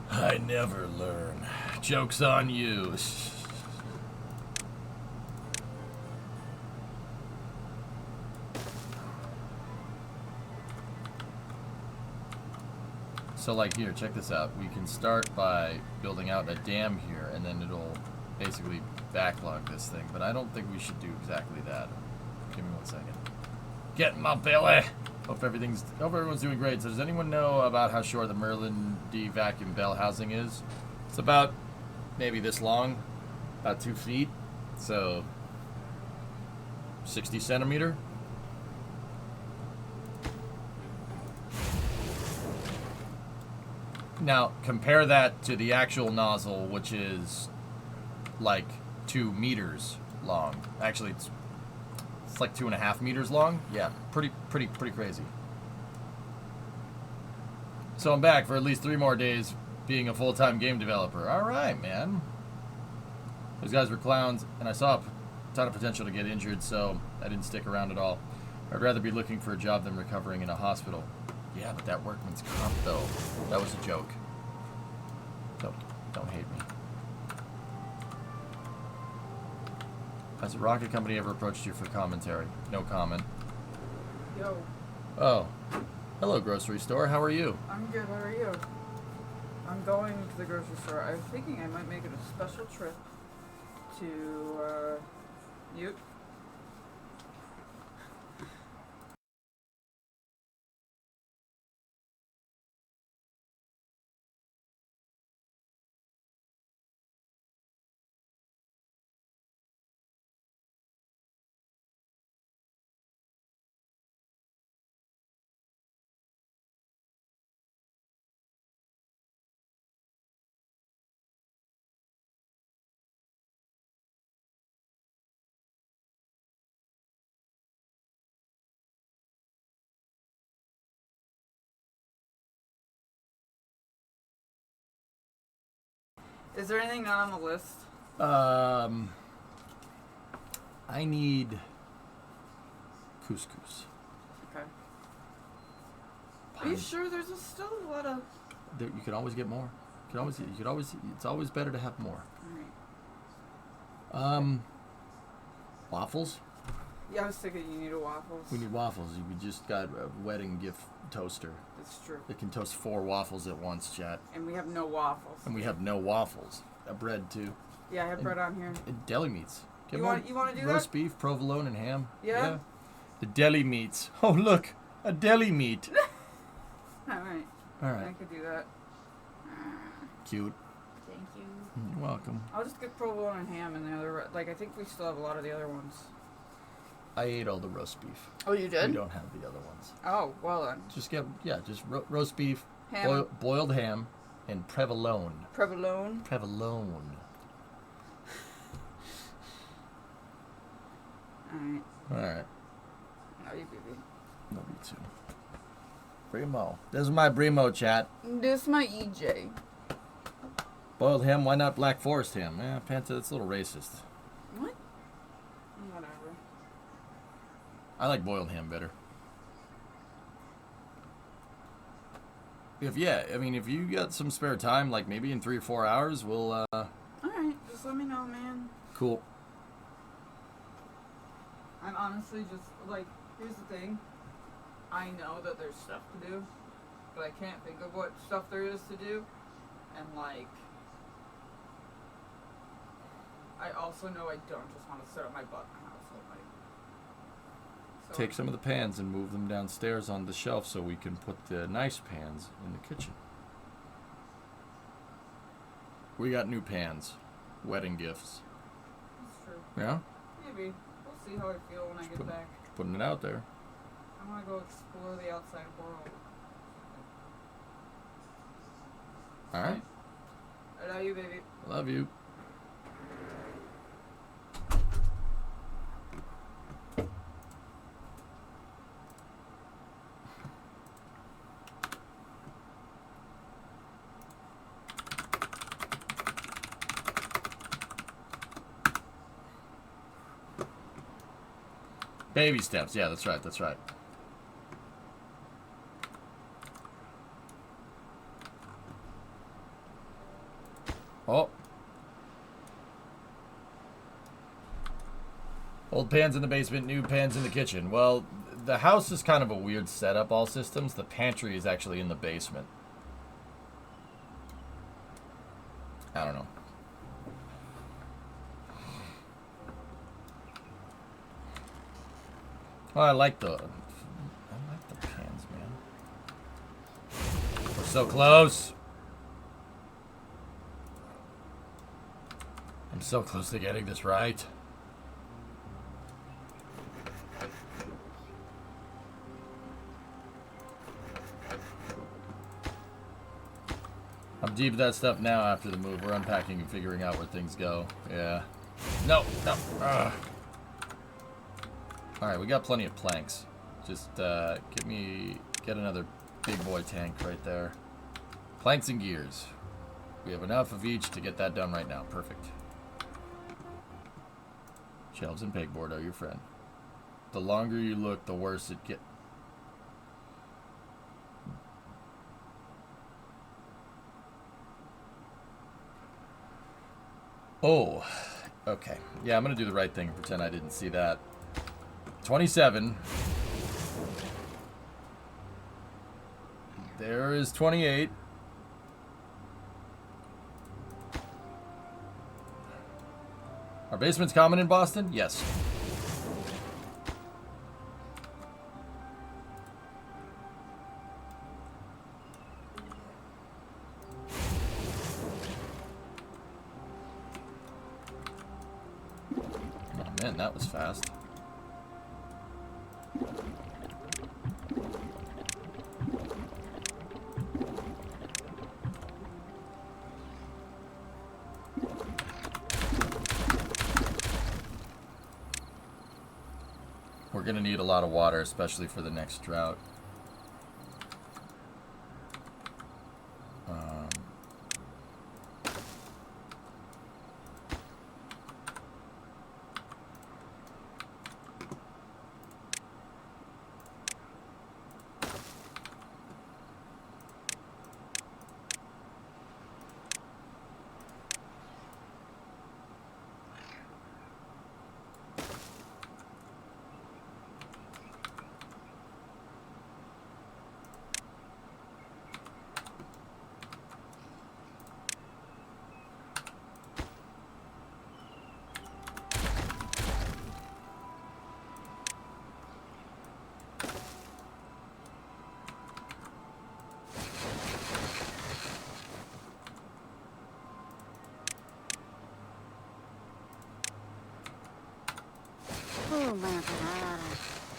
I never learn. Joke's on you. So like here, check this out. We can start by building out a dam here, and then it'll basically backlog this thing. But I don't think we should do exactly that. Give me 1 second. Get in my belly! Hope everyone's doing great. So does anyone know about how short the Merlin D vacuum bell housing is? It's about maybe this long, about 2 feet. So 60 centimeter. Now, compare that to the actual nozzle, which is like 2 meters long. Actually, it's like 2.5 meters long. Yeah, pretty crazy. So I'm back for at least 3 more days being a full-time game developer. All right, man. Those guys were clowns, and I saw a ton of potential to get injured, so I didn't stick around at all. I'd rather be looking for a job than recovering in a hospital. Yeah, but that workman's comp, though. That was a joke. Don't hate me. Has a rocket company ever approached you for commentary? No comment. Yo, Oh. Hello, grocery store. How are you? I'm good. How are you? I'm going to the grocery store. I was thinking I might make it a special trip to, you. Is there anything not on the list? I need couscous. Okay. Are you sure there's still a lot of... You can always get more. It's always better to have more. Alright. Waffles? Yeah, I was thinking you needed waffles. We need waffles. We just got a wedding gift toaster. That's true. It can toast 4 waffles at once, chat. And we have no waffles. And we have no waffles. A bread, too. Yeah, I have bread on here. And deli meats. You want to do that? Roast beef, provolone, and ham. Yeah? The deli meats. Oh, look. A deli meat. Alright. Alright. I could do that. Cute. Thank you. You're welcome. I'll just get provolone and ham and the other... Like, I think we still have a lot of the other ones. I ate all the roast beef. Oh, you did? We don't have the other ones. Oh, well then. Just get, roast beef, Ham. boiled ham, and provolone. Provolone? Provolone. Alright. Alright. Love you, baby. Love you too. Brimo. This is my Brimo, chat. This is my EJ. Boiled ham, why not Black Forest ham? Panta, that's a little racist. What? Whatever. I like boiled ham better. If you got some spare time, like maybe in 3 or 4 hours, we'll, Alright, just let me know, man. Cool. I'm honestly just, like, here's the thing. I know that there's stuff to do, but I can't think of what stuff there is to do. And, like, I also know I don't just want to sit on my butt in the house all night. So, Take some of the pans and move them downstairs on the shelf so we can put the nice pans in the kitchen. We got new pans. Wedding gifts. That's true. Yeah? Maybe. We'll see how I feel when I get back. Putting it out there. I want to go explore the outside world. Alright. I love you, baby. Love you. Baby steps. Yeah, that's right. That's right. Oh. Old pans in the basement, new pans in the kitchen. Well, the house is kind of a weird setup, all systems. The pantry is actually in the basement. I don't know. Oh, I like the pans, man. We're so close. I'm so close to getting this right. I'm deep in that stuff now after the move. We're unpacking and figuring out where things go. Yeah. No, no. Ugh. Alright, we got plenty of planks. Just get another big boy tank right there. Planks and gears. We have enough of each to get that done right now. Perfect. Shelves and pegboard are your friend. The longer you look, the worse it gets. Oh, okay. Yeah, I'm going to do the right thing and pretend I didn't see that. 27. There is 28. Are basements common in Boston? Yes. Oh man, that was fast. We're gonna need a lot of water, especially for the next drought.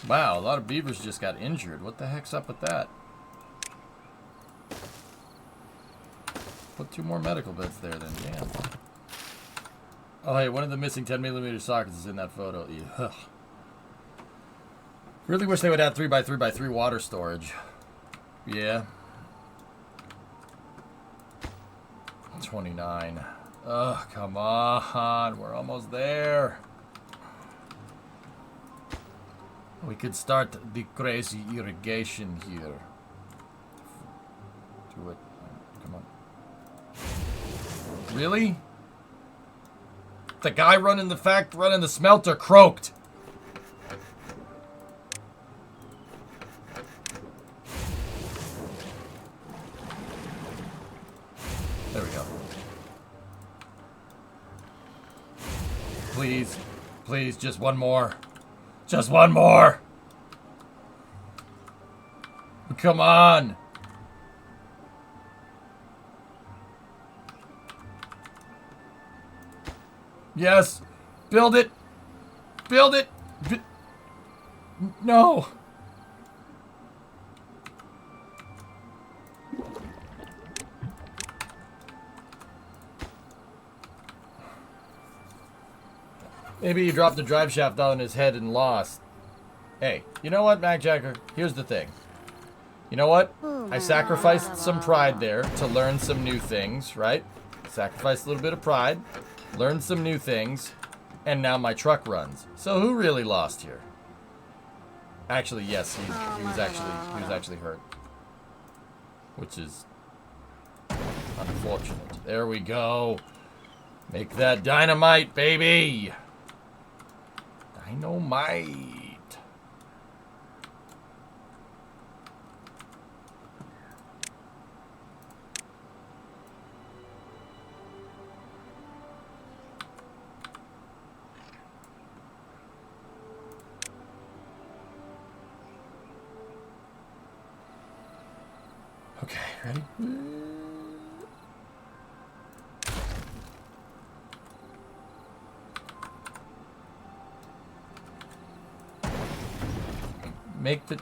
Wow, a lot of beavers just got injured. What the heck's up with that? Put 2 more medical beds there then, damn. Oh hey, one of the missing 10mm sockets is in that photo. Ugh. Really wish they would add 3x3x3 water storage. Yeah. 29. Ugh, come on. We're almost there. We could start the crazy irrigation here. Do it. Come on. Really? The guy running the smelter croaked. There we go. Please. Please, just one more. Just one more! Come on! Yes! Build it! Build it! No! Maybe he dropped the drive shaft on his head and lost. Hey, you know what, MacJacker? Here's the thing. You know what? I sacrificed some pride there to learn some new things, right? Sacrificed a little bit of pride, learned some new things, and now my truck runs. So who really lost here? Actually, yes, he was actually hurt, which is unfortunate. There we go. Make that dynamite, baby. Dynamite. Okay, ready? Make the...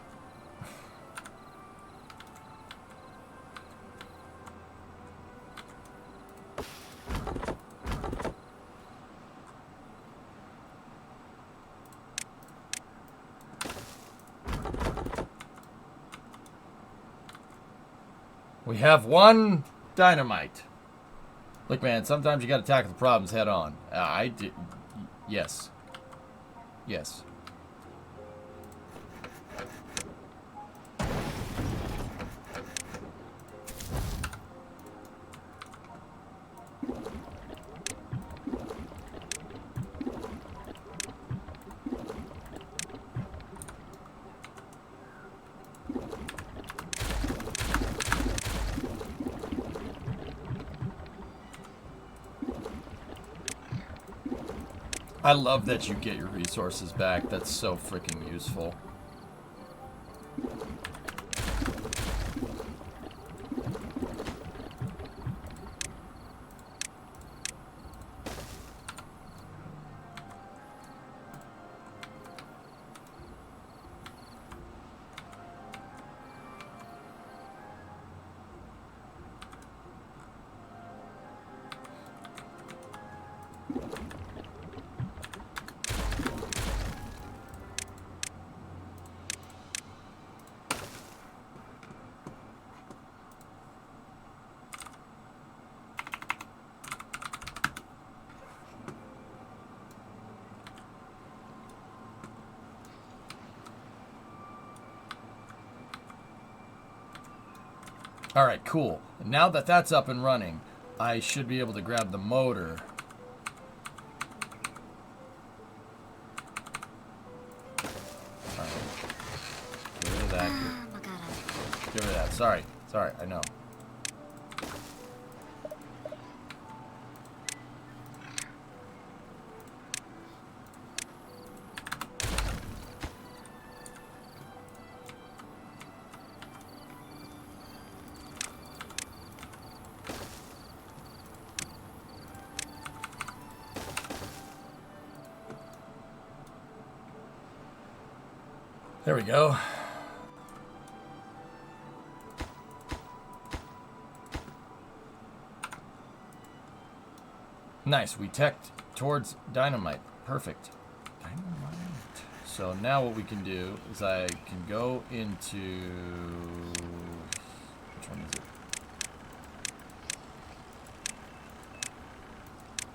We have one dynamite. Look, man, sometimes you gotta tackle the problems head on. I did... Yes. Yes. I love that you get your resources back. That's so freaking useful. Alright, cool. Now that that's up and running, I should be able to grab the motor. Alright. Get rid of that. Get rid of that. Sorry. Sorry, I know. There we go. Nice. We teched towards dynamite. Perfect. Dynamite. So now what we can do is I can go into... Which one is it?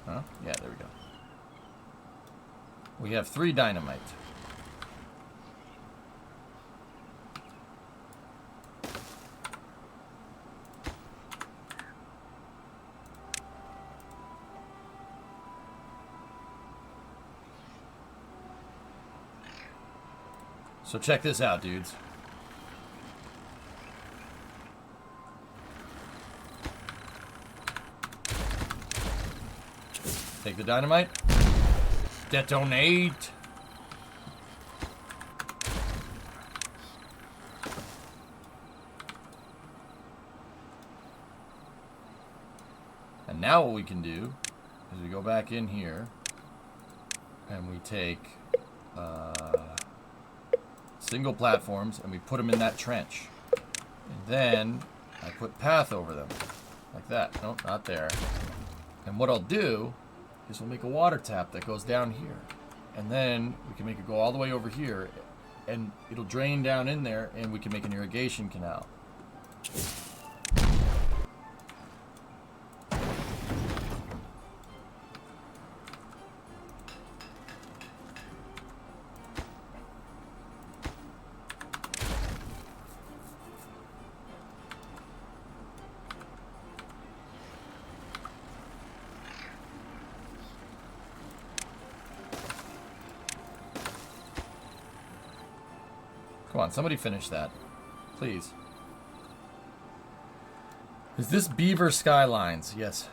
Huh? Yeah, there we go. We have 3 dynamite. So check this out, dudes. Take the dynamite. Detonate. And now what we can do is we go back in here and we take single platforms and we put them in that trench. And then I put path over them. Like that. Nope, not there. And what I'll do is we'll make a water tap that goes down here. And then we can make it go all the way over here. And it'll drain down in there and we can make an irrigation canal. Come on, somebody finish that. Please. Is this Beaver Skylines? Yes.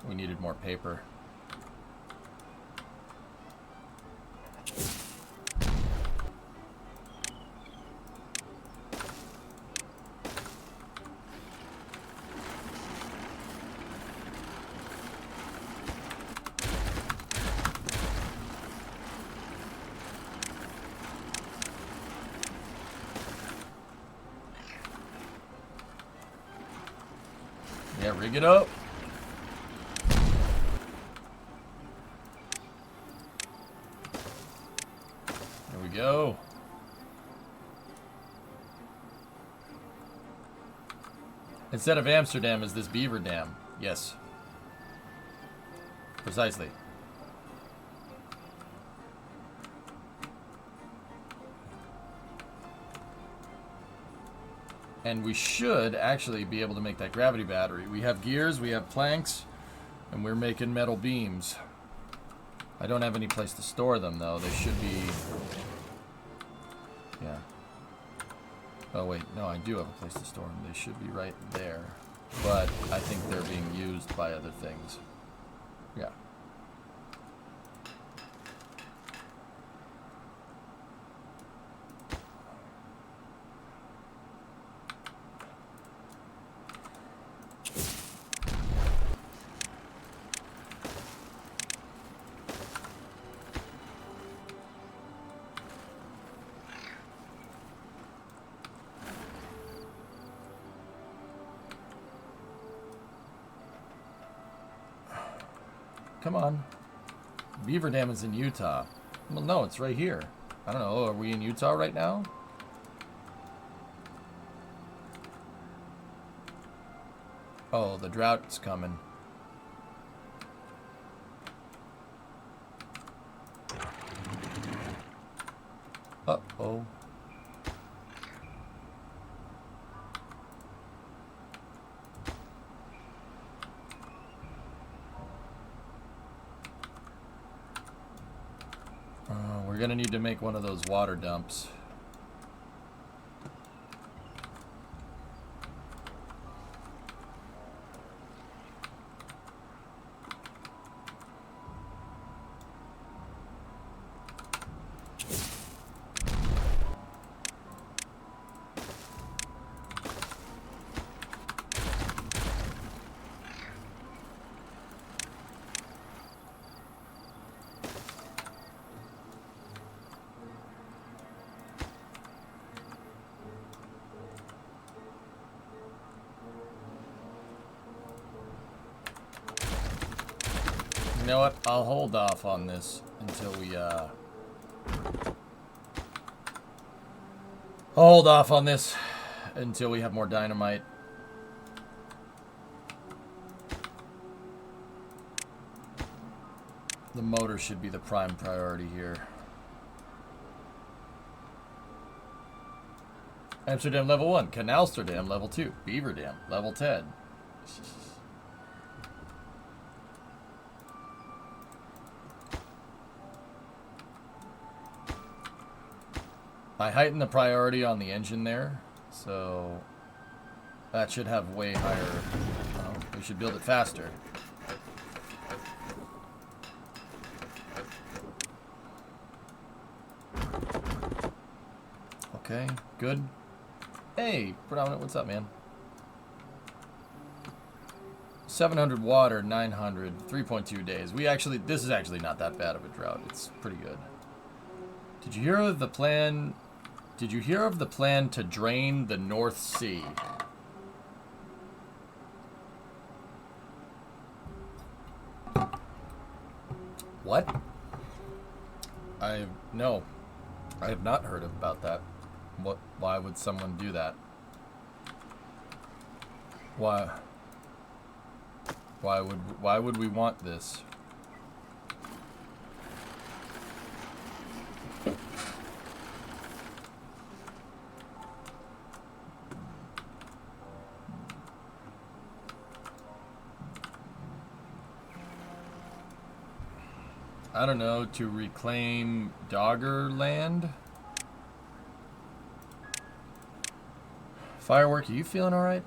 We needed more paper. Yeah, rig it up. There we go. Instead of Amsterdam, is this Beaver Dam? Yes. Precisely. And we should actually be able to make that gravity battery. We have gears, we have planks, and we're making metal beams. I don't have any place to store them, though. They should be... Yeah. Oh, wait. No, I do have a place to store them. They should be right there. But I think they're being used by other things. Yeah. Come on. Beaver Dam is in Utah. Well, no, it's right here. I don't know. Are we in Utah right now? Oh, the drought's coming. Uh-oh. We're gonna need to make one of those water dumps. You know what? I'll hold off on this until we, I'll hold off on this until we have more dynamite. The motor should be the prime priority here. Amsterdam level 1, Canalsterdam level 2, Beaver Dam level 10. I heightened the priority on the engine there, so that should have way higher. Oh, we should build it faster. Okay, good. Hey, Predominant, what's up, man? 700 water, 900, 3.2 days. This is actually not that bad of a drought. It's pretty good. Did you hear of the plan? Did you hear of the plan to drain the North Sea? What? No. I have not heard about that. Why would someone do that? Why? Why would we want this? I don't know, to reclaim Dogger land? Firework, are you feeling alright?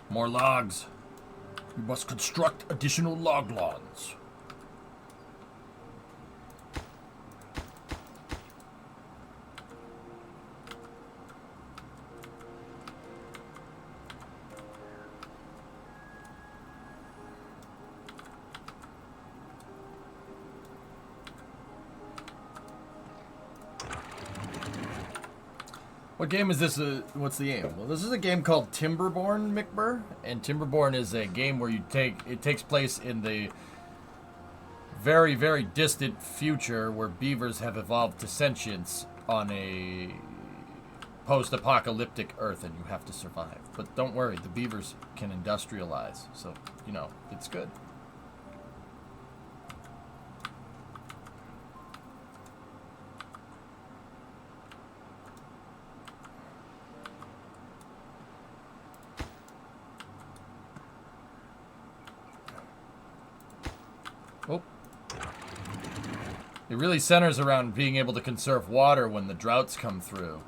More logs. We must construct additional log lawns. What game is this? What's the game? Well, this is a game called Timberborn, McBurr, and Timberborn is a game where it takes place in the very, very distant future where beavers have evolved to sentience on a post-apocalyptic Earth, and you have to survive. But don't worry, the beavers can industrialize, so you know it's good. Oh. It really centers around being able to conserve water when the droughts come through.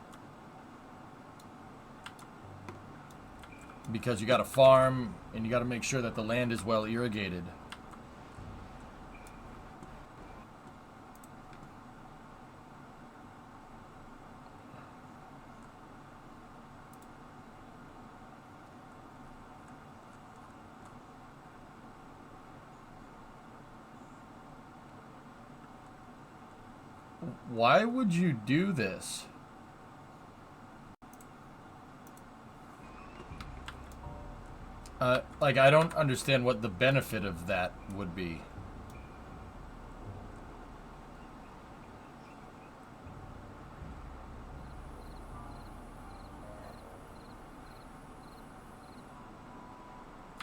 Because you gotta farm, and you gotta make sure that the land is well irrigated. Why would you do this? Like, I don't understand what the benefit of that would be.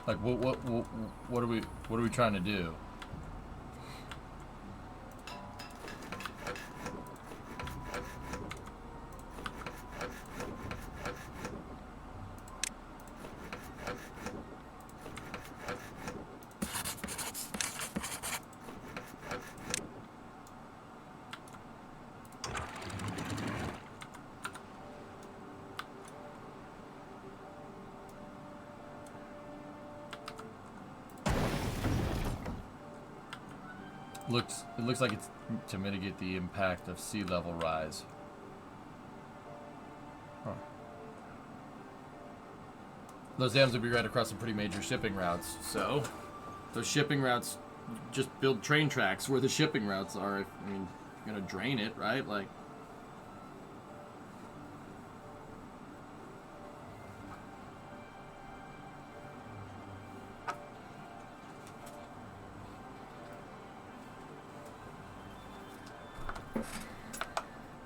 Like, what are we trying to do? It looks like it's to mitigate the impact of sea level rise. Huh. Those dams would be right across some pretty major shipping routes. So, those shipping routes, just build train tracks where the shipping routes are. I mean, you're gonna drain it, right? Like.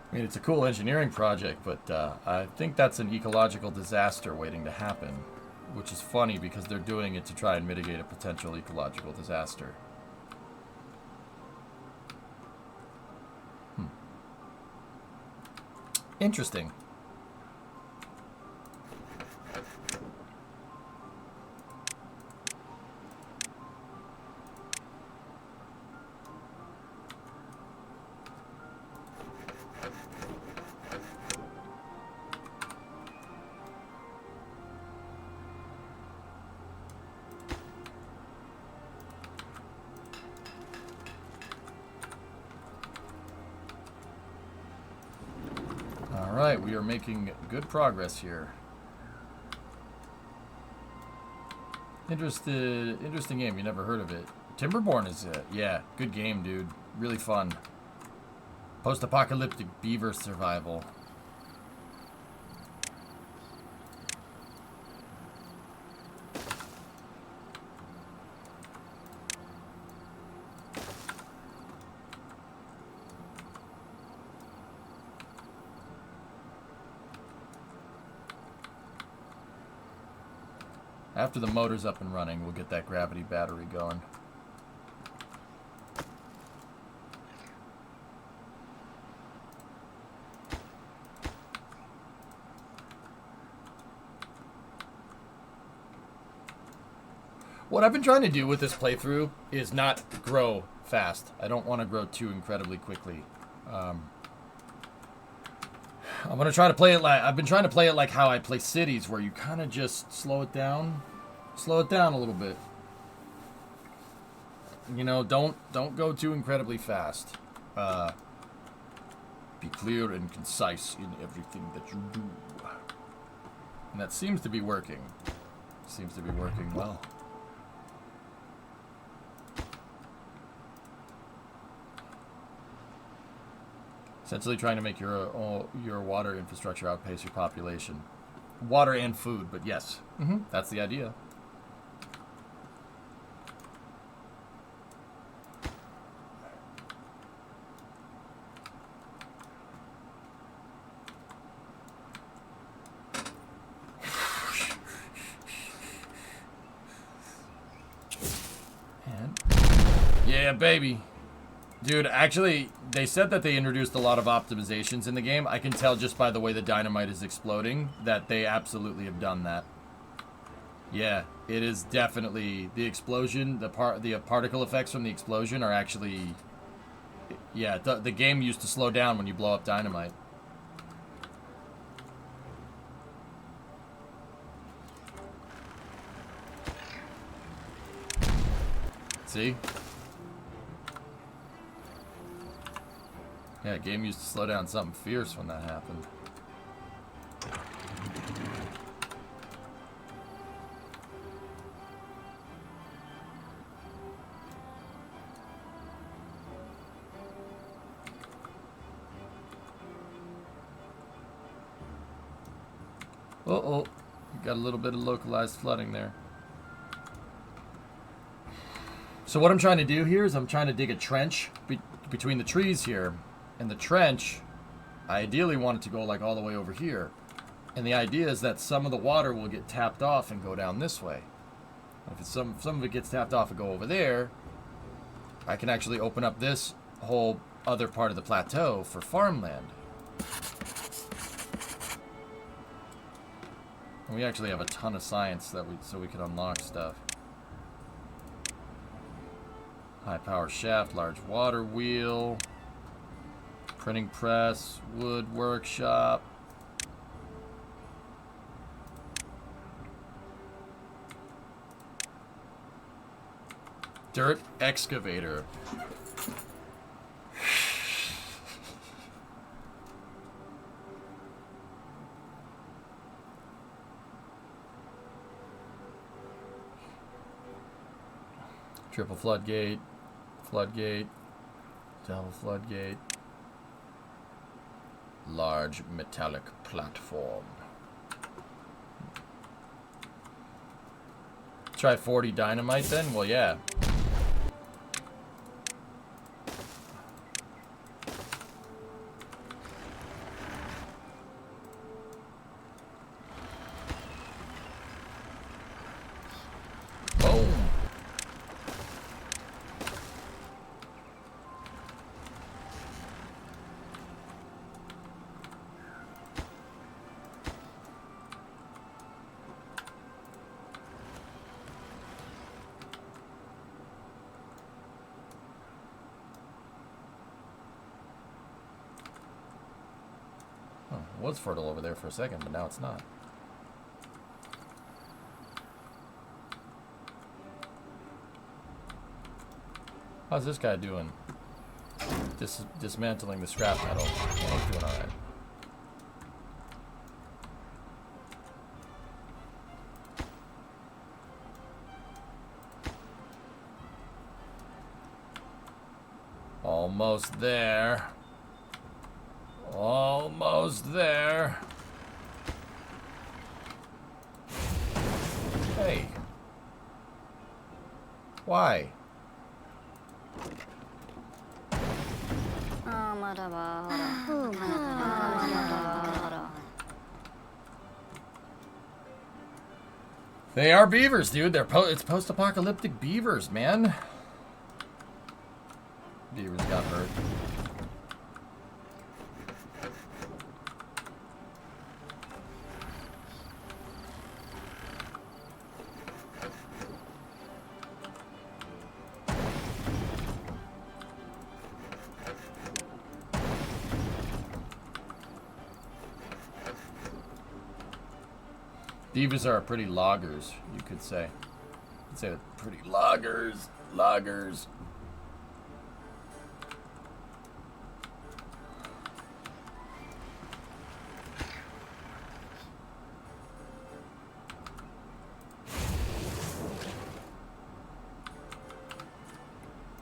I mean, it's a cool engineering project, but I think that's an ecological disaster waiting to happen, which is funny because they're doing it to try and mitigate a potential ecological disaster. Interesting. Alright, we are making good progress here. Interesting game. You never heard of it. Timberborn is it? Yeah, good game, dude. Really fun. Post-apocalyptic beaver survival. After the motor's up and running, we'll get that gravity battery going. What I've been trying to do with this playthrough is not grow fast. I don't want to grow too incredibly quickly. I'm gonna try to play it like I've been trying to play it like how I play cities, where you kind of just slow it down a little bit. You know, don't go too incredibly fast. Be clear and concise in everything that you do, and that seems to be working. Seems to be working well. Essentially trying to make your water infrastructure outpace your population. Water and food, but yes. That's the idea. And yeah, baby. Dude, actually, they said that they introduced a lot of optimizations in the game. I can tell just by the way the dynamite is exploding that they absolutely have done that. Yeah, it is definitely the explosion, the particle effects from the explosion are actually, yeah, the game used to slow down when you blow up dynamite. See? Yeah, game used to slow down something fierce when that happened. Uh-oh. You got a little bit of localized flooding there. So what I'm trying to do here is I'm trying to dig a trench between the trees here. And the trench, I ideally want it to go like all the way over here. And the idea is that some of the water will get tapped off and go down this way. If it's some of it gets tapped off and go over there, I can actually open up this whole other part of the plateau for farmland. And we actually have a ton of science that so we can unlock stuff. High power shaft, large water wheel. Printing press, wood workshop. Dirt excavator. Triple floodgate, floodgate, double floodgate. Large metallic platform. Try 40 dynamite then? Well, yeah. Boom. It was fertile over there for a second, but now it's not. How's this guy doing? Dismantling the scrap metal. Oh, he's doing alright. Almost there. Almost there. Hey. Why? They are beavers, dude. It's post-apocalyptic beavers, man. Beavers got hurt. Beavers are pretty loggers, you could say. You could say they're pretty loggers. Loggers.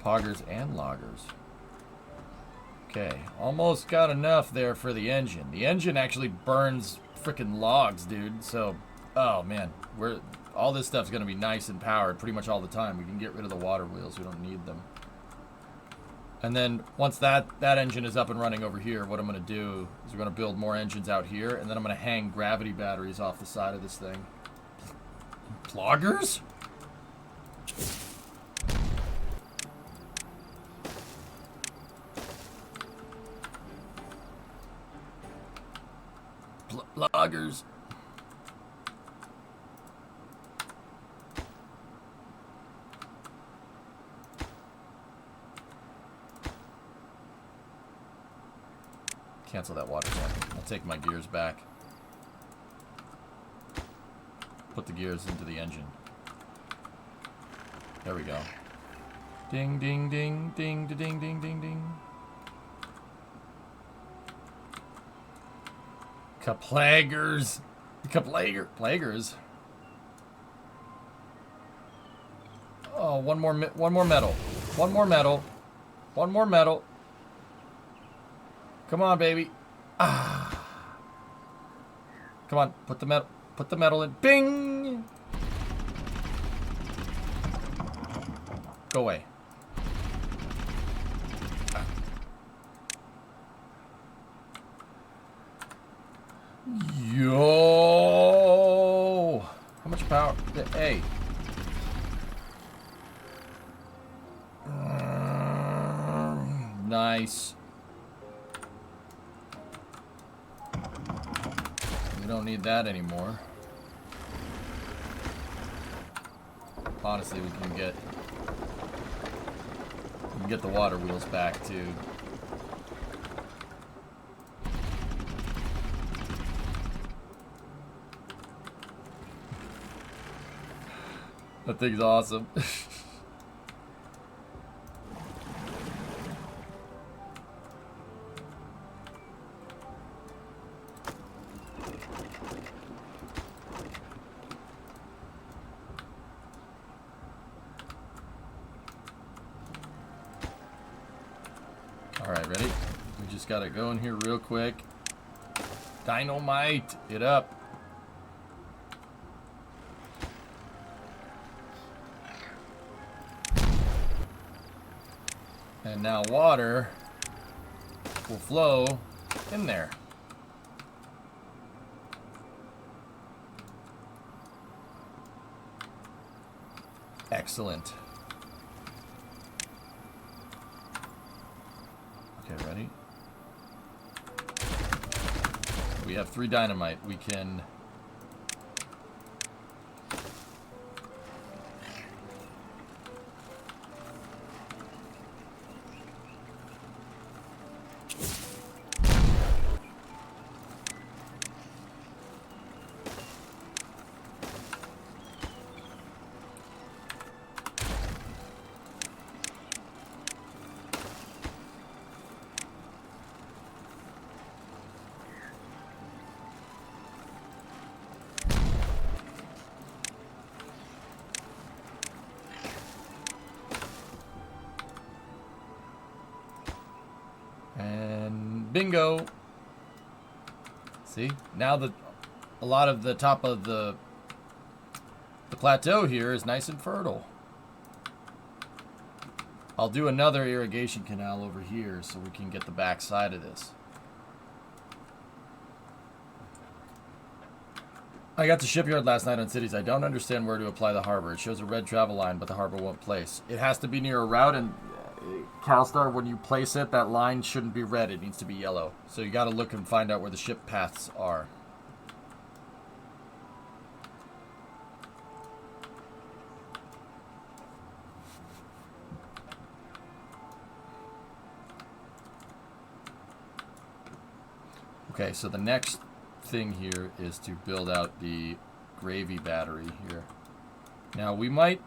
Poggers and loggers. Okay, almost got enough there for the engine. The engine actually burns frickin' logs, dude. So, oh man, all this stuff's gonna be nice and powered pretty much all the time. We can get rid of the water wheels. We don't need them. And then once that engine is up and running over here, what I'm gonna do is we're gonna build more engines out here, and then I'm gonna hang gravity batteries off the side of this thing. Loggers? Loggers. Cancel that water tank. I'll take my gears back. Put the gears into the engine. There we go. Ding, ding, ding, ding, ding, ding, ding, ding, ding. Kaplagers. Plaguers. Oh, one more metal. One more metal. One more metal. Come on, baby. Ah. Come on, put the metal in. Bing! Go away. Yo! How much power? Hey. Nice. We don't need that anymore. Honestly, we can get the water wheels back too. That thing's awesome. Alright, ready? We just gotta go in here real quick. Dynamite it up. And now water will flow in there. Excellent. Okay, ready? We have 3 dynamite. We can... Bingo. See? Now a lot of the top of the plateau here is nice and fertile. I'll do another irrigation canal over here so we can get the back side of this. I got to shipyard last night on cities. I don't understand where to apply the harbor. It shows a red travel line, but the harbor won't place. It has to be near a route, and CalStar, when you place it, that line shouldn't be red. It needs to be yellow. So you got to look and find out where the ship paths are. Okay, so the next thing here is to build out the gravy battery here. Now we might,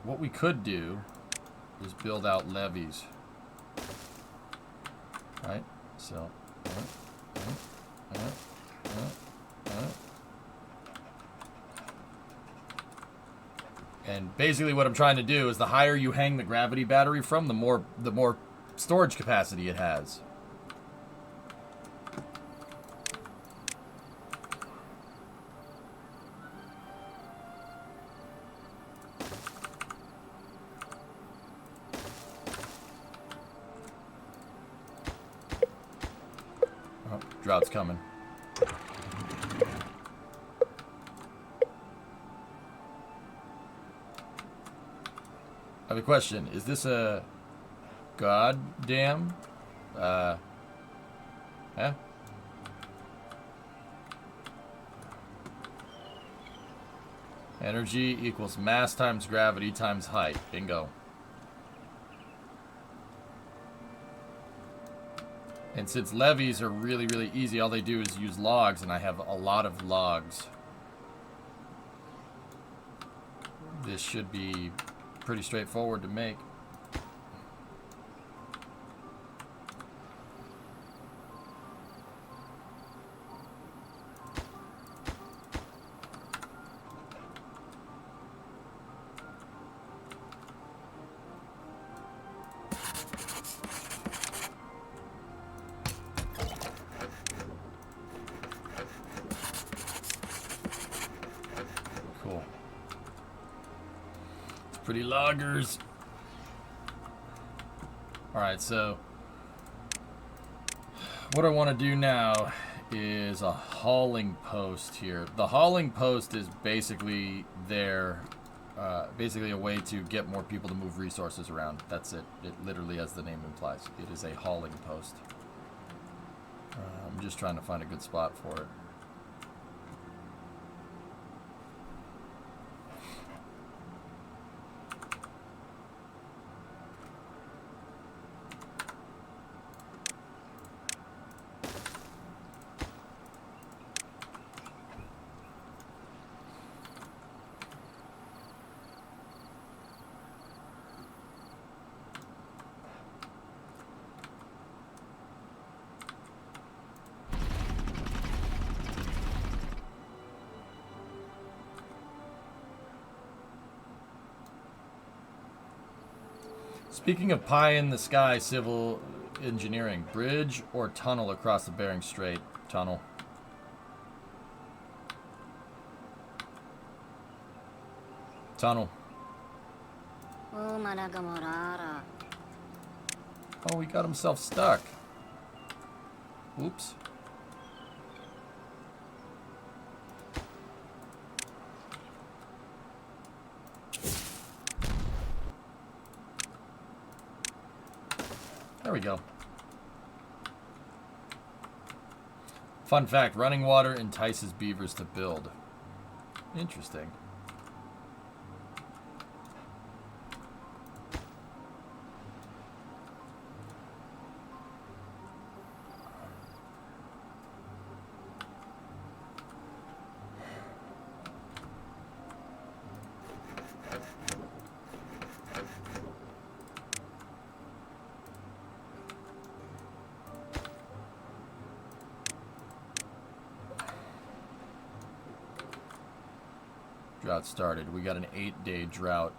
what we could do is build out levees. Right? So, and basically what I'm trying to do is the higher you hang the gravity battery from, the more storage capacity it has. Drought's coming. I have a question. Is this a goddamn Energy equals mass times gravity times height. Bingo. And since levees are really, really easy, all they do is use logs, and I have a lot of logs. This should be pretty straightforward to make. Pretty loggers. Alright, so what I want to do now is a hauling post here. The hauling post is basically there, basically a way to get more people to move resources around. That's it. It literally, as the name implies, it is a hauling post. I'm just trying to find a good spot for it. Speaking of pie in the sky civil engineering, bridge or tunnel across the Bering Strait? Tunnel. Tunnel. Oh, he got himself stuck. Oops. There we go. Fun fact, running water entices beavers to build. Interesting. Drought started. We got an 8-day drought.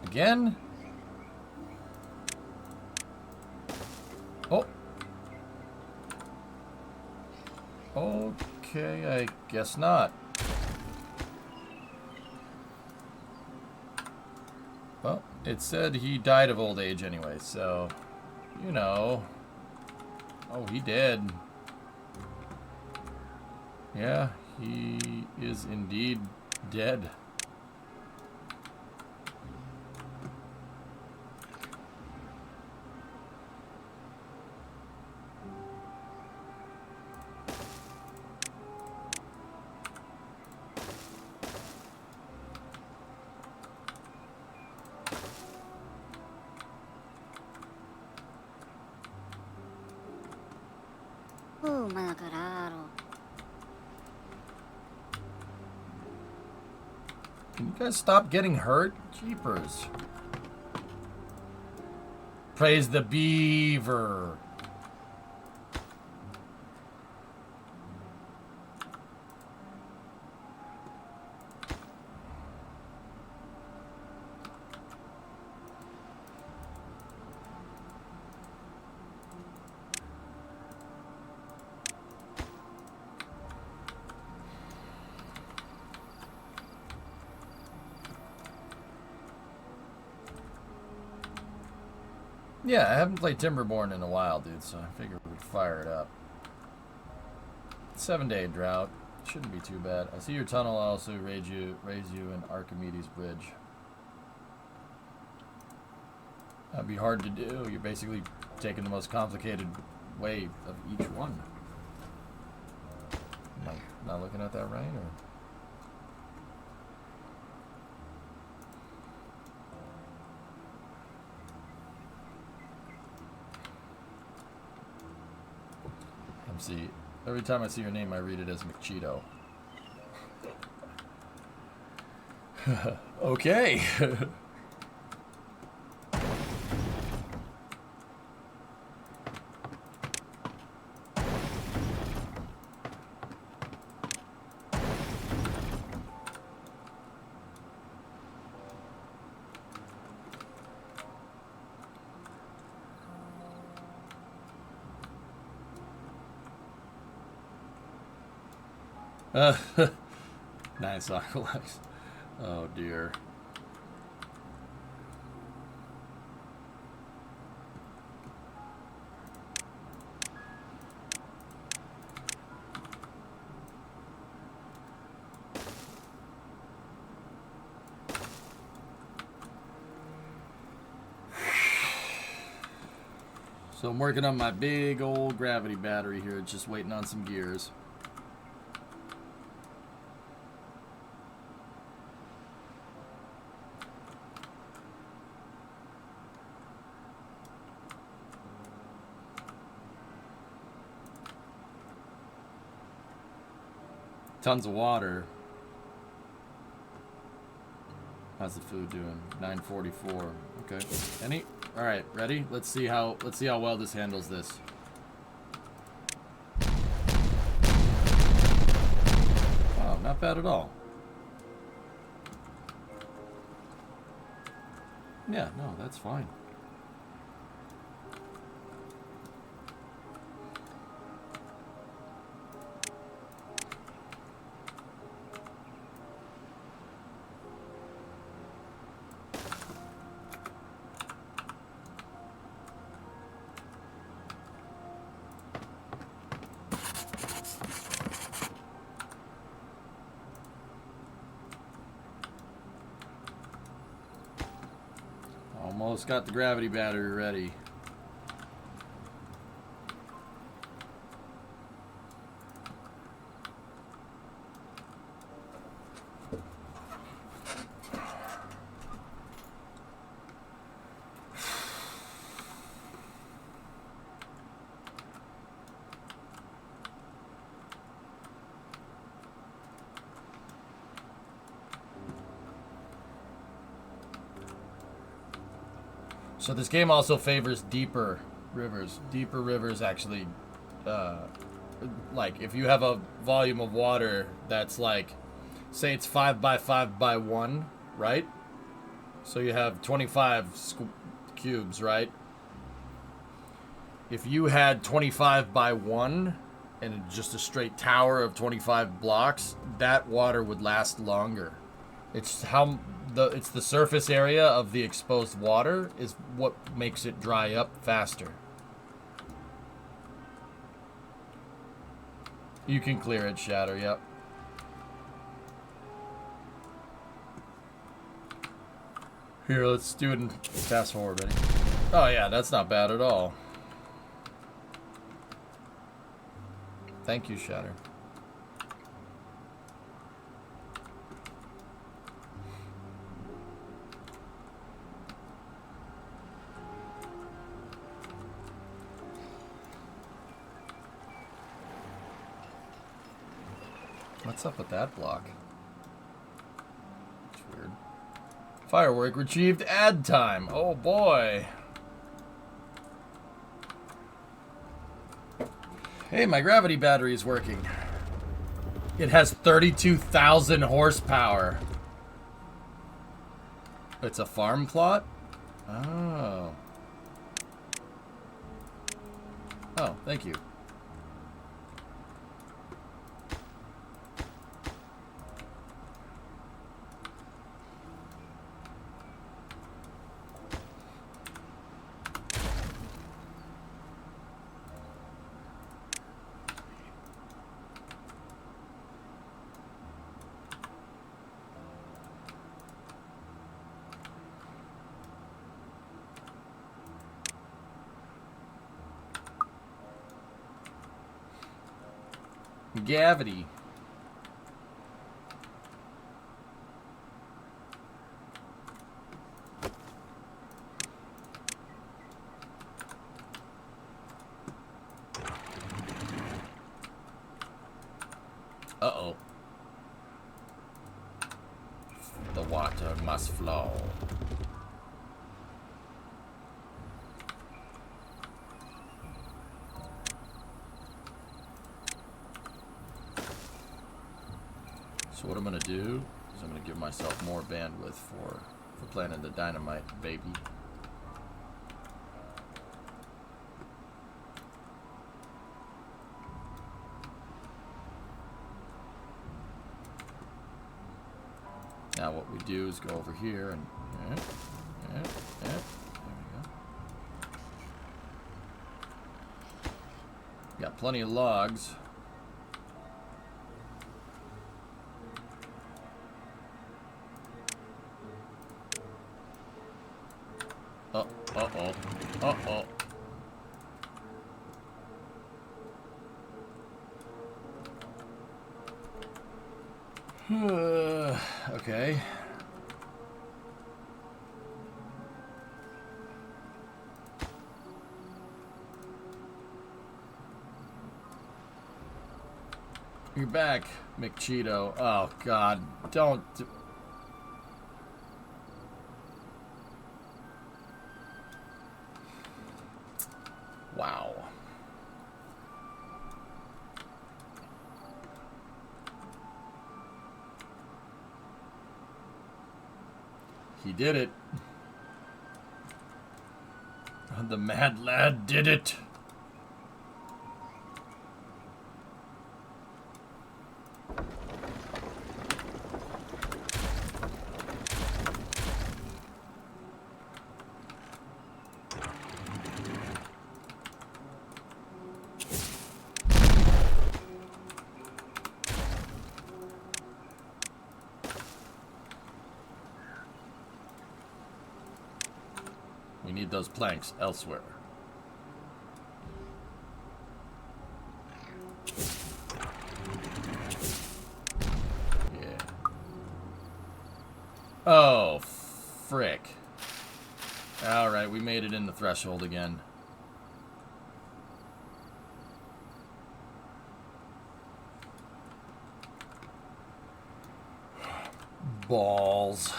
Again? Oh. Okay, I guess not. Well, it said he died of old age anyway, so, you know. Oh, he did. Yeah, he is indeed dead. Oh, mga kararo. Can you guys stop getting hurt? Jeepers. Praise the beaver. Yeah, I haven't played Timberborn in a while, dude, so I figured we'd fire it up. 7-day drought. Shouldn't be too bad. I see your tunnel. I'll also raise you in Archimedes Bridge. That'd be hard to do. You're basically taking the most complicated way of each one. Am I not looking at that right, or? See, every time I see your name, I read it as McCheeto. Okay. Nice Aqualex. Oh dear. So I'm working on my big old gravity battery here, just waiting on some gears. Tons of water. How's the food doing? 944. Okay. Any? All right. Ready? Let's see how well this handles this. Oh, not bad at all. Yeah. No, that's fine. Almost got the gravity battery ready. So this game also favors deeper rivers. Deeper rivers actually, like if you have a volume of water that's like, say it's 5 by 5 by 1, right? So you have 25 cubes, right? If you had 25 by 1 and just a straight tower of 25 blocks, that water would last longer. It's the surface area of the exposed water is what makes it dry up faster. You can clear it, Shatter, yep. Here, let's do it in fast forward, buddy. Oh yeah, that's not bad at all. Thank you, Shatter. What's up with that block? It's weird. Firework retrieved ad time. Oh boy. Hey, my gravity battery is working. It has 32,000 horsepower. It's a farm plot? Oh. Oh, thank you. Gravity. Uh-oh. The water must flow. So what I'm gonna do is I'm gonna give myself more bandwidth for planting the dynamite, baby. Now what we do is go over here and there we go. Got plenty of logs. Uh-oh. Okay. You're back, McCheeto. Oh, God. Don't... Wow. He did it. The mad lad did it. We need those planks elsewhere. Yeah. Oh, frick. Alright, we made it in the threshold again. Balls.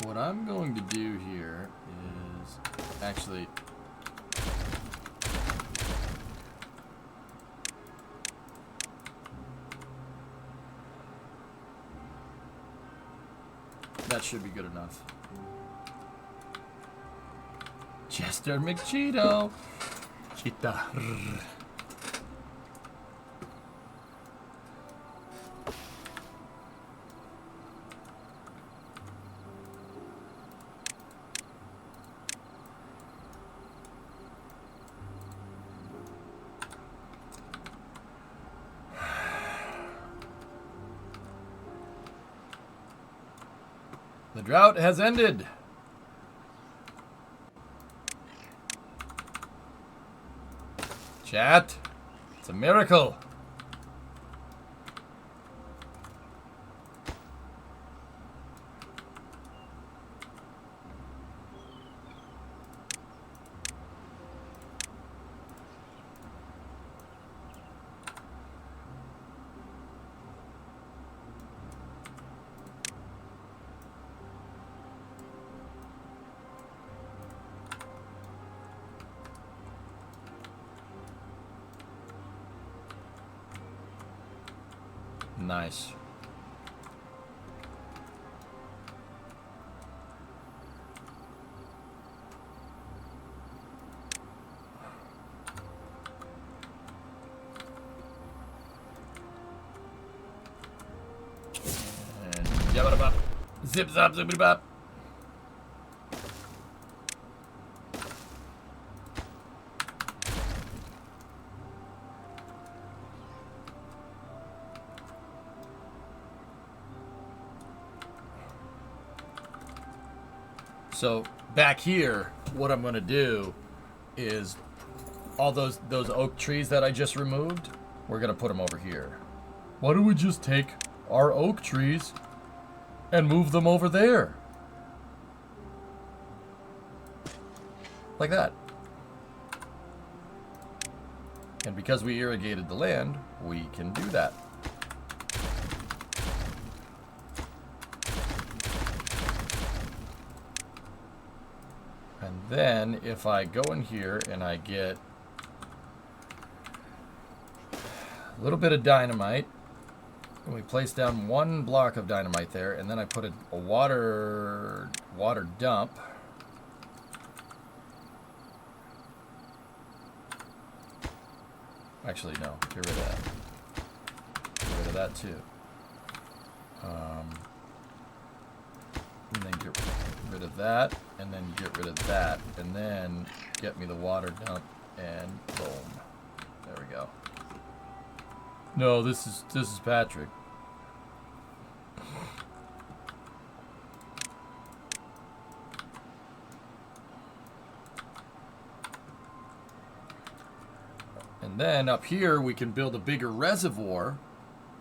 what I'm going to do here is actually... That should be good enough. Chester McCheeto. Cheetah. The drought has ended. Chat, it's a miracle. Nice. And yabba bop. Zip zap zippity bop. So back here, what I'm going to do is all those oak trees that I just removed, we're going to put them over here. Why don't we just take our oak trees and move them over there? Like that. And because we irrigated the land, we can do that. And then if I go in here and I get a little bit of dynamite, and we place down one block of dynamite there, and then I put a water dump. Actually, no, get rid of that. Get rid of that too. And then get rid of that, and then get rid of that, and then get me the water dump, and boom. There we go. No, this is Patrick. And then up here we can build a bigger reservoir,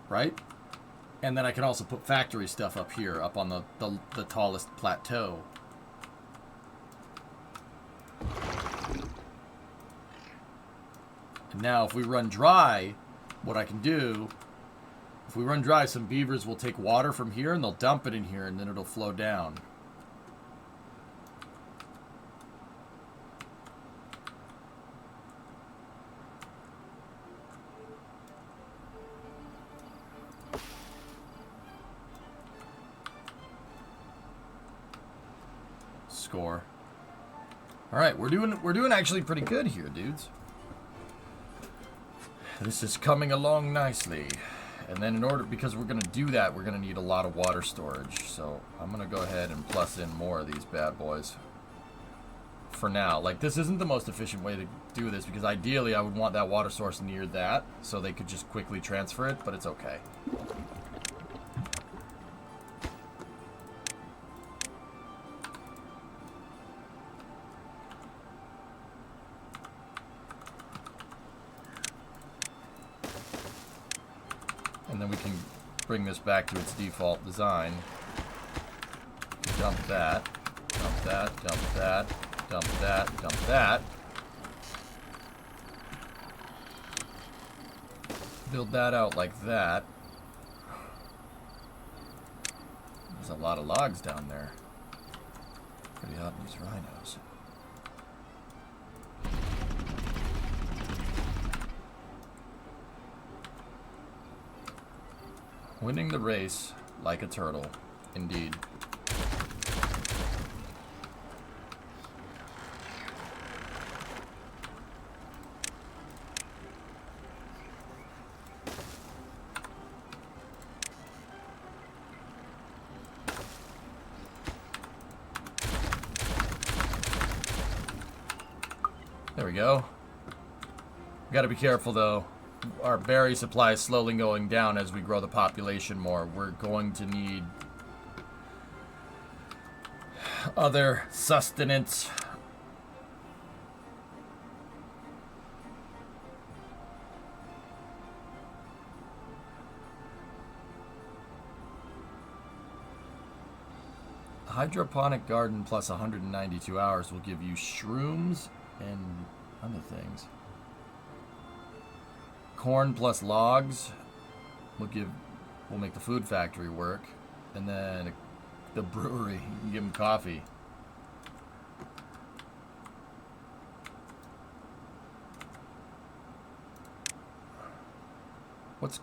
right? And then I can also put factory stuff up here, up on the tallest plateau. And now if we run dry, what I can do, if we run dry, some beavers will take water from here and they'll dump it in here and then it'll flow down. Score. All right, we're doing actually pretty good here, dudes. This is coming along nicely. And then because we're going to do that, we're going to need a lot of water storage. So I'm going to go ahead and plus in more of these bad boys. For now. Like, this isn't the most efficient way to do this, because ideally I would want that water source near that so they could just quickly transfer it, but it's okay. And then we can bring this back to its default design. Dump that, dump that, dump that, dump that, dump that. Build that out like that. There's a lot of logs down there. Pretty hot in these rhinos. Winning the race like a turtle, indeed. There we go. Gotta be careful though. Our berry supply is slowly going down as we grow the population more. We're going to need other sustenance. Hydroponic garden plus 192 hours will give you shrooms and other things. Corn plus logs will make the food factory work, and then the brewery, you can give them coffee. What's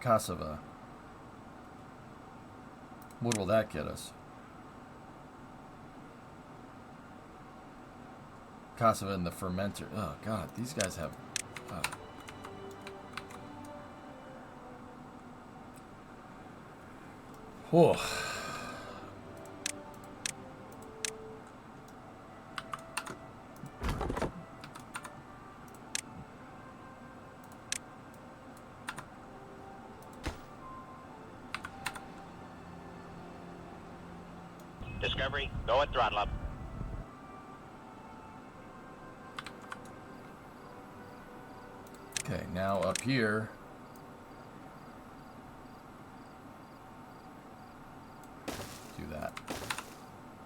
cassava? What will that get us? Cassava and the fermenter. Oh god, these guys have... Whoa. Discovery, go at throttle up. Okay, now up here. Do that.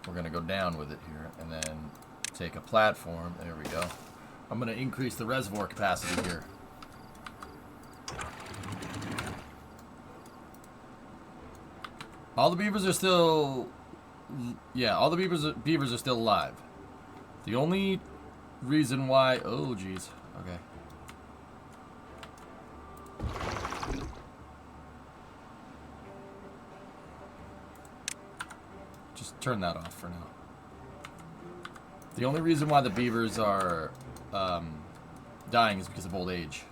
We're going to go down with it here and then take a platform. There we go. I'm going to increase the reservoir capacity here. All the beavers are still... Yeah, all the beavers are still alive. The only reason why... Oh, geez. Okay. Just turn that off for now. The only reason why the beavers are dying is because of old age.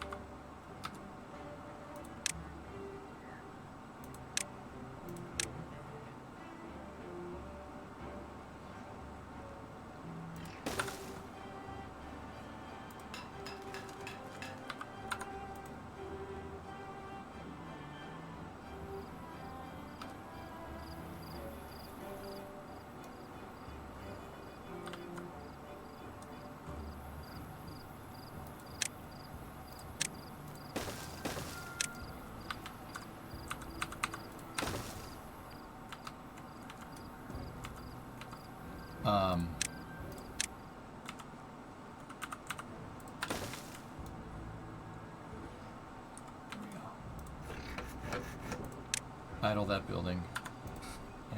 Idle that building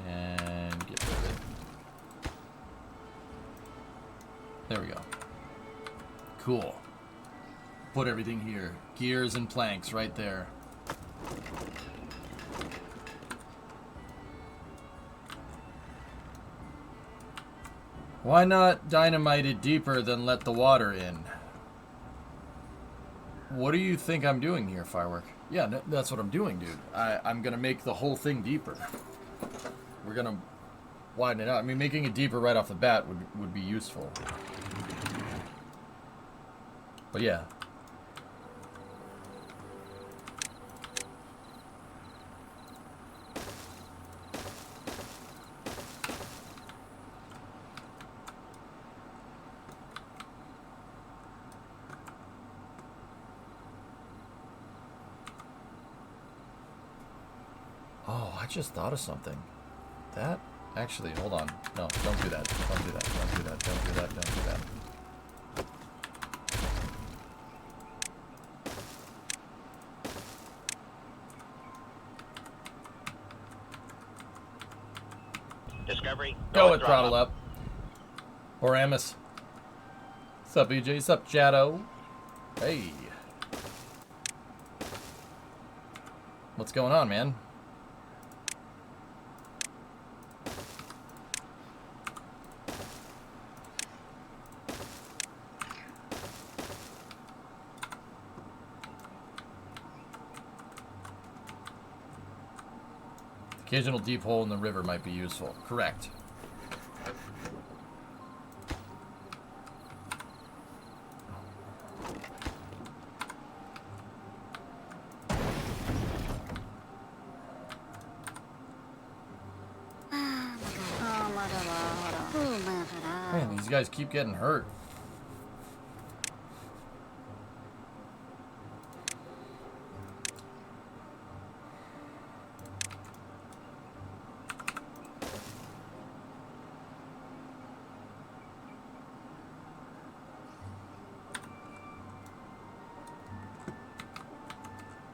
and get rid of it. There we go. Cool. Put everything here. Gears and planks right there. Why not dynamite it deeper than let the water in? What do you think I'm doing here, Firework? Yeah, that's what I'm doing, dude. I'm going to make the whole thing deeper. We're going to widen it out. I mean, making it deeper right off the bat would be useful. But yeah. Oh, I just thought of something. That actually, hold on. No, don't do that. Don't do that. Don't do that. Don't do that. Don't do that. Discovery, Go with throttle up. Or Amos. Sup, EJ? Sup, Jado? Hey. What's going on, man? Occasional deep hole in the river might be useful. Correct. Man, these guys keep getting hurt.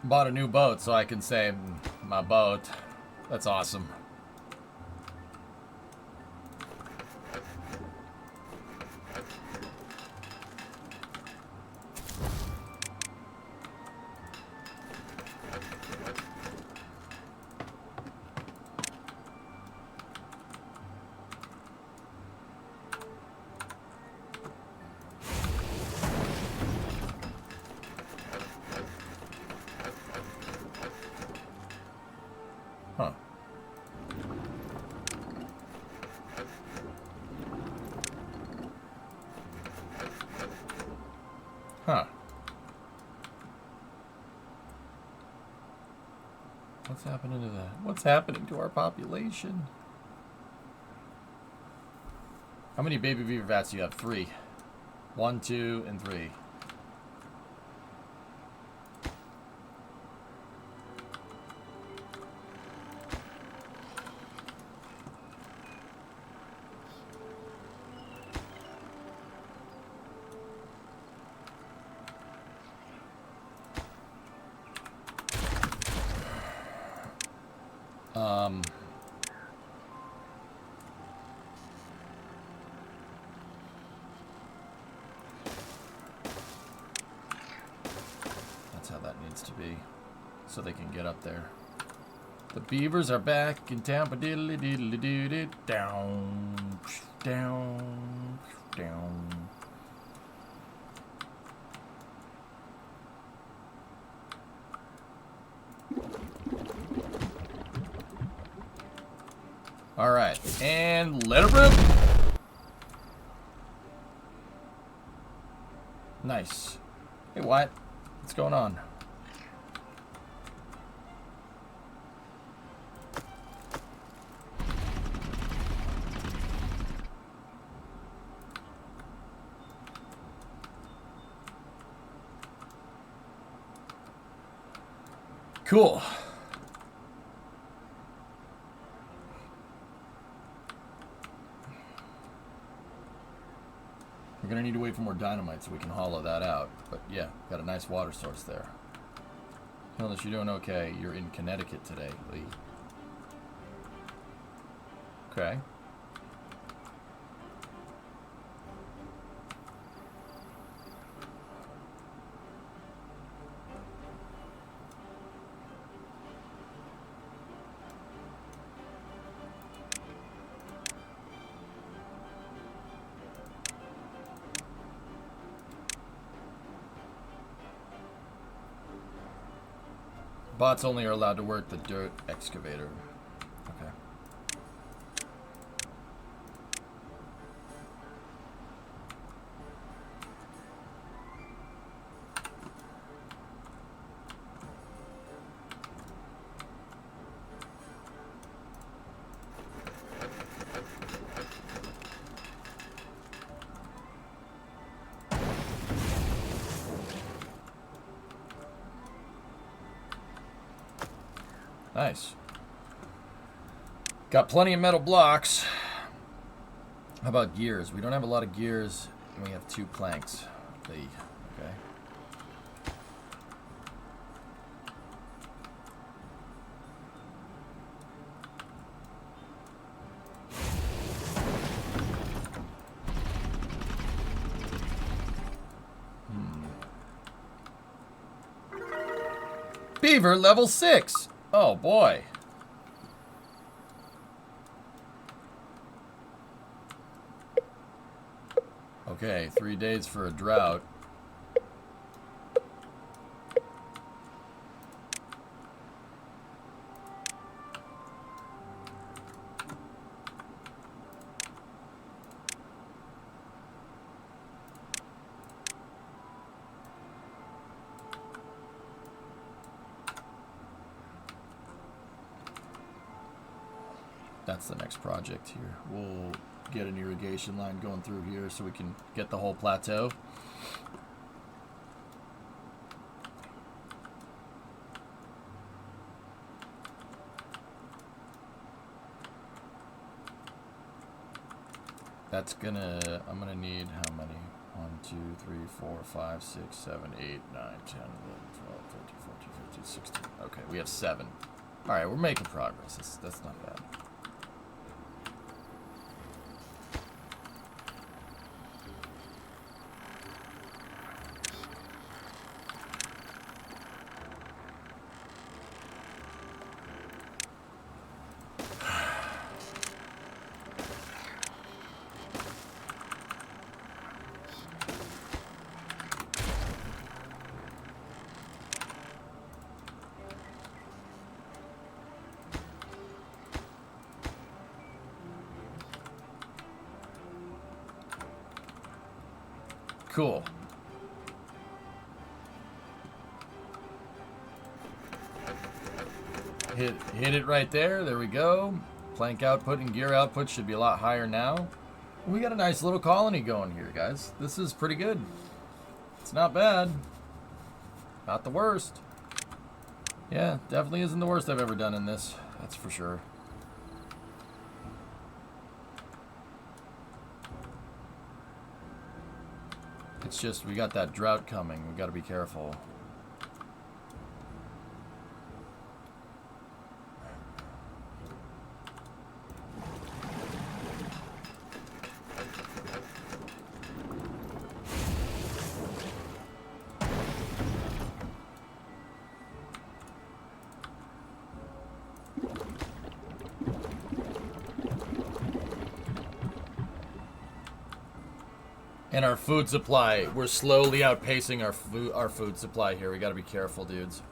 Bought a new boat so I can say my boat. That's awesome. Huh. Huh. What's happening to that? What's happening to our population? How many baby beaver vats do you have? 3. 1, 2, and 3. That's how that needs to be, so they can get up there. The Beavers are back in Tampa. Diddly diddly diddly down, down, down. All right, and let it rip. Nice. Hey, Wyatt, what's going on? Cool. We're gonna need to wait for more dynamite so we can hollow that out. But yeah, got a nice water source there. Unless you're doing okay. You're in Connecticut today, Lee. Okay. Bots only are allowed to work the dirt excavator. Okay. Nice. Got plenty of metal blocks. How about gears? We don't have a lot of gears, and we have 2 planks. Okay. Beaver level 6. Oh boy. Okay, 3 days for a drought. That's the next project here. We'll get an irrigation line going through here so we can get the whole plateau. That's gonna, I'm gonna need how many? 1, 2, 3, 4, 5, 6, 7, 8, 9, 10, 11, 12, 13, 14, 15, 16. Okay, we have 7. Alright, we're making progress. That's not bad. Cool. Hit it right there. There we go. Plank output and gear output should be a lot higher now. We got a nice little colony going here, guys. This is pretty good. It's not bad. Not the worst. Yeah, definitely isn't the worst I've ever done in this. That's for sure. It's just we got that drought coming. We got to be careful. And our food supply, we're slowly outpacing our food supply here. We got to be careful, dudes.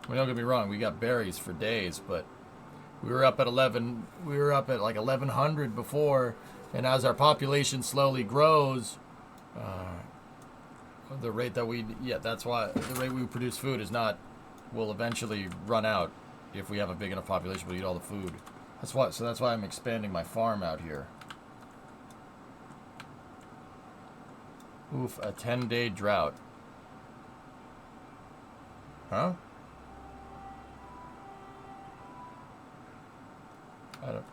Well, don't get me wrong, we got berries for days, but we were up at 11. We were up at like 1100 before, and as our population slowly grows, the rate that that's why the rate we produce food is not. Will eventually run out if we have a big enough population. We'll eat all the food. That's why I'm expanding my farm out here. Oof, a 10-day drought. Huh? I don't.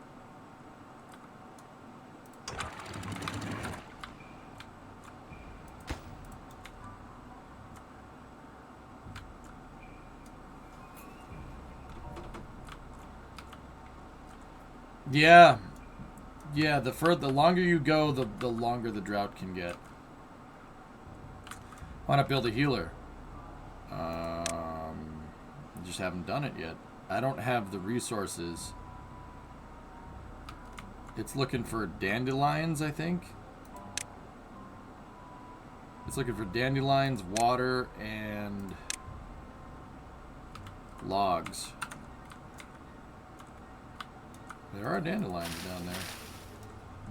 Yeah, the longer you go, the longer the drought can get. Why not build a healer? Just haven't done it yet. I don't have the resources. It's looking for dandelions, I think. It's looking for dandelions, water, and logs. There are dandelions down there.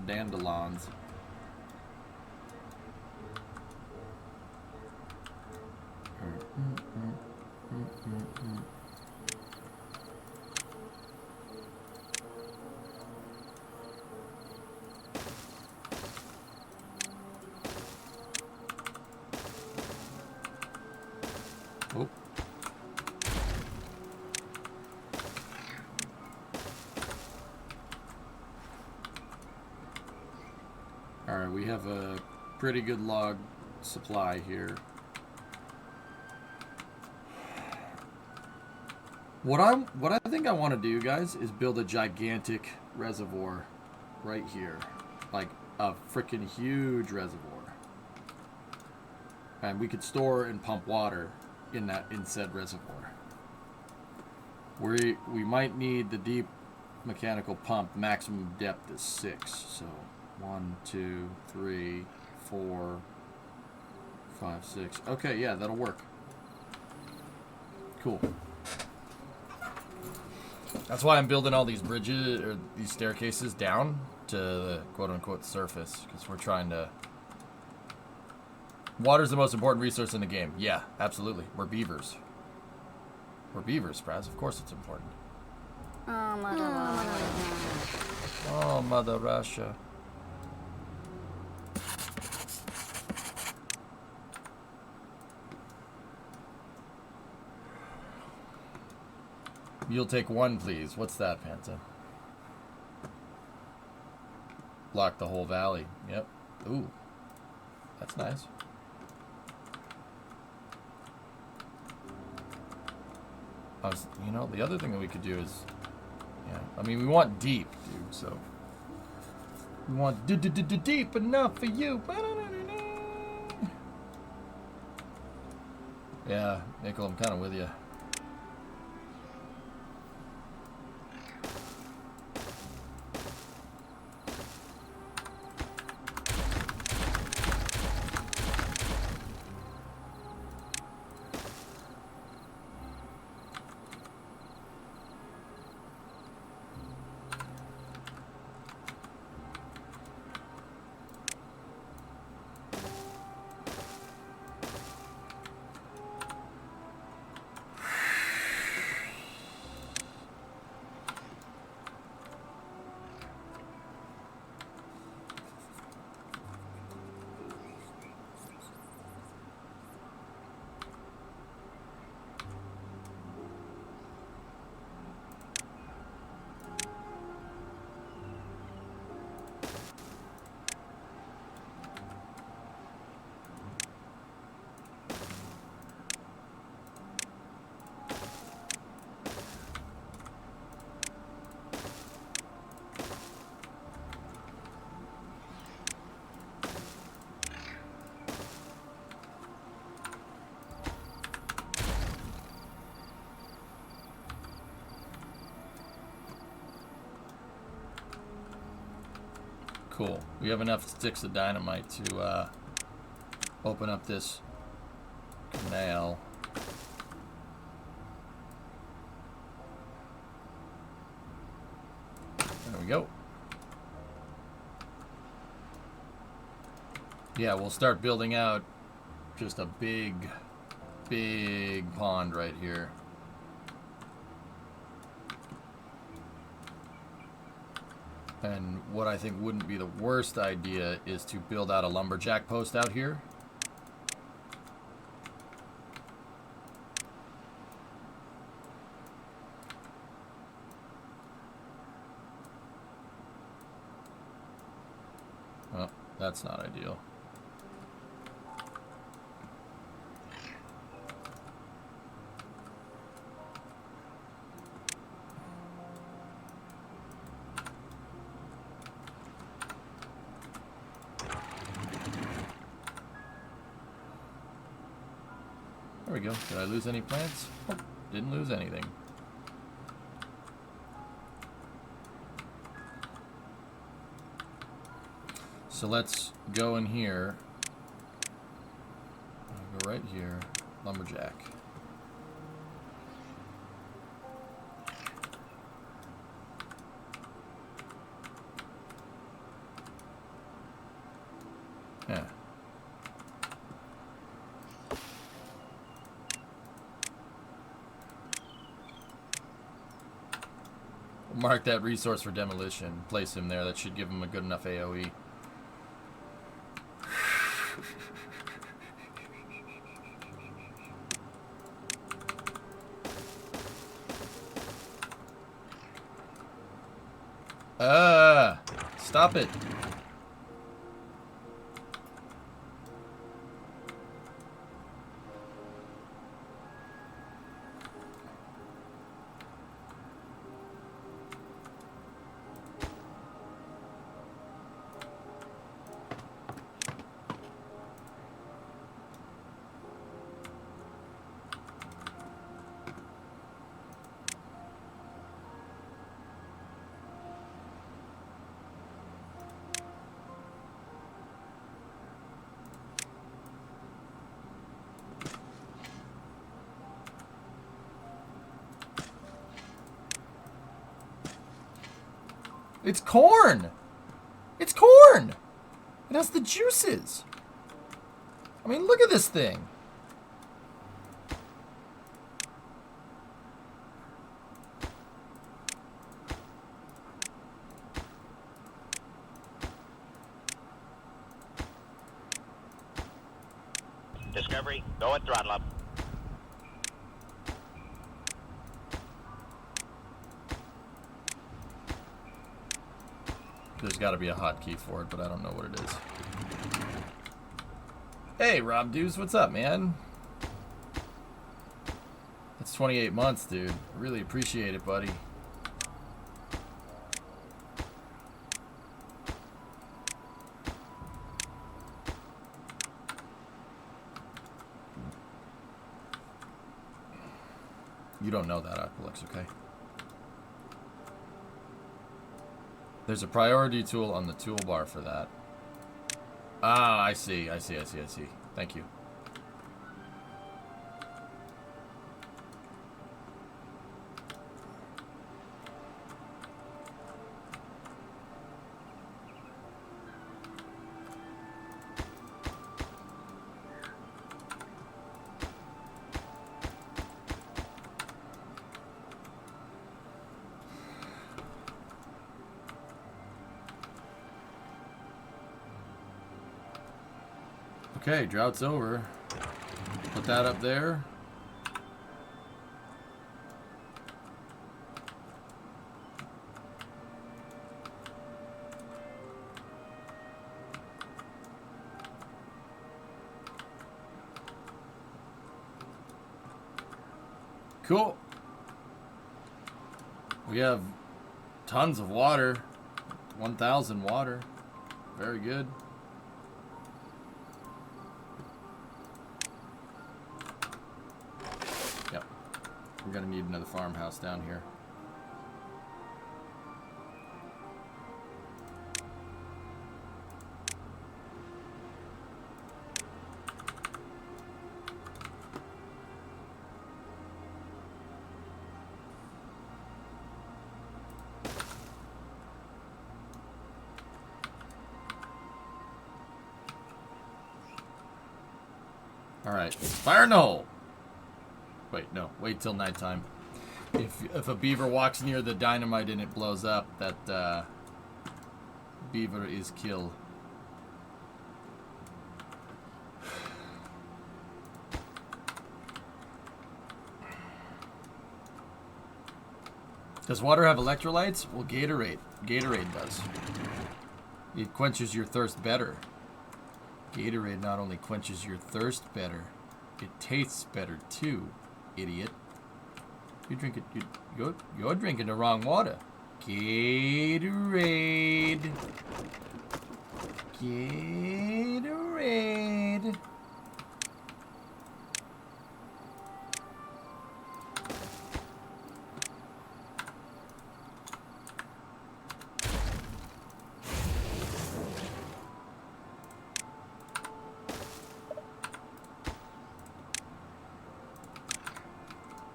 Dandelions. Oh. Alright, we have a pretty good log supply here. What I think I want to do, guys, is build a gigantic reservoir right here. Like a freaking huge reservoir. And we could store and pump water in said reservoir. We might need the deep mechanical pump. Maximum depth is 6. So 1, 2, 3, 4, 5, 6. Okay, yeah, that'll work. Cool. That's why I'm building all these bridges or these staircases down to the quote-unquote surface, because we're trying to. Water's the most important resource in the game. Yeah, absolutely. We're beavers. We're beavers, Spraz. Of course it's important. Oh, Mother Russia. Oh, Mother Russia. You'll take 1, please. What's that, Panta? Block the whole valley. Yep. Ooh. That's nice. You know, the other thing that we could do is, yeah, I mean, we want deep, dude, so. We want deep enough for you. Yeah, Nickel, I'm kind of with you. Cool. We have enough sticks of dynamite to open up this canal. There we go. Yeah, we'll start building out just a big pond right here. And what I think wouldn't be the worst idea is to build out a lumberjack post out here. Well, that's not ideal. There we go. Did I lose any plants? Oh, didn't lose anything. So let's go in here. I'll go right here. Lumberjack. Yeah. Mark that resource for demolition. Place him there. That should give him a good enough AoE. Stop it. It's corn. It's corn. It has the juices. I mean, look at this thing. Discovery, go at throttle up. There's got to be a hotkey for it, but I don't know what it is. Hey, Rob Deuce, what's up, man? That's 28 months, dude. Really appreciate it, buddy. You don't know that, Aquilix, okay? There's a priority tool on the toolbar for that. Ah, I see. Thank you. Okay, drought's over. Put that up there. Cool. We have tons of water. 1,000 water. Very good. We're gonna need another farmhouse down here. All right, fire in the hole. Wait, no. Wait till nighttime. If a beaver walks near the dynamite and it blows up, that beaver is killed. Does water have electrolytes? Well, Gatorade. Gatorade does. It quenches your thirst better. Gatorade not only quenches your thirst better, it tastes better too. Idiot. You drink it. You're drinking the wrong water. Gatorade. Gatorade.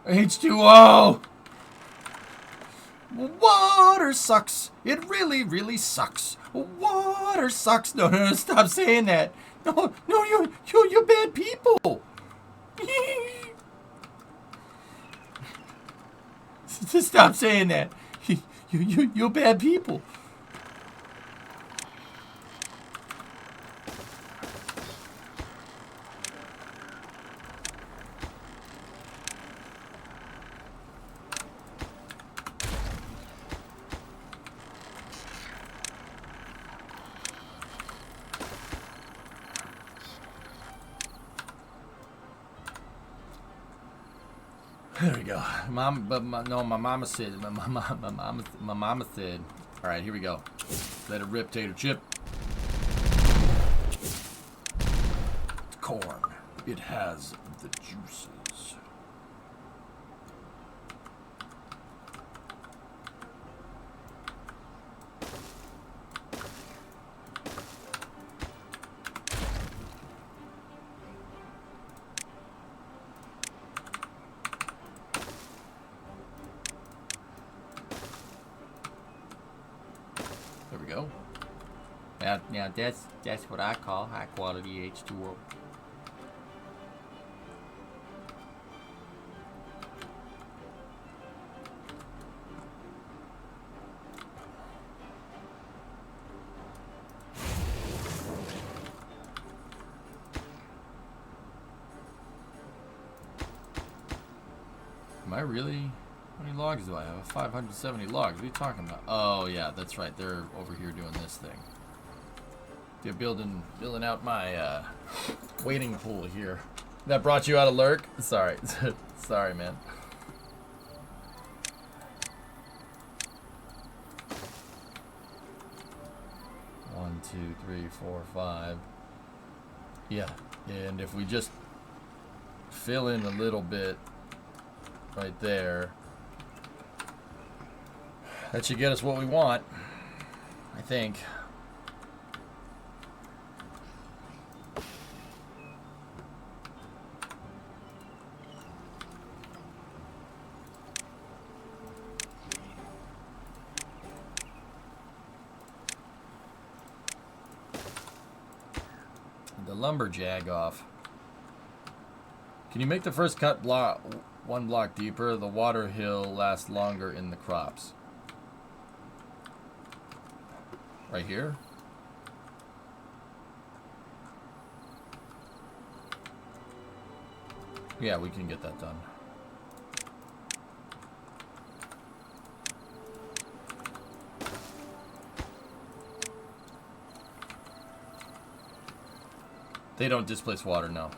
H2O! Water sucks. It really, really sucks. Water sucks. No, stop saying that. No, you're bad people. Stop saying that. You're bad people. There we go. My mama said. My mama said. All right, here we go. Let it rip, tater chip. Corn. It has the juices. Now that's what I call high quality H2O. Am I really? How many logs do I have? 570 logs. What are you talking about? Oh yeah, that's right. They're over here doing this thing. They're building out my waiting pool here. That brought you out of lurk? Sorry. Sorry, man. One, two, three, four, five. Yeah, and if we just fill in a little bit right there, that should get us what we want, I think. The lumberjack off. Can you make the first cut block one block deeper? The water hill lasts longer in the crops. Right here? Yeah, we can get that done. They don't displace water, no.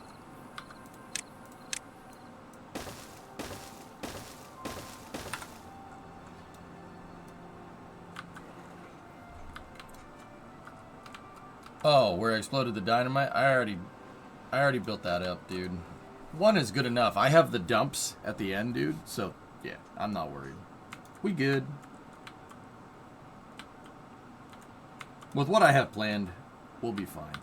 Oh, where I exploded the dynamite? I already built that up, dude. One is good enough. I have the dumps at the end, dude. So, yeah, I'm not worried. We good. With what I have planned, we'll be fine.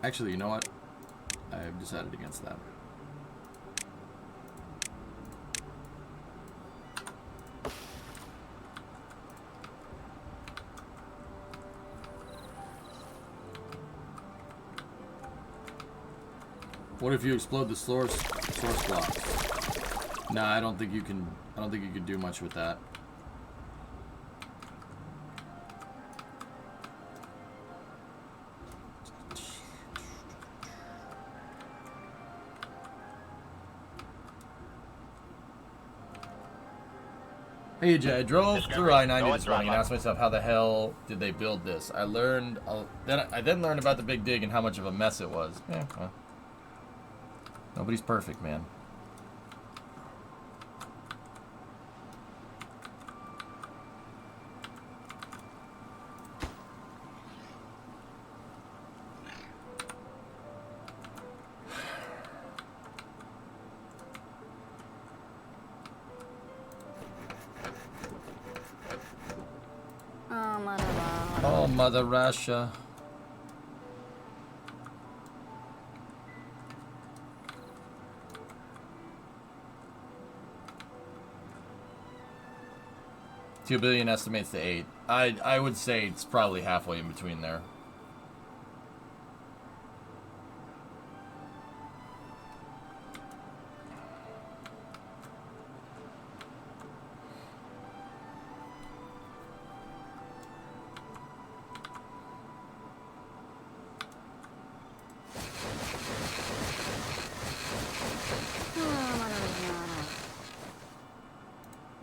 Actually, you know what? I've decided against that. What if you explode the source blocks? Nah, I don't think you can do much with that. Hey Jay, I drove through I-90 this morning and asked myself how the hell did they build this. I learned, I then learned about the Big Dig and how much of a mess it was. Yeah, well, nobody's perfect, man. Oh, Mother Russia. $2 billion estimates to 8. I would say it's probably halfway in between there.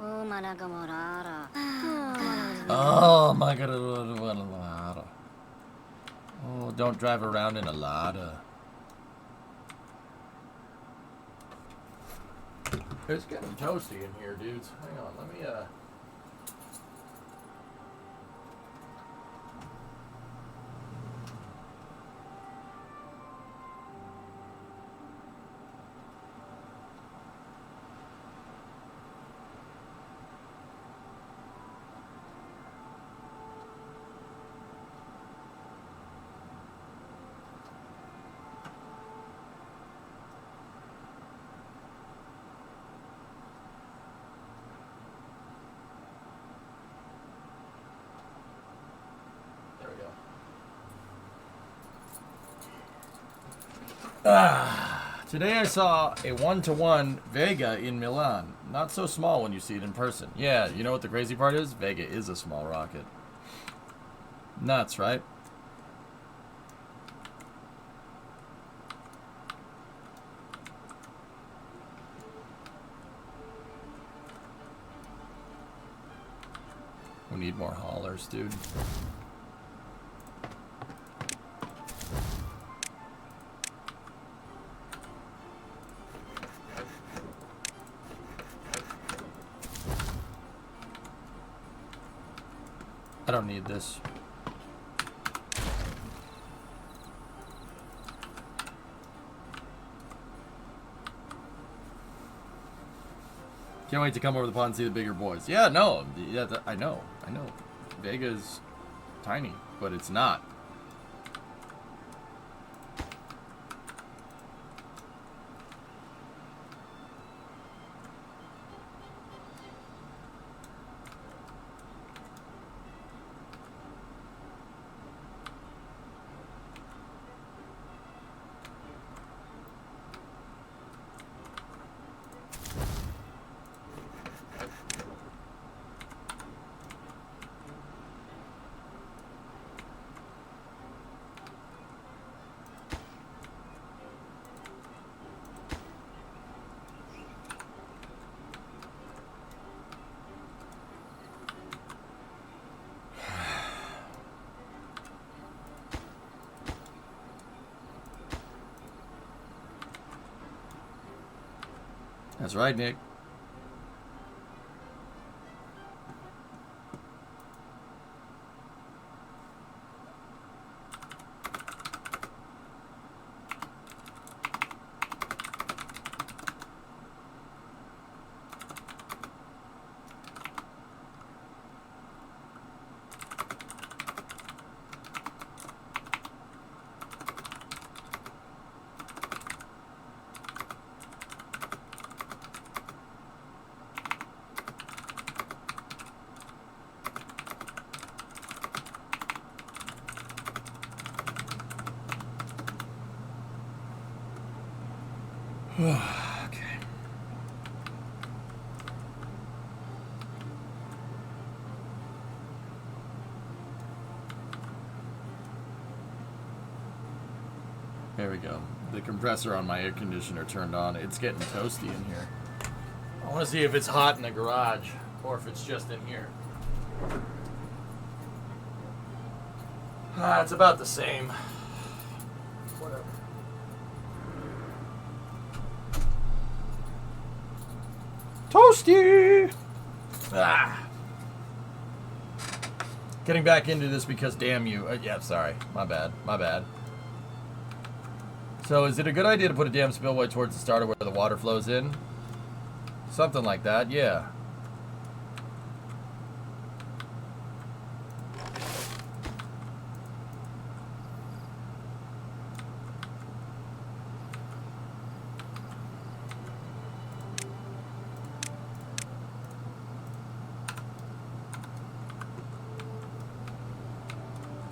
Oh my god. Oh, don't drive around in a Lada. It's getting toasty in here, dudes. Hang on, let me Today I saw a 1-to-1 Vega in Milan. Not so small when you see it in person. Yeah, you know what the crazy part is? Vega is a small rocket. Nuts, right? We need more haulers, dude. I don't need this. Can't wait to come over the pond and see the bigger boys. Yeah, no. Yeah, I know. Vega's tiny, but it's not. That's right, Nick. Okay. There we go. The compressor on my air conditioner turned on. It's getting toasty in here. I want to see if it's hot in the garage or if it's just in here. It's about the same. Whatever. Toasty! Getting back into this because damn you. Yeah, sorry. My bad. So is it a good idea to put a damn spillway towards the starter where the water flows in? Something like that, yeah.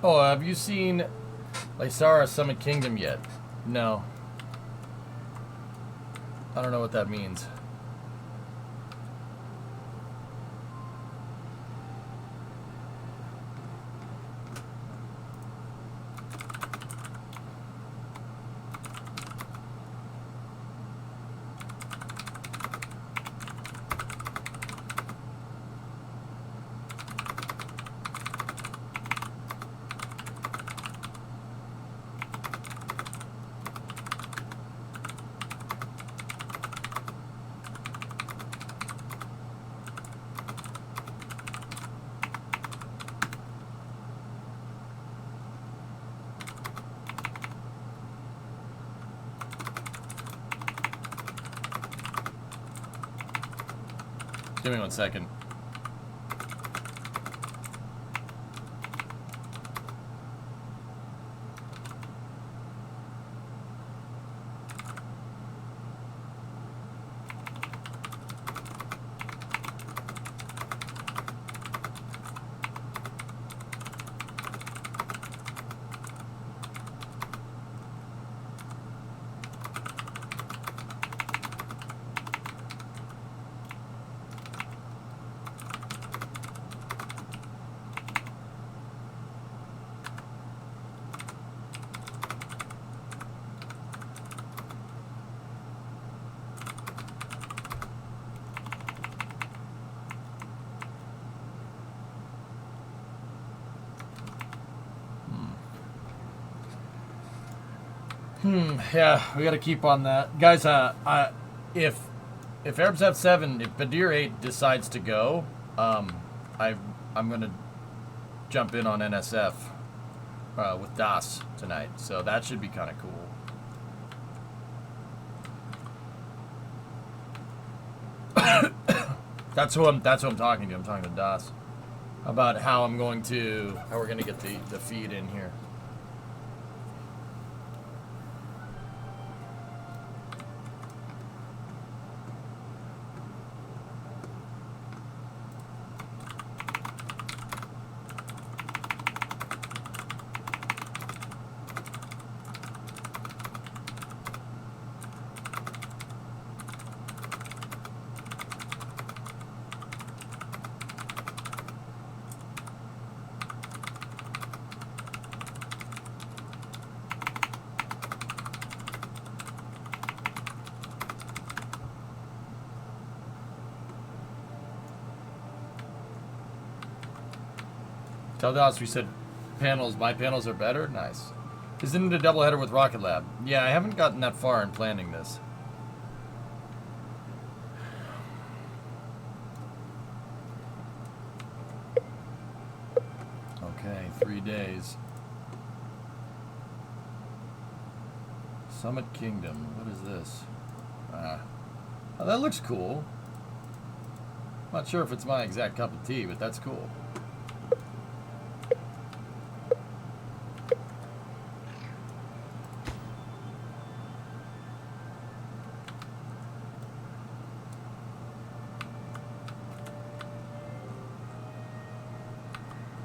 Oh, have you seen Lysara Summit Kingdom yet? No. I don't know what that means. Give me 1 second. Yeah, we got to keep on that, guys. If Arabs have 7, if Badir 8 decides to go, I'm gonna jump in on NSF with Das tonight, so that should be kind of cool. That's who I'm talking to. I'm talking to Das about how we're going to get the feed in here. Tell Das we said panels. My panels are better. Nice. Isn't it a doubleheader with Rocket Lab? Yeah, I haven't gotten that far in planning this. Okay, 3 days. Summit Kingdom. What is this? Oh, that looks cool. Not sure if it's my exact cup of tea, but that's cool.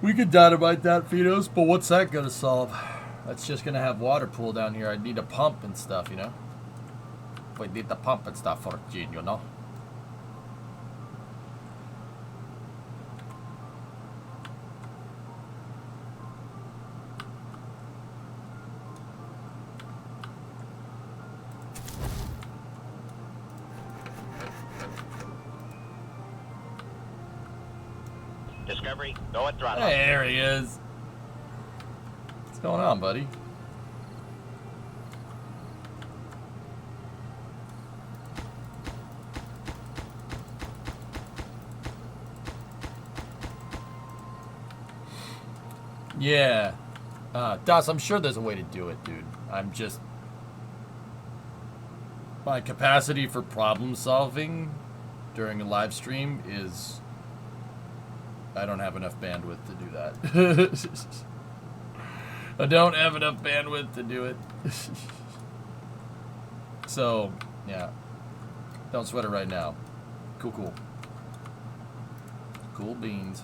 We could dynamite that, Finos, but what's that gonna solve? That's just gonna have water pool down here. I'd need a pump and stuff, you know? We need the pump and stuff for it, Gene, you know? Discovery, go at throttle. Hey, there he is. What's going on, buddy? Yeah. Das, I'm sure there's a way to do it, dude. I'm just... My capacity for problem solving during a live stream is... I don't have enough bandwidth to do that. I don't have enough bandwidth to do it. So, yeah. Don't sweat it right now. Cool, cool. Cool beans.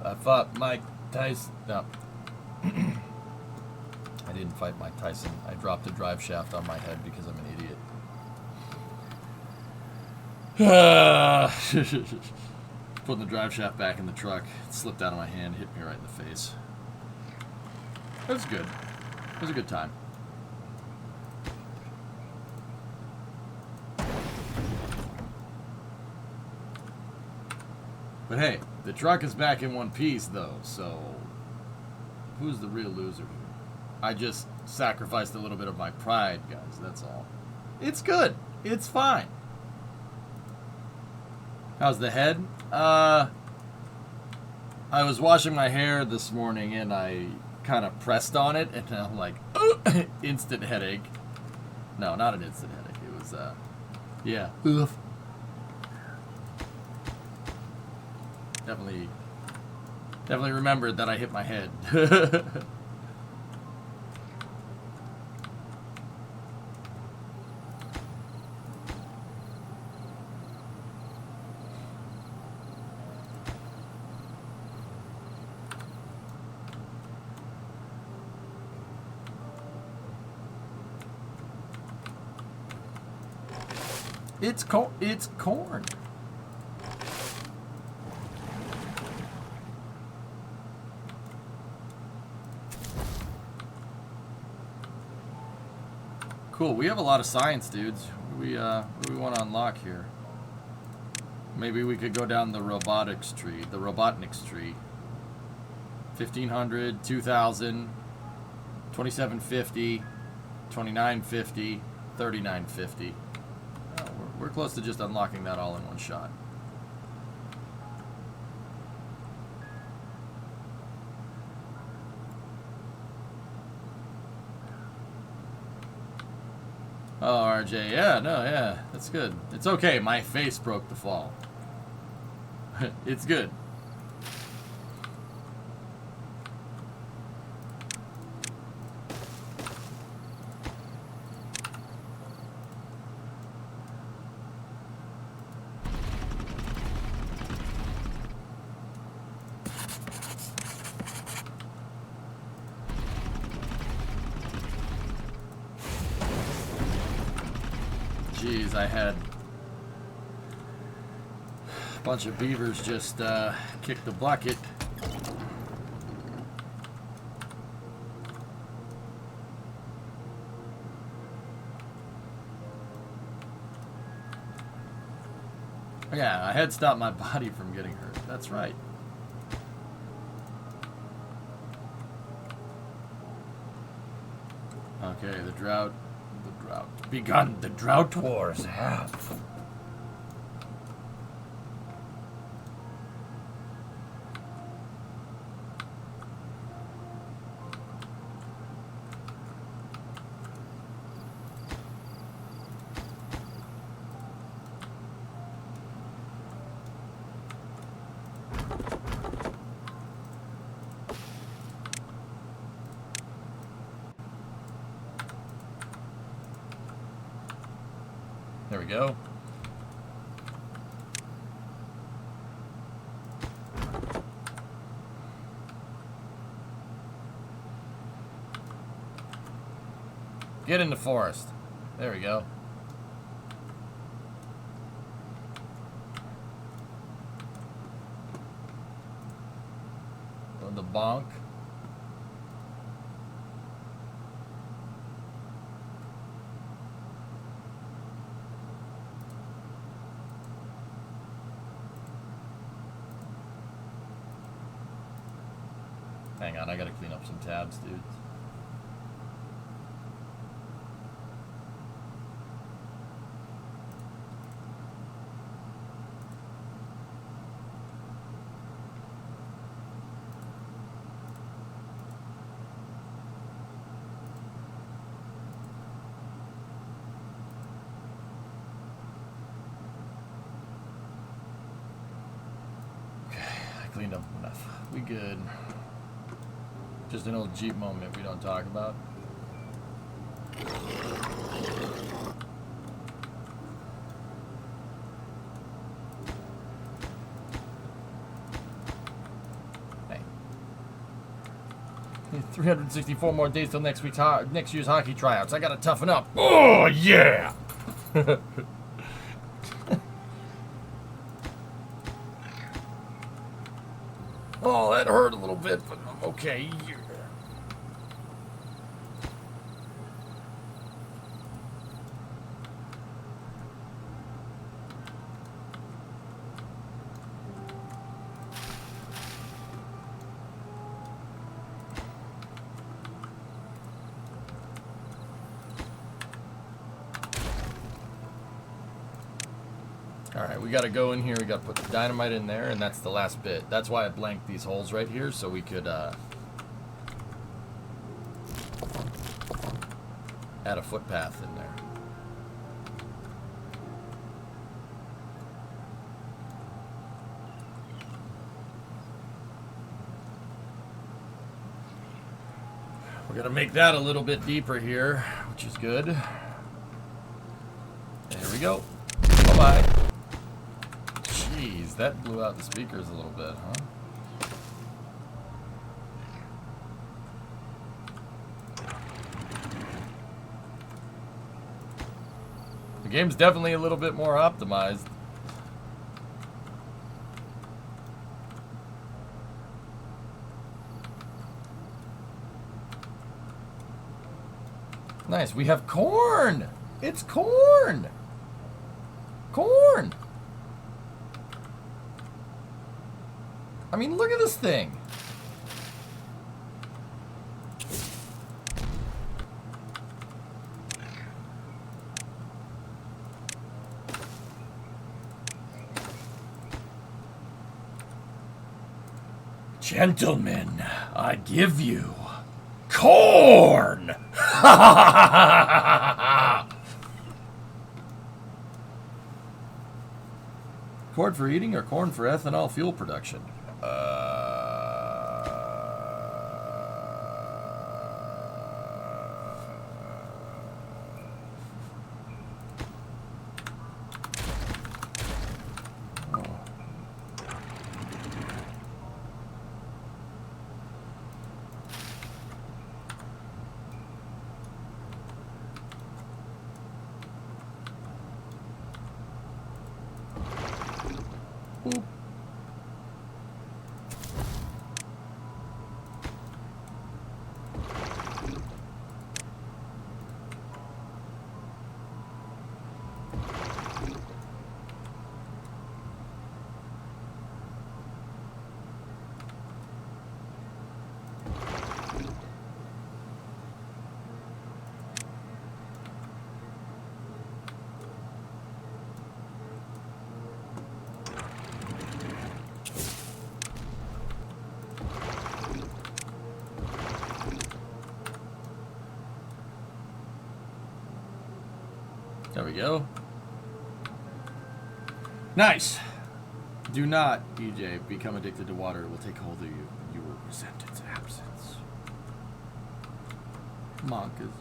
I fought Mike Tyson. No. I didn't fight Mike Tyson. I dropped a drive shaft on my head because I'm an idiot. Putting the drive shaft back in the truck. It slipped out of my hand, hit me right in the face. It was good. It was a good time. But hey, the truck is back in one piece, though, so who's the real loser here? I just sacrificed a little bit of my pride, guys, that's all. It's good. It's fine. How's the head? I was washing my hair this morning, and I kind of pressed on it, and I'm like, instant headache. No, not an instant headache. It was, yeah. Oof. Definitely remembered that I hit my head. It's corn. Cool. We have a lot of science, dudes. What do we want to unlock here? Maybe we could go down the robotics tree, the Robotniks tree. 1500, 2000, 2750, 2950, 3950. Oh, we're close to just unlocking that all in one shot. Oh, RJ, yeah, no, yeah, that's good. It's okay, my face broke the fall. It's good. Jeez, I had a bunch of beavers just kick the bucket. Yeah, I had stopped my body from getting hurt. That's right. Okay, the drought. Begun. The drought wars have. There we go. Get in the forest. There we go. On the bonk. Hang on, I gotta clean up some tabs, dudes. Okay, I cleaned up enough. We good. Just an old Jeep moment we don't talk about. Hey. 364 more days till next year's hockey tryouts. I gotta toughen up. Oh yeah! Oh, that hurt a little bit, but I'm okay. Alright, we gotta go in here, we gotta put the dynamite in there, and that's the last bit. That's why I blanked these holes right here, so we could add a footpath in there. We're gonna make that a little bit deeper here, which is good. There we go. Bye-bye. Jeez, that blew out the speakers a little bit, huh? game's definitely a little bit more optimized. Nice, we have corn! It's corn! Corn! I mean, look at this thing. Gentlemen, I give you corn! Corn for eating or corn for ethanol fuel production? Boop. There we go. Nice. Do not, EJ, become addicted to water. It will take hold of you. You will resent its absence. Monkas.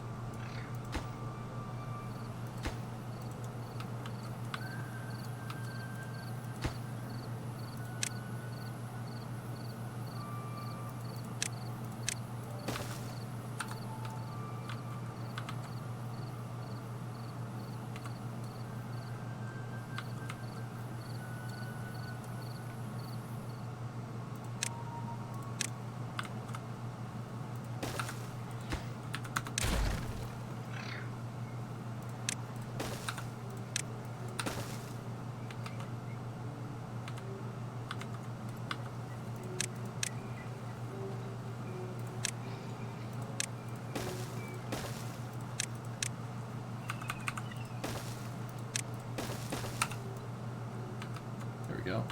Go.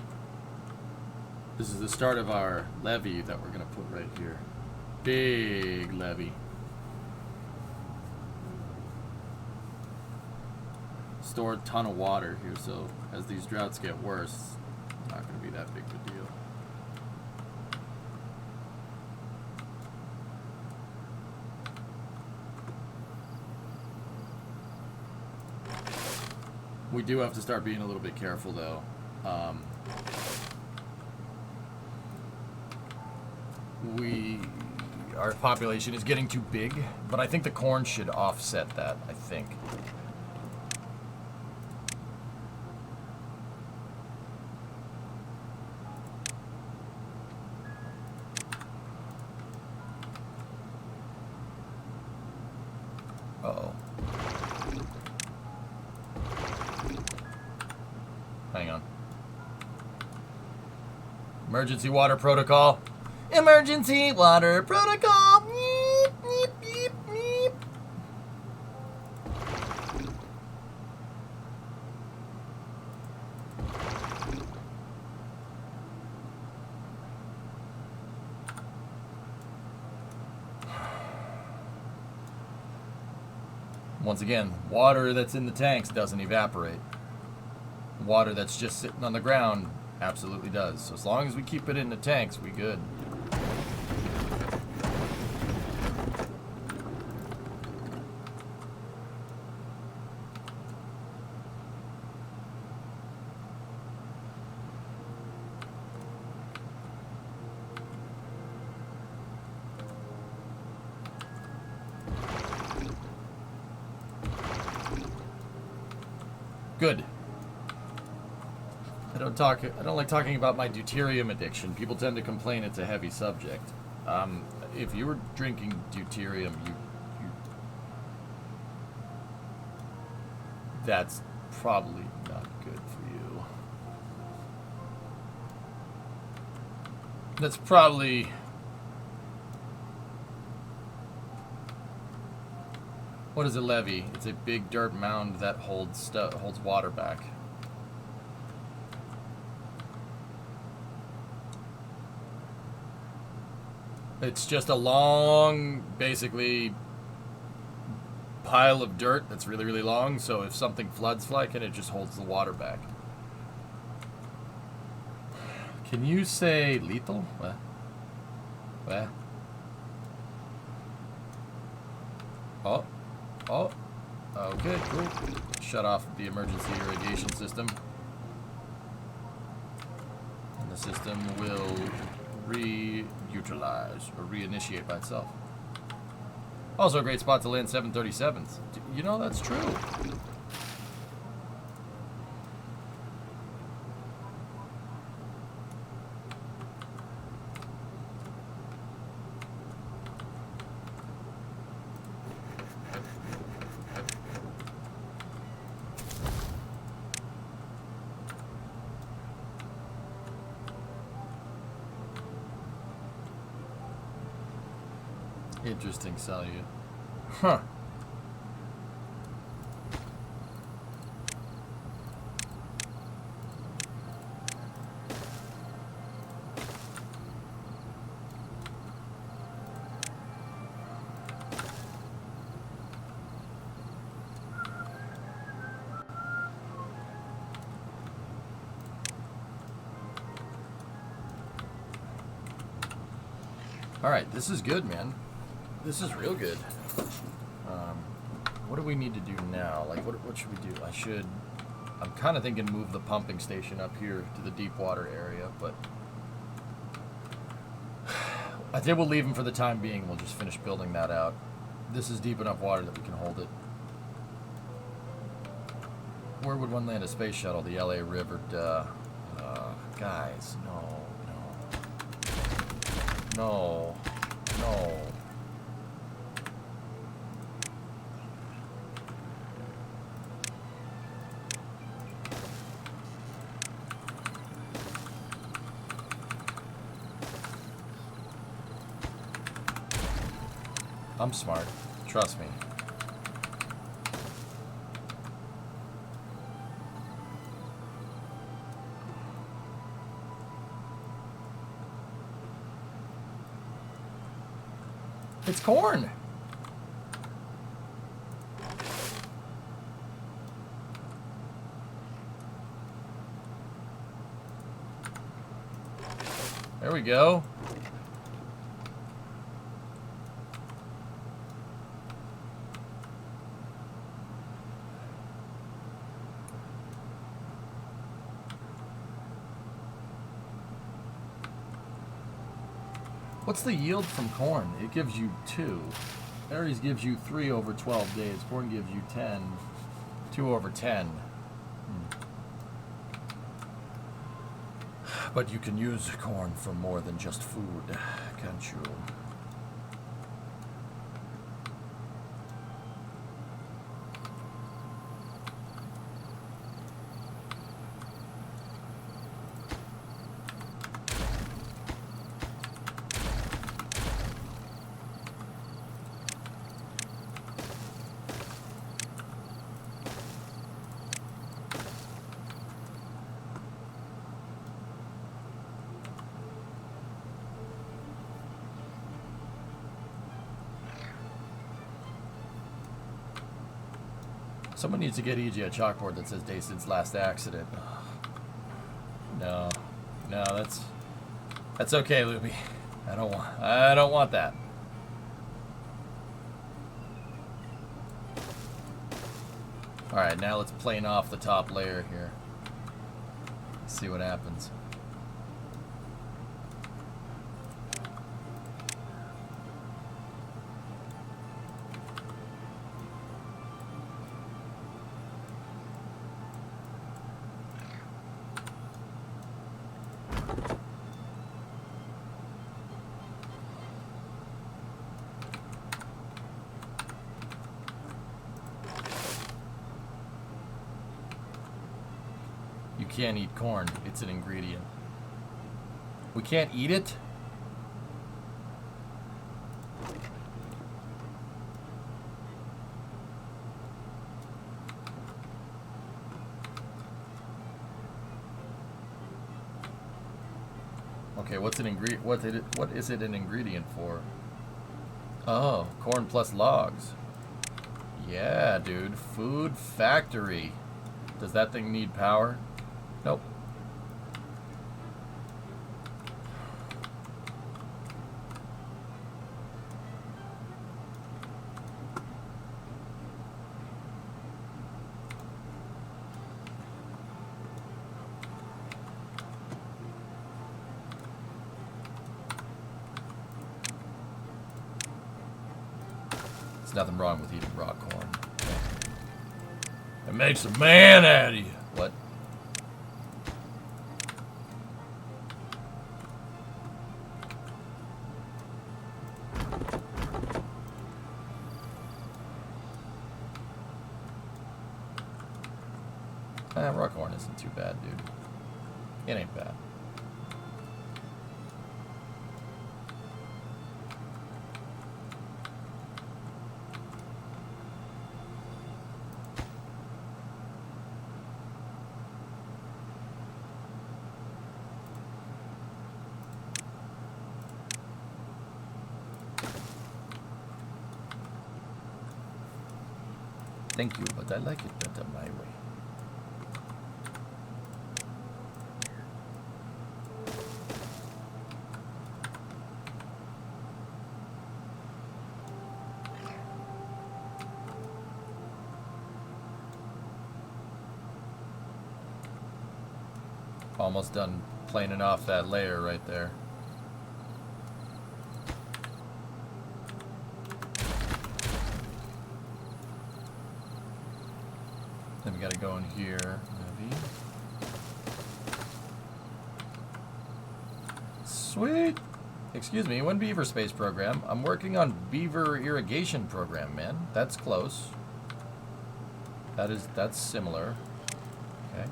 This is the start of our levee that we're going to put right here. Big levee. Store a ton of water here, so as these droughts get worse, it's not going to be that big of a deal. We do have to start being a little bit careful, though. Our population is getting too big, but I think the corn should offset that, I think. Uh-oh. Hang on. Emergency water protocol. Emergency water protocol. Meep, meep, meep, meep. Once again, water that's in the tanks doesn't evaporate. Water that's just sitting on the ground absolutely does. So as long as we keep it in the tanks, we good. Good. I don't like talking about my deuterium addiction. People tend to complain it's a heavy subject. If you were drinking deuterium, you that's probably not good for you. That's probably what is a levee? It's a big dirt mound that holds water back. It's just a long, basically, pile of dirt that's really, really long, so if something floods like it just holds the water back. Can you say lethal? What? Oh. Oh, good, cool. Shut off the emergency irradiation system. And the system will re-utilize or reinitiate by itself. Also a great spot to land 737s. You know, that's true. Interesting salute. Huh. All right, this is good, man. This is real good. What do we need to do now? Like, what should we do? I'm kind of thinking move the pumping station up here to the deep water area, but I think we'll leave them for the time being. We'll just finish building that out. This is deep enough water that we can hold it. Where would one land a space shuttle? The LA River, duh. Guys, no. I'm smart. Trust me. It's corn. There we go. What's the yield from corn? It gives you 2. Aries gives you 3 over 12 days. Corn gives you 10. 2 over 10. But you can use corn for more than just food, can't you? Someone needs to get EJ a chalkboard that says day since last accident. No, that's okay, Luby. I don't want that. All right, now let's plane off the top layer here. See what happens. can't eat corn. It's an ingredient. We can't eat it? Okay, what's an ingredient? What is it an ingredient for? Oh, corn plus logs. Yeah, dude. Food factory. Does that thing need power? Nope. There's nothing wrong with eating raw corn. It makes a man out of you. What? Raw corn isn't too bad, dude. It ain't bad. Thank you, but I like it better my way. Almost done planing off that layer right there. Then we gotta go in here, maybe. Sweet! Excuse me, when Beaver Space Program? I'm working on Beaver Irrigation Program, man. That's close. That's similar. Okay.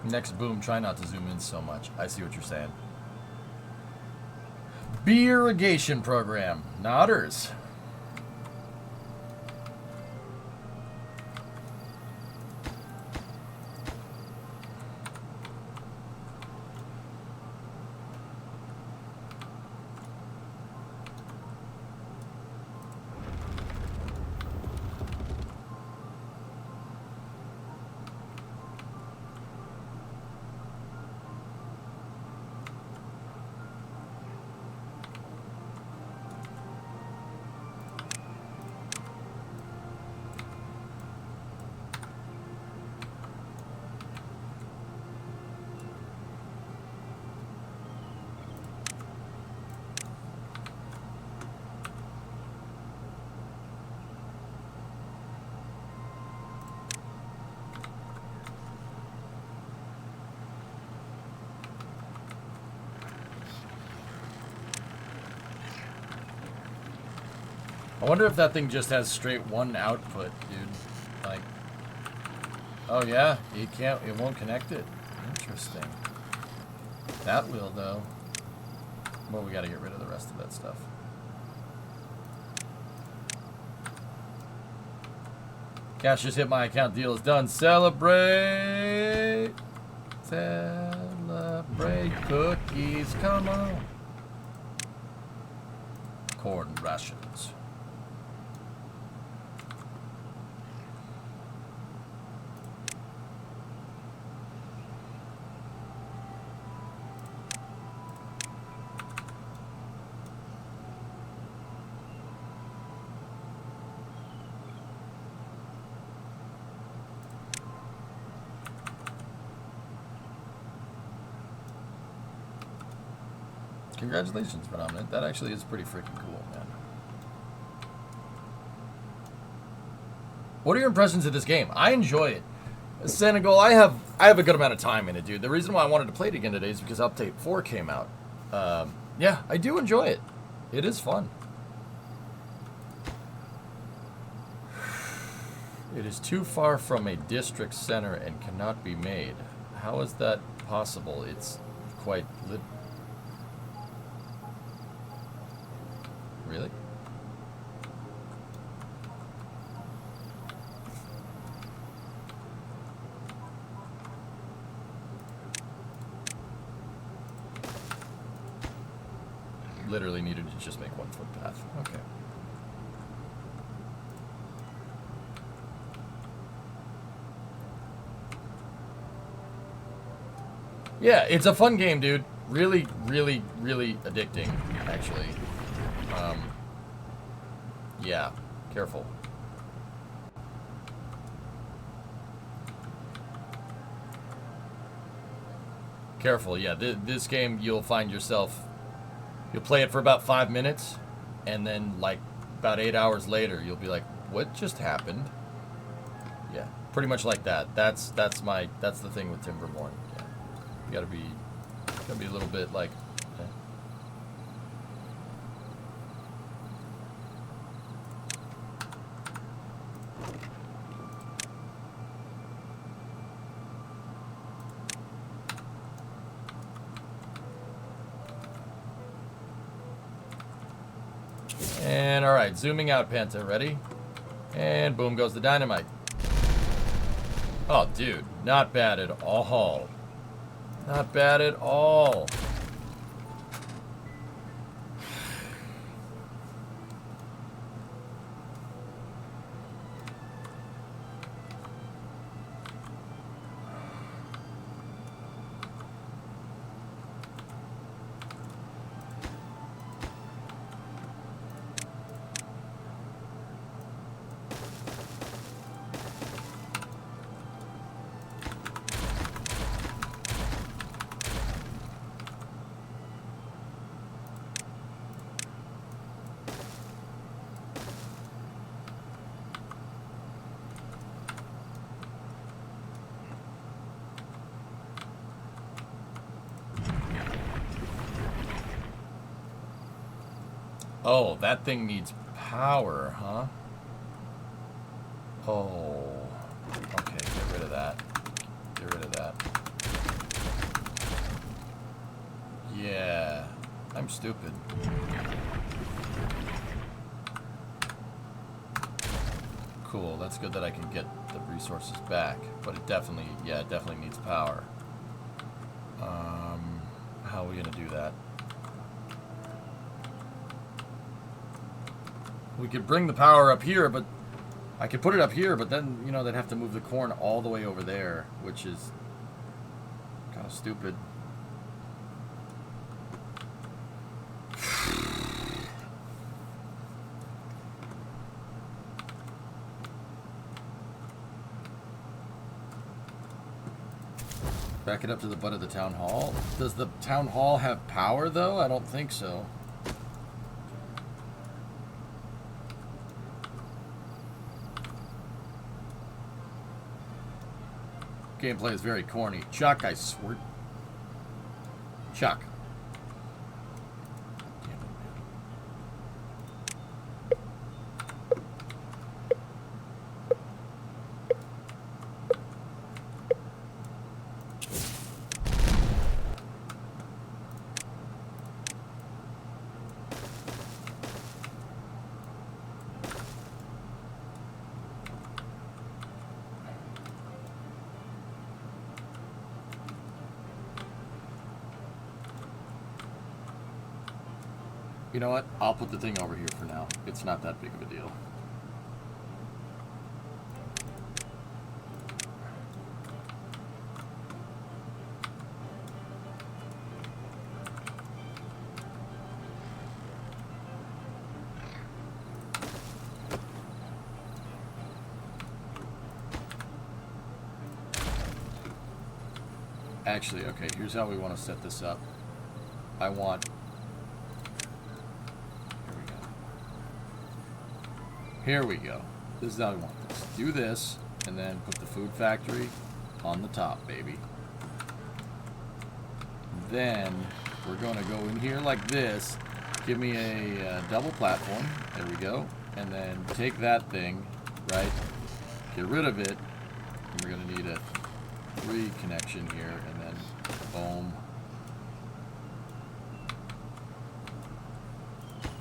Next boom, try not to zoom in so much. I see what you're saying. Bee irrigation program. Nodders. I wonder if that thing just has straight one output, dude. Like, oh yeah, it won't connect it. Interesting. That will though. Well, we gotta get rid of the rest of that stuff. Cash just hit my account. Deal is done. Celebrate. Celebrate cookies. Come on. Corn rations. Congratulations, Phenomenon. That actually is pretty freaking cool, man. What are your impressions of this game? I enjoy it. Senegal, I have a good amount of time in it, dude. The reason why I wanted to play it again today is because Update 4 came out. Yeah, I do enjoy it. It is fun. It is too far from a district center and cannot be made. How is that possible? It's quite lit. Really? Literally needed to just make 1 footpath. Okay. Yeah, it's a fun game, dude. Really, really, really addicting, actually. Yeah, careful. Careful, yeah. This game, you'll find yourself... You'll play it for about 5 minutes, and then, like, about 8 hours later, you'll be like, what just happened? Yeah, pretty much like that. That's the thing with Timberborn. Yeah. You gotta be a little bit like, okay. And all right, zooming out, Panta, ready? And boom goes the dynamite. Oh, dude, not bad at all. Not bad at all. Oh, that thing needs power, huh? Oh. Okay, get rid of that. Get rid of that. Yeah. I'm stupid. Cool, that's good that I can get the resources back. But it definitely, yeah, it definitely needs power. How are we gonna do that? We could bring the power up here, but I could put it up here, but then, you know, they'd have to move the corn all the way over there, which is kind of stupid. Back it up to the butt of the town hall. Does the town hall have power, though? I don't think so. Gameplay is very corny. Chuck, I swear. Chuck. Damn it, man. You know what? I'll put the thing over here for now. It's not that big of a deal. Actually, okay, here's how we want to set this up. I want Here we go. This is how we want this. Do this, and then put the food factory on the top, baby. Then we're going to go in here like this. Give me a double platform. There we go. And then take that thing, right? Get rid of it. And we're going to need a 3 connection here, and then boom.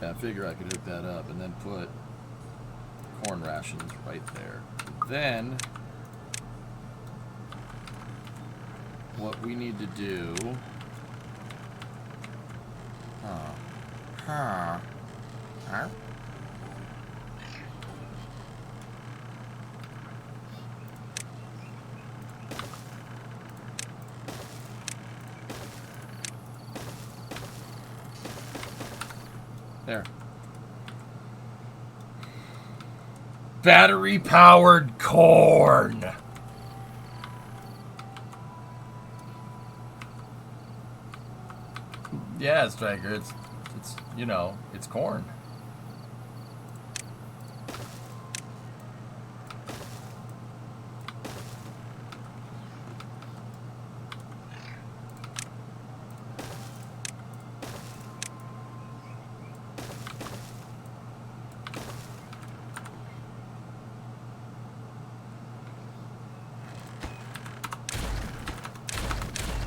Yeah, I figure I could hook that up and then put corn rations right there. Then what we need to do, there. Battery powered corn. Yeah, Striker, it's you know, it's corn.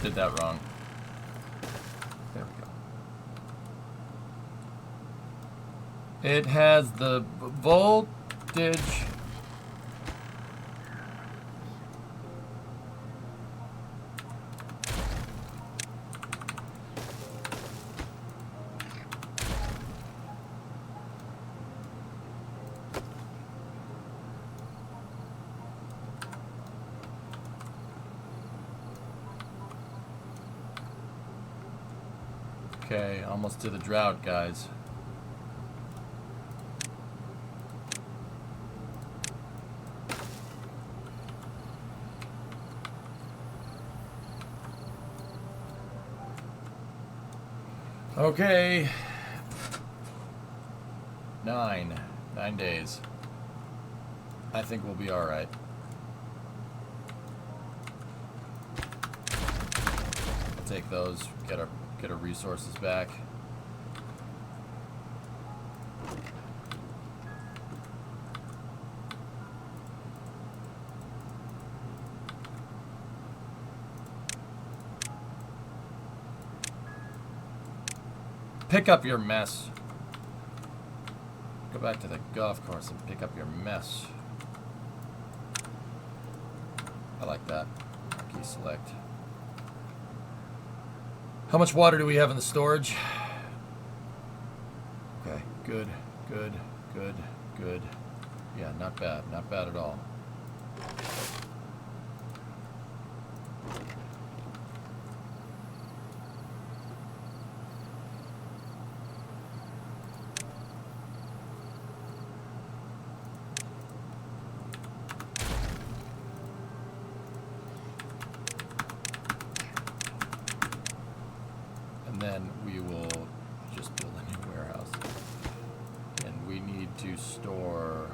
Did that wrong. There we go. It has the voltage. Okay, almost to the drought, guys. Okay. 9 days. I think we'll be all right. I'll take those, get our resources back. Pick up your mess. Go back to the golf course and pick up your mess. I like that. Key select. How much water do we have in the storage? Okay, good. Yeah, not bad at all. Then we will just build a new warehouse. And we need to store...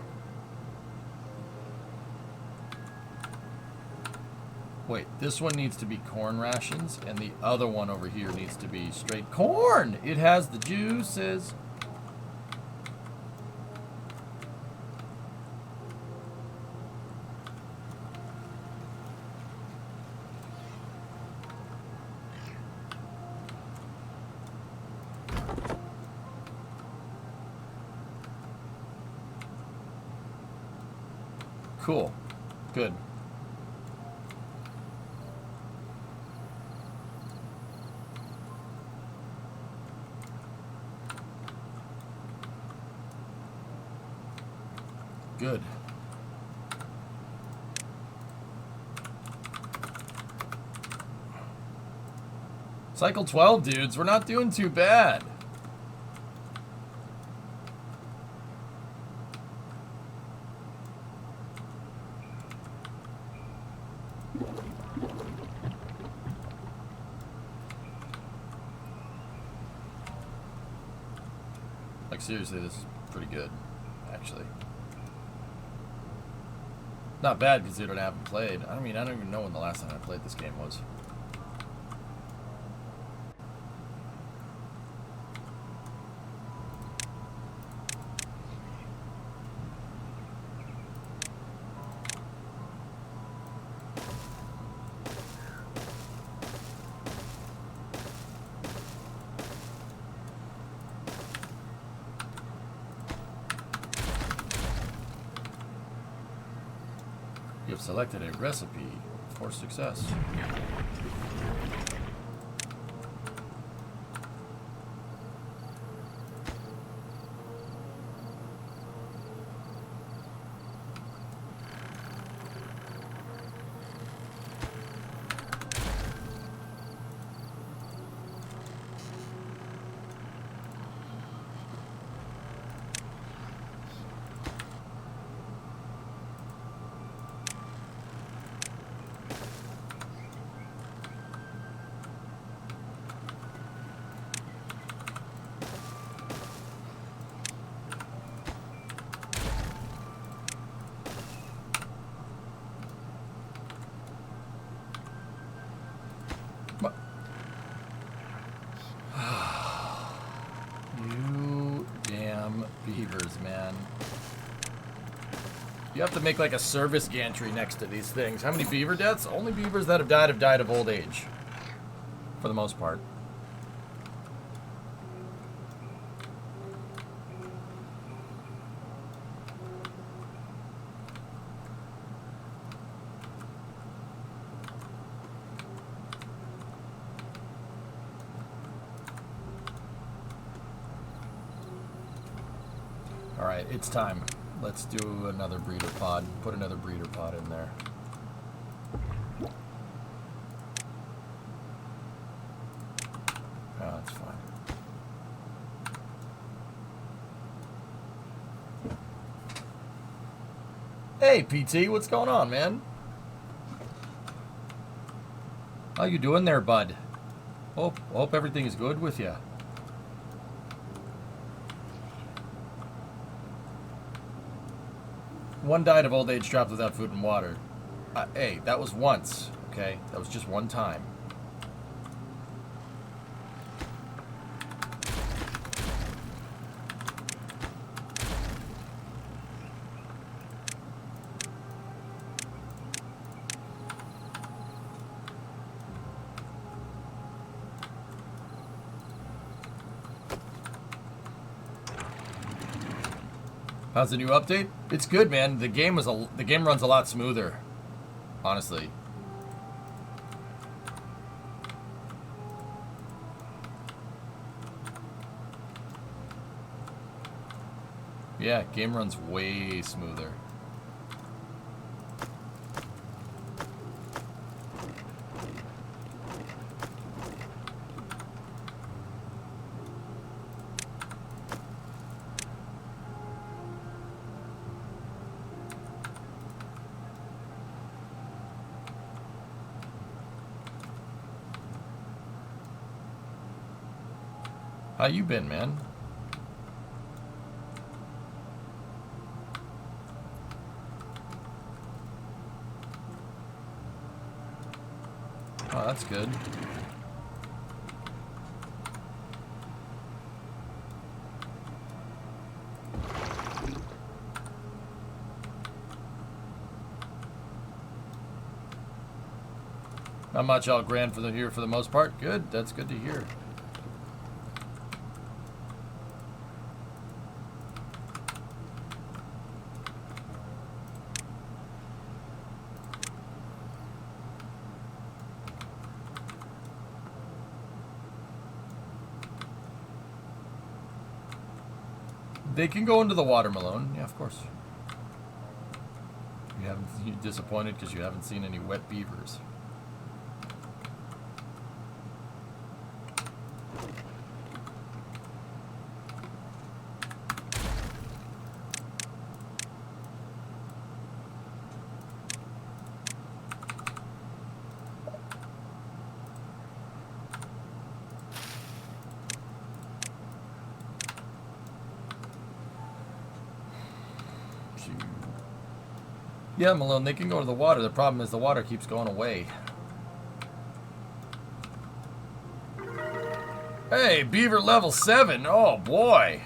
Wait, this one needs to be corn rations, and the other one over here needs to be straight corn! It has the juices. Cool. Good. Good. Cycle 12, dudes. We're not doing too bad. Like, seriously, this is pretty good, actually. Not bad considering I haven't played. I mean, I don't even know when the last time I played this game was. You have selected a recipe for success. You damn beavers, man. You have to make like a service gantry next to these things. How many beaver deaths? Only beavers that have died of old age. For the most part. Alright, it's time. Let's do another breeder pod. Put another breeder pod in there. Oh, that's fine. Hey, PT, what's going on, man? How you doing there, bud? Hope everything is good with you. One died of old age trapped without food and water. Hey, that was once, okay? That was just one time. How's the new update? It's good, man. The game runs a lot smoother, honestly. Yeah, game runs way smoother. How you been, man? Oh, that's good. Not much all grand for here for the most part. Good. That's good to hear. They can go into the water, Malone. Yeah, of course. You're disappointed because you haven't seen any wet beavers. Yeah, Malone, they can go to the water. The problem is the water keeps going away. Hey, Beaver level 7. Oh, boy.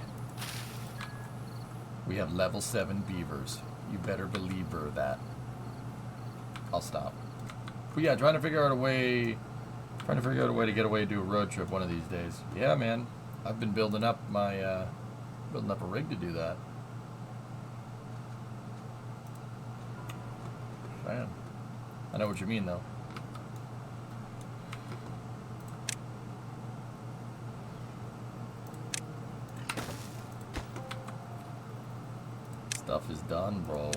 We have level 7 beavers. You better believe her that. I'll stop. But yeah, trying to figure out a way to get away to do a road trip one of these days. Yeah, man. I've been building up my building up a rig to do that. Man, I know what you mean though. Stuff is done, bro.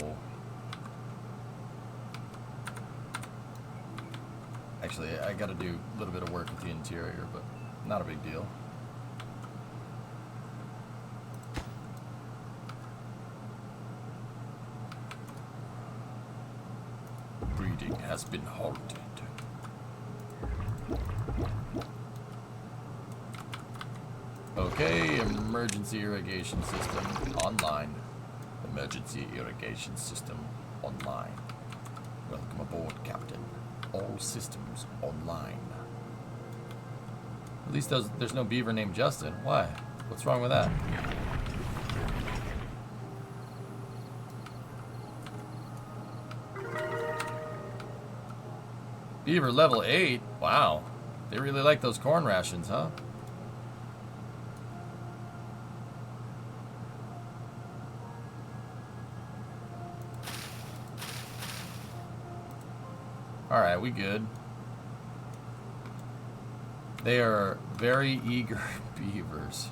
Actually, I gotta do a little bit of work with the interior, but not a big deal. Breeding has been halted. Okay, emergency irrigation system online. Emergency irrigation system online. Welcome aboard, Captain. All systems online. At least there's no beaver named Justin. Why? What's wrong with that? Beaver level 8? Wow. They really like those corn rations, huh? Alright, we good. They are very eager beavers.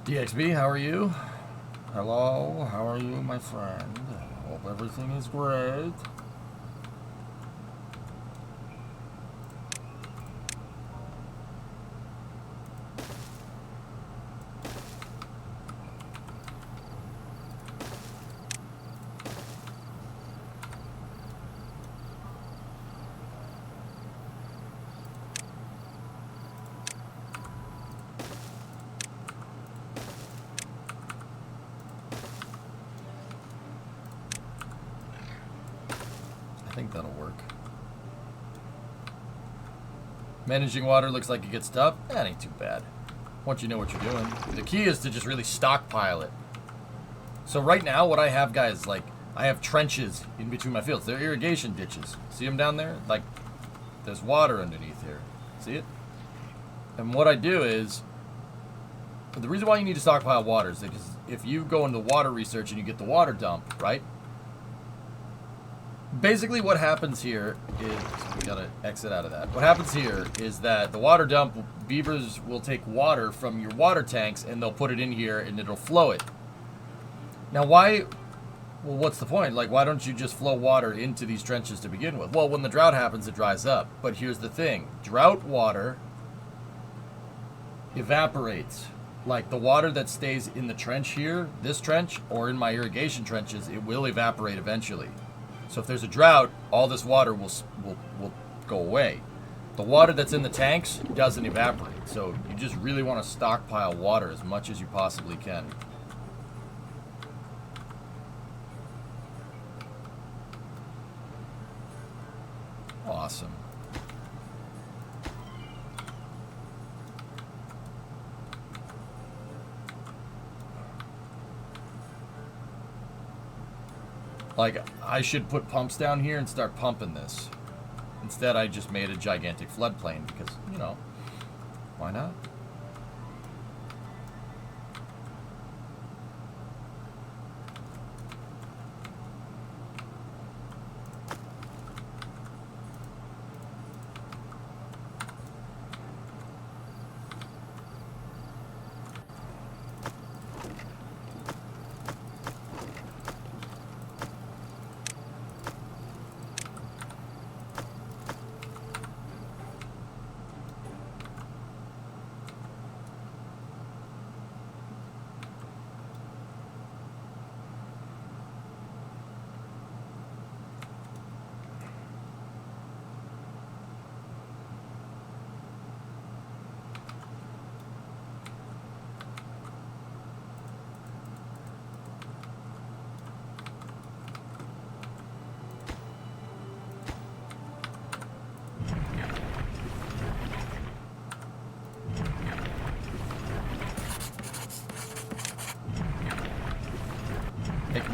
DXB, how are you? Hello, how are you, my friend? Hope everything is great. I think that'll work. Managing water looks like it gets tough. That ain't too bad. Once you know what you're doing. The key is to just really stockpile it. So right now, what I have, guys, like, I have trenches in between my fields. They're irrigation ditches. See them down there? Like, there's water underneath here. See it? And what I do is, the reason why you need to stockpile water is because if you go into water research and you get the water dump, right? Basically what happens here is, we gotta exit out of that. What happens here is that the water dump, beavers will take water from your water tanks and they'll put it in here and it'll flow it. Now why, well what's the point? Like why don't you just flow water into these trenches to begin with? Well, when the drought happens it dries up. But here's the thing, drought water evaporates. Like the water that stays in the trench here, this trench, or in my irrigation trenches, it will evaporate eventually. So if there's a drought, all this water will go away. The water that's in the tanks doesn't evaporate. So you just really want to stockpile water as much as you possibly can. Awesome. Like, I should put pumps down here and start pumping this. Instead, I just made a gigantic floodplain because, you know, why not?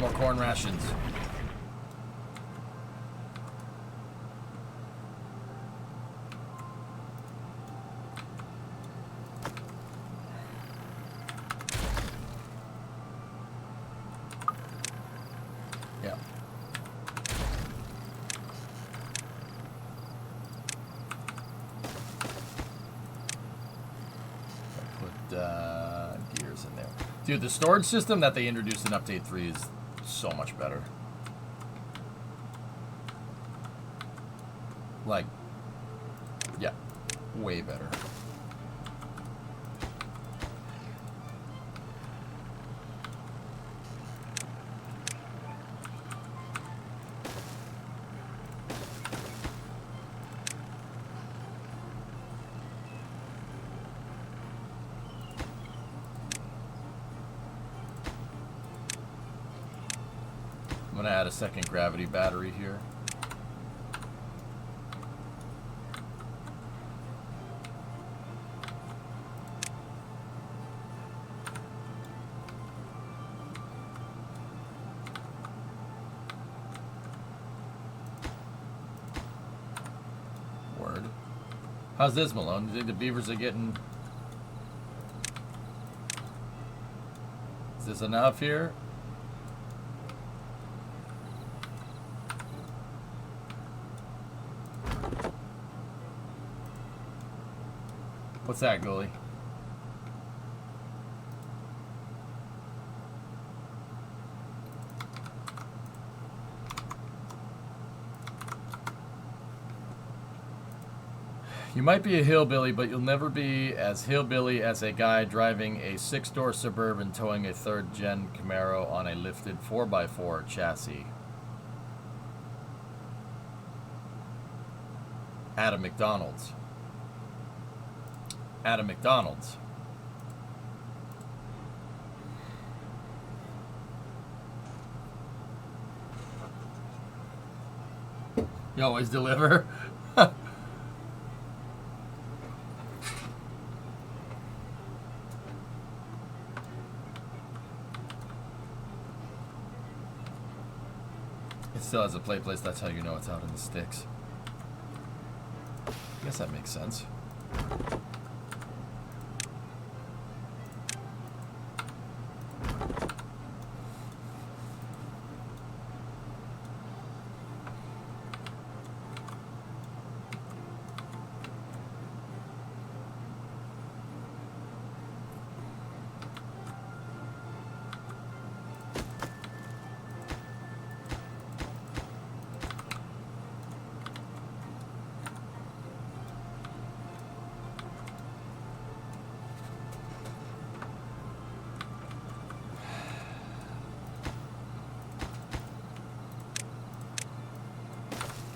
More corn rations. Yeah. Put gears in there. Dude, the storage system that they introduced in Update 3 is so much better. Like, yeah, way better. I'm gonna add a second gravity battery here. Word. How's this, Malone? Do you think the Beavers are getting... Is this enough here? What's that, goalie? You might be a hillbilly, but you'll never be as hillbilly as a guy driving a 6-door Suburban towing a 3rd-gen Camaro on a lifted 4x4 chassis. Adam McDonald's. Adam McDonald's. You always deliver. It still has a play place, that's how you know it's out in the sticks. I guess that makes sense.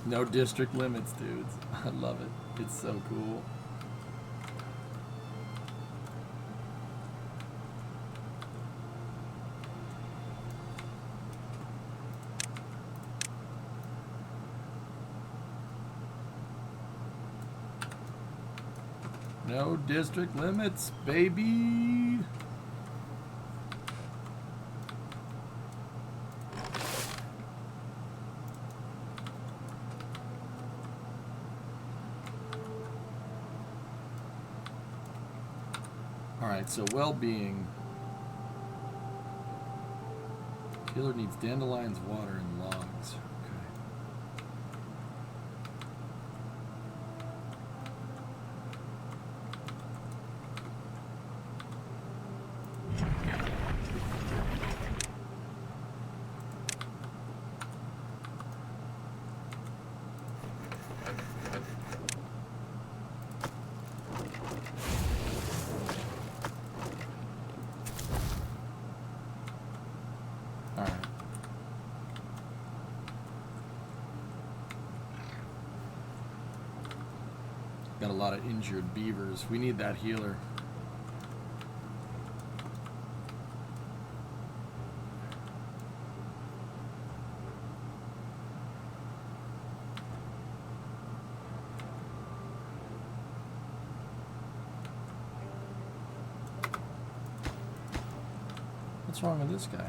No district limits, dudes. I love it. It's so cool. No district limits, baby. Alright, so well-being. Killer needs dandelions, water, and logs. Got a lot of injured beavers. We need that healer. What's wrong with this guy?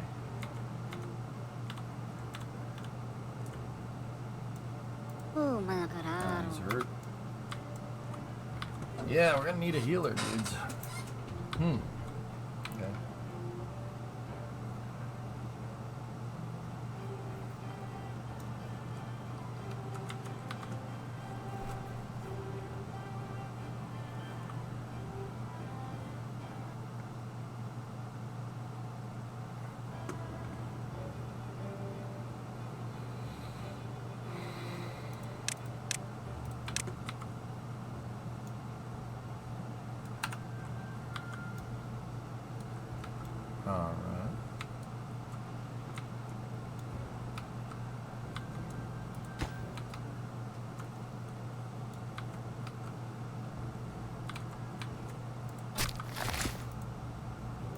Who's hurt? Yeah, we're gonna need a healer, dudes. Okay. All right.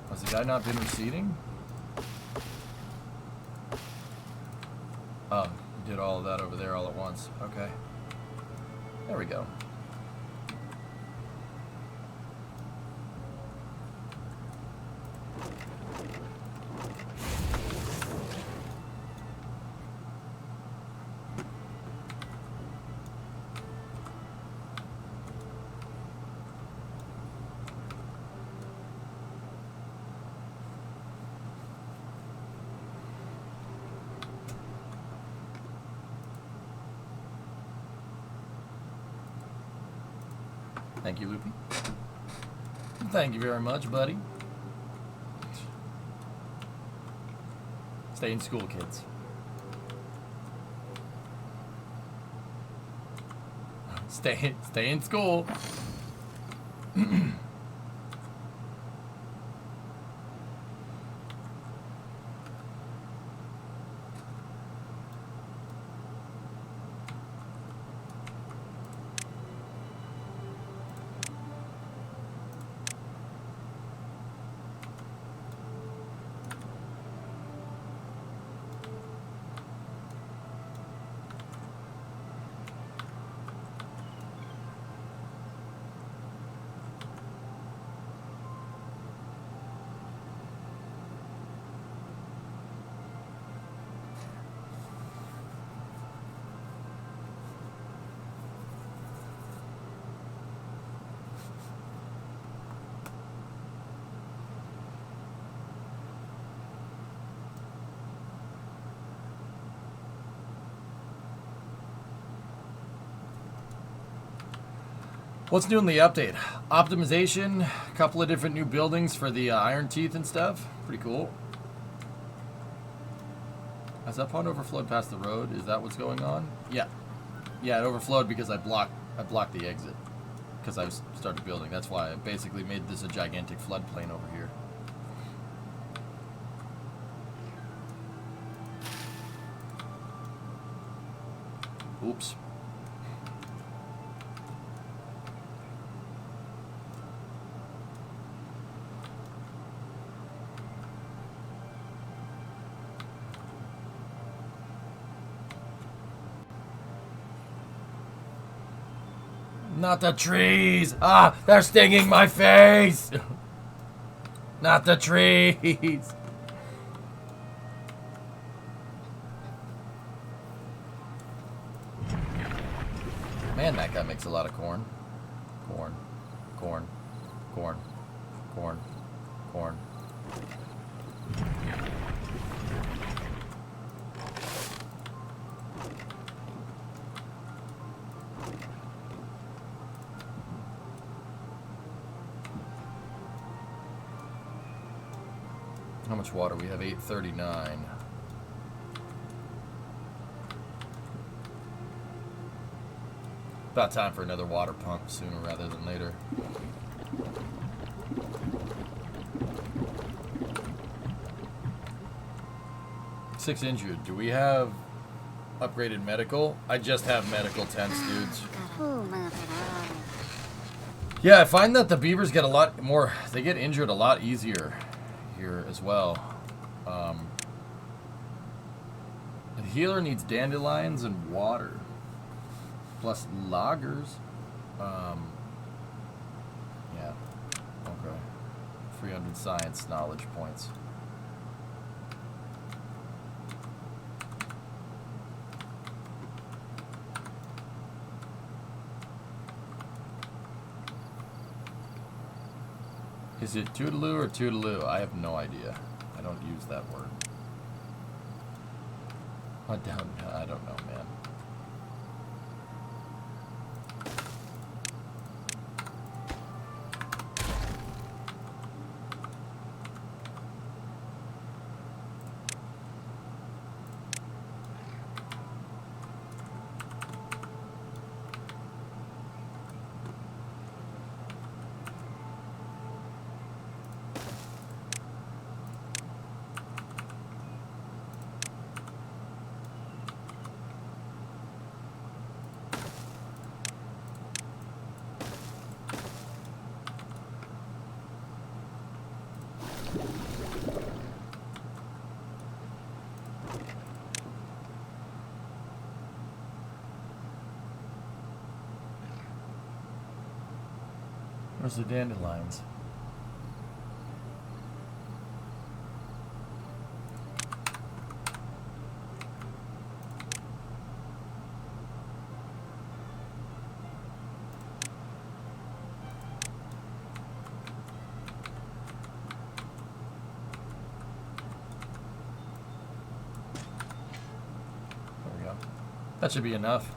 Has the guy not been receding? Oh, he did all of that over there all at once. Okay. There we go. Thank you, Loopy. Thank you very much, buddy. Stay in school, kids. Stay in school. What's new in the update? Optimization, a couple of different new buildings for the iron teeth and stuff. Pretty cool. Has that pond overflowed past the road? Is that what's going on? Yeah. Yeah, it overflowed because I blocked the exit. Because I started building. That's why I basically made this a gigantic floodplain over here. Oops. Not the trees! Ah, they're stinging my face! Not the trees! Man, that guy makes a lot of corn. Corn. Corn. Corn. Corn. Corn. How much water? We have 839. About time for another water pump sooner rather than later. Six injured. Do we have upgraded medical? I just have medical tents, dudes. Yeah, I find that the beavers get a lot more, they get injured a lot easier here as well. The healer needs dandelions and water, plus loggers. Yeah, okay. 300 science knowledge points. Is it toodaloo or toodaloo? I have no idea. I don't use that word. I don't know, man. Where's the dandelions? There we go. That should be enough.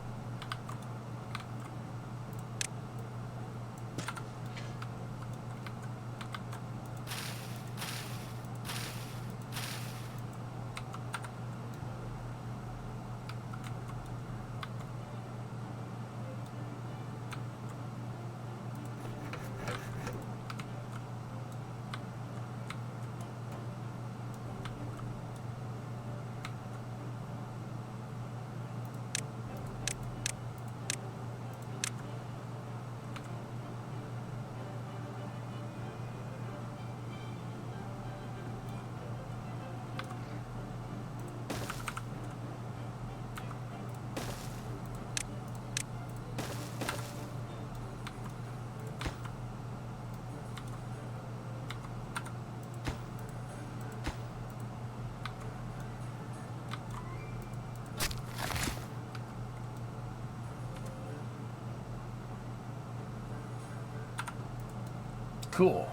Cool.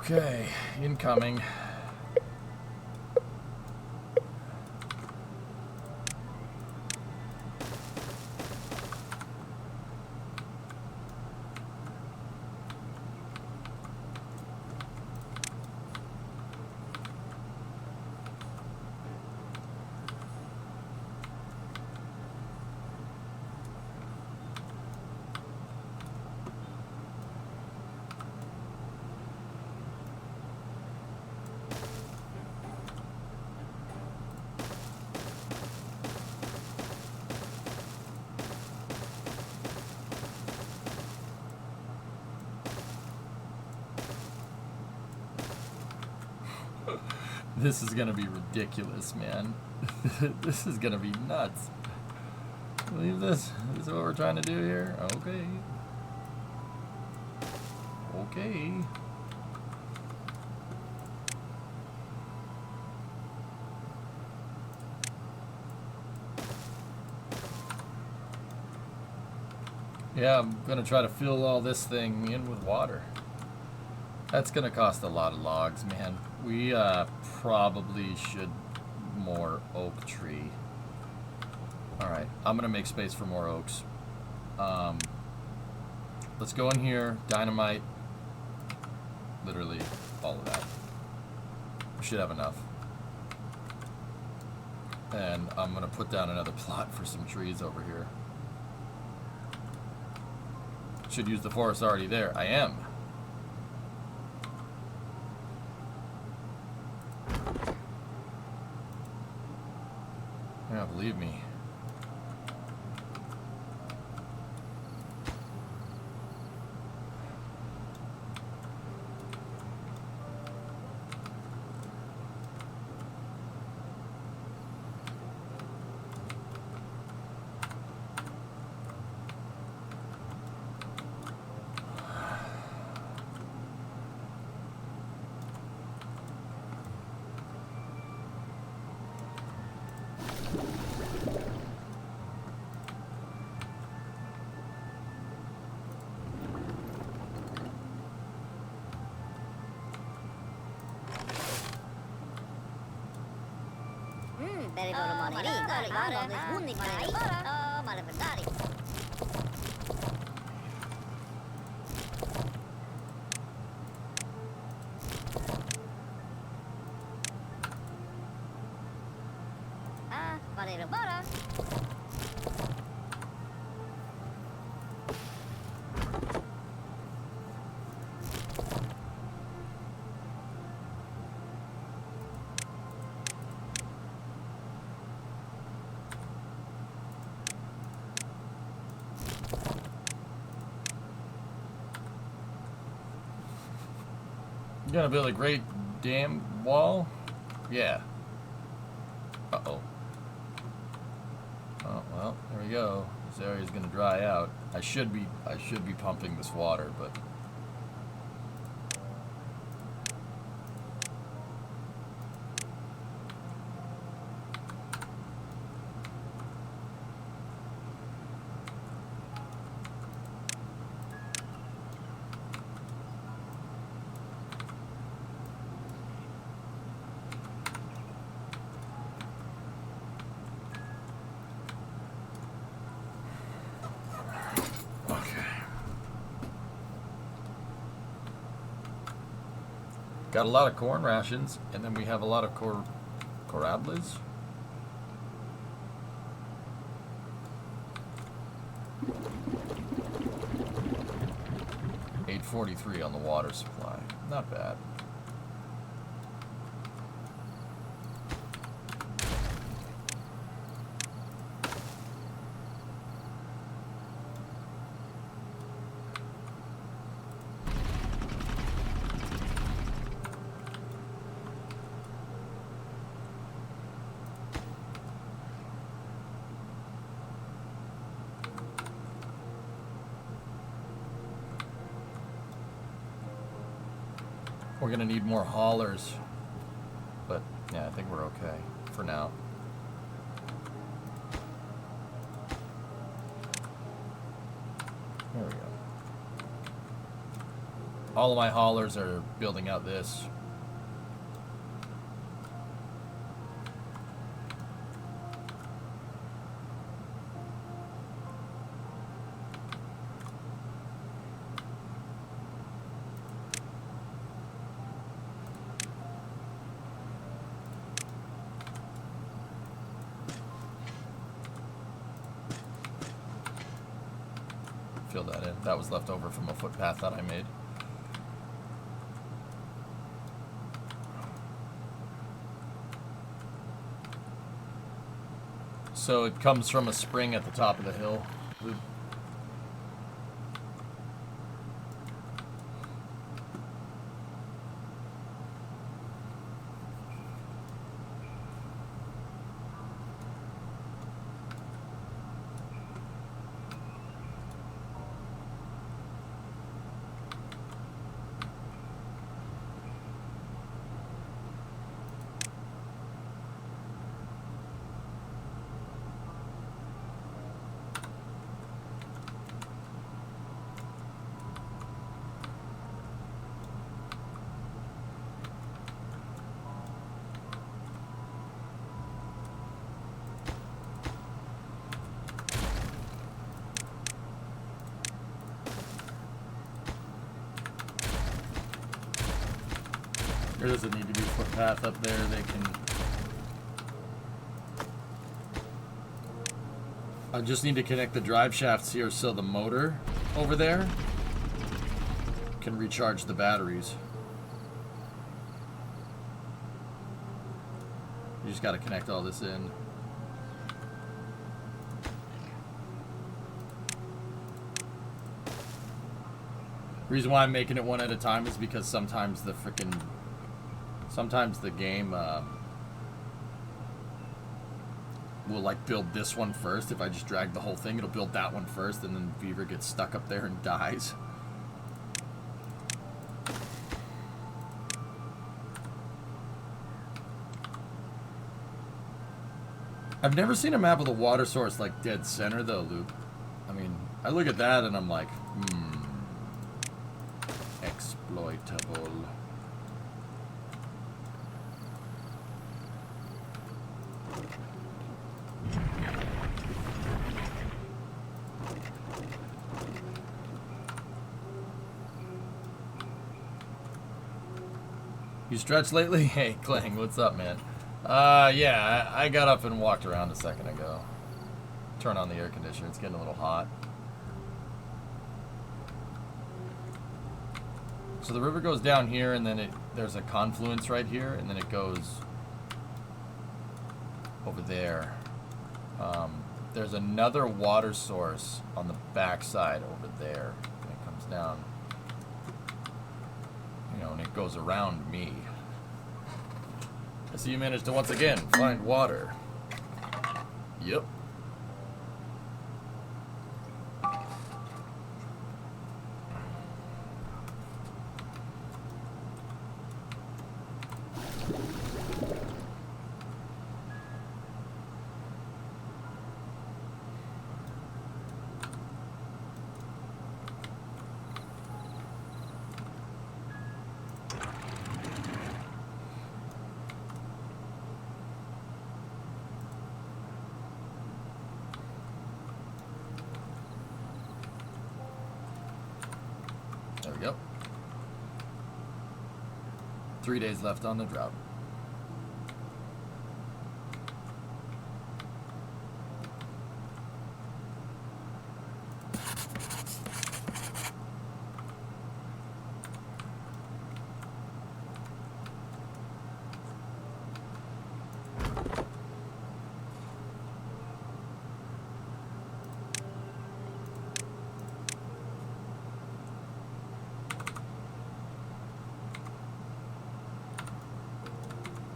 Okay, incoming. This is gonna be ridiculous, man. This is gonna be nuts. Believe this? This is what we're trying to do here? Okay. Okay. Yeah, I'm gonna try to fill all this thing in with water. That's gonna cost a lot of logs, man. We probably should more oak tree. Alright, I'm gonna make space for more oaks. Let's go in here, dynamite. Literally all of that. We should have enough. And I'm gonna put down another plot for some trees over here. Should use the forest already there. I am. Yeah, believe me. Per i loro moneri, arrivando dei sbundi, male per dare. Ah, male bara. You gonna build a great dam wall? Yeah. Uh-oh. Oh, well, there we go. This area's gonna dry out. I should be pumping this water, but got a lot of corn rations, and then we have a lot of corablas. $8.43 on the water supply. Not bad. We're gonna need more haulers, but yeah, I think we're okay for now. There we go. All of my haulers are building out this. Fill that in. That was left over from a footpath that I made. So it comes from a spring at the top of the hill. There doesn't need to be a footpath up there. They can... I just need to connect the drive shafts here so the motor over there can recharge the batteries. You just got to connect all this in. Reason why I'm making it one at a time is because sometimes the game will like build this one first. If I just drag the whole thing, it'll build that one first, and then Beaver gets stuck up there and dies. I've never seen a map with a water source like dead center though, Luke. I mean, I look at that and I'm like, exploitable. You stretched lately? Hey, Clang, what's up, man? Yeah, I got up and walked around a second ago. Turn on the air conditioner. It's getting a little hot. So the river goes down here, and then there's a confluence right here, and then it goes over there. There's another water source on the backside over there, and it comes down. You know, and it goes around me. I see you managed to once again find water. Yep. There we go. 3 days left on the drought.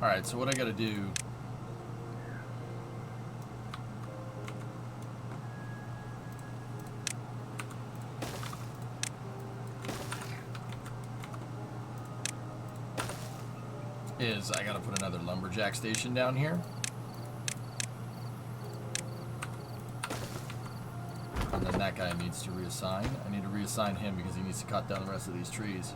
Alright, so what I gotta do is I gotta put another lumberjack station down here. And then that guy needs to reassign. I need to reassign him because he needs to cut down the rest of these trees.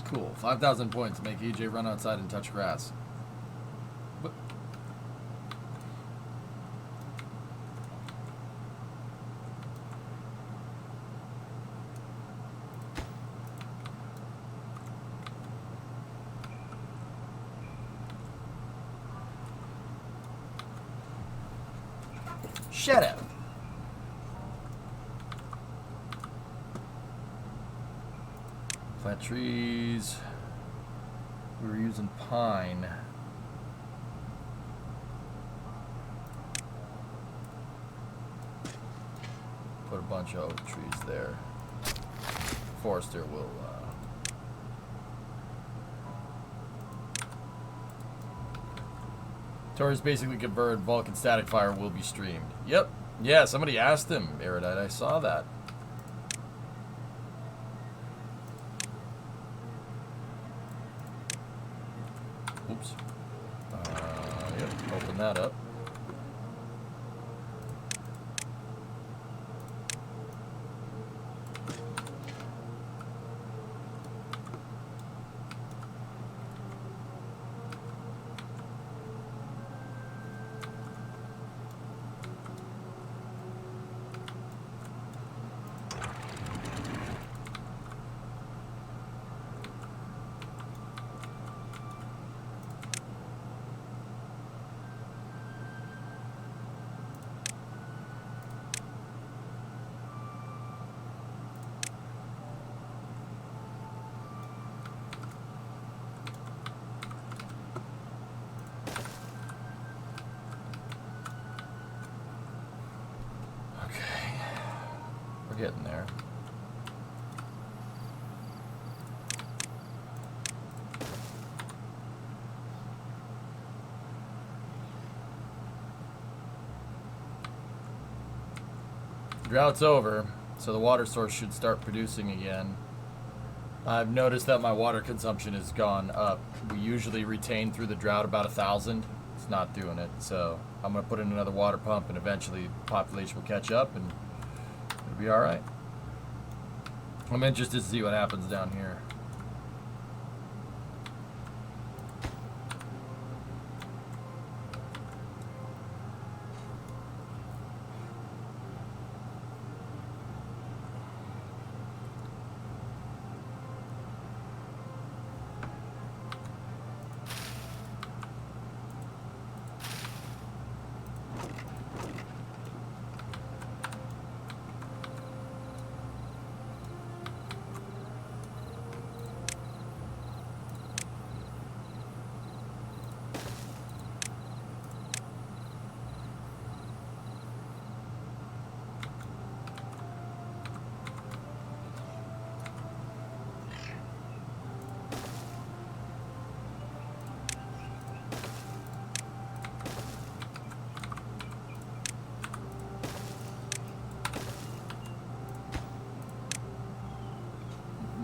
Cool. 5,000 points. Make EJ run outside and touch grass. What? Shut up. Plant trees. We were using pine. Put a bunch of oak trees there. Forester will Torres basically converted Vulcan Static Fire will be streamed. Yep. Yeah, somebody asked him, Erudite. I saw that. Oops. Yep, open that up. We're getting there. Drought's over, so the water source should start producing again. I've noticed that my water consumption has gone up. We usually retain through the drought about 1,000. It's not doing it, so I'm gonna put in another water pump, and eventually population will catch up, and it'll be all right. I'm interested to see what happens down here.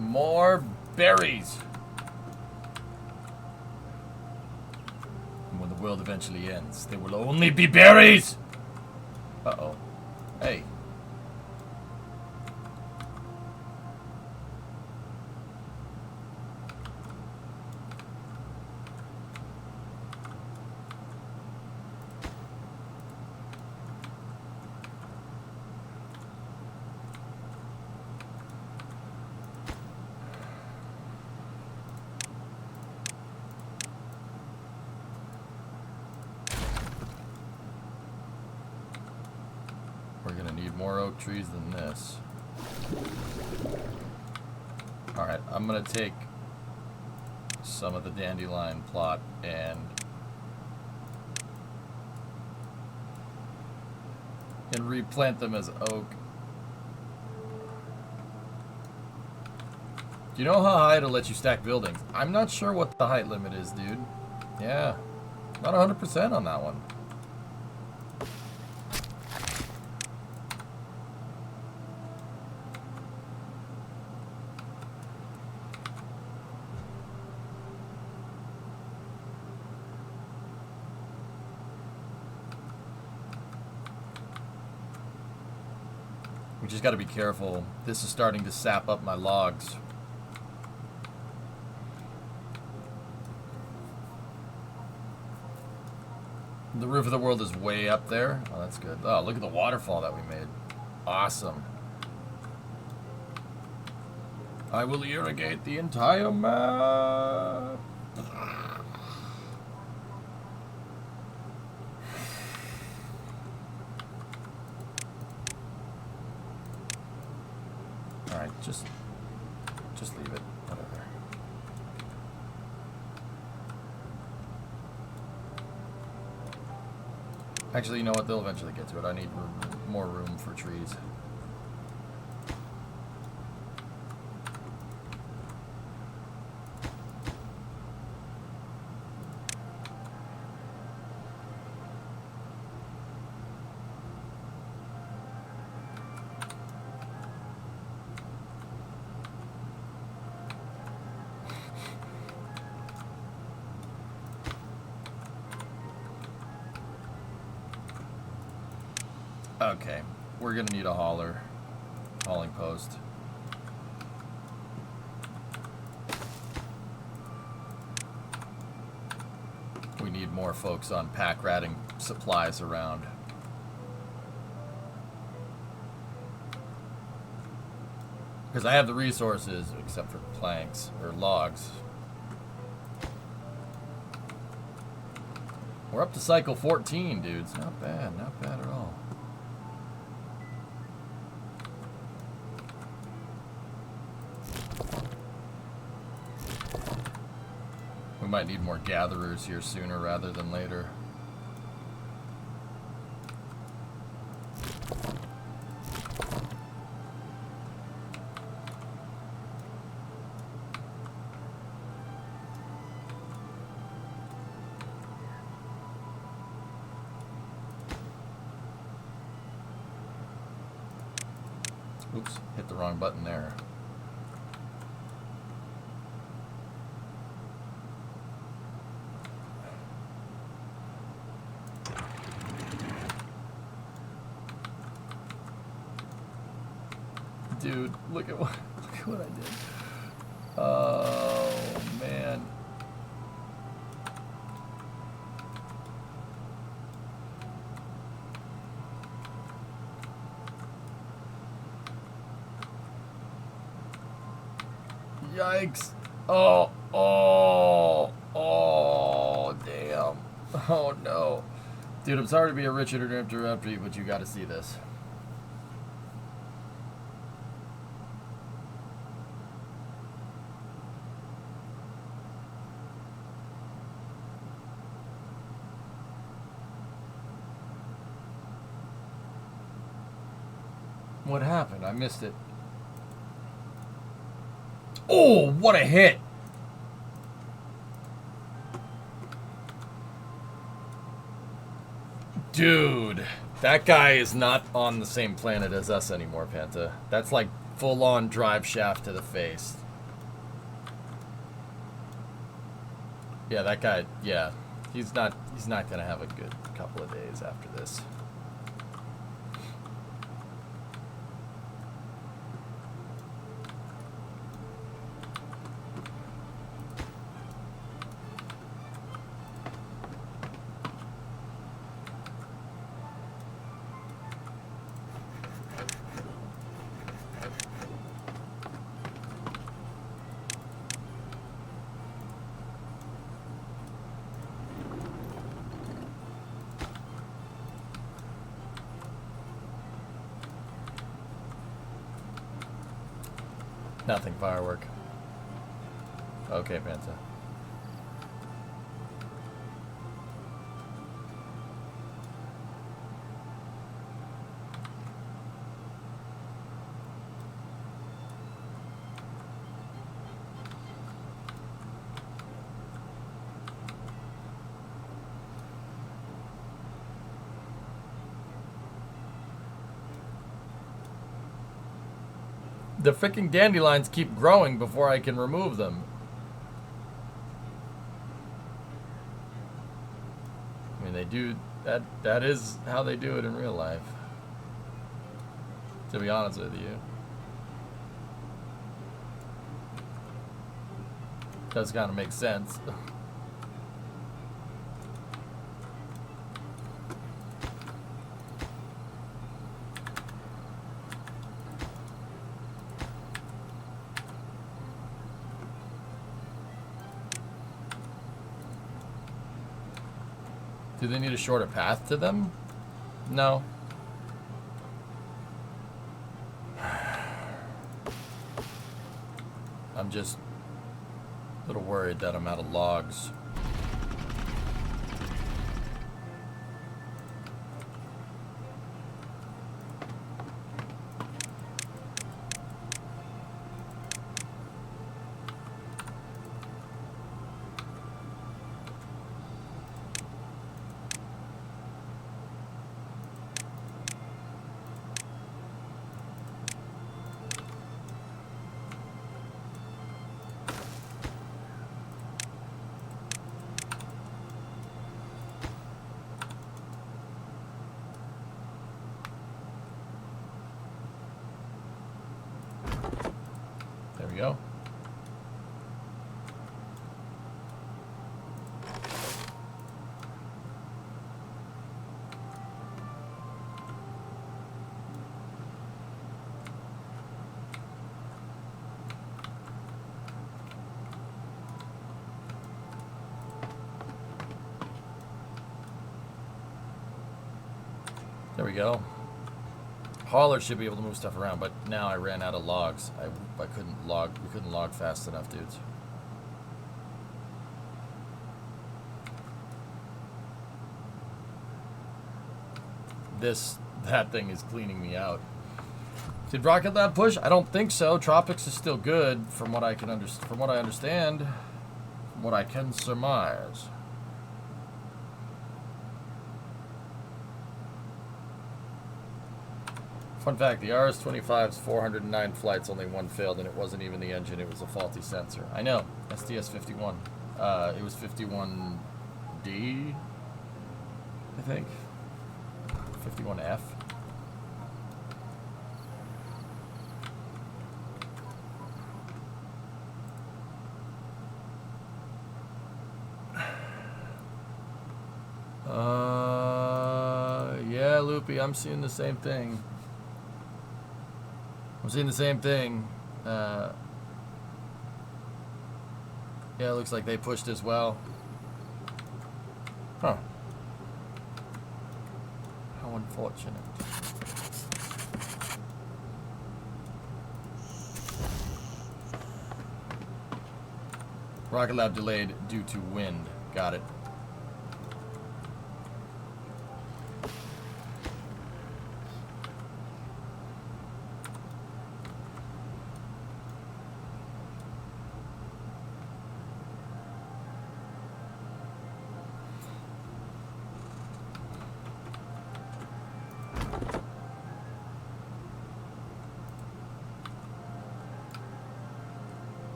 More berries. And when the world eventually ends, there will only be berries. Uh-oh. Hey. We're gonna need more oak trees than this. Alright, I'm gonna take some of the dandelion plot and replant them as oak. Do you know how high it'll let you stack buildings? I'm not sure what the height limit is, dude. Yeah, not 100% on that one. We just got to be careful. This is starting to sap up my logs. The roof of the world is way up there. Oh, that's good. Oh, look at the waterfall that we made. Awesome. I will irrigate the entire map. Alright, just leave it. Whatever. Actually, you know what? They'll eventually get to it. I need more room for trees. Okay, we're gonna need a hauling post. We need more folks on pack ratting supplies around. Because I have the resources, except for planks or logs. We're up to cycle 14, dudes. Not bad at all. We might need more gatherers here sooner rather than later. Oops, hit the wrong button there. Dude, look at what I did. Oh man. Yikes. Oh, damn. Oh no. Dude, I'm sorry to be a Richard interrupter, but you gotta see this. What happened? I missed it. Oh, what a hit! Dude, that guy is not on the same planet as us anymore, Panta. That's like full-on drive shaft to the face. Yeah, that guy, yeah. He's not gonna have a good couple of days after this. Nothing, firework. Okay, Panta. The freaking dandelions keep growing before I can remove them. I mean, they do that. That is how they do it in real life. To be honest with you, does kind of make sense. Do they need a shorter path to them? No. I'm just a little worried that I'm out of logs. There we go. There we go. Hauler should be able to move stuff around, but now I ran out of logs. I couldn't log. We couldn't log fast enough, dudes. That thing is cleaning me out. Did Rocket Lab push? I don't think so. Tropics is still good, from what I can from what I understand, from what I can surmise. Fun fact, the RS-25's 409 flights, only one failed, and it wasn't even the engine, it was a faulty sensor. I know, SDS-51. It was 51D, I think. 51F. Yeah, Loopy, I'm seeing the same thing. I'm seeing the same thing. Yeah, it looks like they pushed as well. Huh. How unfortunate. Rocket Lab delayed due to wind. Got it.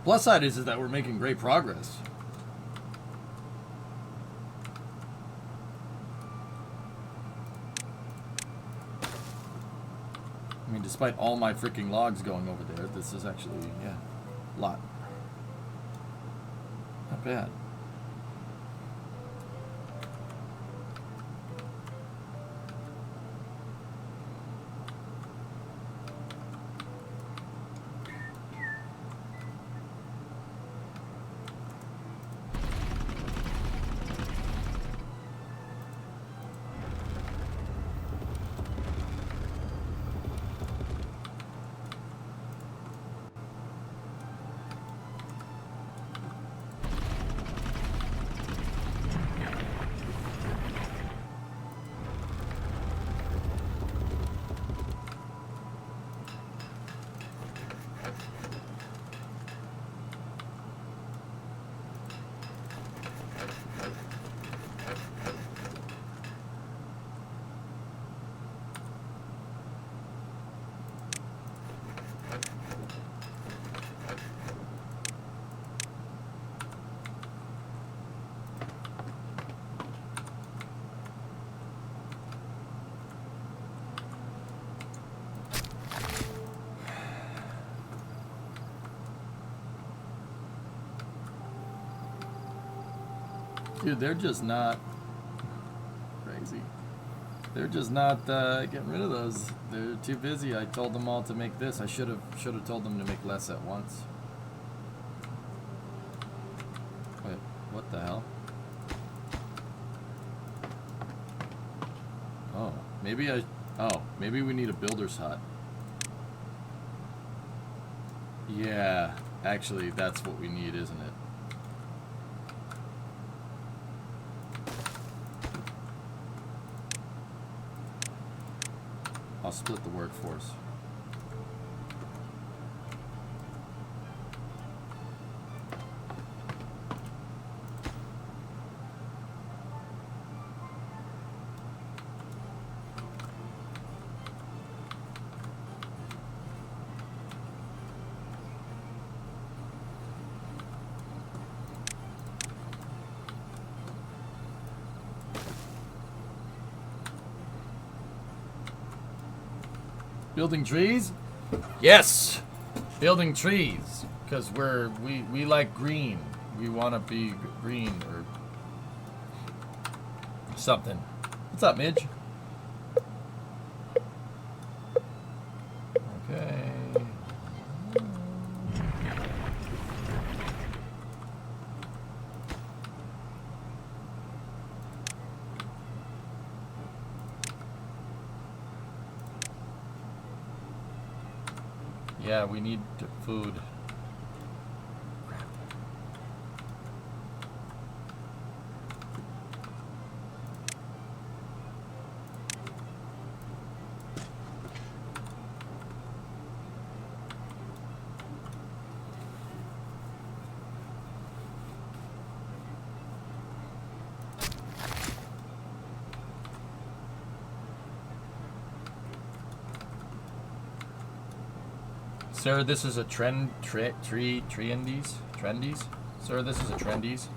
Plus side is that we're making great progress. I mean, despite all my freaking logs going over there, this is actually, yeah, a lot. Not bad. Dude, they're just not crazy. They're just not getting rid of those. They're too busy. I told them all to make this. I should have told them to make less at once. Wait, what the hell? Oh, maybe we need a builder's hut. Yeah, actually, that's what we need, isn't it? I'll split the workforce. Building trees? Yes! Building trees. Because we like green. We want to be green or something. What's up, Midge? Okay. Yeah, we need food. Sir, this is a trendies? Sir, this is a trendies.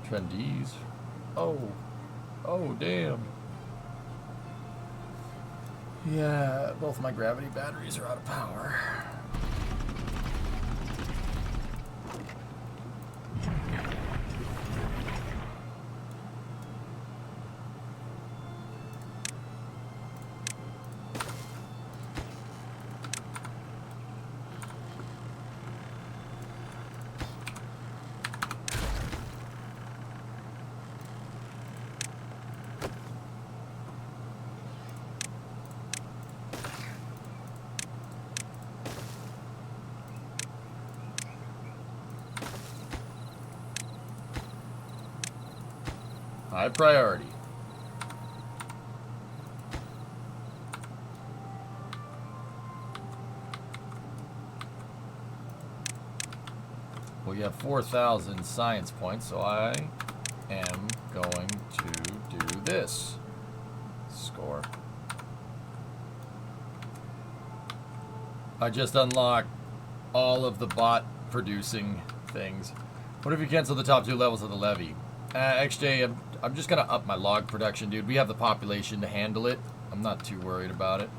Trendies. Oh. Oh, damn. Yeah, both my gravity batteries are out of power. High priority. Well, you have 4,000 science points, so I am going to do this. Score. I just unlocked all of the bot producing things. What if you cancel the top 2 levels of the levy? XJ, I'm just going to up my log production, dude. We have the population to handle it. I'm not too worried about it.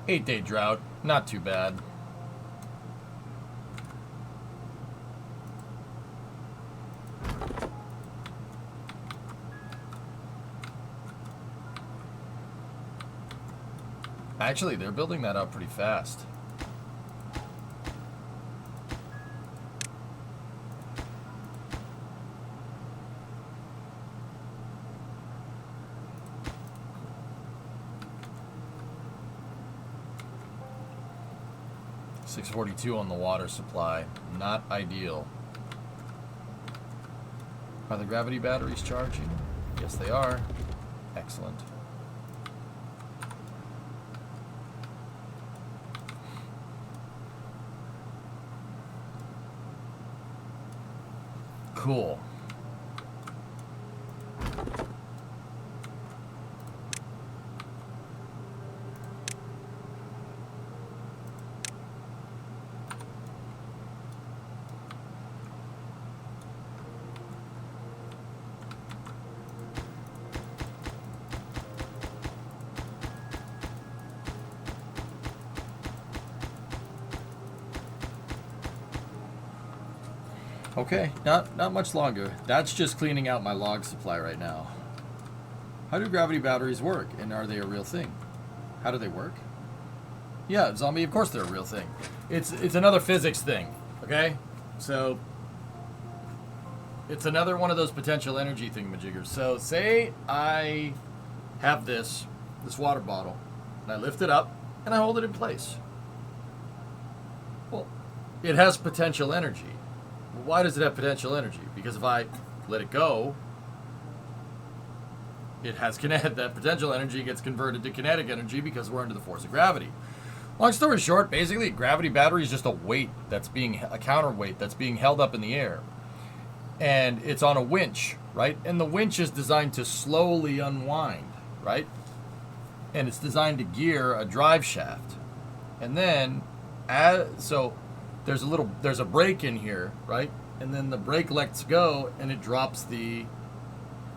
Eight-day drought, not too bad. Actually, they're building that up pretty fast. $642 on the water supply. Not ideal. Are the gravity batteries charging? Yes, they are. Excellent. Cool. Okay, not much longer. That's just cleaning out my log supply right now. How do gravity batteries work, and are they a real thing? How do they work? Yeah, zombie, of course they're a real thing. It's another physics thing, okay? So, it's another one of those potential energy thingamajiggers. So, say I have this water bottle, and I lift it up, and I hold it in place. Well, it has potential energy. Why does it have potential energy? Because if I let it go, it has that potential energy gets converted to kinetic energy because we're under the force of gravity. Long story short, basically, a gravity battery is just a weight a counterweight that's being held up in the air. And it's on a winch, right? And the winch is designed to slowly unwind, right? And it's designed to gear a drive shaft. And then, so there's a brake in here, right? And then the brake lets go and it drops the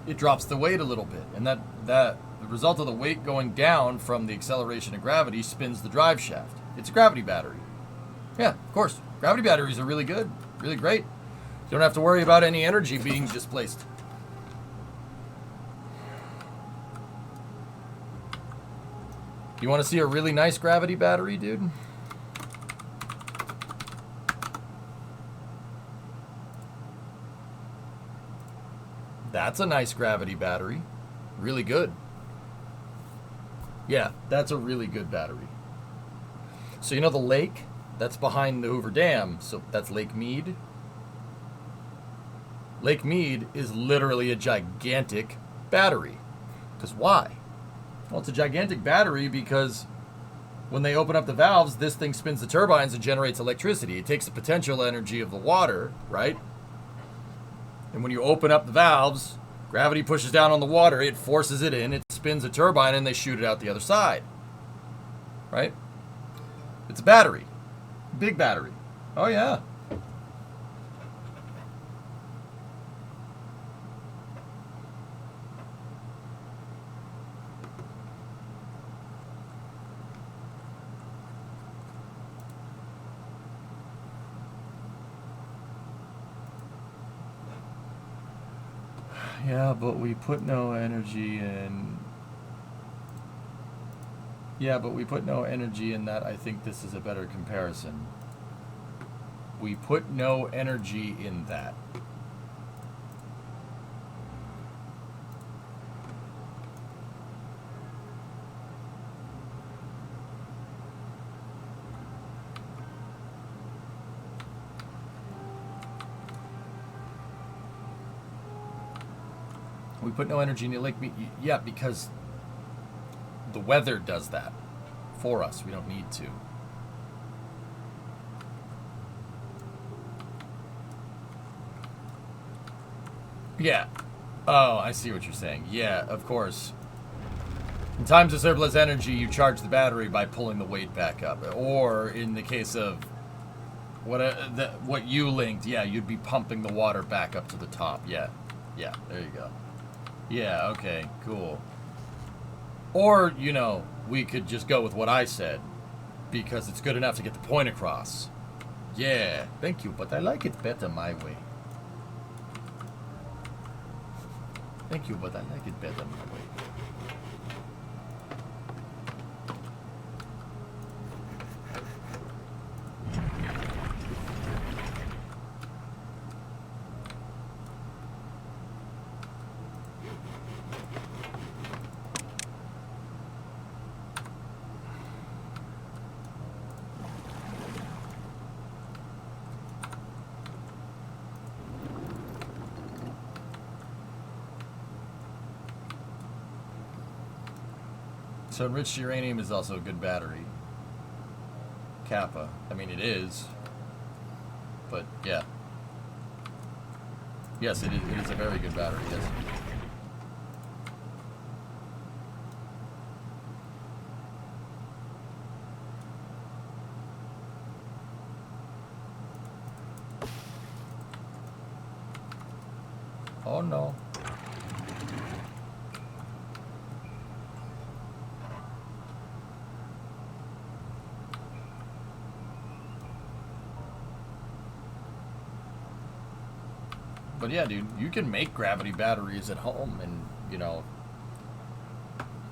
weight a little bit. And that the result of the weight going down from the acceleration of gravity spins the drive shaft. It's a gravity battery. Yeah, of course. Gravity batteries are really good, really great. You don't have to worry about any energy being displaced. You want to see a really nice gravity battery, dude? That's a nice gravity battery. Really good. Yeah, that's a really good battery. So you know the lake that's behind the Hoover Dam, so that's Lake Mead. Lake Mead is literally a gigantic battery. Because why? Well, it's a gigantic battery because when they open up the valves, this thing spins the turbines and generates electricity. It takes the potential energy of the water, right? And when you open up the valves, gravity pushes down on the water, it forces it in, it spins a turbine, and they shoot it out the other side. Right? It's a battery. Big battery. Oh, yeah. Yeah, but we put no energy in. Yeah, but we put no energy in that. I think this is a better comparison. We put no energy in that. We put no energy in the lake. Yeah, because the weather does that for us. We don't need to. Yeah. Oh, I see what you're saying. Yeah, of course. In times of surplus energy, you charge the battery by pulling the weight back up. Or in the case of what you linked, yeah, you'd be pumping the water back up to the top. Yeah. Yeah, there you go. Yeah, okay, cool. Or, you know, we could just go with what I said, because it's good enough to get the point across. Yeah, thank you, but I like it better my way. Thank you, but I like it better my way. So enriched uranium is also a good battery. Kappa. I mean, it is. But, yeah. Yes, it is a very good battery, yes. Oh, no. But yeah, dude, you can make gravity batteries at home, and, you know,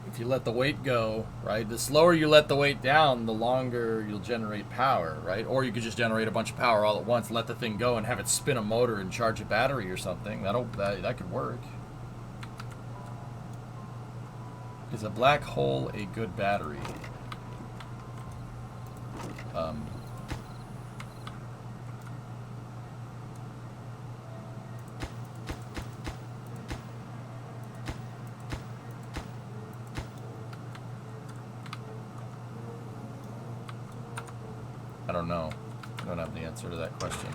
if you let the weight go, right, the slower you let the weight down, the longer you'll generate power, right? Or you could just generate a bunch of power all at once, let the thing go, and have it spin a motor and charge a battery or something. That could work. Is a black hole a good battery? I don't know. I don't have the answer to that question.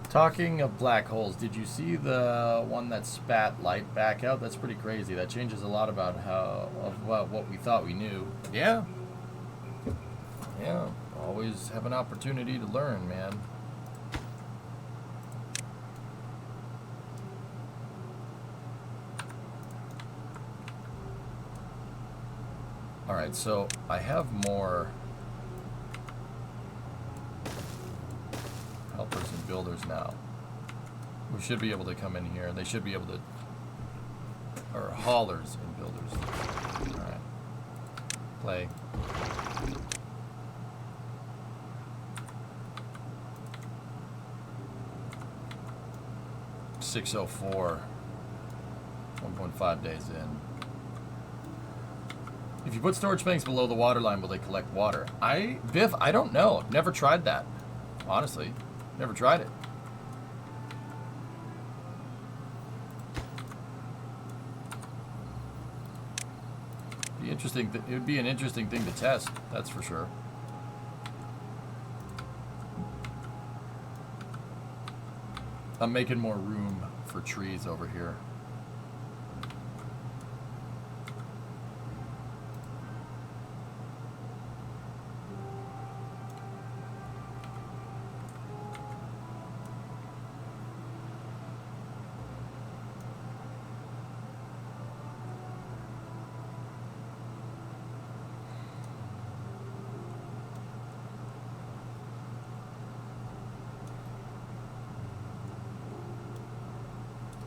Talking of black holes, did you see the one that spat light back out? That's pretty crazy. That changes a lot about what we thought we knew. Yeah. Yeah. Always have an opportunity to learn, man. Alright, so I have more helpers and builders now. We should be able to come in here. They should be able to... Or haulers and builders. Alright. Play. .604. 1.5 days in. If you put storage banks below the water line, will they collect water? Biff, I don't know. Never tried that. Honestly. Never tried it. Be interesting. It would be an interesting thing to test. That's for sure. I'm making more room for trees over here.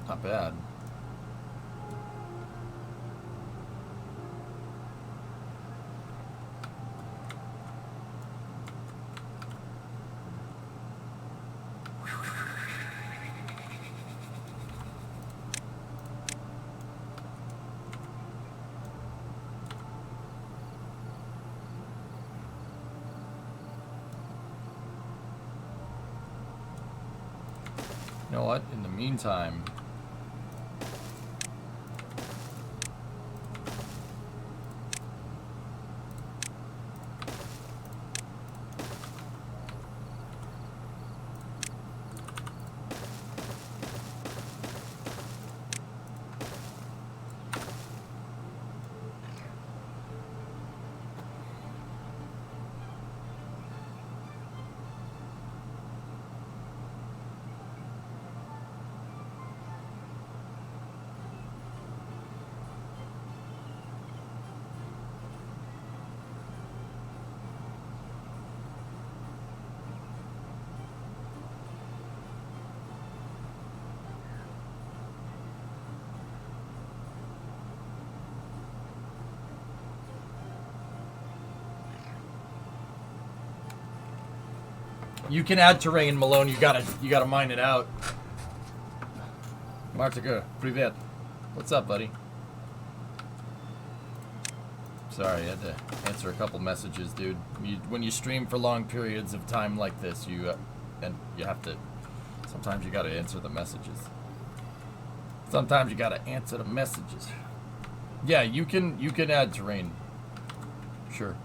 Not bad. You know what? In the meantime, you can add terrain, Malone. You gotta mine it out. Martika, привет. What's up, buddy? Sorry, I had to answer a couple messages, dude. When you stream for long periods of time like this, you have to. Sometimes you gotta answer the messages. Sometimes you gotta answer the messages. Yeah, you can add terrain. Sure.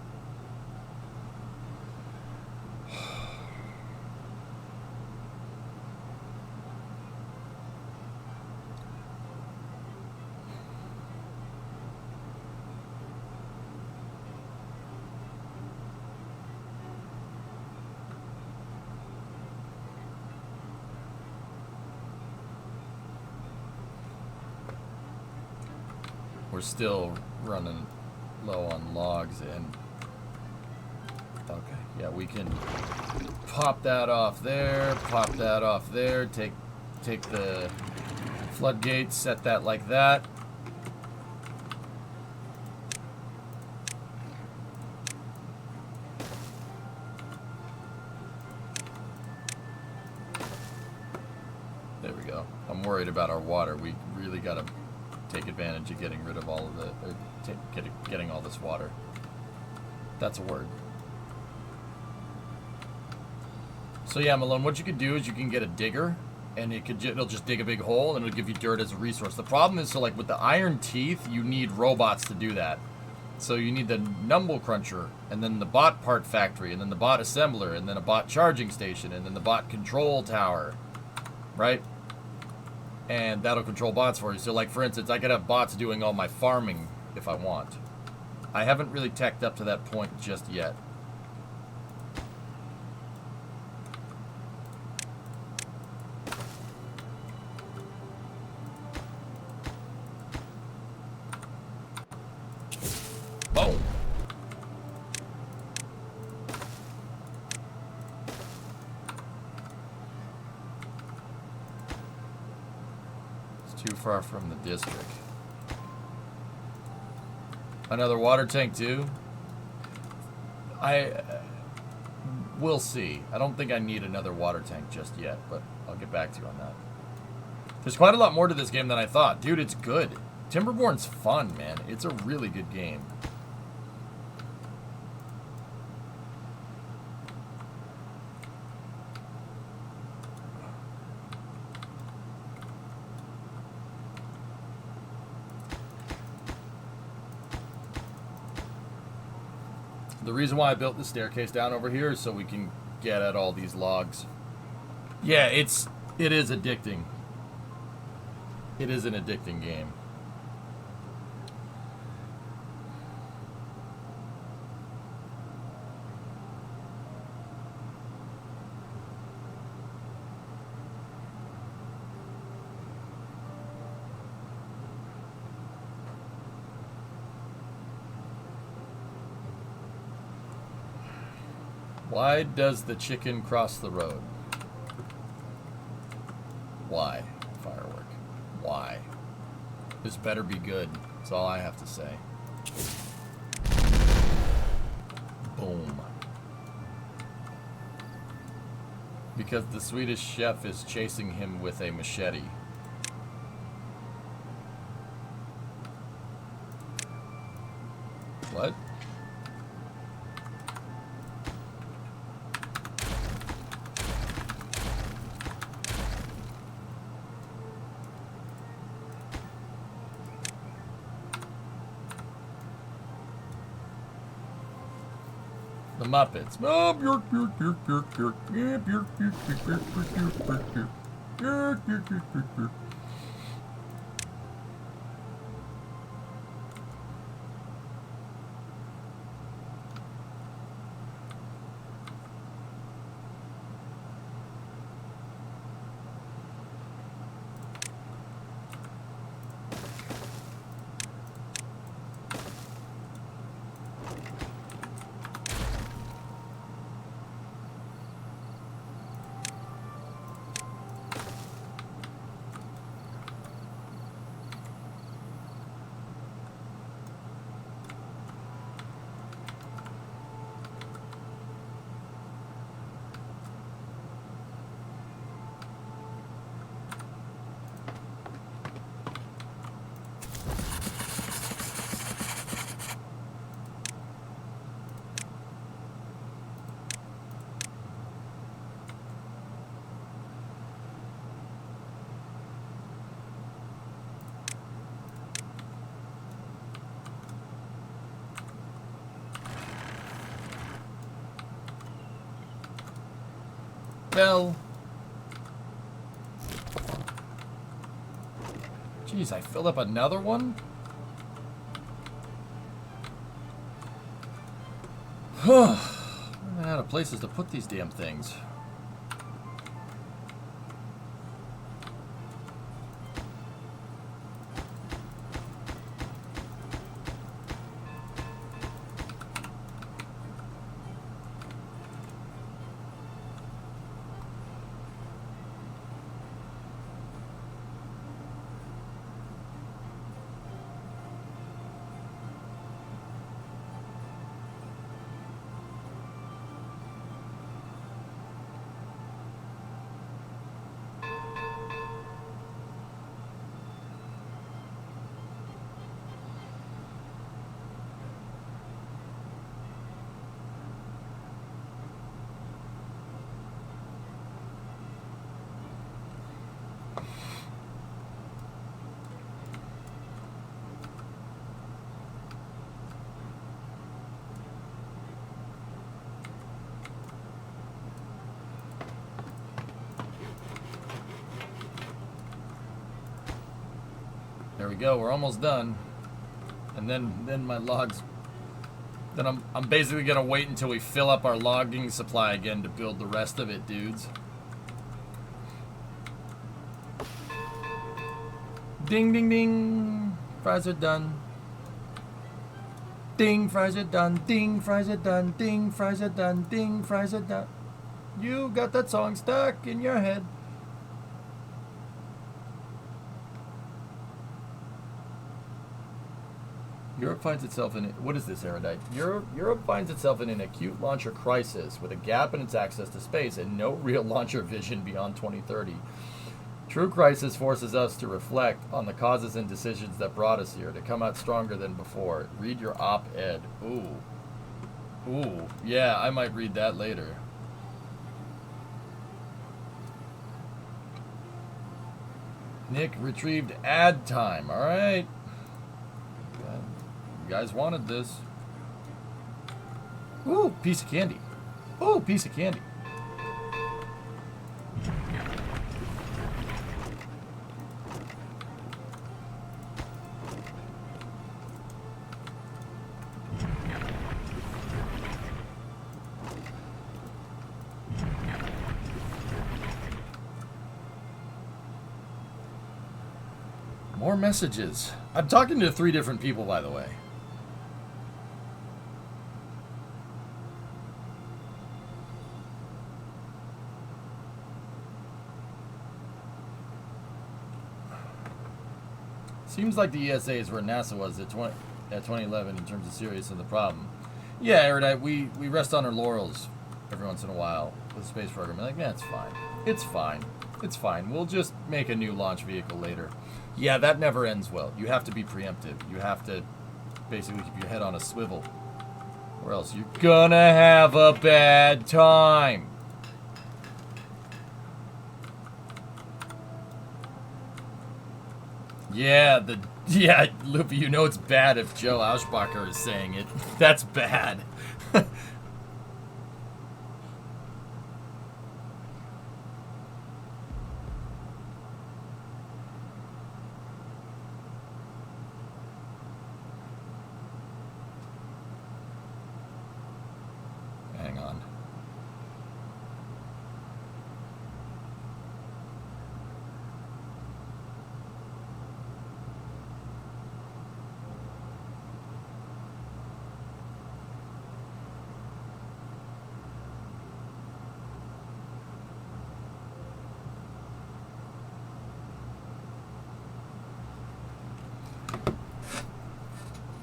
We're still running low on logs, and okay, yeah, we can pop that off there, take the floodgates, set that like that. There we go. I'm worried about our water. We really gotta take advantage of getting rid of all of the, getting all this water. That's a word. So yeah, Malone, what you could do is you can get a digger, and it'll just dig a big hole, and it'll give you dirt as a resource. The problem is, so like with the iron teeth, you need robots to do that. So you need the Numble Cruncher, and then the bot part factory, and then the bot assembler, and then a bot charging station, and then the bot control tower. right? And that'll control bots for you. So, like, for instance, I could have bots doing all my farming if I want. I haven't really teched up to that point just yet. Boom. It's too far from the district. Another water tank too? We'll see. I don't think I need another water tank just yet, but I'll get back to you on that. There's quite a lot more to this game than I thought. Dude, it's good. Timberborn's fun, man. It's a really good game. The reason why I built the staircase down over here is so we can get at all these logs. Yeah, it is addicting. It is an addicting game. Why does the chicken cross the road? Why? Firework. Why? This better be good. That's all I have to say. Boom. Because the Swedish chef is chasing him with a machete. What? The Muppets. Oh, bjork, bjork, bjork, bjork, bjork. Yeah, bjork, bjork, bjork, bjork, bjork, bjork, bjork, bjork. Bjork, bjork, bjork, bjork, bjork. Bell. Jeez, I filled up another one? I'm out of places to put these damn things. There we go. We're almost done. And then my logs. Then I'm basically gonna wait until we fill up our logging supply again to build the rest of it, dudes. Ding ding ding. Fries are done. Ding, fries are done. Ding, fries are done. Ding, fries are done. Ding, fries are done. You got that song stuck in your head. Europe finds itself in what is this, Erudite? Europe finds itself in an acute launcher crisis with a gap in its access to space and no real launcher vision beyond 2030. True crisis forces us to reflect on the causes and decisions that brought us here, to come out stronger than before. Read your op-ed. Ooh. Yeah, I might read that later. Nick retrieved ad time. All right. You guys wanted this. Ooh, piece of candy. Ooh, piece of candy. More messages. I'm talking to 3 different people, by the way. Seems like the ESA is where NASA was at 2011 in terms of seriousness of the problem. Yeah, Erudite, we rest on our laurels every once in a while with the space program. Like, yeah, it's fine. It's fine. It's fine. We'll just make a new launch vehicle later. Yeah, that never ends well. You have to be preemptive. You have to basically keep your head on a swivel. Or else you're gonna have a bad time. Yeah, Luffy, you know it's bad if Joe Auschbacher is saying it. That's bad. Hang on.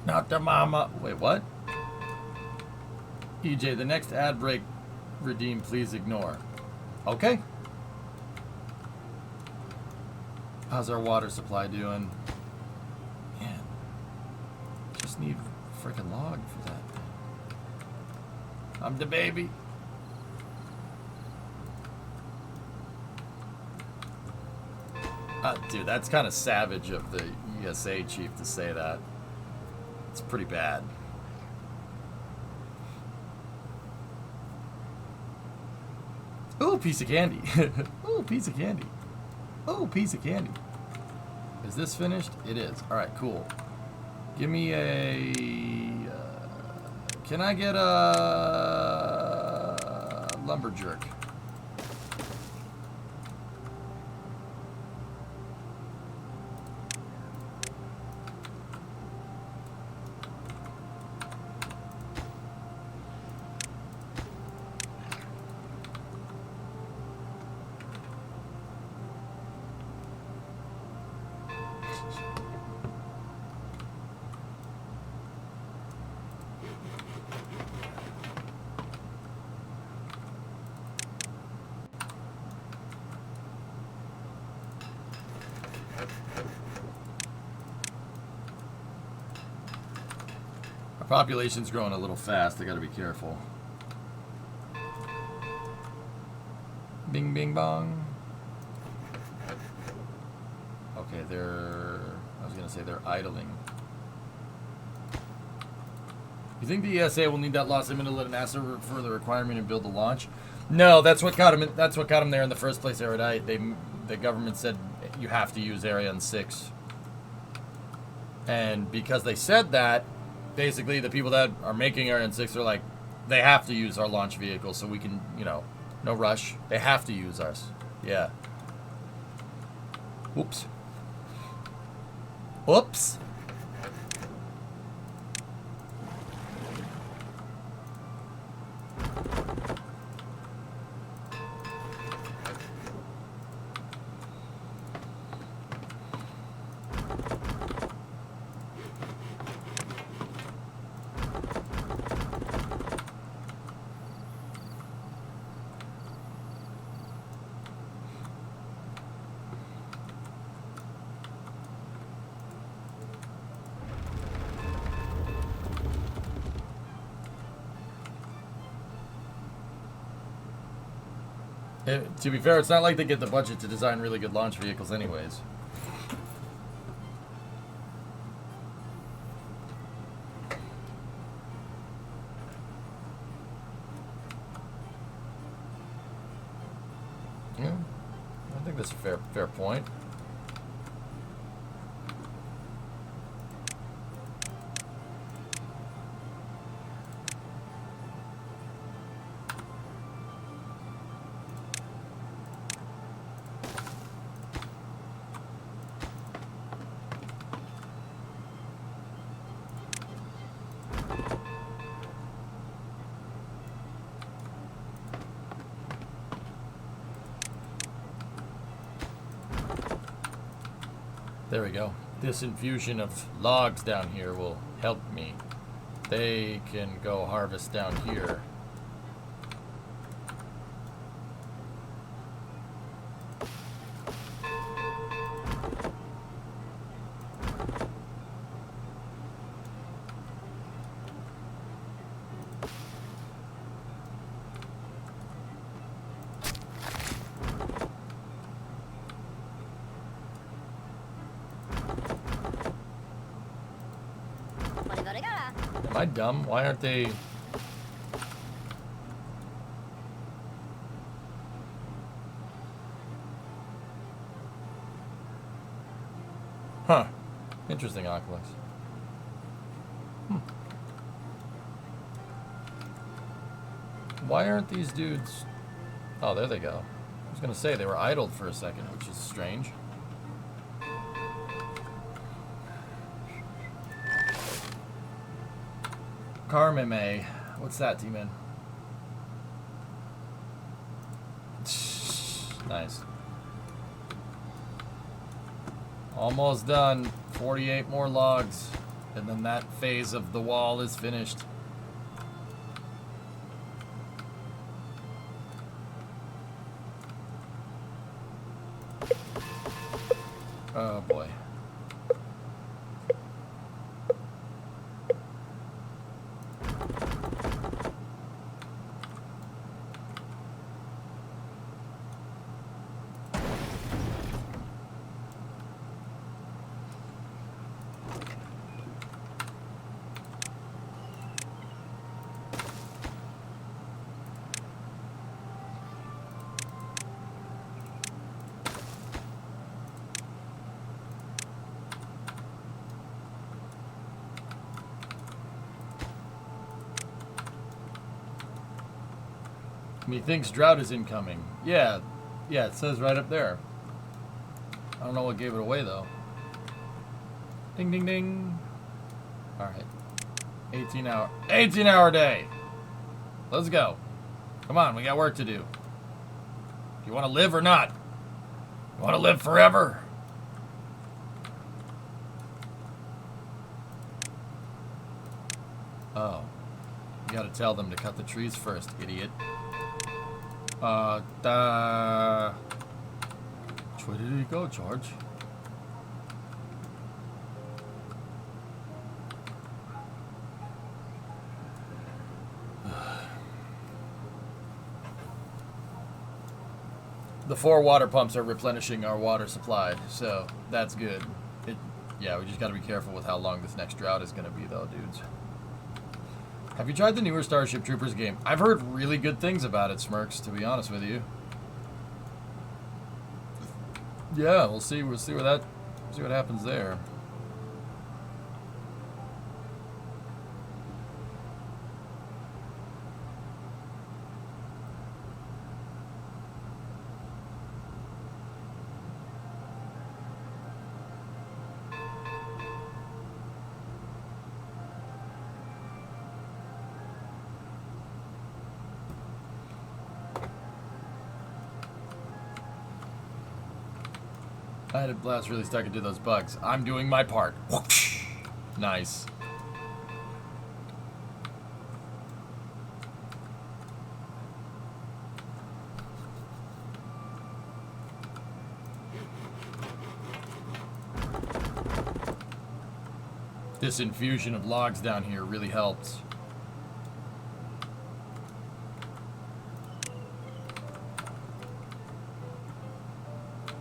Not the mama. Wait, what? EJ, the next ad break redeem, please ignore. Okay. How's our water supply doing? Man, just need freaking log for that. I'm the baby. Dude, that's kind of savage of the ESA chief to say that. It's pretty bad. Ooh, piece of candy. Ooh, piece of candy. Ooh, piece of candy. Is this finished? It is. All right, cool. Give me a... can I get a lumberjerk? Population's growing a little fast. I gotta be careful. Bing, bing, bong. Okay, I was gonna say they're idling. You think the ESA will need that loss limit to let NASA for the requirement and build the launch? No, that's what got him. That's what got him there in the first place, Erudite. The government said you have to use Ariane 6. And because they said that, basically the people that are making Ariane 6 are like, they have to use our launch vehicle so we can, you know, no rush. They have to use us. Yeah. Oops. Whoops. To be fair, it's not like they get the budget to design really good launch vehicles anyways. Yeah, I think that's a fair point. There we go. This infusion of logs down here will help me. They can go harvest down here. Am I dumb? Why aren't they... Huh. Interesting, Oculus. Why aren't these dudes... Oh, there they go. I was gonna say, they were idled for a second, which is strange. Carmeme. What's that, T-Man? Nice. Almost done. 48 more logs. And then that phase of the wall is finished. Oh boy. Methinks drought is incoming. Yeah, it says right up there. I don't know what gave it away though. Ding ding ding. Alright. 18 hour day. Let's go. Come on, we got work to do. Do you want to live or not? You want to live forever? Oh. You gotta tell them to cut the trees first, idiot. Where did he go, George? The 4 water pumps are replenishing our water supply, so that's good. Yeah, we just gotta be careful with how long this next drought is gonna be, though, dudes. Have you tried the newer Starship Troopers game? I've heard really good things about it, Smirks, to be honest with you. Yeah, we'll see what happens there. I had a blast really stuck into those bugs. I'm doing my part. Nice. This infusion of logs down here really helps.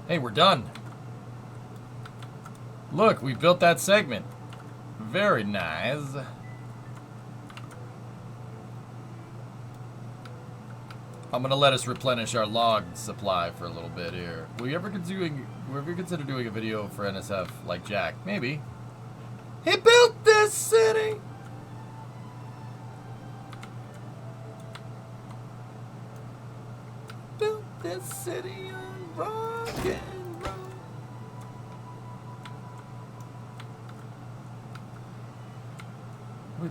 Hey, we're done. Look, we built that segment. Very nice. I'm gonna let us replenish our log supply for a little bit here. Will you ever consider doing a video for NSF like Jack? Maybe. He built this city. Built this city on rock and roll. We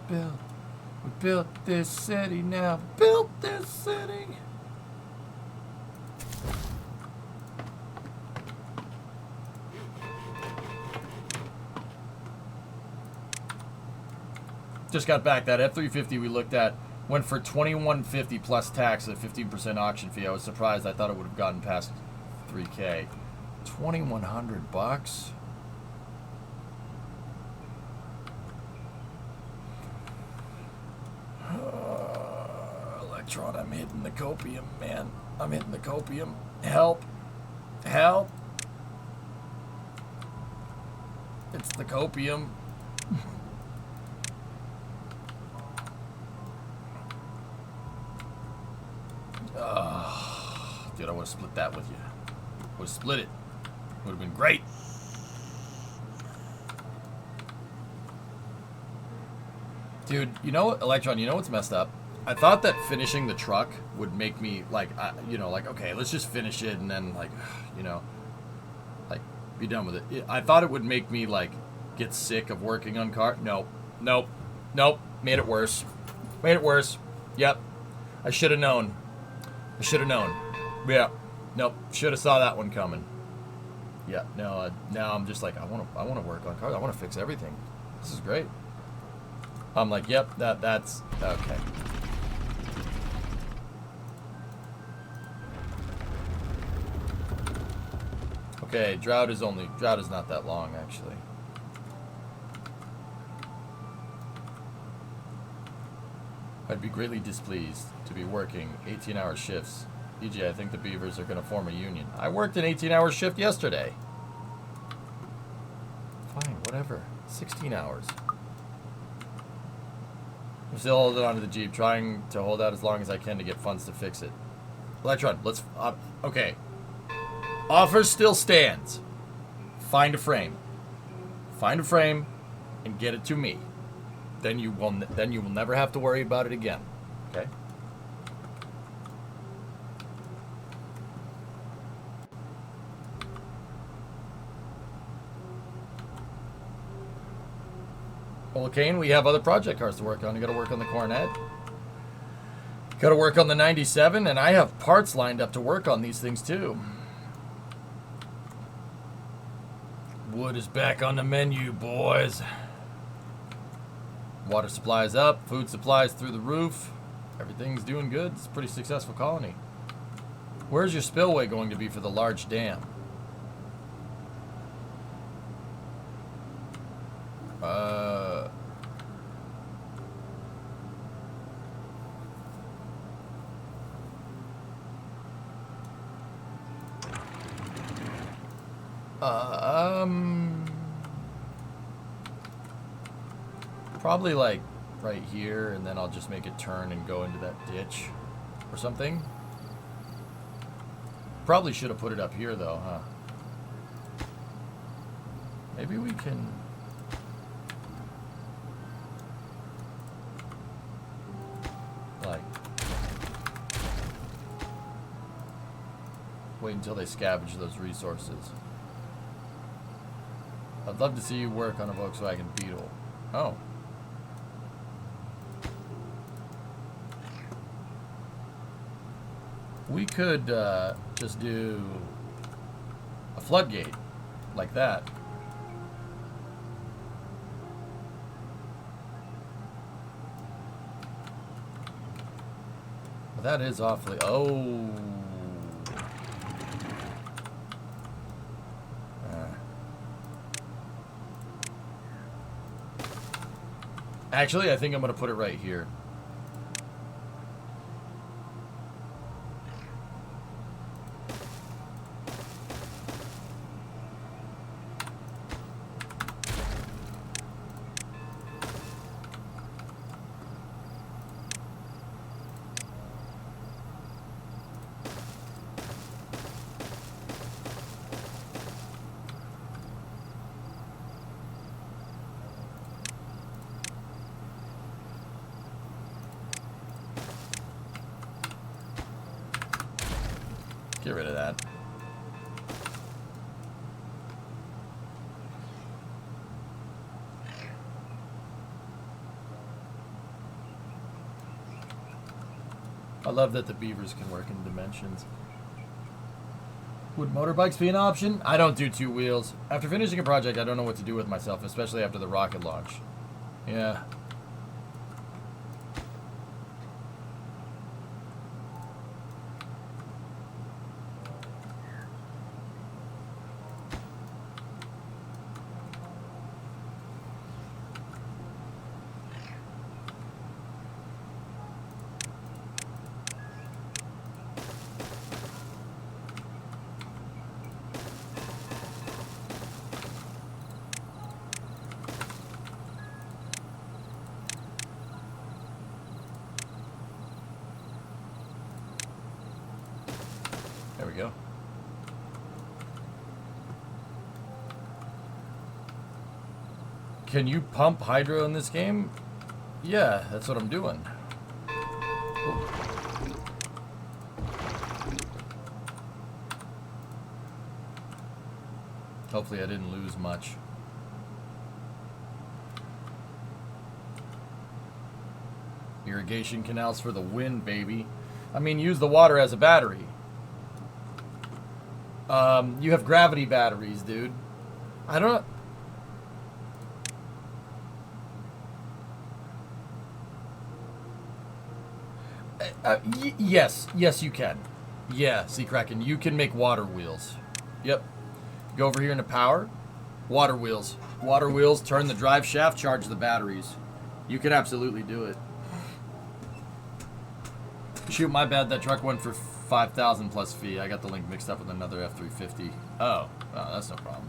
built this city now. Built this city. Just got back. That F350 we looked at went for $21.50 plus tax at 15% auction fee. I was surprised. I thought it would have gotten past $3K. $2,100. Electron, I'm hitting the copium, man. I'm hitting the copium. Help. Help. It's the copium. Dude, I would have split that with you. Would have split it. Would have been great. Dude, you know what, Electron, you know what's messed up? I thought that finishing the truck would make me, like, like, okay, let's just finish it and then, like, like, be done with it. I thought it would make me, like, get sick of working on car. Nope. Nope. Nope. Made it worse. Made it worse. Yep. I should have known. I should have known. Yeah. Nope. Should have saw that one coming. Yeah. No. Now I'm just like I want to work on cars. I want to fix everything. This is great. I'm like, yep. That's okay. Okay. Drought is not that long actually. I'd be greatly displeased to be working 18-hour shifts. E.g., I think the Beavers are going to form a union. I worked an 18-hour shift yesterday. Fine, whatever. 16 hours. I'm still holding onto the Jeep, trying to hold out as long as I can to get funds to fix it. Electron, let's... okay. Offer still stands. Find a frame. Find a frame and get it to me. Then you will never have to worry about it again. Okay? Well, Kane, we have other project cars to work on. You got to work on the Coronet. Got to work on the 97, and I have parts lined up to work on these things too. Wood is back on the menu, boys. Water supply is up, food supplies through the roof. Everything's doing good. It's a pretty successful colony. Where's your spillway going to be for the large dam? Probably like right here, and then I'll just make it turn and go into that ditch or something. Probably should have put it up here though, huh? Maybe we can... like... wait until they scavenge those resources. I'd love to see you work on a Volkswagen Beetle. Oh. We could just do a floodgate like that. Well, that is awfully... Oh. Actually, I think I'm going to put it right here. Get rid of that. I love that the Beavers can work in dimensions. Would motorbikes be an option? I don't do two wheels. After finishing a project, I don't know what to do with myself, especially after the rocket launch. Yeah. There we go. Can you pump hydro in this game? Yeah, that's what I'm doing. Ooh. Hopefully I didn't lose much. Irrigation canals for the wind, baby. I mean, use the water as a battery. You have gravity batteries, dude. I don't... yes, you can. Yeah, Sea Kraken, you can make water wheels. Yep. Go over here into power. Water wheels. Water wheels, turn the drive shaft, charge the batteries. You can absolutely do it. Shoot, my bad, that truck went for 5,000 plus fee. I got the link mixed up with another F-350. Oh, that's no problem.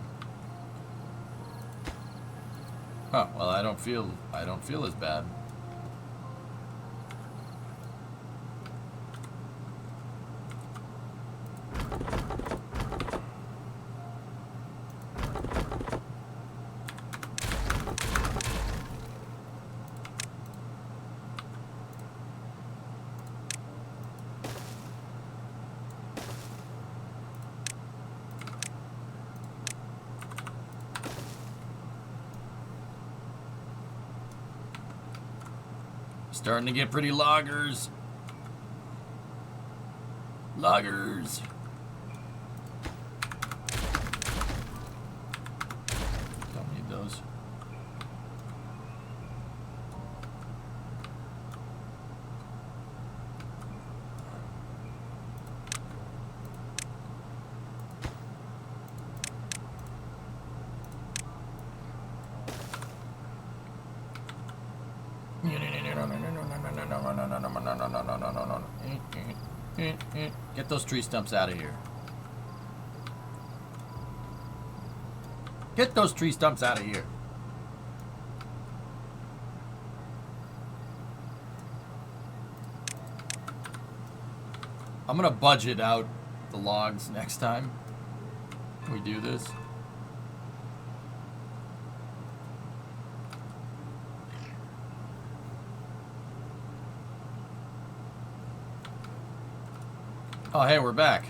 Oh, well, I don't feel as bad. Starting to get pretty loggers. Loggers. Don't need those. Get those tree stumps out of here. Get those tree stumps out of here. I'm gonna budget out the logs next time we do this. Oh, hey, we're back.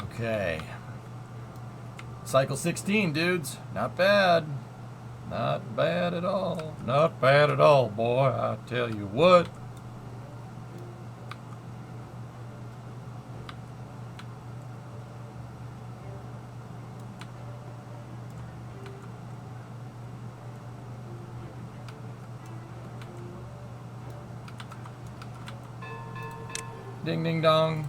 Okay. Cycle 16, dudes. Not bad. Not bad at all. Not bad at all, boy. I tell you what. Ding ding dong.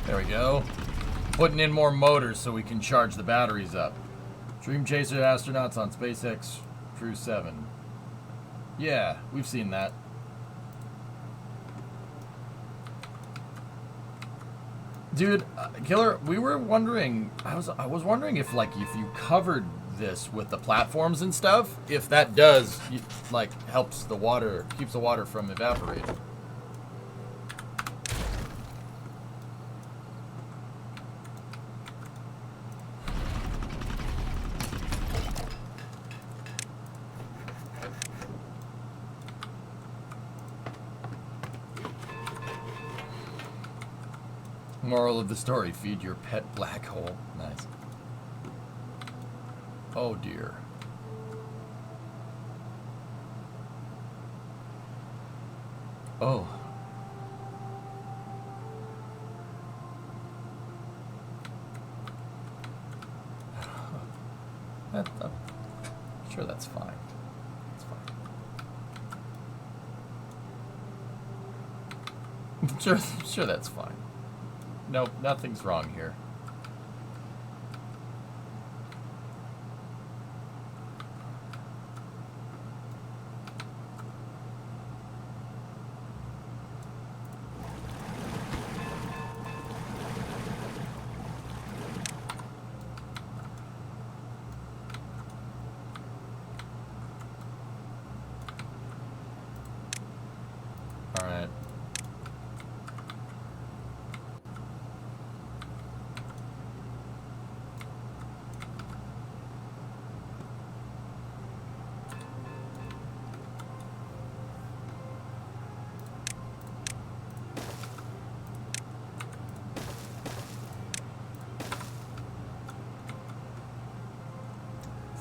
There we go. Putting in more motors so we can charge the batteries up. Dream Chaser astronauts on SpaceX Crew 7. Yeah, we've seen that. Dude, Killer, we were wondering, I was wondering if like if you covered this with the platforms and stuff, if that does like helps the water, keeps the water from evaporating. Moral of the story, feed your pet black hole. Nice. Oh dear. Oh. I'm sure that's fine. It's fine. Sure that's fine. Nope, nothing's wrong here. All right.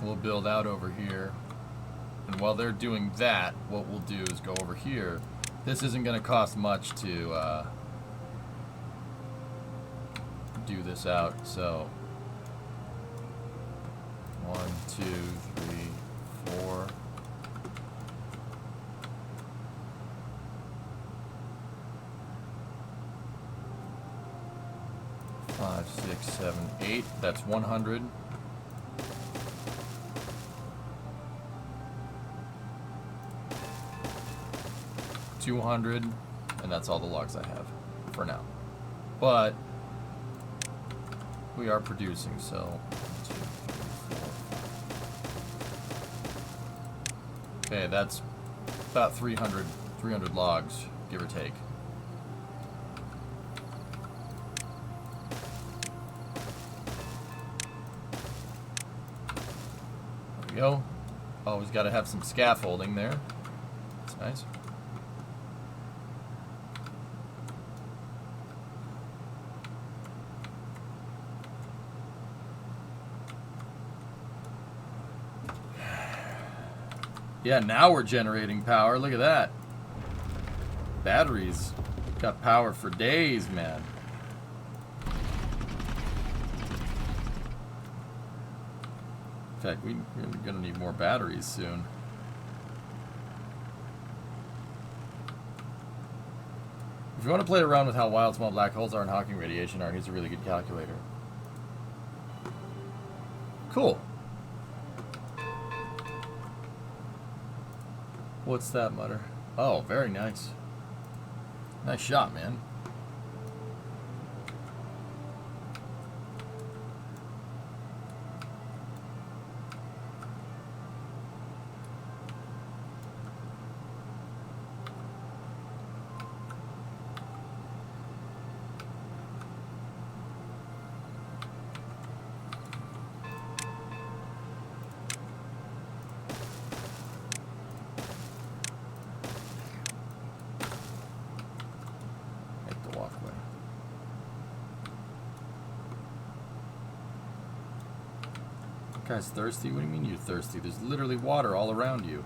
We'll build out over here, and while they're doing that, what we'll do is go over here. This isn't going to cost much to do this out, so 1, 2, 3, 4. Five, 6, 7, 8. That's 100. 200, and that's all the logs I have for now. But we are producing, so 1, 2, 3, 4. Okay, that's about 300 logs, give or take. There we go. Always got to have some scaffolding there. That's nice. Yeah, now we're generating power. Look at that. Batteries got power for days, man. In fact, we're gonna need more batteries soon. If you want to play around with how wild small black holes are and Hawking radiation are, here's a really good calculator. Cool. What's that, Mutter? Oh, very nice. Nice shot, man. Guy's thirsty? What do you mean you're thirsty? There's literally water all around you.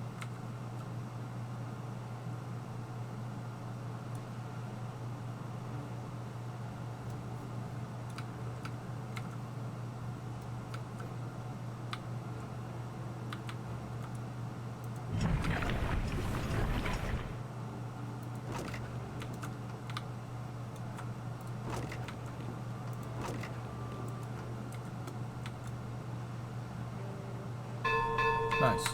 Nice.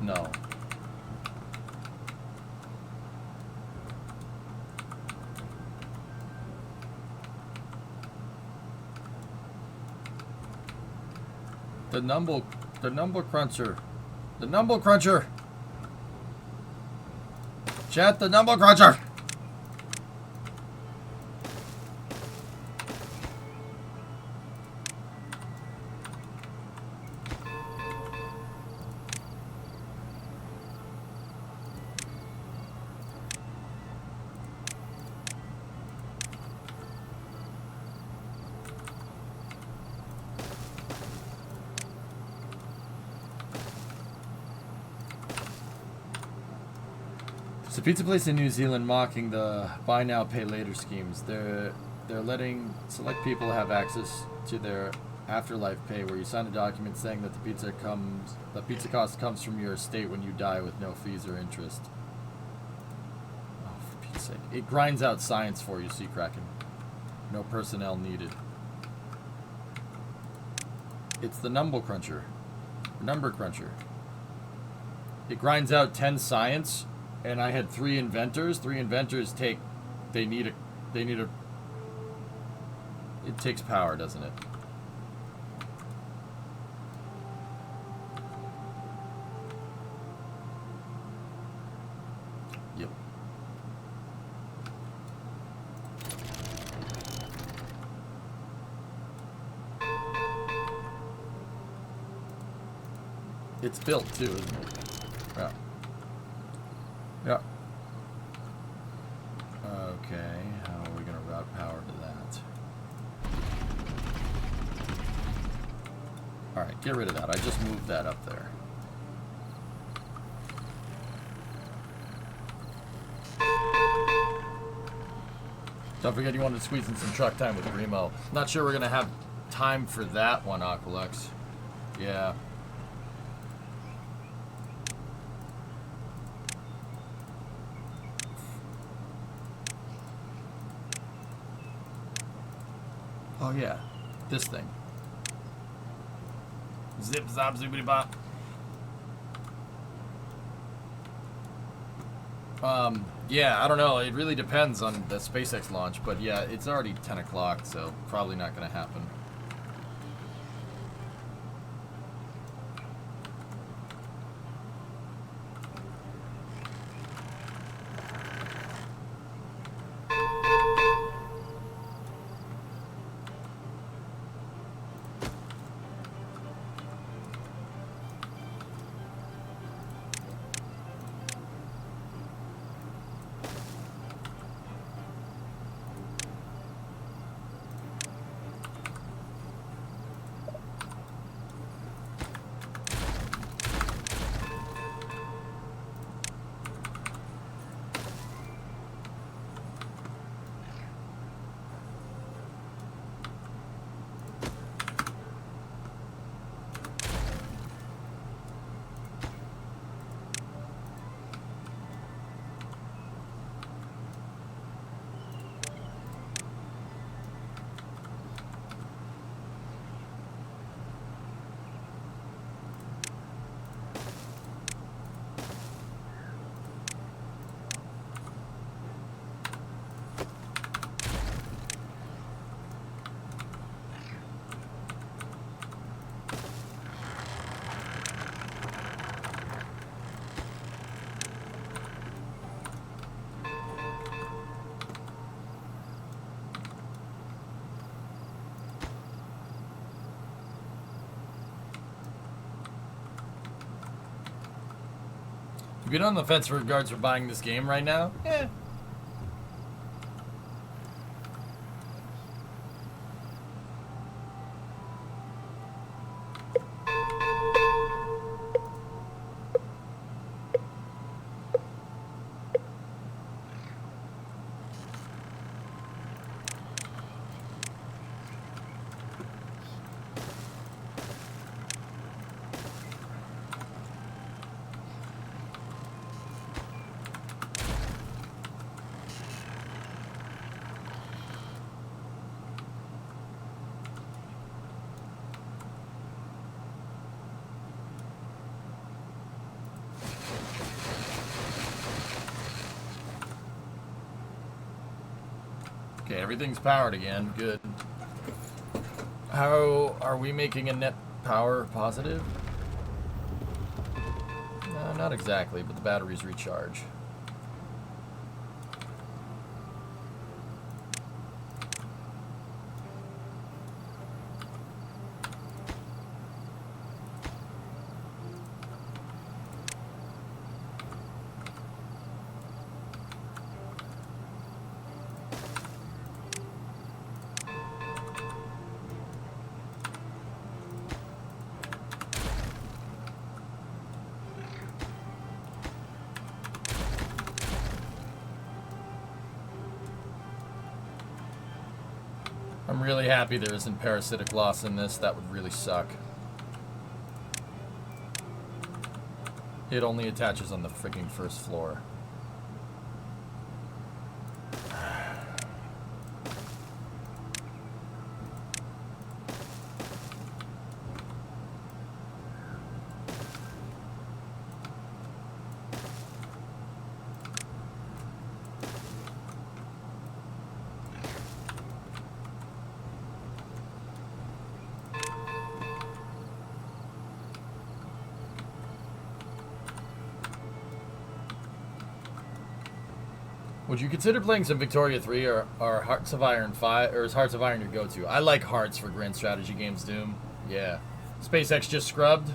No. The number cruncher. The number cruncher. Chat, the number cruncher. It's a pizza place in New Zealand mocking the buy now pay later schemes. They're letting select people have access to their afterlife pay, where you sign a document saying that the pizza cost comes from your estate when you die with no fees or interest. Oh, for Pete's sake! It grinds out science for you, Sea Kraken. No personnel needed. It's the number cruncher. Number cruncher. It grinds out 10 science. And I had 3 inventors. 3 inventors it takes power, doesn't it? Yep. It's built too, isn't it? Yeah. Yeah. Okay, how are we going to route power to that? Alright, get rid of that. I just moved that up there. Don't forget you wanted to squeeze in some truck time with Remo. Not sure we're going to have time for that one, Aqualex. Yeah. Oh yeah, this thing. Zip zop zoobity bop. Yeah, I don't know. It really depends on the SpaceX launch, but yeah, it's already 10 o'clock, so probably not going to happen. You've been on the fence with regards for buying this game right now? Eh. Okay, everything's powered again. Good. How are we making a net power positive? No, not exactly, but the batteries recharge. I'm really happy there isn't parasitic loss in this. That would really suck. It only attaches on the freaking first floor. Would you consider playing some Victoria 3 or Hearts of Iron 5, or is Hearts of Iron your go-to? I like Hearts for grand strategy games, Doom. Yeah. SpaceX just scrubbed.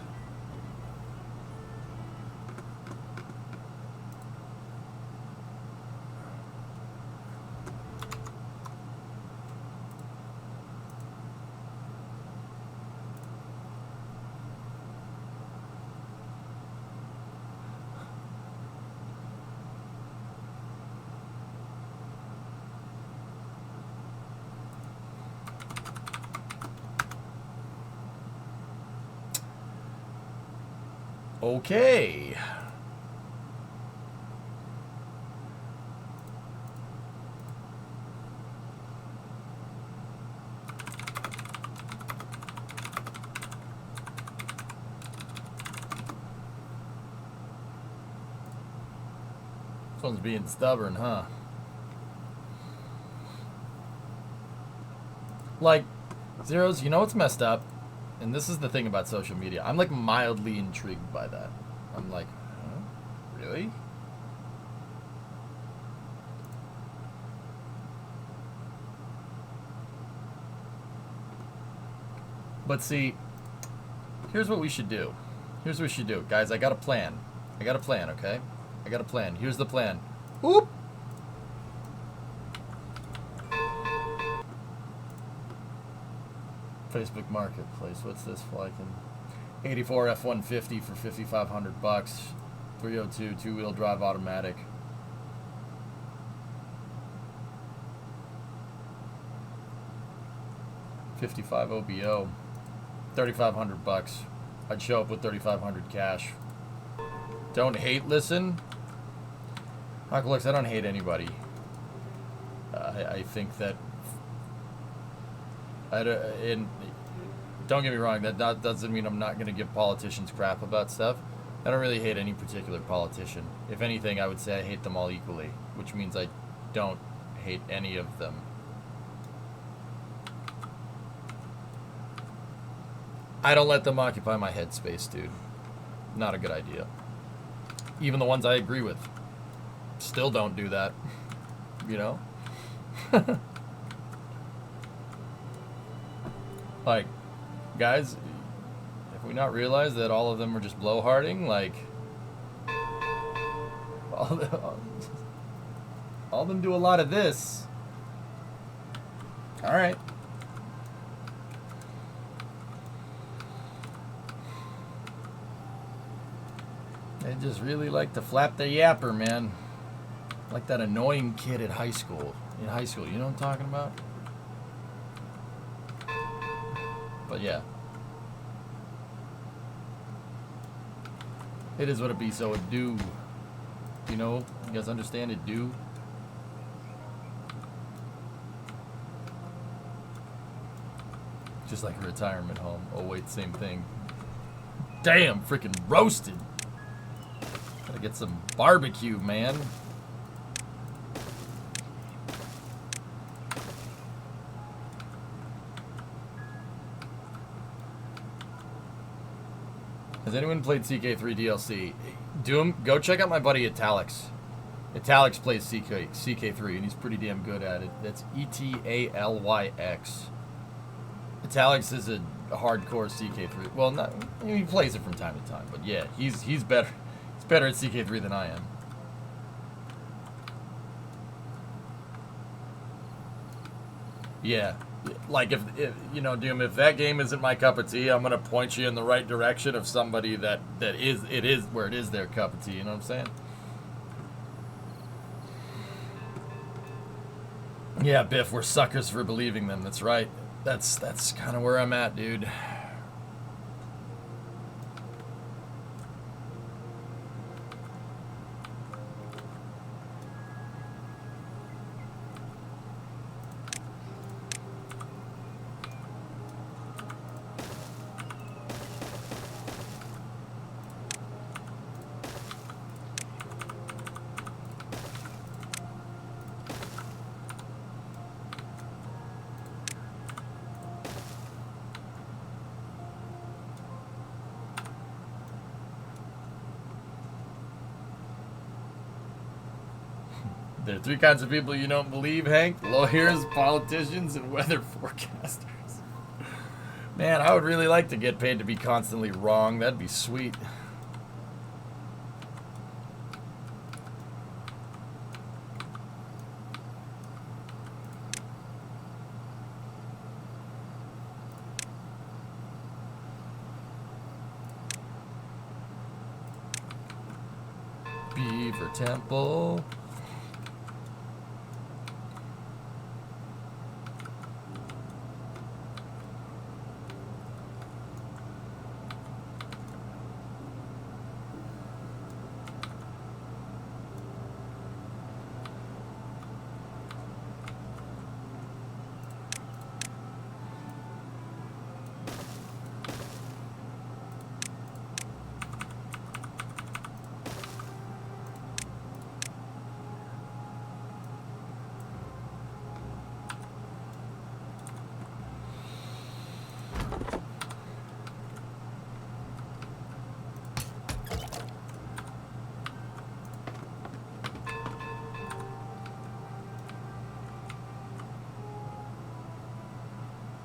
Okay. This one's being stubborn, huh? Like, Zeros, you know what's messed up? And this is the thing about social media. I'm like mildly intrigued by that. I'm like, huh? Really? But see, here's what we should do. Here's what we should do. Guys, I got a plan. I got a plan, okay? I got a plan. Here's the plan. Whoop! Facebook Marketplace. What's this like? 84 F-150 for $5,500. 302 two-wheel drive automatic. $55 OBO. $3,500. I'd show up with $3,500 cash. Don't hate listen. Looks, I don't hate anybody. I think that don't get me wrong, that doesn't mean I'm not going to give politicians crap about stuff. I don't really hate any particular politician. If anything, I would say I hate them all equally, which means I don't hate any of them. I don't let them occupy my headspace, dude. Not a good idea. Even the ones I agree with still don't do that. You know? Like, guys, have we not realized that all of them are just blowharding? Like, All of them do a lot of this. All right. They just really like to flap their yapper, man. Like that annoying kid at high school. In high school, you know what I'm talking about? But yeah. It is what it be, so it do. You know? You guys understand it do? Just like a retirement home. Oh wait, same thing. Damn, freaking roasted. Gotta get some barbecue, man. Has anyone played CK3 DLC? Doom, go check out my buddy Italix. Italix plays CK3, and he's pretty damn good at it. That's ETALYX. Italix is a hardcore CK3. Well, not, I mean, he plays it from time to time, but yeah, he's better. He's better at CK3 than I am. Yeah. Like if you know, Doom, if that game isn't my cup of tea, I'm gonna point you in the right direction of somebody that is where it is their cup of tea. You know what I'm saying? Yeah, Biff, we're suckers for believing them. That's right. That's kind of where I'm at, dude. There are three kinds of people you don't believe, Hank: lawyers, politicians, and weather forecasters. Man, I would really like to get paid to be constantly wrong. That'd be sweet. Beaver Temple.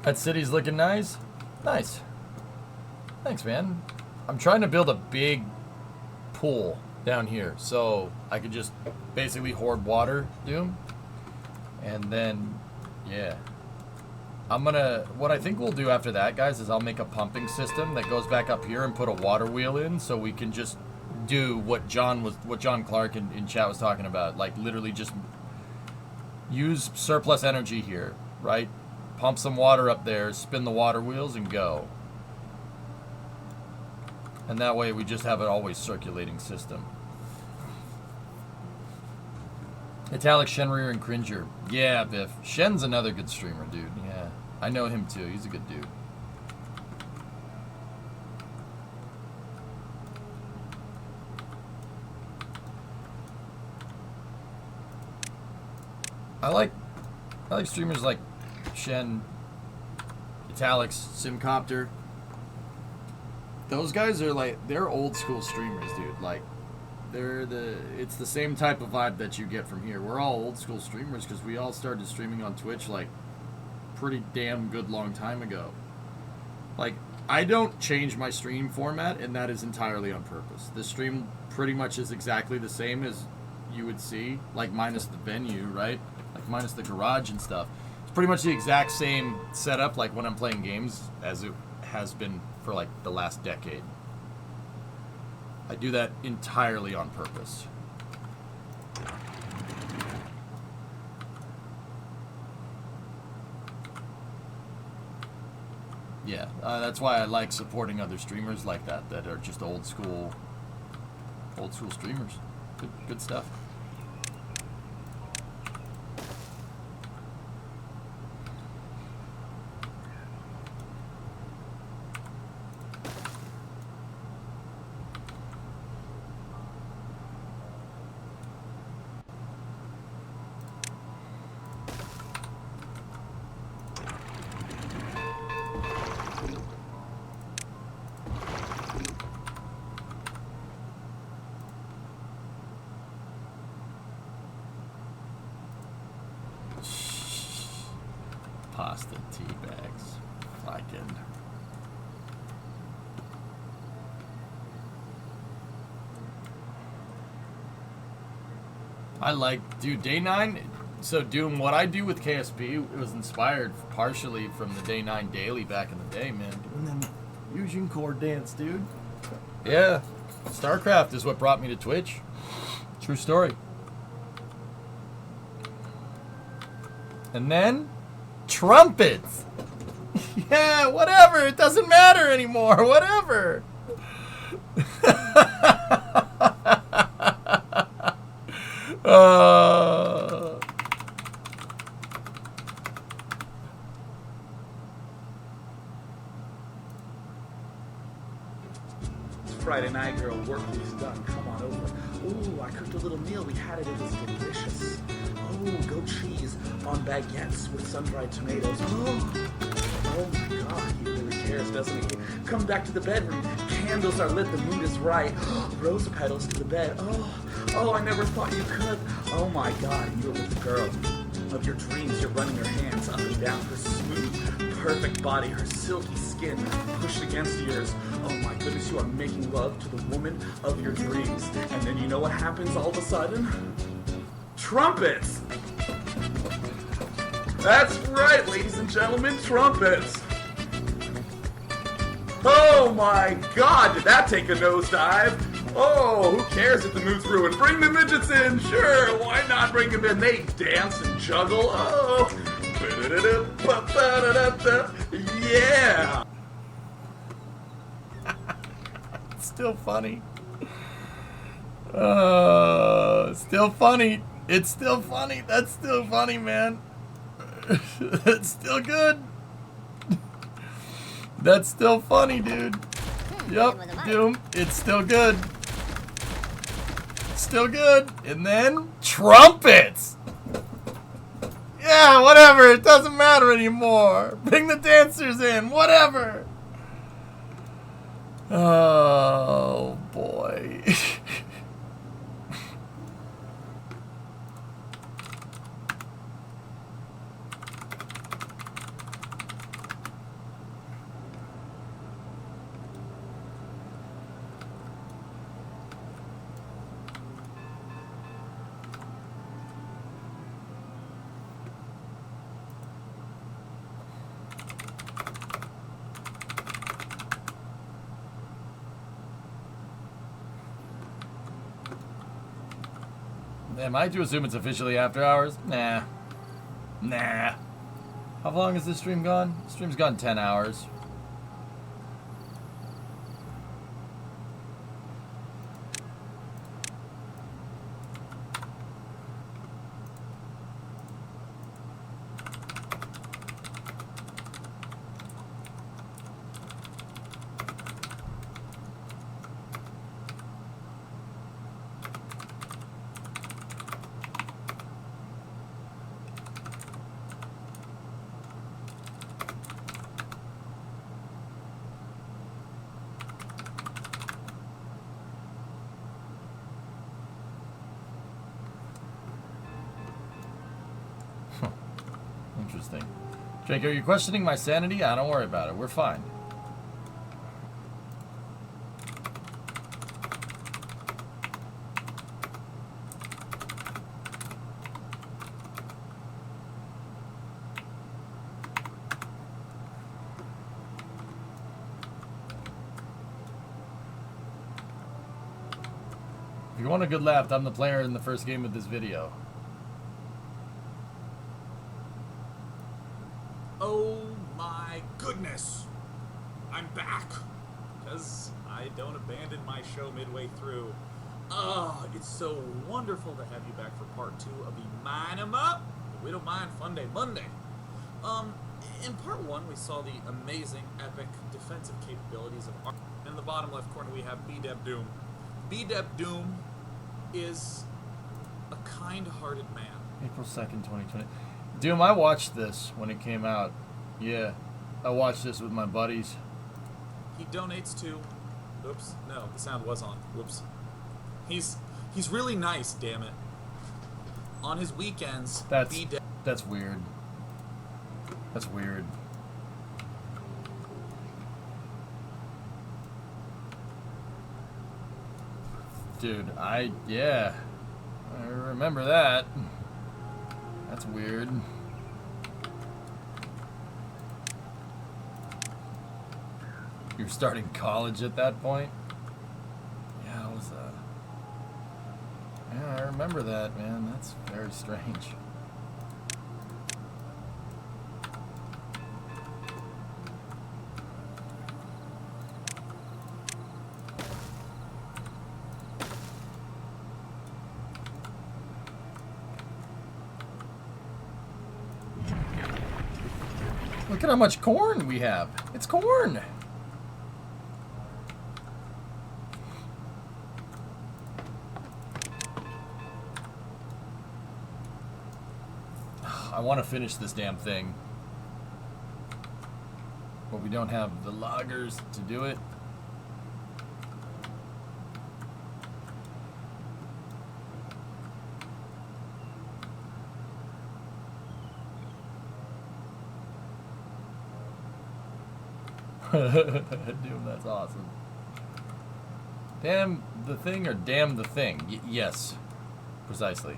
That city's looking nice. Nice. Thanks, man. I'm trying to build a big pool down here so I could just basically hoard water, Doom. And then, yeah. What I think we'll do after that, guys, is I'll make a pumping system that goes back up here and put a water wheel in so we can just do what John Clark in chat was talking about. Like, literally just use surplus energy here, right? Pump some water up there, spin the water wheels, and go. And that way we just have an always circulating system. Italic, Shenrir, and Cringer. Yeah, Biff. Shen's another good streamer, dude. Yeah. I know him too. He's a good dude. I like streamers like Shen, Italix, Simcopter. Those guys are like, they're old school streamers, dude. Like, it's the same type of vibe that you get from here. We're all old school streamers because we all started streaming on Twitch like pretty damn good long time ago. Like, I don't change my stream format, and that is entirely on purpose. The stream pretty much is exactly the same as you would see, like minus the venue, right? Like minus the garage and stuff. It's pretty much the exact same setup like when I'm playing games as it has been for like the last decade. I do that entirely on purpose. Yeah, that's why I like supporting other streamers like that are just old school streamers. Good stuff. Pasta tea bags. Fucking. I like, dude, day 9. So, Doom, what I do with KSP, it was inspired partially from the day 9 daily back in the day, man. Doing them fusion core dance, dude. Yeah. StarCraft is what brought me to Twitch. True story. And then trumpets. Yeah, whatever. It doesn't matter anymore. Whatever. It's Friday night, girl. Work week's done. Come on over. Ooh, I cooked a little meal. We had it. It was delicious. Oh, goat cheese on baguettes with sun-dried tomatoes. Oh my God, he really cares, doesn't he? Come back to the bedroom. Candles are lit. The mood is right. Rose petals to the bed. Oh, I never thought you could. Oh my God, you're with the girl of your dreams. You're running your hands up and down her smooth, perfect body, her silky skin pushed against yours. Oh my goodness, you are making love to the woman of your dreams. And then you know what happens all of a sudden? Trumpets! That's right, ladies and gentlemen, trumpets! Oh my God, did that take a nosedive? Oh, who cares if the mood's ruined? Bring the midgets in, sure, why not bring them in? They dance and juggle, oh. Yeah! It's still funny. Still funny. It's still funny. That's still funny, man. It's still good. That's still funny, dude. Yep, Doom. It's still good. Still good. And then trumpets. Yeah, whatever. It doesn't matter anymore. Bring the dancers in. Whatever. Oh, boy. Am I to assume it's officially after hours? Nah. How long has this stream gone? Stream's gone 10 hours. Interesting. Jake, are you questioning my sanity? Don't worry about it. We're fine. you want a good laugh, I'm the player in the first game of this video. Oh my goodness! I'm back! Because I don't abandon my show midway through. Oh, it's so wonderful to have you back for part 2 of the Mine 'em Up, the We Don't Mind Fun Day Monday. In part 1, we saw the amazing, epic defensive capabilities of our... In the bottom left corner, we have B-Deb Doom. B-Deb Doom is a kind-hearted man. April 2nd, 2020. Doom, I watched this when it came out. Yeah, I watched this with my buddies. He donates to... Oops, no, the sound was on. Whoops. He's really nice, damn it. On his weekends, That's weird. That's weird. Dude, yeah. I remember that. That's weird. You're starting college at that point? Yeah, I remember that, man. That's very strange. Look at how much corn we have. It's corn. I want to finish this damn thing. But we don't have the loggers to do it. Dude, that's awesome. Damn the thing or damn the thing? Yes, precisely.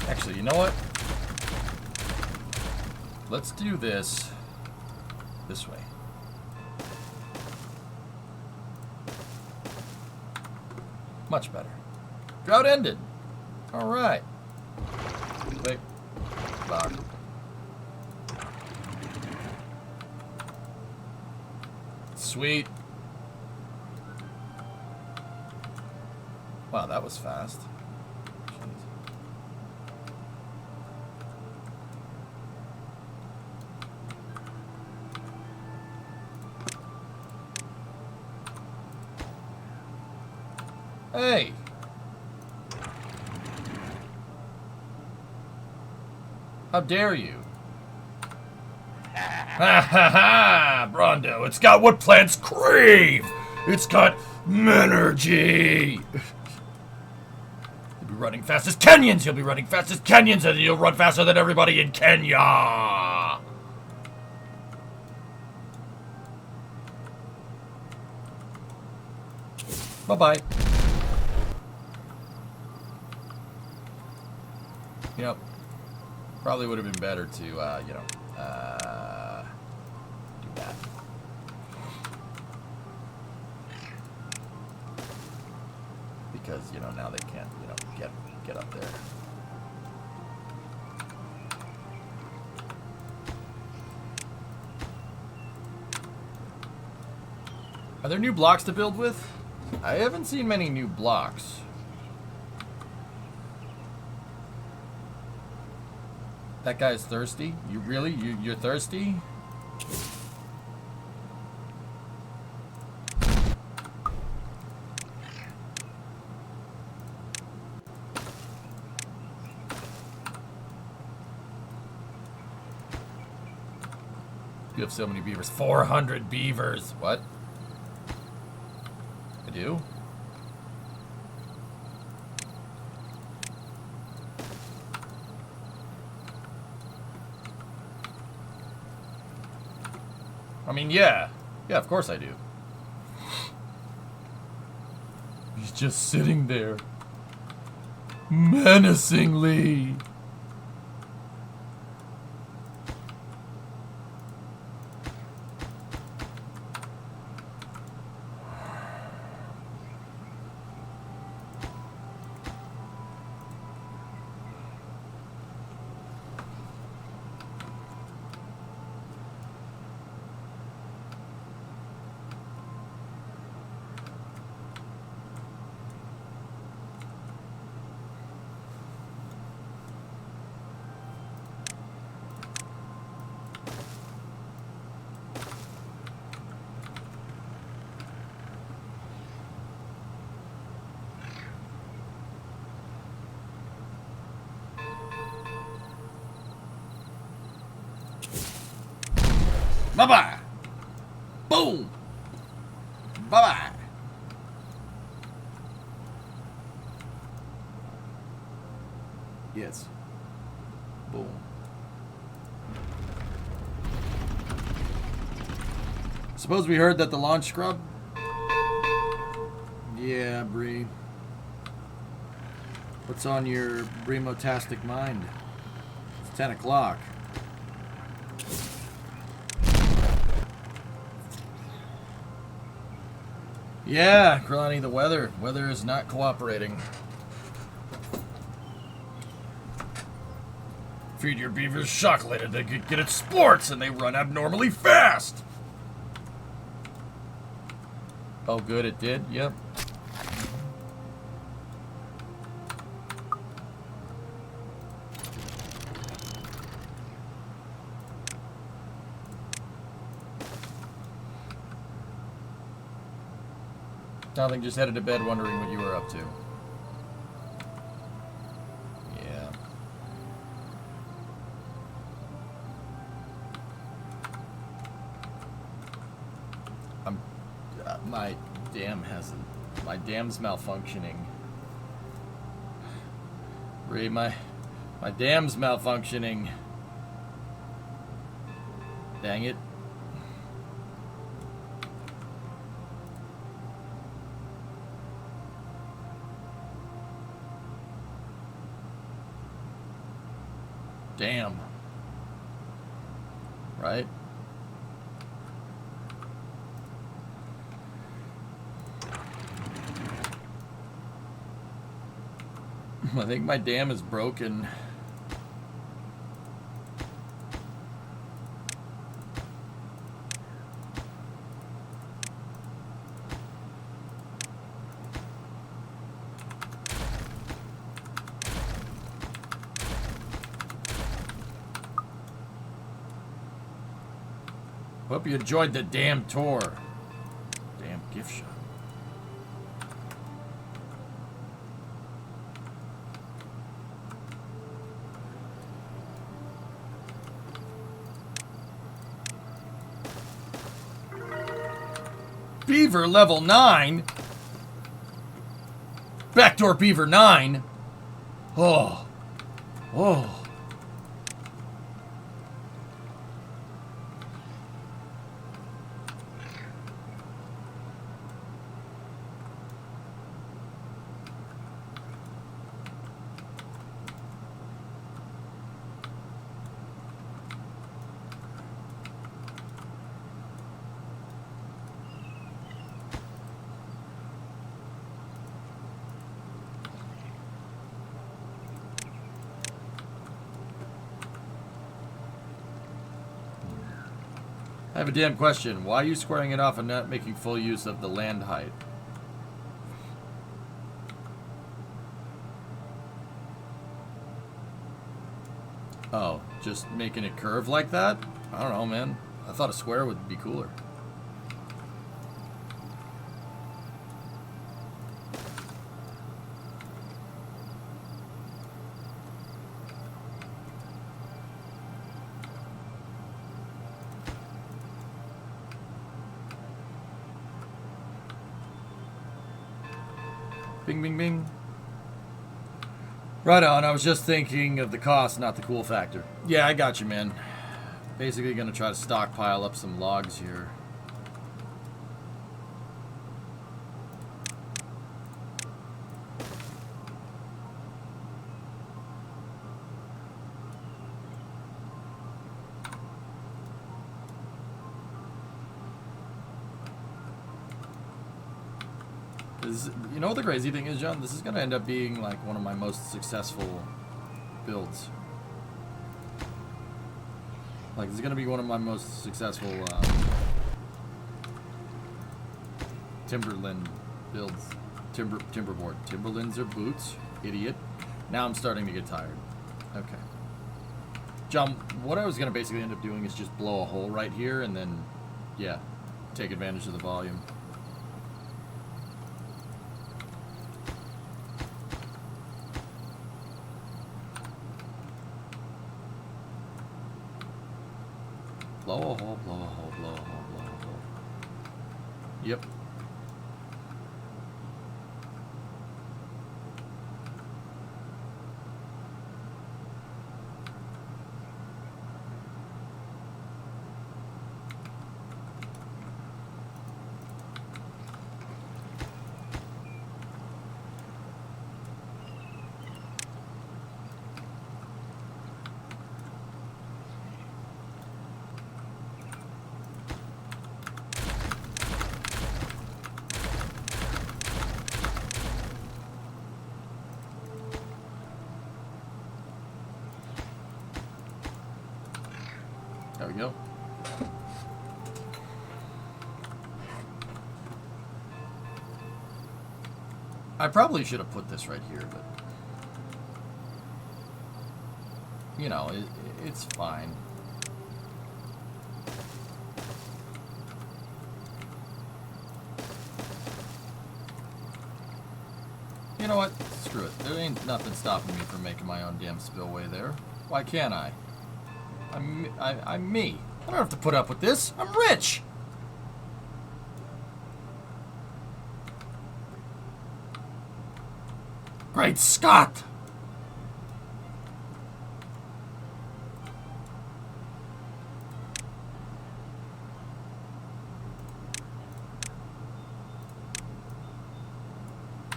Actually, you know what? Let's do this way. Much better. Drought ended. All right. Click. Lock. Sweet. Wow, that was fast. Hey! How dare you? Ha ha ha! Brondo, it's got what plants crave! It's got menergy! You'll be running fast as Kenyans! You'll be running fast as Kenyans, and you'll run faster than everybody in Kenya! Bye-bye. Yep. Probably would have been better to, do that. Because, now they can't, get up there. Are there new blocks to build with? I haven't seen many new blocks. That guy's thirsty? You really? You're thirsty? You have so many beavers. 400 beavers. What? I do. I mean, yeah. Yeah, of course I do. He's just sitting there. Menacingly. Bye-bye. Boom. Bye-bye. Yes. Boom. Suppose we heard that the launch scrub? Yeah, Bree. What's on your Bremotastic mind? It's 10 o'clock. Yeah, Kalani, the weather. Weather is not cooperating. Feed your beavers chocolate and they get good at sports and they run abnormally fast. Oh, good, it did? Yep. Nothing, just headed to bed wondering what you were up to. Yeah. My dam's malfunctioning. Ray, my dam's malfunctioning. Dang it. Damn. Right? I think my dam is broken. Hope you enjoyed the damn tour. Damn gift shop. Beaver level 9? Backdoor Beaver 9? Oh. Oh. I have a damn question. Why are you squaring it off and not making full use of the land height? Oh, just making it curve like that? I don't know, man. I thought a square would be cooler. Bing, bing, bing. Right on. I was just thinking of the cost, not the cool factor. Yeah, I got you, man. Basically going to try to stockpile up some logs here. You know what the crazy thing is, John? This is going to end up being like one of my most successful builds. Like, this is going to be one of my most successful Timberland builds. Timberboard. Timberlands are boots. Idiot. Now I'm starting to get tired. Okay. John, what I was going to basically end up doing is just blow a hole right here and then, yeah, take advantage of the volume. Blow a hole, blow a hole, blow a hole, blow a hole. Yep. There we go. I probably should have put this right here, but you know, it's fine. You know what? Screw it. There ain't nothing stopping me from making my own damn spillway there. Why can't I? I'm me. I don't have to put up with this. I'm rich. Great Scott!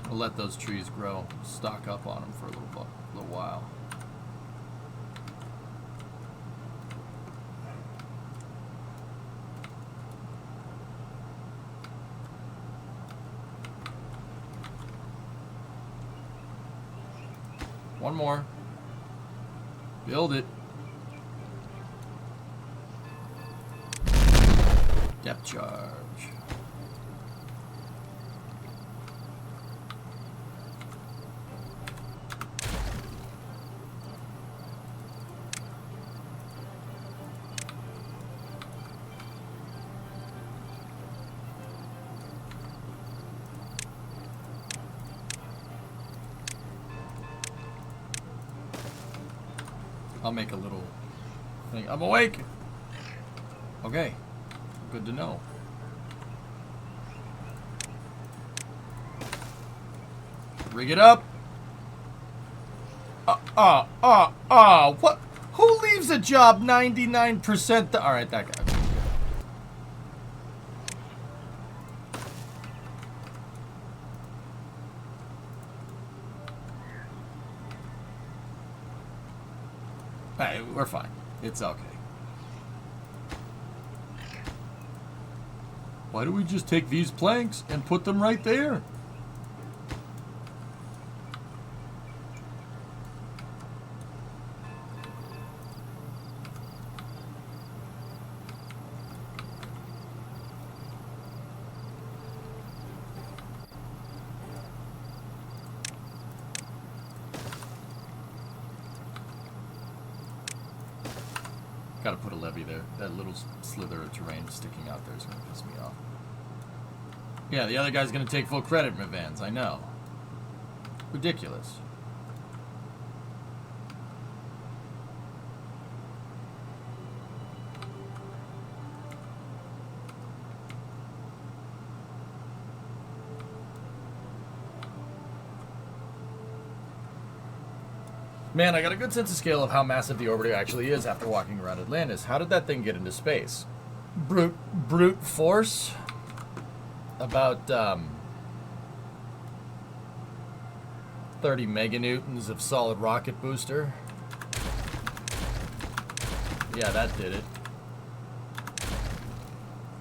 We'll let those trees grow. Stock up on them for a little while. One more. Build it. Depth charge. I'll make a little thing. I'm awake! Okay. Good to know. Rig it up! What? Who leaves a job 99%? Alright, that guy. Hey, we're fine. It's okay. Why don't we just take these planks and put them right there? Gotta put a levee there. That little slither of terrain sticking out there is gonna piss me off. Yeah, the other guy's gonna take full credit, my Vans. I know. Ridiculous. Man, I got a good sense of scale of how massive the orbiter actually is after walking around Atlantis. How did that thing get into space? Brute force? About 30 meganewtons of solid rocket booster. Yeah, that did it.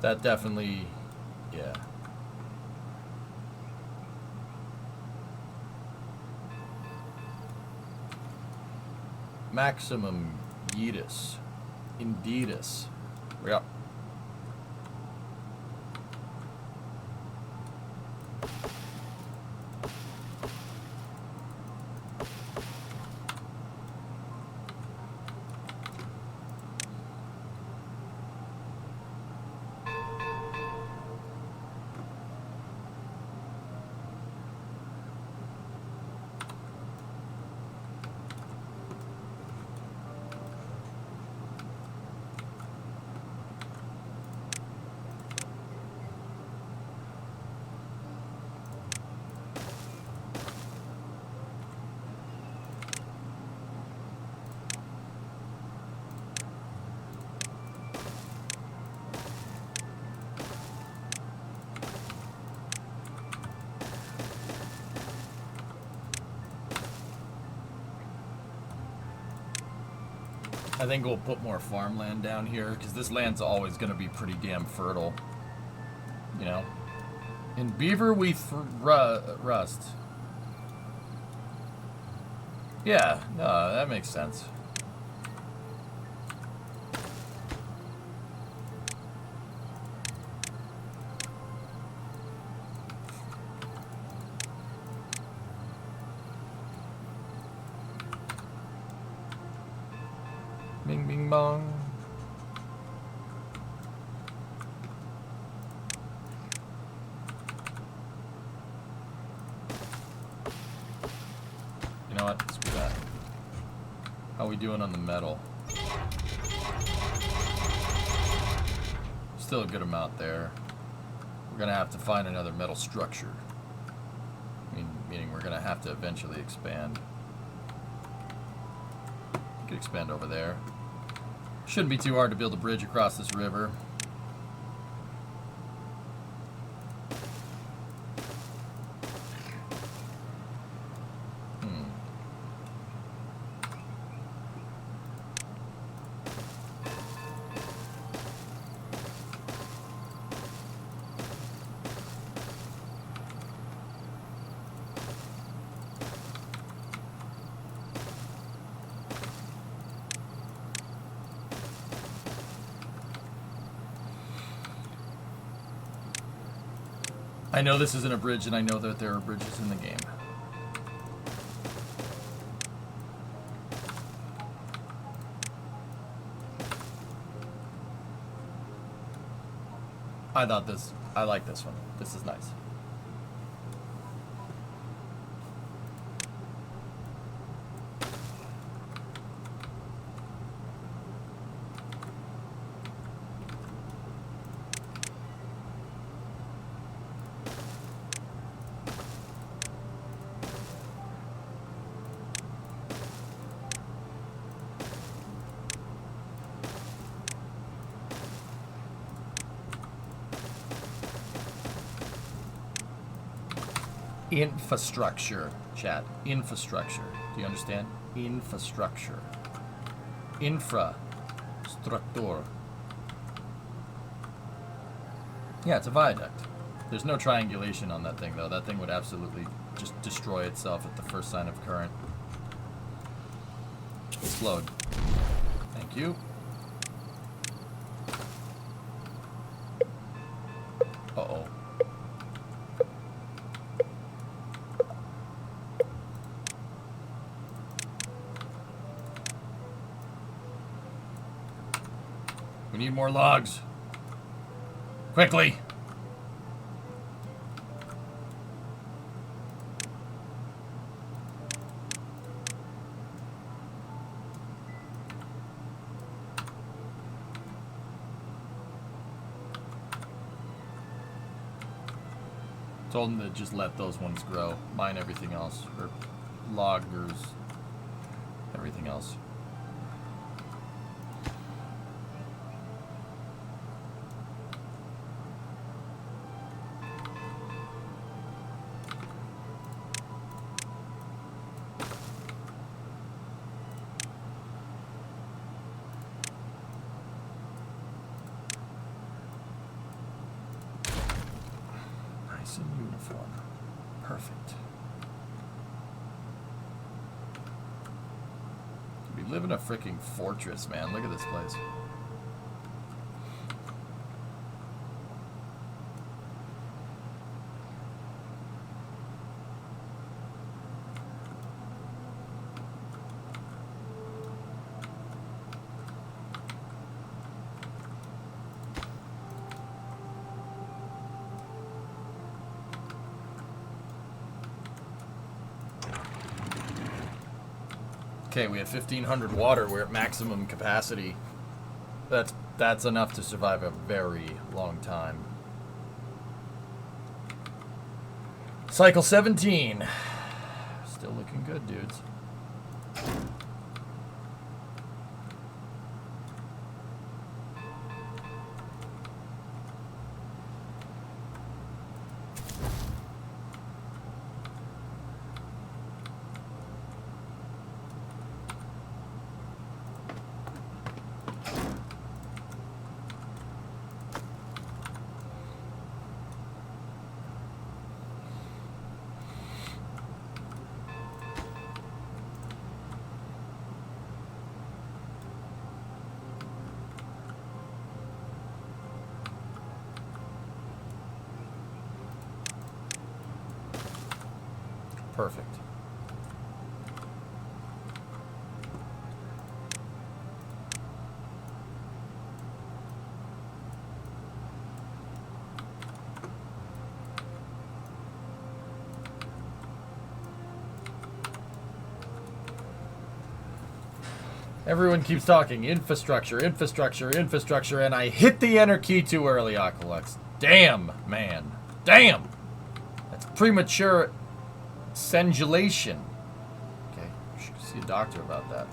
That definitely, yeah. Maximum yeetus. Indeedus. Yep. I think we'll put more farmland down here, because this land's always going to be pretty damn fertile. You know? In Beaver, we rust. Yeah, no, that makes sense. Bing, bing, bong. You know what? Screw that. How are we doing on the metal? Still a good amount there. We're gonna have to find another metal structure. Meaning we're gonna have to eventually expand. We could expand over there. Shouldn't be too hard to build a bridge across this river. I know this isn't a bridge, and I know that there are bridges in the game. I like this one. This is nice. Infrastructure, chat. Infrastructure. Do you understand? Infrastructure. Infrastructure. Yeah, it's a viaduct. There's no triangulation on that thing, though. That thing would absolutely just destroy itself at the first sign of current. Explode. Thank you. Uh-oh. We need more logs. Quickly. Told him to just let those ones grow. Mine everything else. Or loggers. everything else. Nice and uniform. Perfect. We live in a freaking fortress, man. Look at this place. Okay, we have 1,500 water. We're at maximum capacity. That's enough to survive a very long time. Cycle 17. Still looking good, dudes. Perfect. Everyone keeps talking infrastructure, infrastructure, infrastructure, and I hit the enter key too early, Aqualux. Damn, man. Damn! That's premature singulation. Okay, you should see a doctor about that.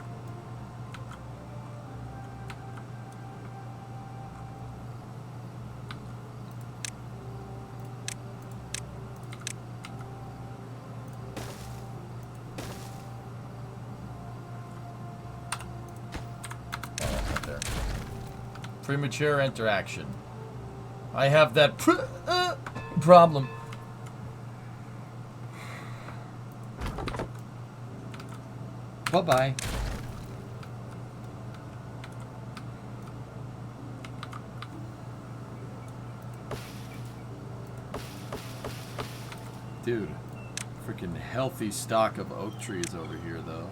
Premature interaction. I have that problem. Bye-bye. Dude, freaking healthy stock of oak trees over here, though.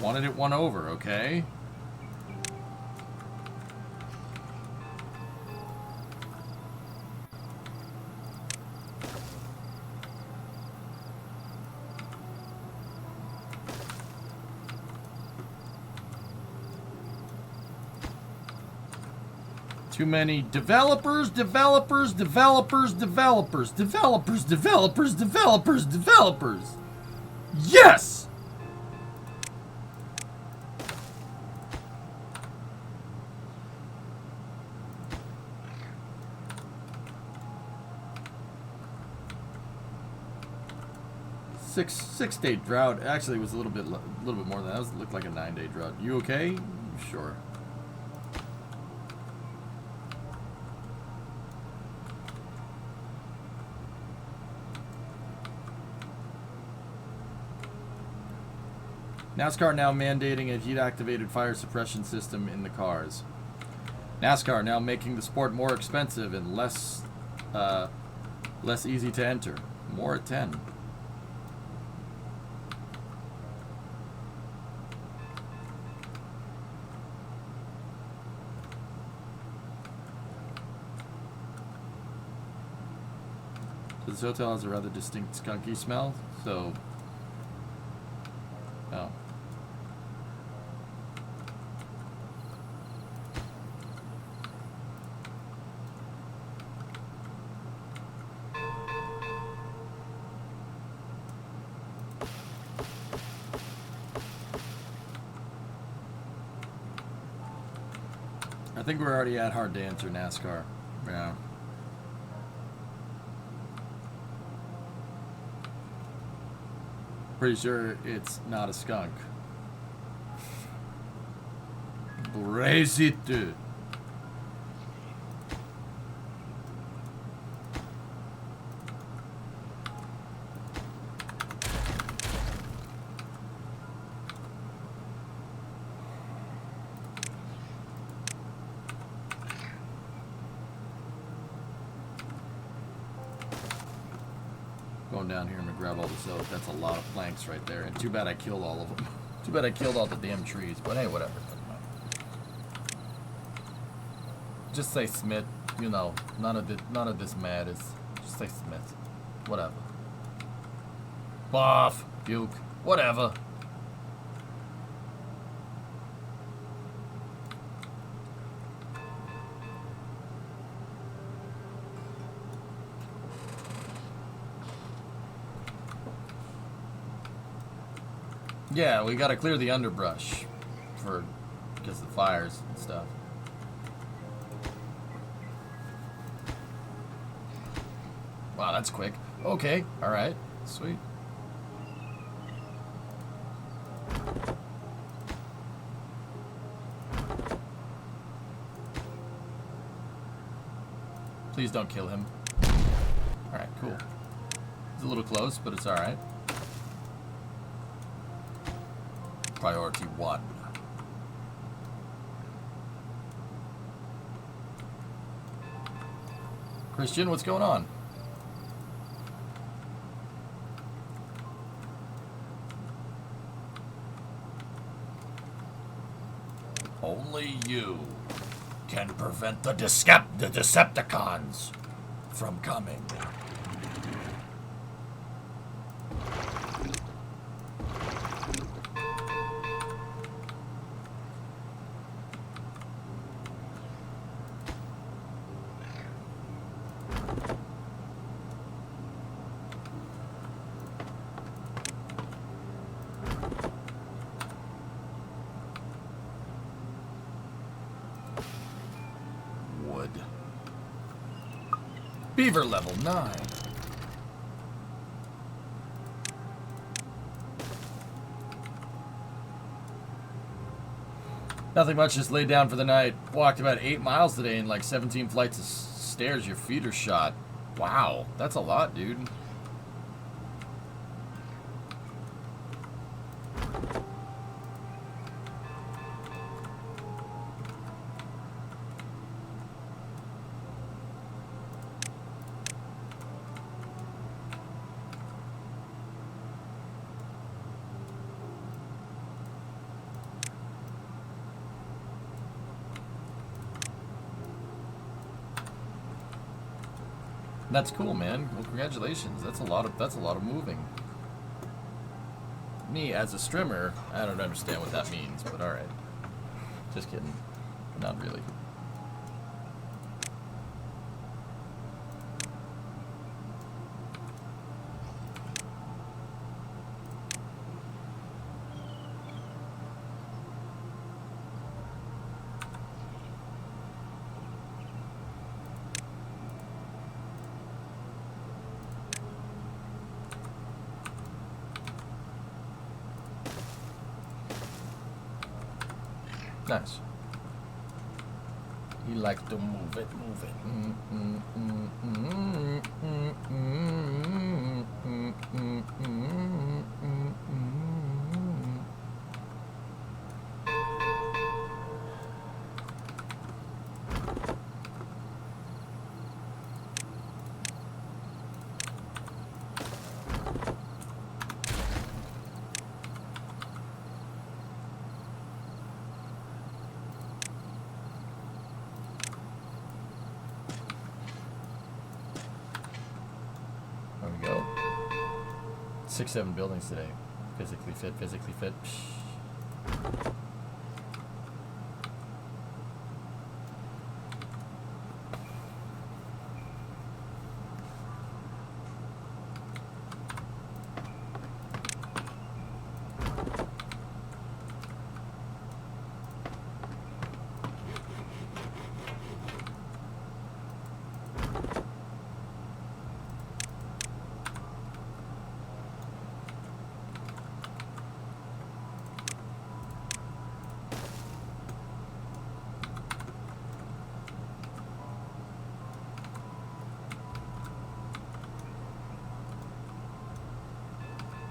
Wanted it one over, okay? Too many developers, developers, developers, developers, developers, developers, developers, developers. Yes! Six day drought. Actually, it was a little bit more than that. It looked like a 9-day drought. You okay? Sure. NASCAR now mandating a heat-activated fire suppression system in the cars. NASCAR now making the sport more expensive and less easy to enter. More at 10. This hotel has a rather distinct skunky smell, so... Oh. I think we're already at hard to answer NASCAR. Yeah. Pretty sure it's not a skunk. Brace it, dude. Going down here, I'm gonna grab all this oak. That's a lot of planks right there. And too bad I killed all of them. Too bad I killed all the damn trees. But hey, whatever. Just say Smith. You know, none of this matters. Just say Smith. Whatever. Buff. Puke. Whatever. Yeah, we gotta clear the underbrush because of the fires and stuff. Wow, that's quick. Okay, alright. Sweet. Please don't kill him. Alright, cool. It's a little close, but it's alright. Priority 1. Christian, what's going on? Only you can prevent the Decepticons from coming. Beaver level 9. Nothing much, just laid down for the night. Walked about 8 miles today and like 17 flights of stairs. Your feet are shot. Wow, that's a lot, dude. That's cool, man. Well, congratulations. That's a lot of moving. Me as a strimmer, I don't understand what that means, but all right. Just kidding. Not really. Nice. He likes to move it, move it. 6, 7 buildings today. Physically fit, physically fit. Psh.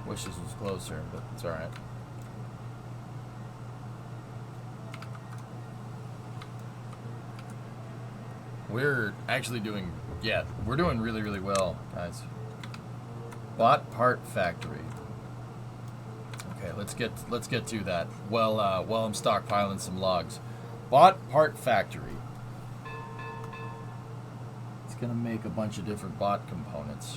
Wish this was closer, but it's alright. We're actually doing, yeah, we're doing really, really well, guys. Bot part factory. Okay, let's get to that. While I'm stockpiling some logs. Bot part factory. It's gonna make a bunch of different bot components.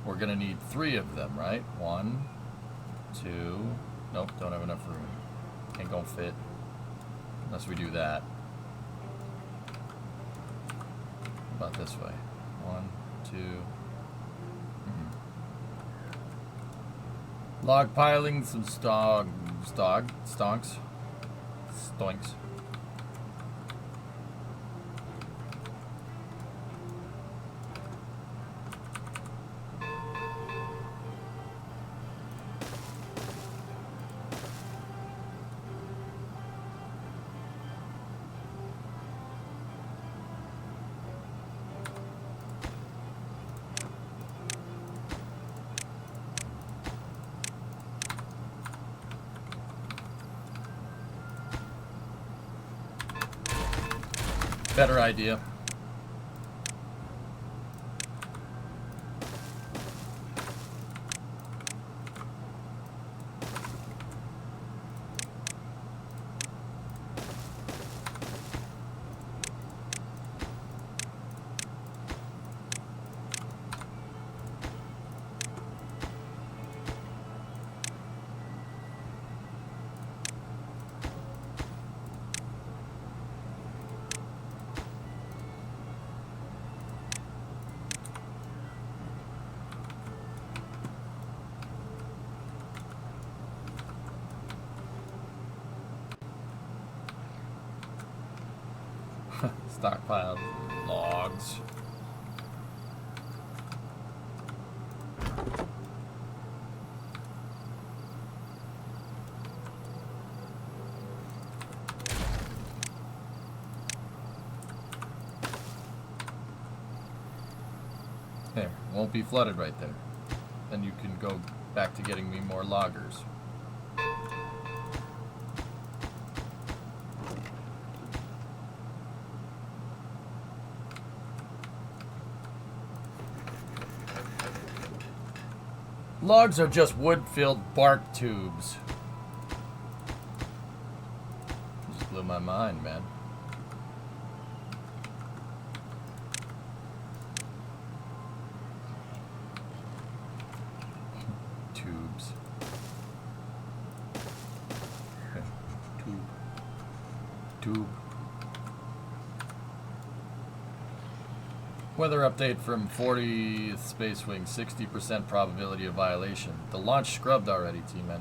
We're gonna need 3 of them, right? 1, 2. Nope, don't have enough room. Ain't gonna fit unless we do that. About this way. 1, 2. Log piling, some stonks. Better idea. Stockpile logs. There, won't be flooded right there. Then you can go back to getting me more loggers. Logs are just wood-filled bark tubes. Just blew my mind, man. Tubes. Tube. Weather update from 40th Space Wing, 60% probability of violation. The launch scrubbed already, T-Man.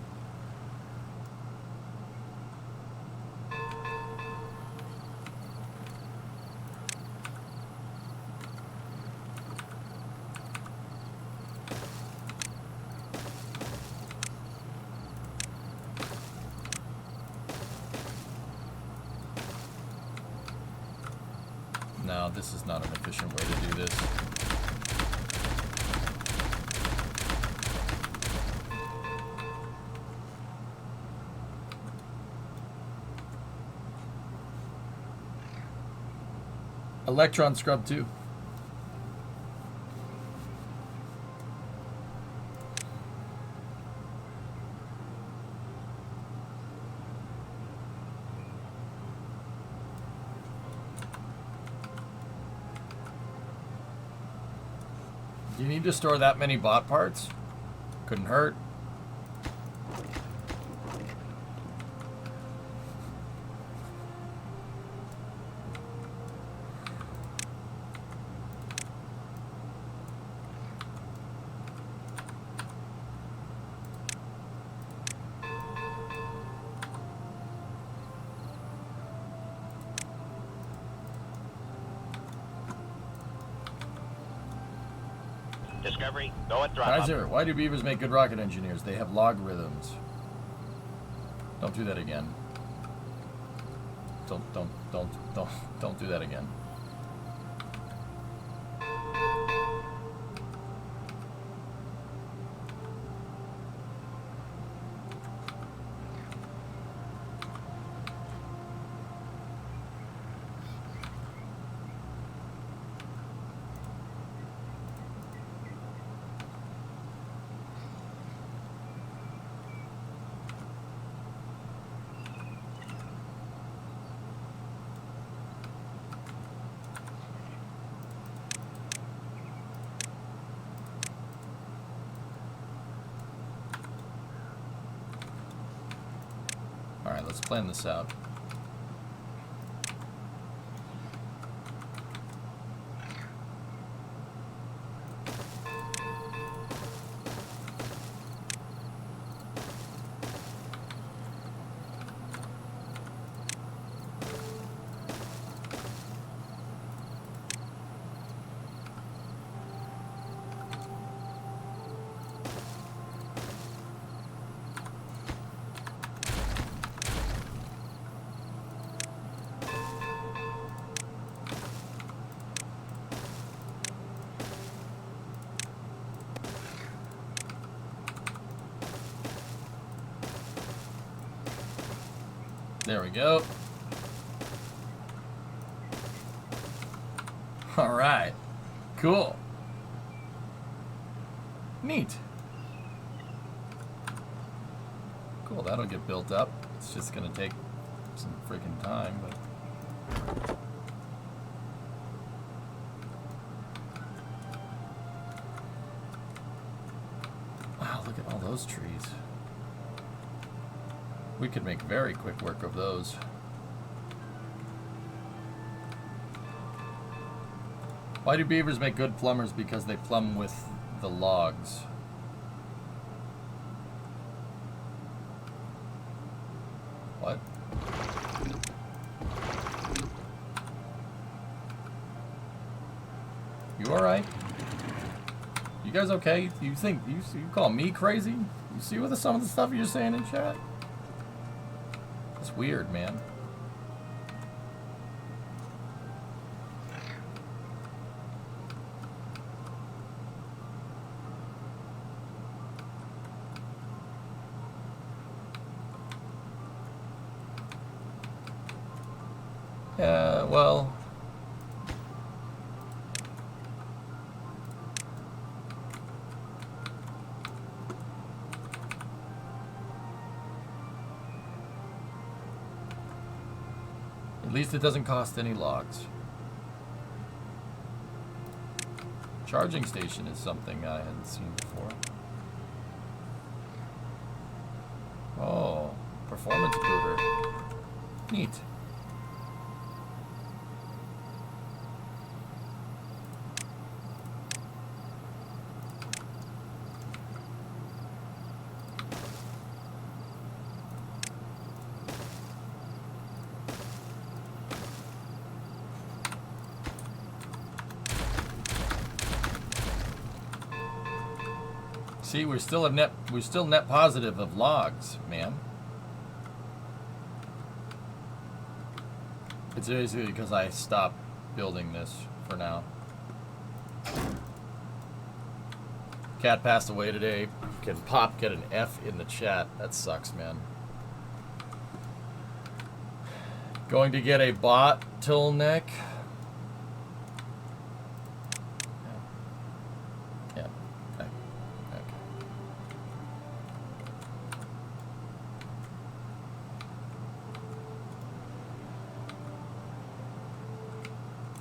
No, this is not an efficient way to do this. Electron scrub too. Do you need to store that many bot parts? Couldn't hurt. Discovery, go at throttle. Kaiser, why do beavers make good rocket engineers? They have logarithms. Don't do that again. Don't do that again. Alright, let's plan this out. There we go. All right. Cool. Neat. Cool, that'll get built up. It's just gonna take some freaking time, but... Wow, look at all those trees. We could make very quick work of those. Why do beavers make good plumbers? Because they plumb with the logs. What? You alright? You guys okay? You think you call me crazy? You see with some of the stuff you're saying in chat? It's weird, man. Yeah, well... At least it doesn't cost any logs. Charging station is something I hadn't seen before. Oh, performance booter. Neat. See, we're still net positive of logs, man. It's basically because I stopped building this for now. Cat passed away today. Can Pop get an F in the chat? That sucks, man. Going to get a bottleneck.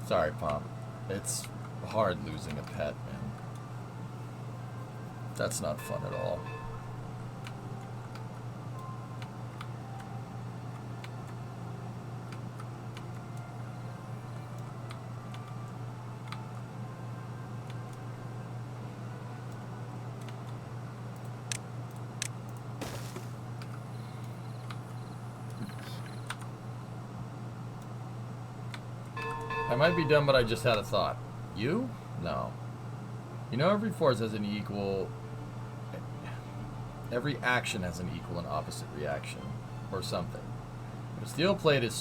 Sorry, Pop. It's hard losing a pet, man. That's not fun at all. I might be dumb, but I just had a thought. You? No. You know, every force has an equal... Every action has an equal and opposite reaction, or something. If a steel plate is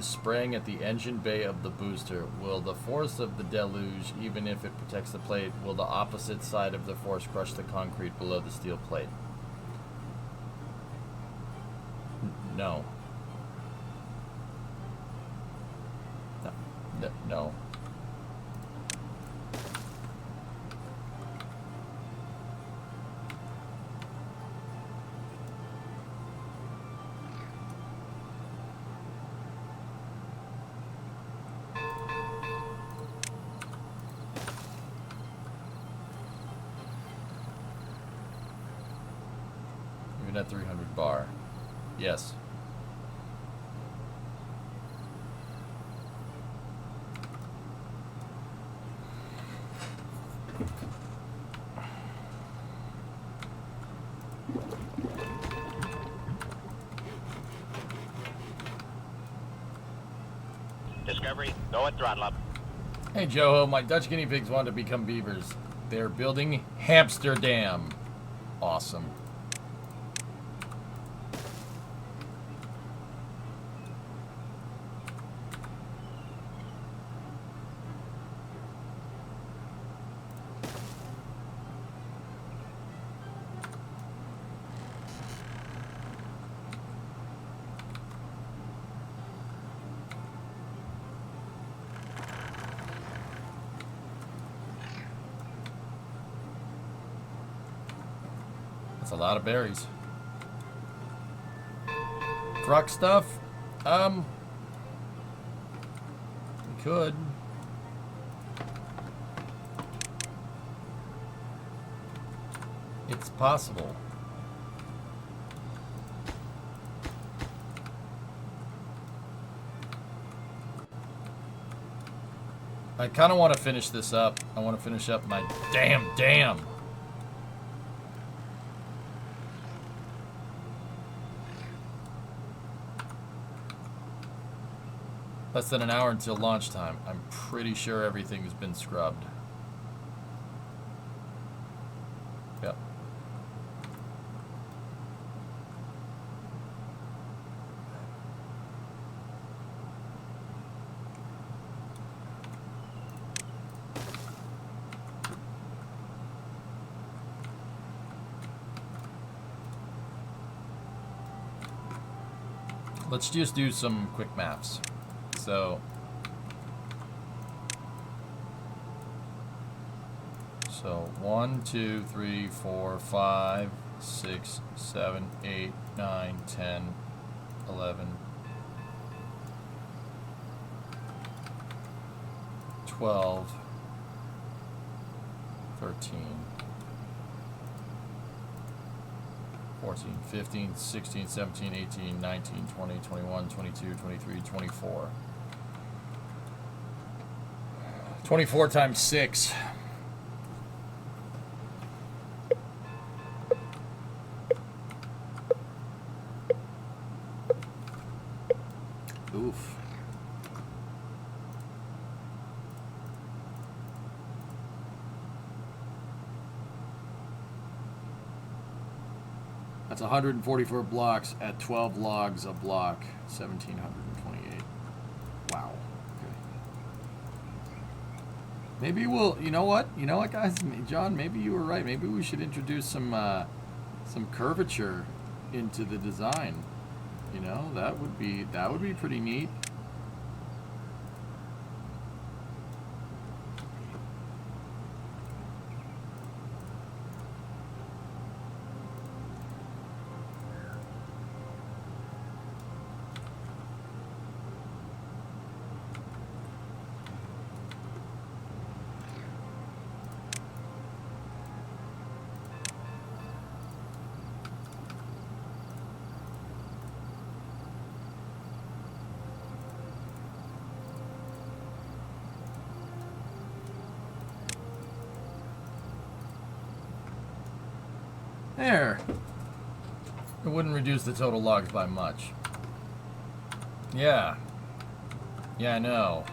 spraying at the engine bay of the booster, will the force of the deluge, even if it protects the plate, will the opposite side of the force crush the concrete below the steel plate? No. No. Even at 300 bar. Yes. Discovery, go at throttle up. Hey Joho, my Dutch guinea pigs want to become beavers. They're building Hamsterdam. Awesome. That's a lot of berries. Truck stuff? We could. It's possible. I kind of want to finish this up. I want to finish up my damn. Less than an hour until launch time. I'm pretty sure everything's been scrubbed. Yep. Let's just do some quick maths. So 1, 2, 3, 4, 5, 6, 7, 8, 9, 10, 11, 12, 13, 14, 15, 16, 17, 18, 19, 20, 21, 22, 23, 24. 24 times 6. Oof. That's 144 blocks at 12 logs a block, 1,728. Wow. Okay. Maybe we'll, you know what, guys? John, maybe you were right. Maybe we should introduce some curvature into the design. You know, that would be pretty neat. There. It wouldn't reduce the total logs by much. Yeah. Yeah, I know.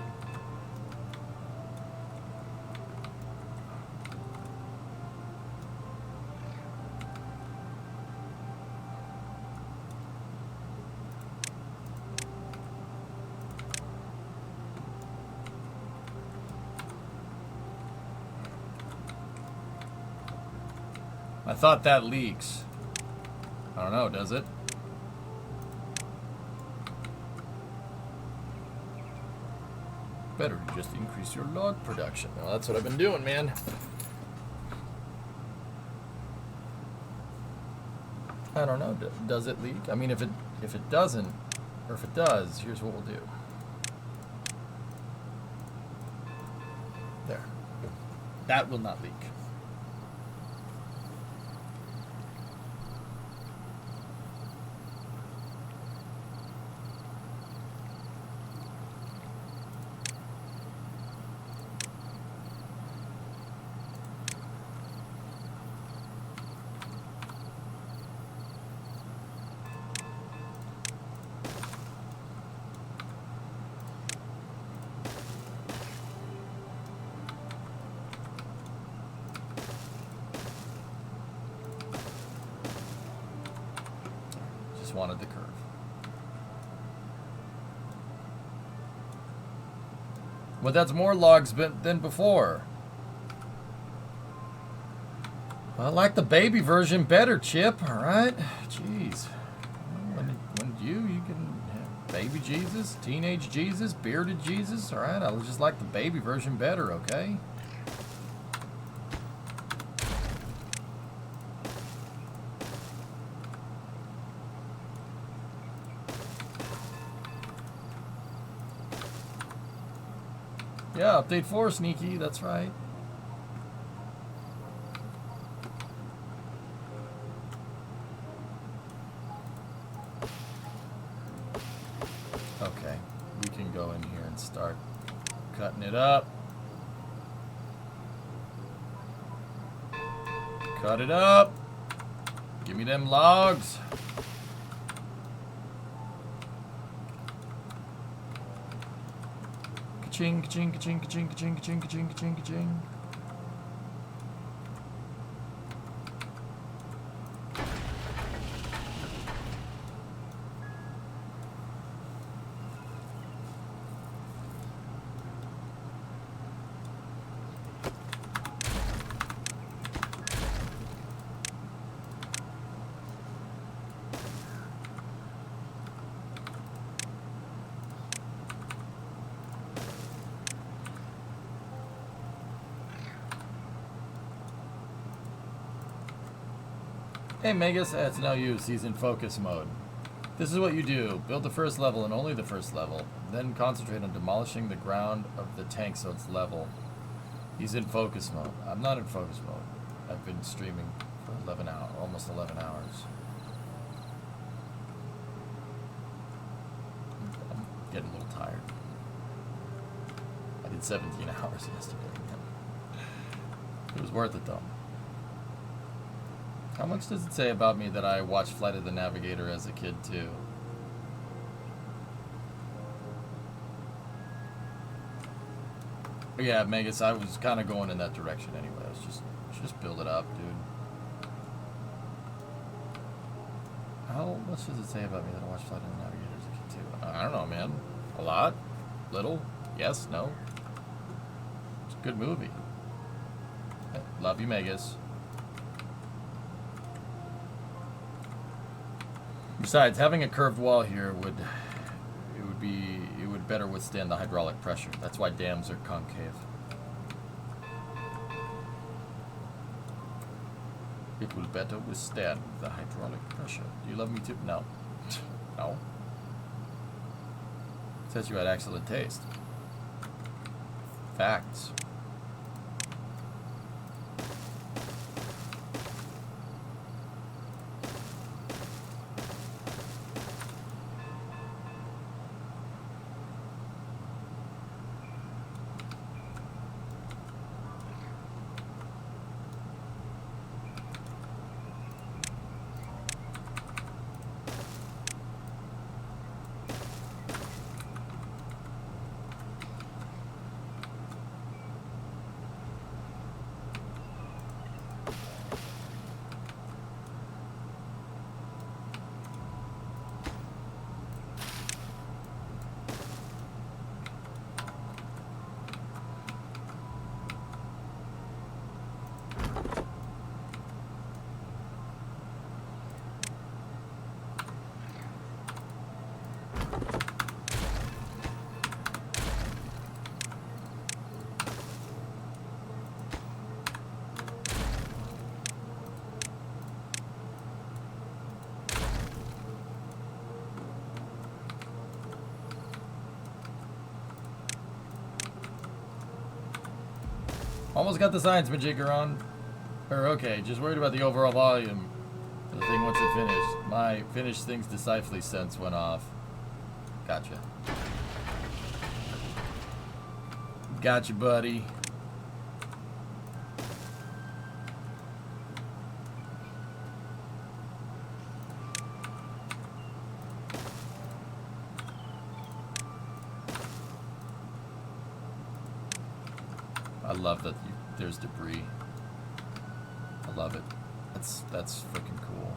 I thought that leaks. I don't know, does it? Better to just increase your log production. Well, that's what I've been doing, man. I don't know. Does it leak? I mean, if it doesn't, or if it does, here's what we'll do. There. That will not leak. Wanted the curve. But that's more logs than before. I like the baby version better, Chip. All right, jeez. When you can have baby Jesus, teenage Jesus, bearded Jesus. All right, I just like the baby version better. Okay. Yeah, update 4, Sneaky, that's right. Okay, we can go in here and start cutting it up. Cut it up. Give me them logs. Ka-ching, ka-ching, ka-ching, ka-ching, ka-ching, ka-ching, ka-ching, ka-ching, ka-ching. Hey Megas, it's now you. He's in focus mode. This is what you do. Build the first level and only the first level. Then concentrate on demolishing the ground of the tank so it's level. He's in focus mode. I'm not in focus mode. I've been streaming for 11 hours, almost 11 hours. I'm getting a little tired. I did 17 hours yesterday. It was worth it though. How much does it say about me that I watched Flight of the Navigator as a kid too? But yeah, Megas, I was kind of going in that direction anyway. I was just build it up, dude. How much does it say about me that I watched Flight of the Navigator as a kid too? I don't know, man. A lot? Little? Yes? No? It's a good movie. Love you, Megas. Besides, having a curved wall here would better withstand the hydraulic pressure. That's why dams are concave. It will better withstand the hydraulic pressure. Do you love me too? No. No. It says you had excellent taste. Facts. Almost got the science majigger on. Or okay, just worried about the overall volume. The thing once it finished. My finished things decisively sense went off. Gotcha. Gotcha, buddy. I love that there's debris. I love it. That's freaking cool.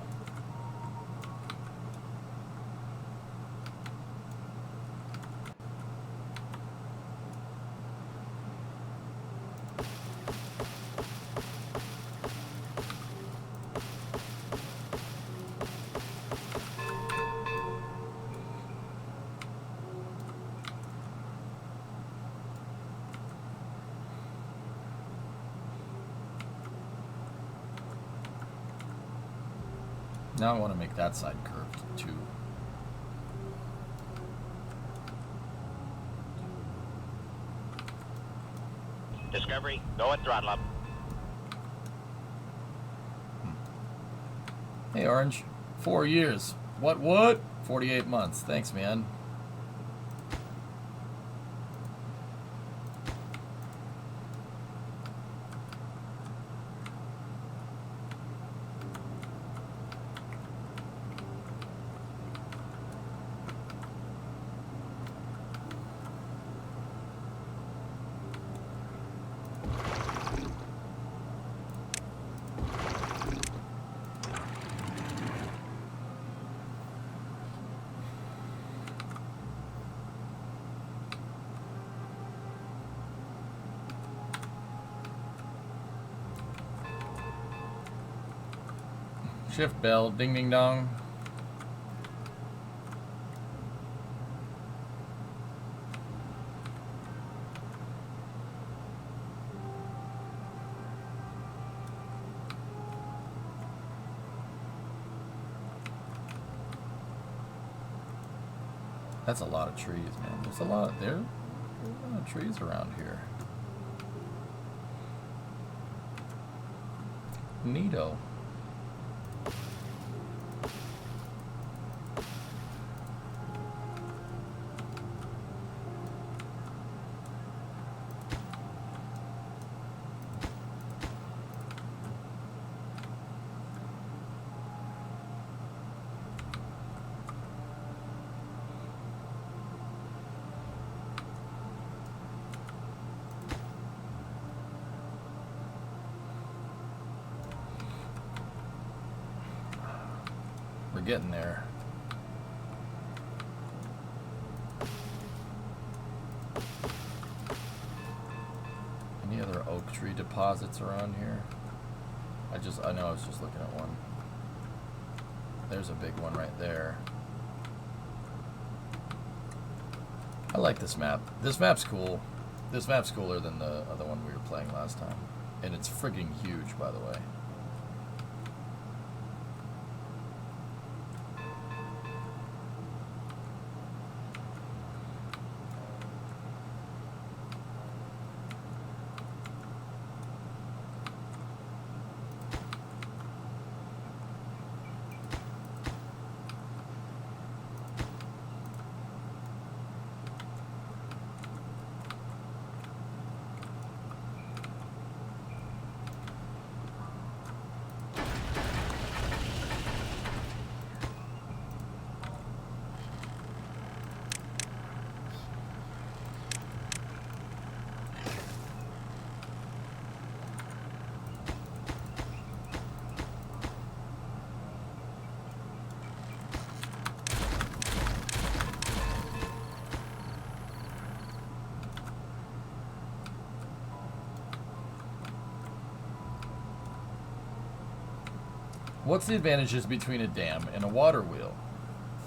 Now I want to make that side curved too. Discovery, go at throttle up. Hey, Orange. 4 years. What? 48 months. Thanks, man. Shift bell, ding ding dong. That's a lot of trees, man. There's a lot of trees around here. Neato. We're getting there. Any other oak tree deposits around here? I know I was just looking at one. There's a big one right there. I like this map. This map's cool. This map's cooler than the other one we were playing last time. And it's friggin' huge, by the way. What's the advantages between a dam and a water wheel?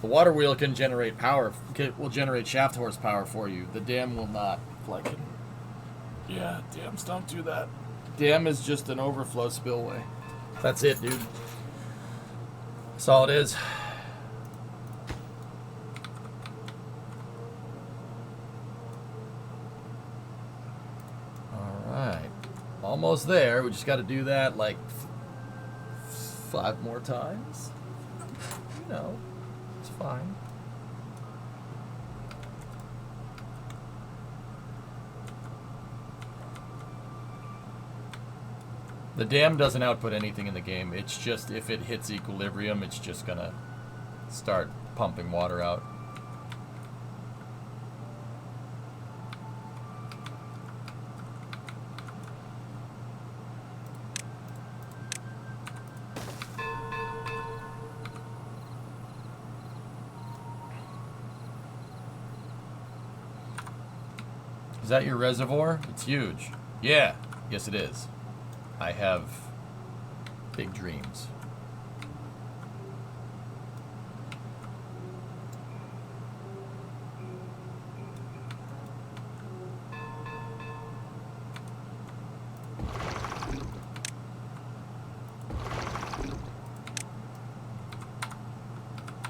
The water wheel can generate power, will generate shaft horsepower for you. The dam will not. Like, yeah, dams don't do that. Dam is just an overflow spillway. That's it, dude. That's all it is. Almost there. We just got to do that like 5 more times. You know, it's fine. The dam doesn't output anything in the game. It's just if it hits equilibrium, it's just gonna start pumping water out. Is that your reservoir? It's huge. Yeah, yes it is. I have big dreams.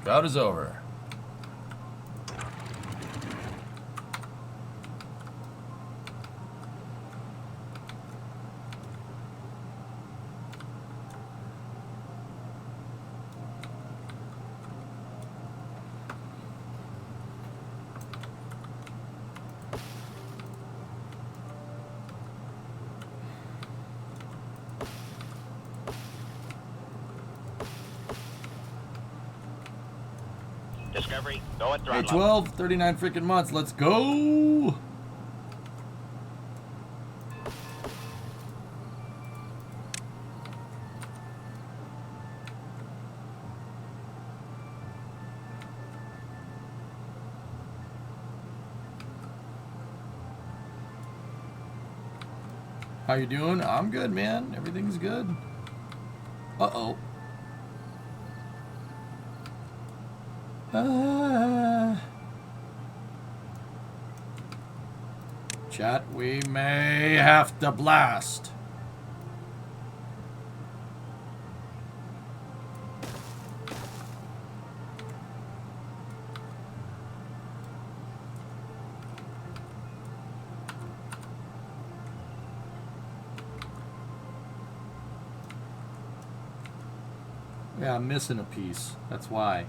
Drought is over. Discovery, go at Hey, throttle up. 12, 39 freaking months. Let's go. How you doing? I'm good, man. Everything's good. Uh-oh. Chat, we may have to blast. Yeah, I'm missing a piece. That's why.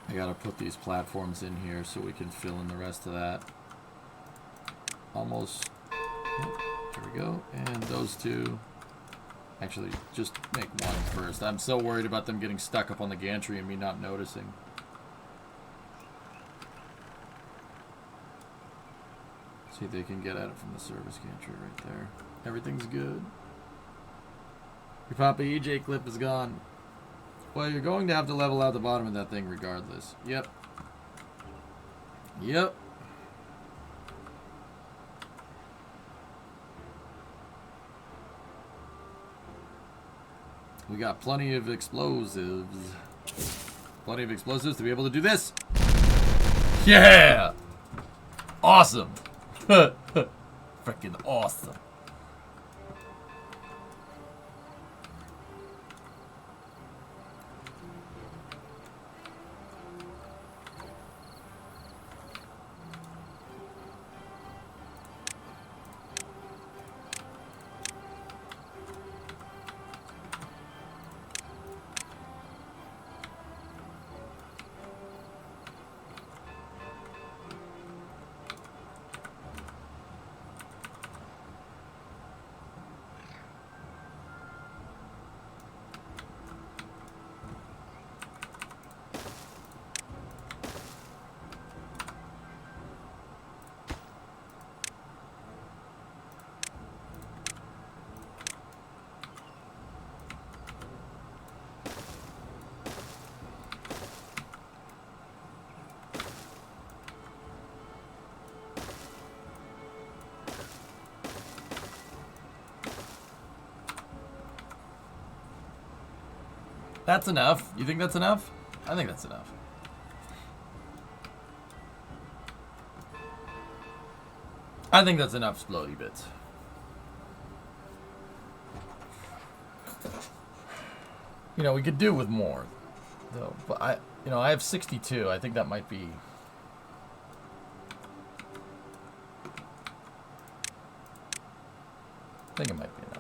I gotta put these platforms in here so we can fill in the rest of that. Almost. There we go. And those two. Actually, just make one first. I'm so worried about them getting stuck up on the gantry and me not noticing. See if they can get at it from the service gantry right there. Everything's good. Your Papa EJ clip is gone. Well, you're going to have to level out the bottom of that thing regardless. Yep. Yep. We got plenty of explosives. Plenty of explosives to be able to do this. Yeah! Awesome! Freaking awesome. That's enough. You think that's enough? I think that's enough. I think that's enough splody bits. You know, we could do with more, though. But I have 62. I think that might be. I think it might be enough.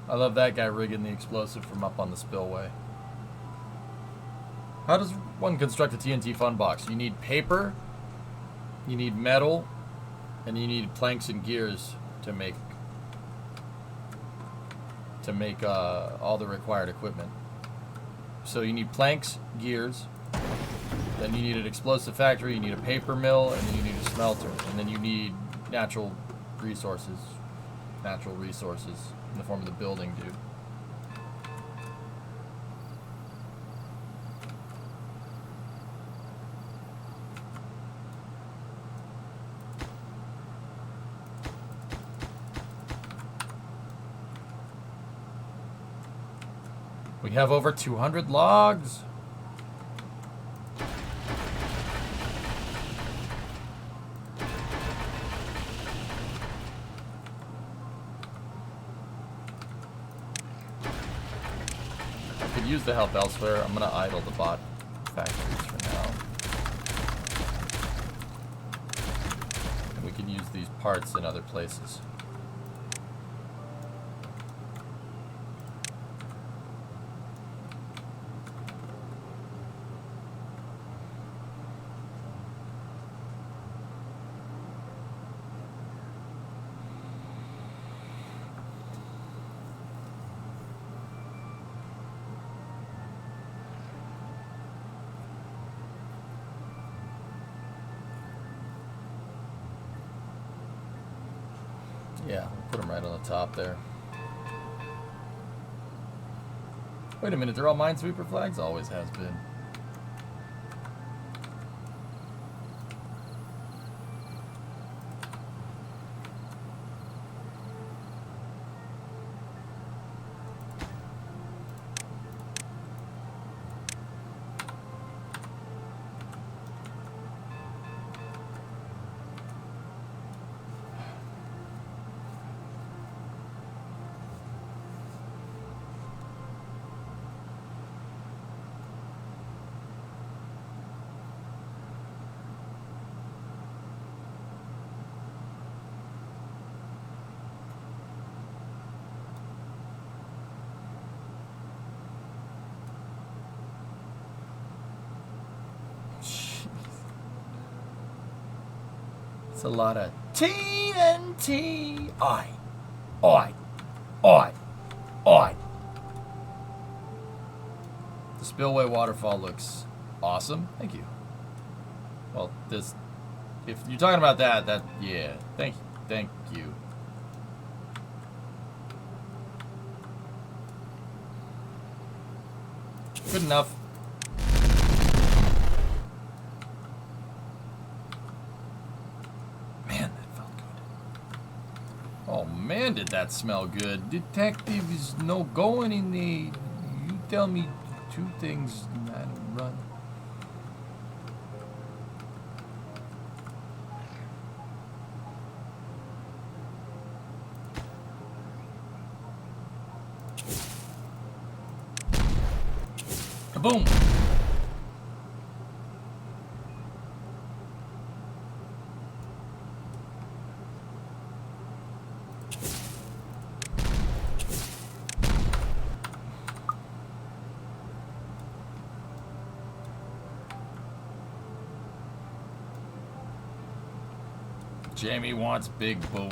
I love that guy rigging the explosive from up on the spillway. How does one construct a TNT fun box? You need paper, you need metal, and you need planks and gears to make all the required equipment. So you need planks, gears, then you need an explosive factory, you need a paper mill, and then you need a smelter, and then you need natural resources in the form of the building, dude. We have over 200 logs. I could use the help elsewhere. I'm gonna idle the bot factories for now. And we can use these parts in other places. Yeah, we'll put them right on the top there. Wait a minute, they're all Minesweeper flags? Always has been. It's a lot of TNT. Oi. Oi. Oi. Oi. The spillway waterfall looks awesome. Thank you. Well, this... If you're talking about that... Yeah. Thank you. Good enough. Oh man, did that smell good. Detective is no going in there. You tell me two things and I don't run. Kaboom! Jamie wants big boom.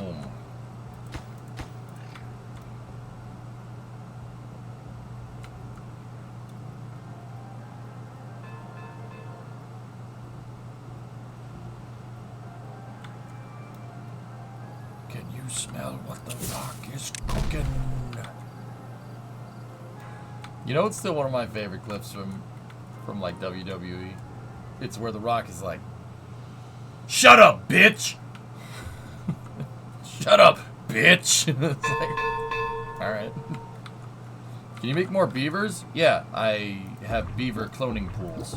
Can you smell what the rock is cooking? You know, it's still one of my favorite clips from like WWE. It's where The Rock is like, "Shut up, bitch! Shut up, bitch!" It's like, all right. Can you make more beavers? Yeah, I have beaver cloning pools.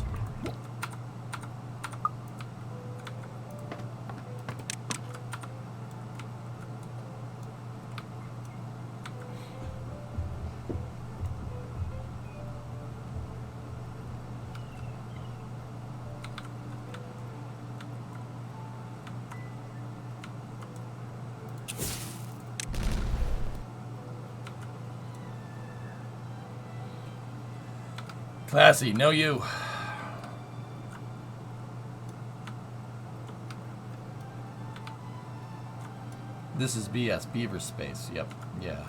Classy, know you. This is BS, Beaver Space. Yep, yeah.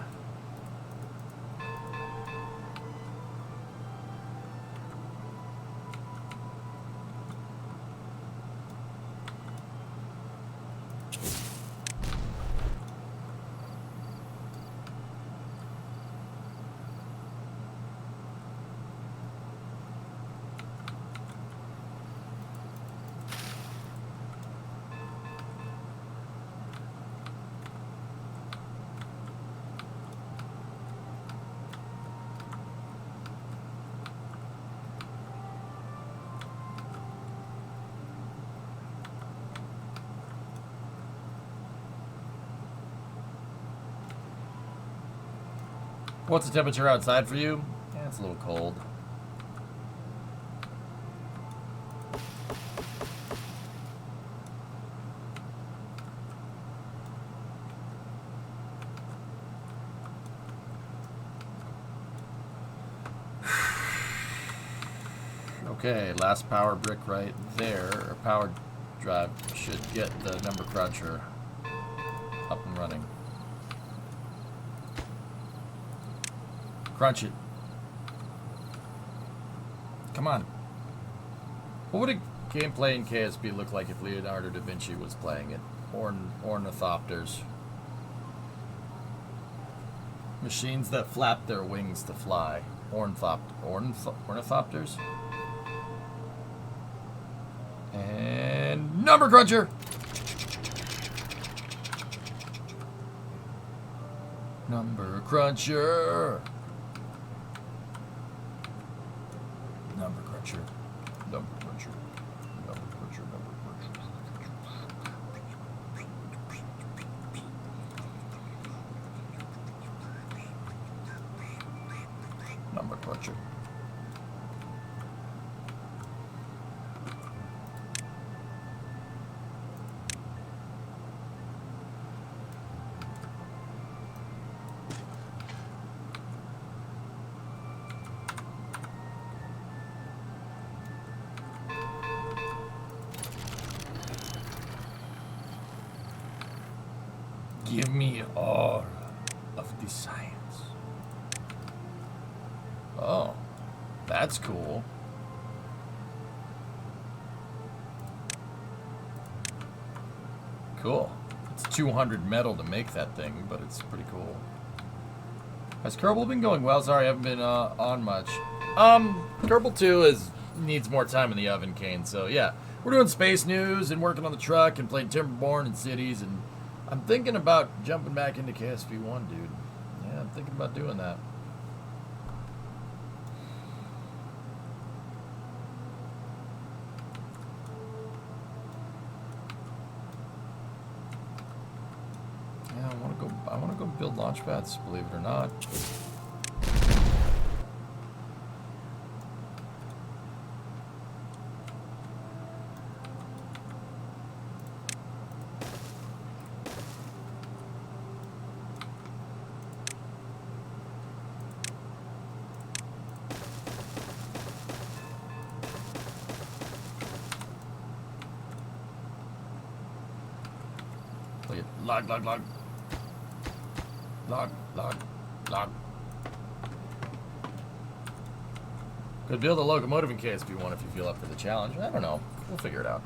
What's the temperature outside for you? Yeah, it's a little cold. Okay, last power brick right there. Or power drive should get the number cruncher up and running. Crunch it. Come on. What would a gameplay in KSP look like if Leonardo da Vinci was playing it? Ornithopters. Machines that flap their wings to fly. Ornithopters. And number cruncher. Number cruncher. Number cruncher. Number cruncher. Number cruncher. Number cruncher. Number cruncher. Give me all of the science. Oh, that's cool. Cool. It's 200 metal to make that thing, but it's pretty cool. Has Kerbal been going well? Sorry, I haven't been on much. Kerbal 2 needs more time in the oven, Kane. So yeah, we're doing space news and working on the truck and playing Timberborn and cities, and I'm thinking about jumping back into KSP1, dude. Yeah, I'm thinking about doing that. Yeah, I wanna go build launch pads, believe it or not. Log. Could build a locomotive in KSP1 if you feel up for the challenge. I don't know. We'll figure it out.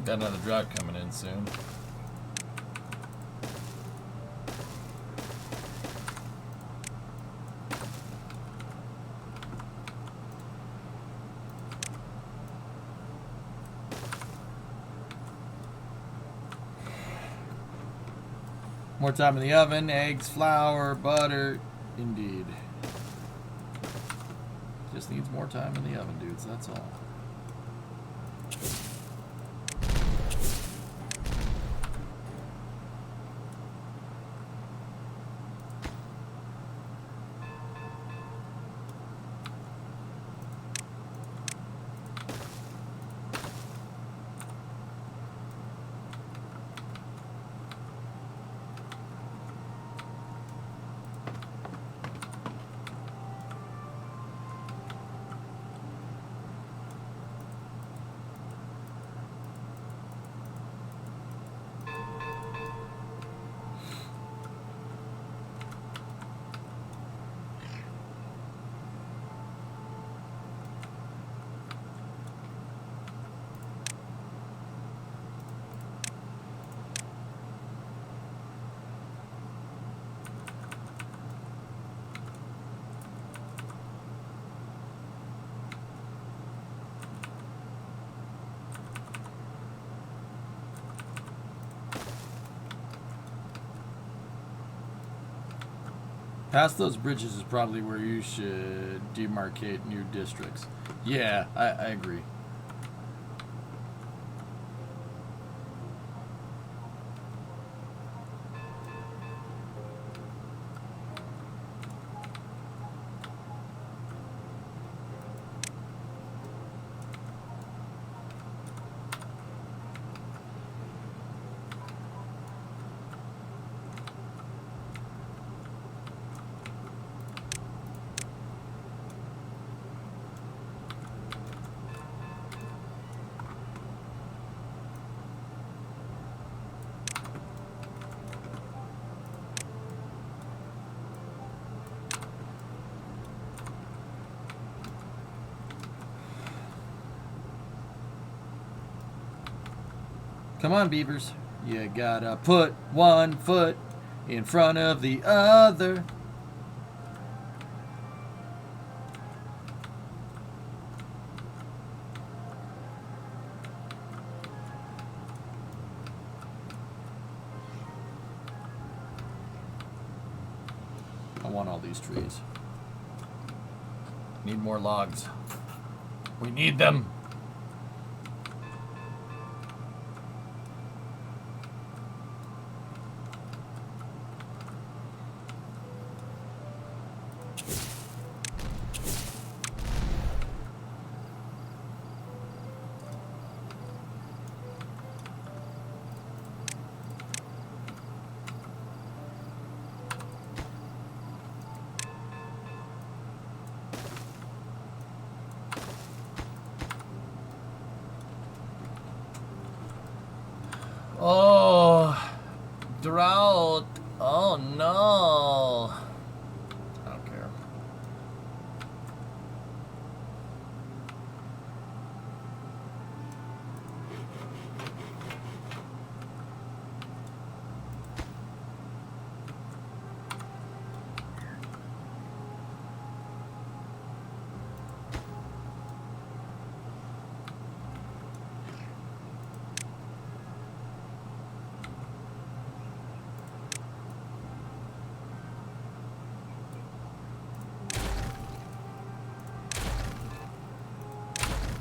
Got another drought coming in soon. More time in the oven, eggs, flour, butter. Indeed. Just needs more time in the oven, dudes, that's all. Past those bridges is probably where you should demarcate new districts. Yeah, I agree. Come on, Beavers. You gotta put one foot in front of the other. I want all these trees. Need more logs. We need them. Oh, drought. Oh no. I don't care.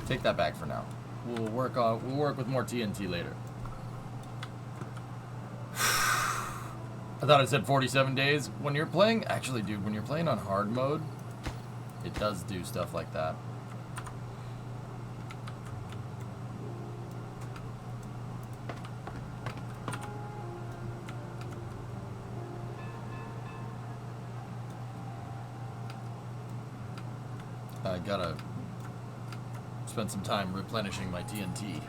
Take that back for now. We'll work with more TNT later. I thought it said 47 days. When you're playing, actually, dude, when you're playing on hard mode, it does do stuff like that. I gotta spend some time replenishing my TNT.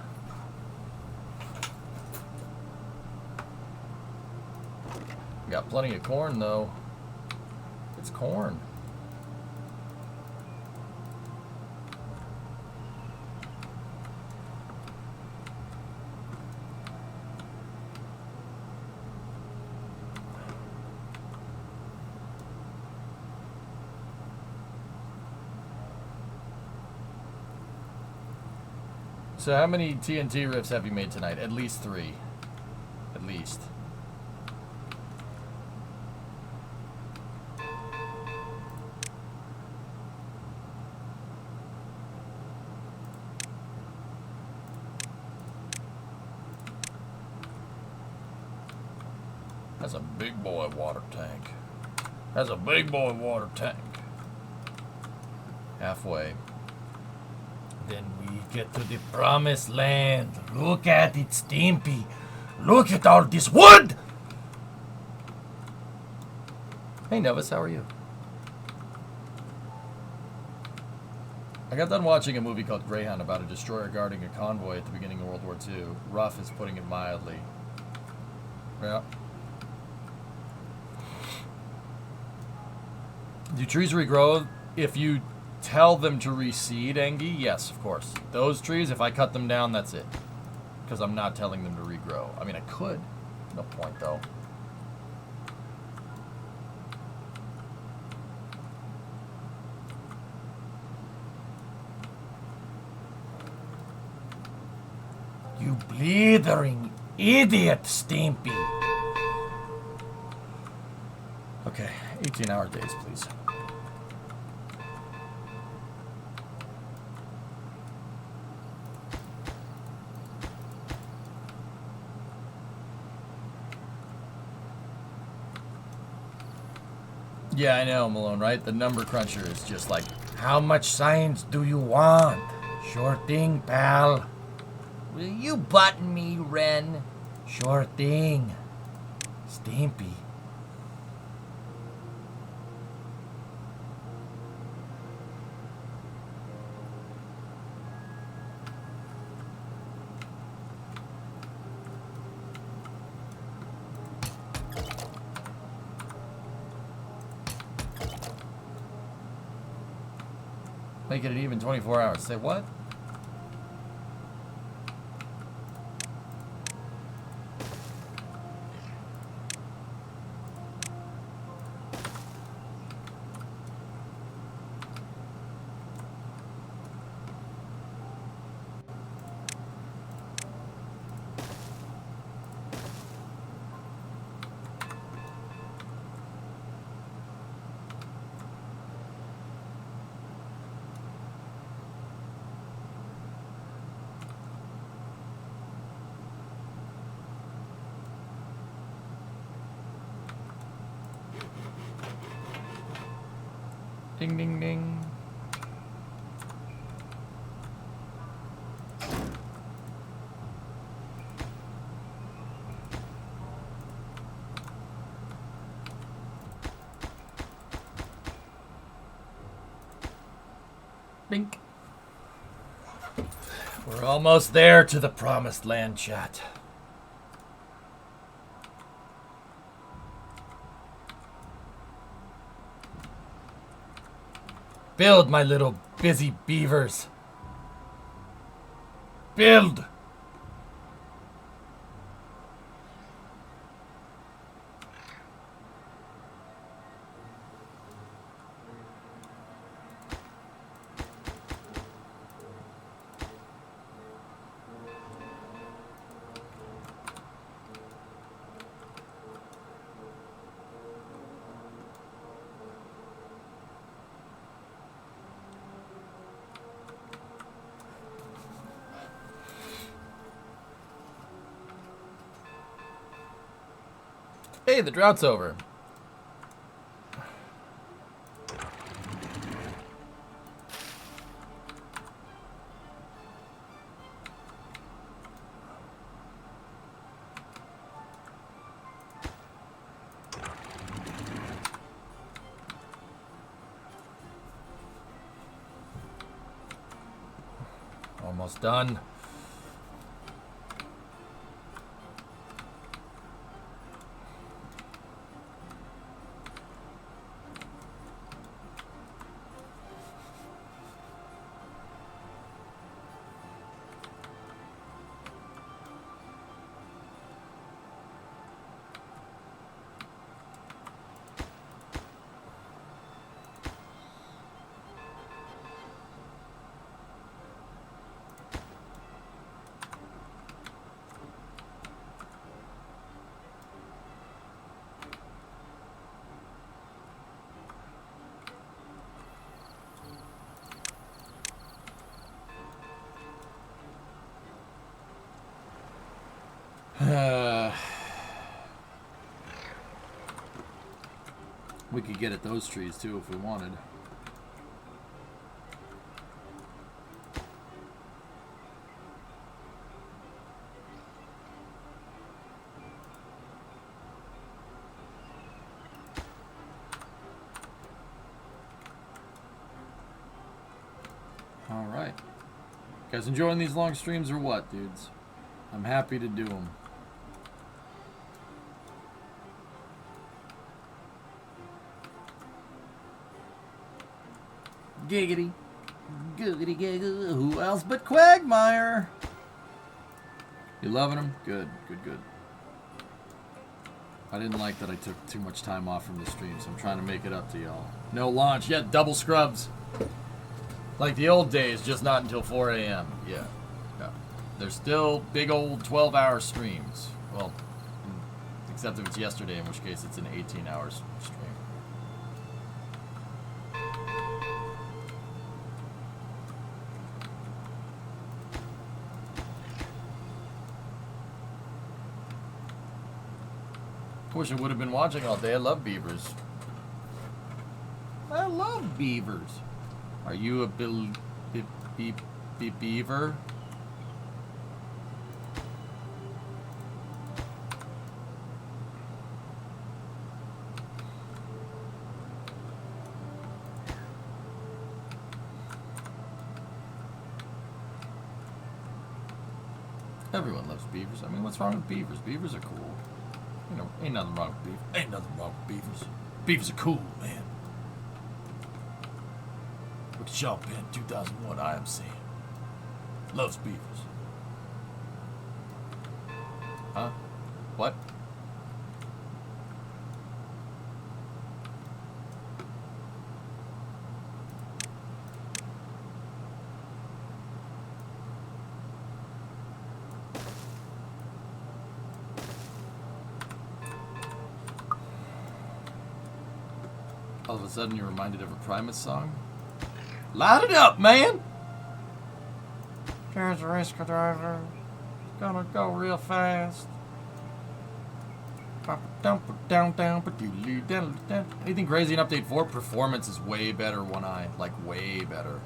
Got plenty of corn though. It's corn. So how many TNT riffs have you made tonight? At least 3. At least. That's a big boy water tank. That's a big boy water tank. Halfway. Then we get to the promised land. Look at it, Stimpy. Look at all this wood! Hey, Novus, how are you? I got done watching a movie called Greyhound about a destroyer guarding a convoy at the beginning of World War II. Rough is putting it mildly. Yeah. Do trees regrow if you tell them to reseed, Engie? Yes, of course. Those trees, if I cut them down, that's it. Because I'm not telling them to regrow. I mean, I could. No point, though. You blithering idiot, Stimpy. Okay, 18-hour days, please. Yeah, I know, Malone, right? The number cruncher is just like, how much science do you want? Sure thing, pal. Will you button me, Ren? Sure thing. Stimpy. Make it an even 24 hours. Say what? Ding, ding, ding. Bink. We're almost there to the promised land, chat. Build, my little busy beavers. Build! Hey, the drought's over. Almost done. We could get at those trees too if we wanted. All right. Guys enjoying these long streams or what, dudes? I'm happy to do them. Giggity. Googity giggle. Who else but Quagmire? You loving them? Good, good, good. I didn't like that I took too much time off from the stream, so I'm trying to make it up to y'all. No launch yet, double scrubs. Like the old days, just not until 4 a.m. Yeah. Yeah. They're still big old 12-hour streams. Well, except if it's yesterday, in which case it's an 18-hour stream. Wish I would have been watching all day. I love Beavers. I love Beavers. Are you a beaver? Everyone loves beavers. I mean, what's wrong with beavers? Beavers are cool. You know, ain't nothing wrong with beavers. Ain't nothing wrong with beavers. Beavers are cool, man. Look at Sean Penn, 2001 IMC. Loves beavers. Huh? What? All of a sudden you're reminded of a Primus song? Light it up, man! There's a risk driver. Gonna go real fast. Anything crazy in Update 4? Performance is way better, One Eye. Like, way better.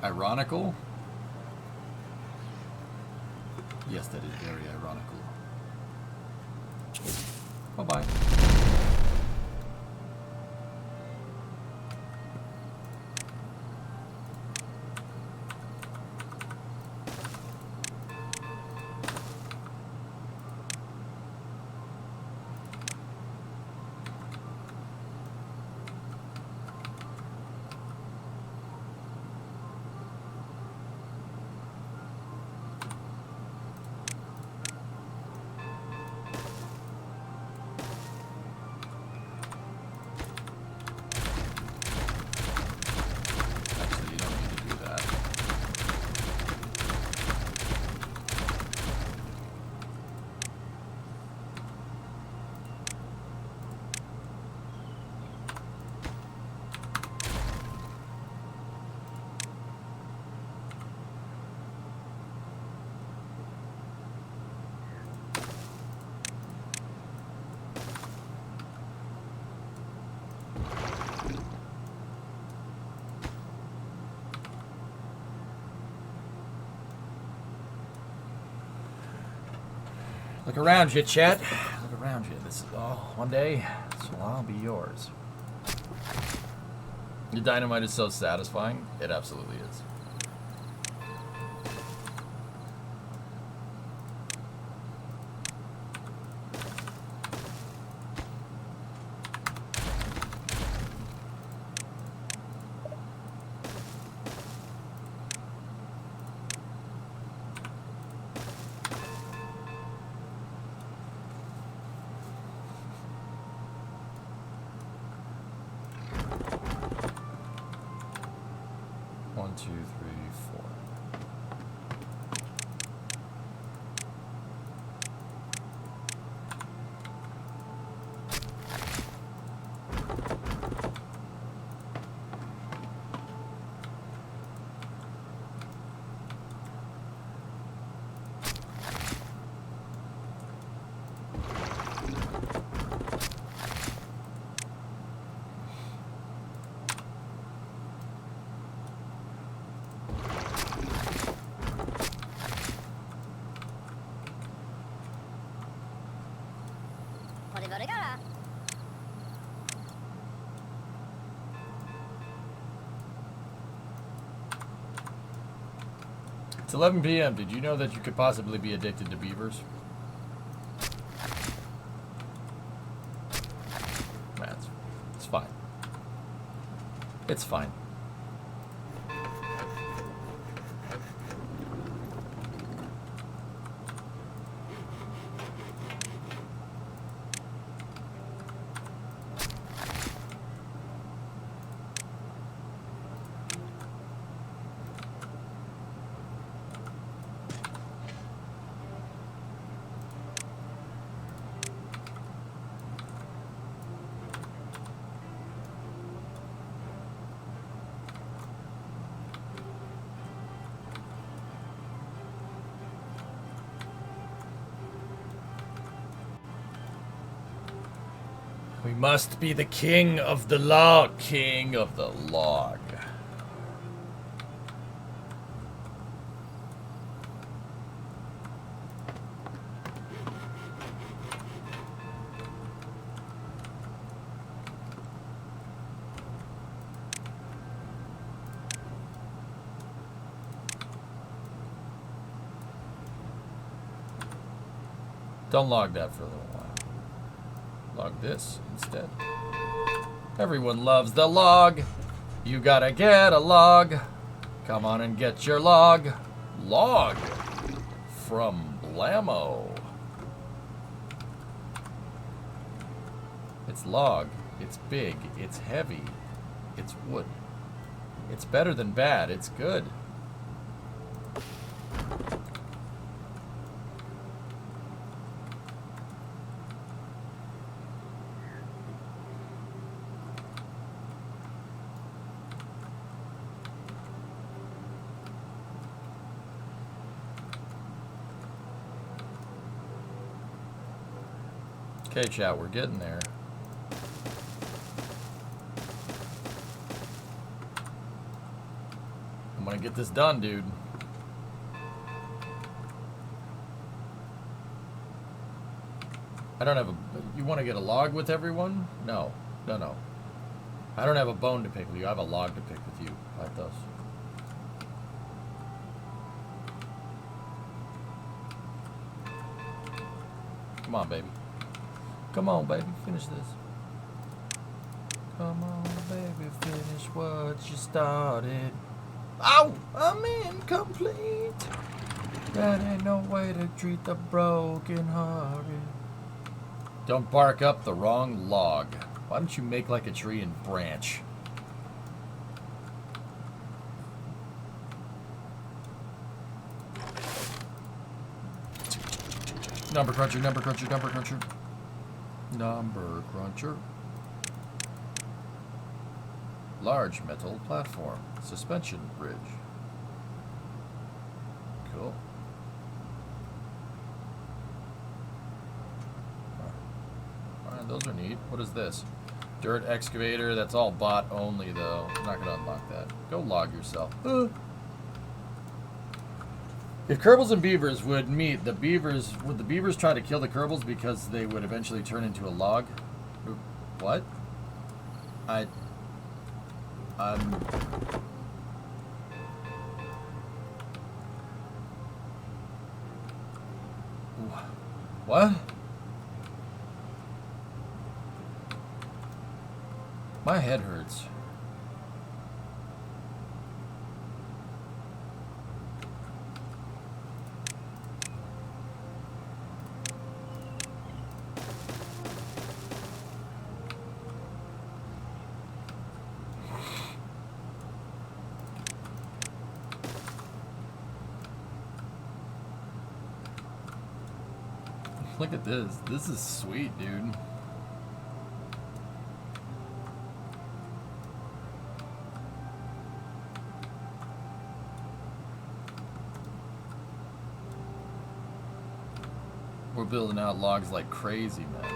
Ironical? Yes, that is very ironical. Bye-bye. Actually, you don't need to do that. Look around you, Chet. Look around you. This is all one day. This will all be yours. Your dynamite is so satisfying. It absolutely is. One, two, three, four. It's 11 p.m. Did you know that you could possibly be addicted to beavers? Nah, it's fine. It's fine. We must be the king of the log. King of the log. Don't log that for a little while. Log this instead. Everyone loves the log. You gotta get a log. Come on and get your log. Log from Blammo. It's log. It's big. It's heavy. It's wood. It's better than bad. It's good. Okay, chat, we're getting there. I'm gonna get this done, dude. I don't have a... You want to get a log with everyone? No. No, no. I don't have a bone to pick with you. I have a log to pick with you. Like those. Come on, baby. Come on, baby, finish this. Come on, baby, finish what you started. Ow! I'm incomplete. That ain't no way to treat the broken hearted. Don't bark up the wrong log. Why don't you make like a tree and branch? Number cruncher, number cruncher, number cruncher. Number cruncher. Large metal platform. Suspension bridge. Cool. Alright, those are neat. What is this? Dirt excavator. That's all bot only, though. I'm not gonna unlock that. Go log yourself. If Kerbals and Beavers would meet, would the Beavers try to kill the Kerbals because they would eventually turn into a log? What? What? My head hurts. Look at this. This is sweet, dude. We're building out logs like crazy, man.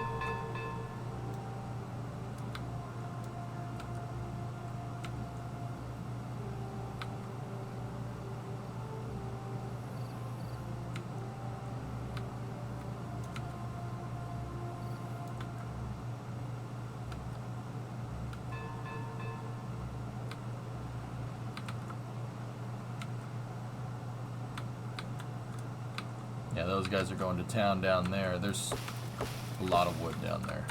Yeah, those guys are going to town down there. There's a lot of wood down there.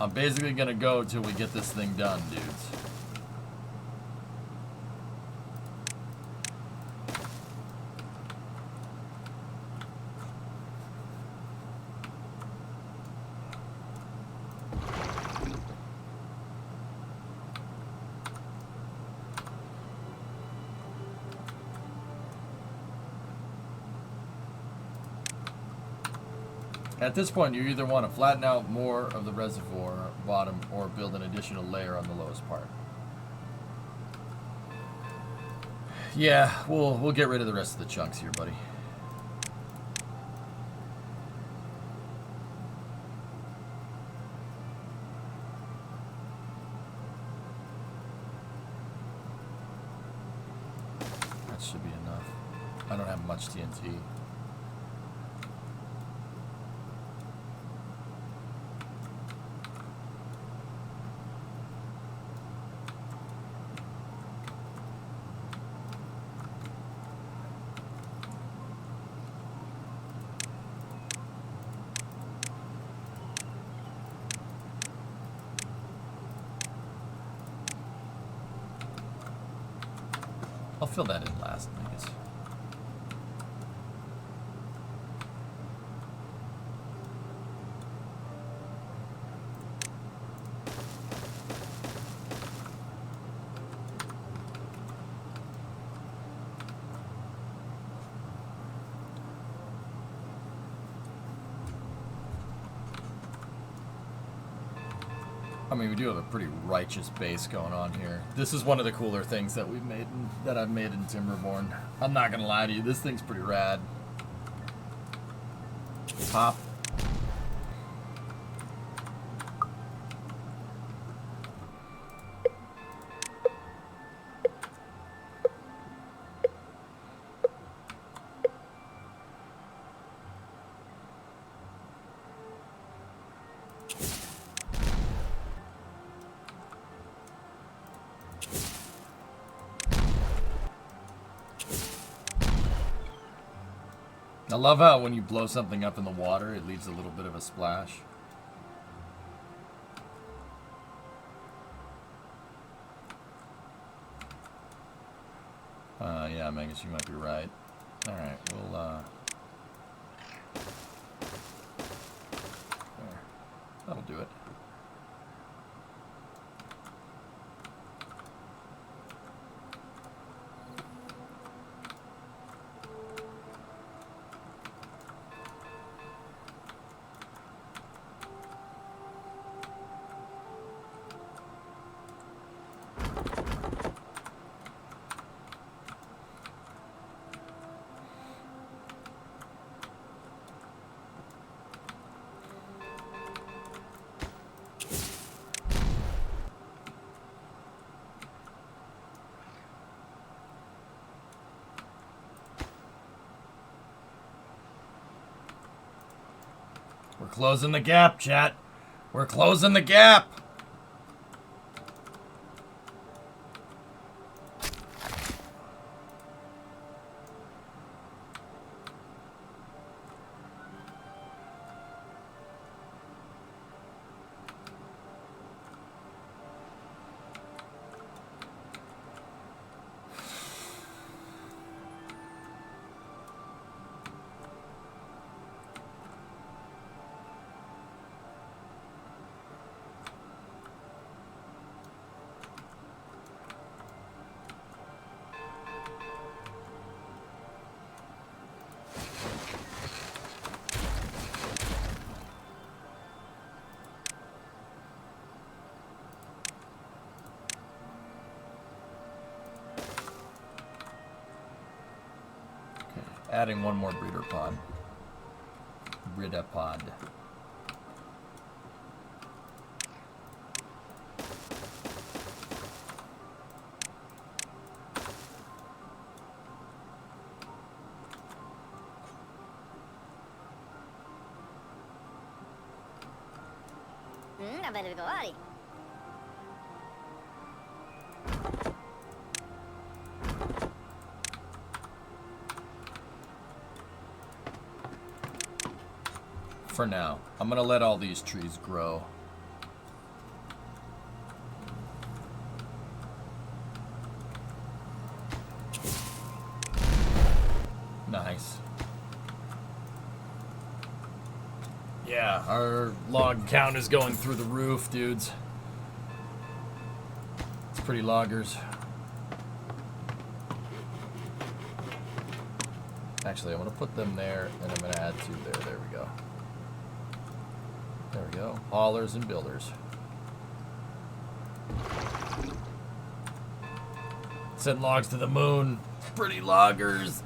I'm basically gonna go till we get this thing done, dudes. At this point, you either want to flatten out more of the reservoir bottom or build an additional layer on the lowest part. Yeah, we'll get rid of the rest of the chunks here, buddy. That should be enough. I don't have much TNT. I'll fill that in last, I guess. I mean, we do have a pretty righteous base going on here. This is one of the cooler things that we've made, that I've made in Timberborn. I'm not gonna lie to you, this thing's pretty rad. Pop. I love how when you blow something up in the water, it leaves a little bit of a splash. Yeah, Magus, you might be right. Alright, we'll, there. That'll do it. We're closing the gap, chat. We're closing the gap. Adding one more breeder pod. Breeder pod. I better go, Ari. for now. I'm gonna let all these trees grow. Nice. Yeah, our log count is going through the roof, dudes. It's pretty loggers. Actually, I'm going to put them there, and I'm going to add 2 there. There we go. There we go. Haulers and builders. Send logs to the moon. Pretty loggers.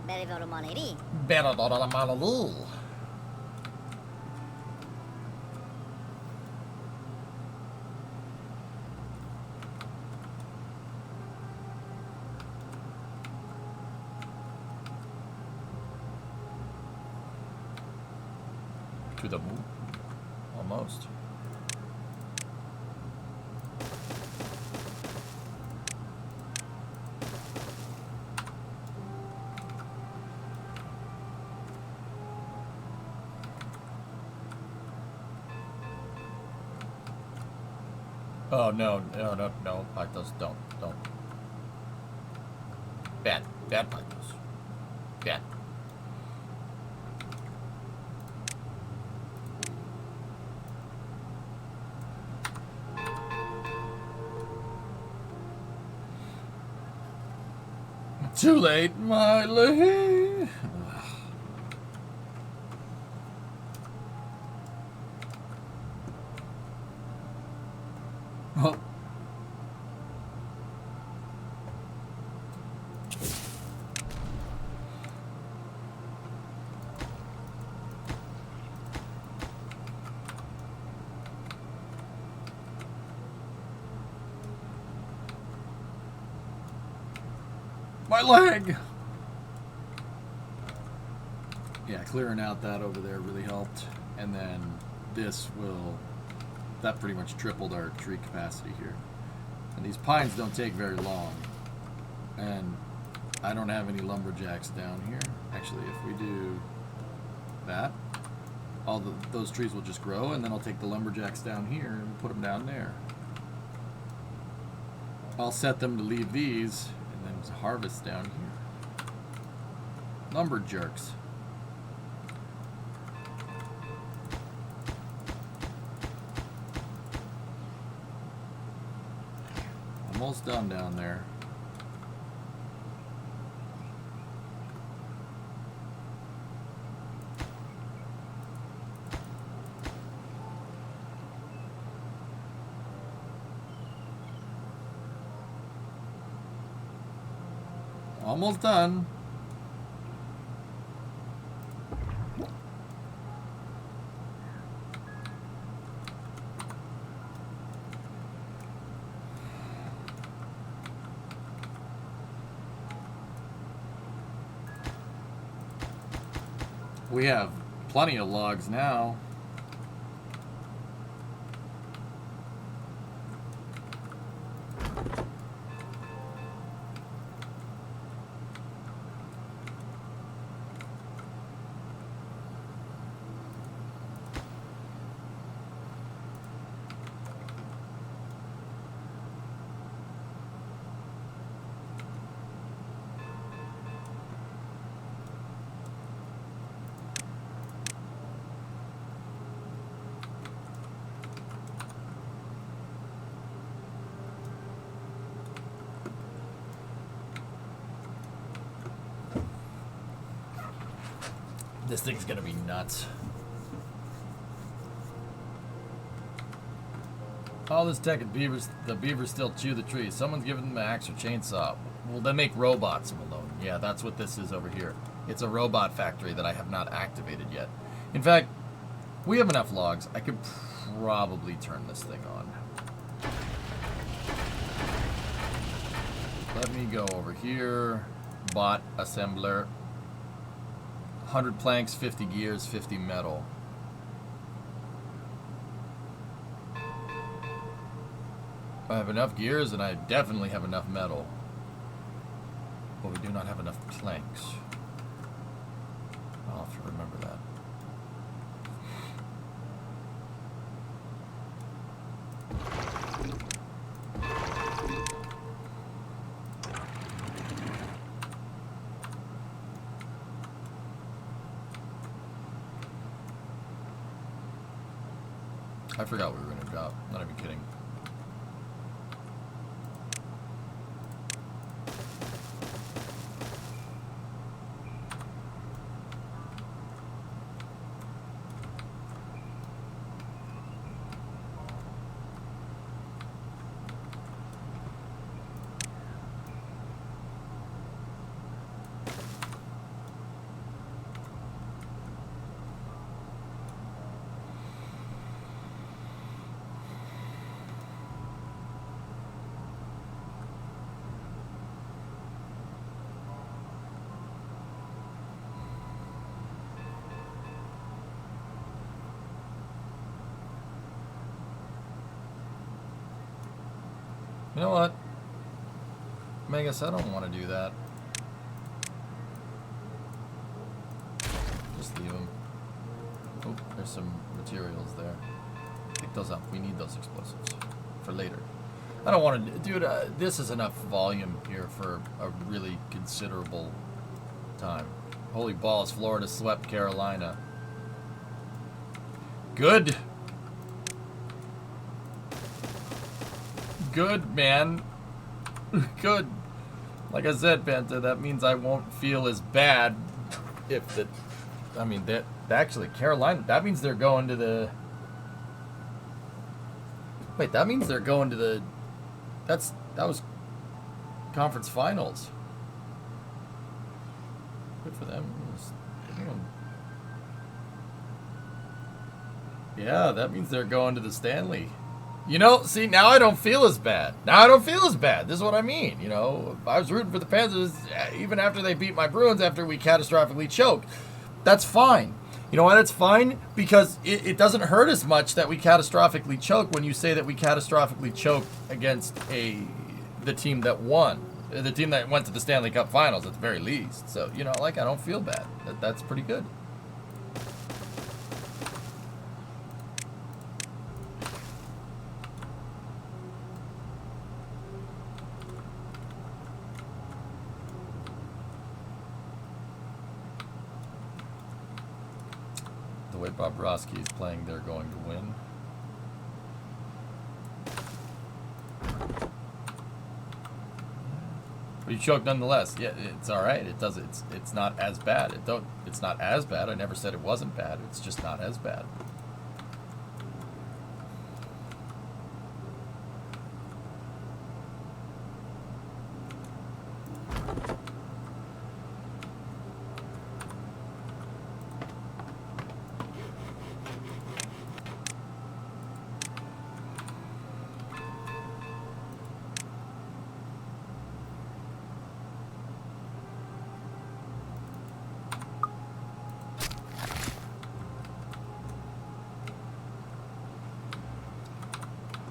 Very very money. Better than a Malalu. To the moon. Almost. Oh no, no, no, no, Pythos, don't. Bad Pythos. Bad. Too late, my lady. Oh. My leg! Yeah, clearing out that over there really helped. And then this will... That pretty much tripled our tree capacity here. And these pines don't take very long. And I don't have any lumberjacks down here. Actually, if we do that, those trees will just grow, and then I'll take the lumberjacks down here and put them down there. I'll set them to leave these, and then harvest down here. Lumberjacks. Almost done down there. Almost done. We have plenty of logs now. This thing's gonna be nuts. All this tech and the beavers still chew the trees. Someone's giving them an axe or chainsaw. Well, they make robots, Malone. Yeah, that's what this is over here. It's a robot factory that I have not activated yet. In fact, we have enough logs. I could probably turn this thing on. Let me go over here. Bot assembler. 100 planks, 50 gears, 50 metal. I have enough gears, and I definitely have enough metal. But we do not have enough planks. I'll have to remember that. I forgot we were going to drop. Not even kidding. You know what? Megas, I don't want to do that. Just leave them. Oh, there's some materials there. Pick those up. We need those explosives for later. I don't want to... Dude, this is enough volume here for a really considerable time. Holy balls, Florida swept Carolina. Good. Good, man. Good. Like I said, Panta, that means I won't feel as bad if the... I mean, that actually, Carolina, that means they're going to the... Wait, that means they're going to the... That was conference finals. Good for them. Yeah, that means they're going to the Stanley. You know, see, now I don't feel as bad. Now I don't feel as bad. This is what I mean. You know, I was rooting for the Panthers even after they beat my Bruins after we catastrophically choked. That's fine. You know why that's fine? Because it doesn't hurt as much that we catastrophically choke when you say that we catastrophically choked against the team that won. The team that went to the Stanley Cup Finals at the very least. So, you know, like, I don't feel bad. That's pretty good. The way Bobrovsky is playing, they're going to win. But you choked nonetheless. Yeah, it's all right. It's not as bad. It's not as bad. I never said it wasn't bad. It's just not as bad.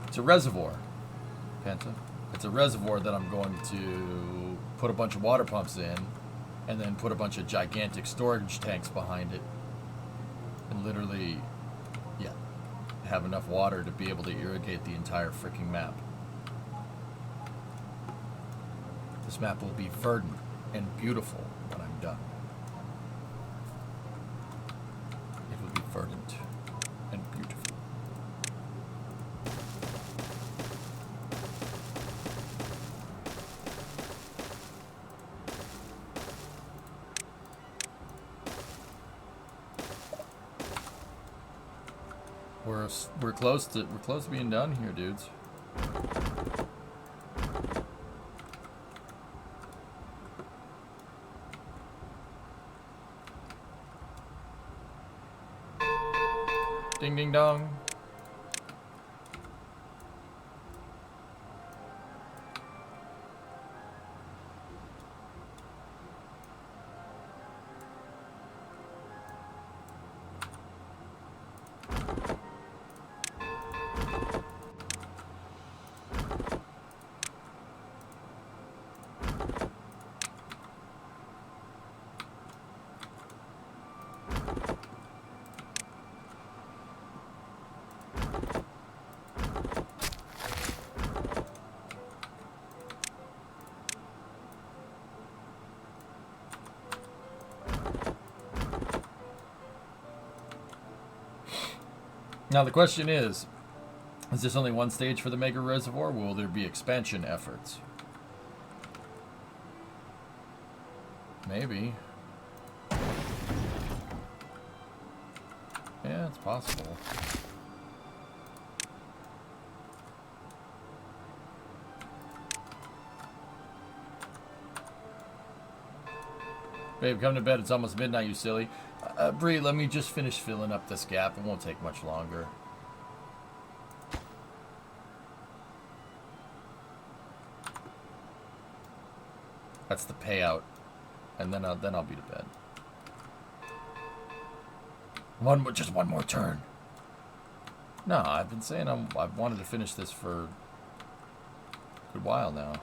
It's a reservoir, Penta. It's a reservoir that I'm going to put a bunch of water pumps in and then put a bunch of gigantic storage tanks behind it and literally, yeah, have enough water to be able to irrigate the entire freaking map. This map will be verdant and beautiful when I'm done. It will be verdant and beautiful. We're close to being done here, dudes. Ding ding dong. Now the question is this only one stage for the mega reservoir? Will there be expansion efforts? Maybe. Yeah, it's possible. Babe, come to bed. It's almost midnight, you silly. Bree, let me just finish filling up this gap. It won't take much longer. That's the payout. And then I'll be to bed. Just one more turn. No, I've been saying I've wanted to finish this for a good while now.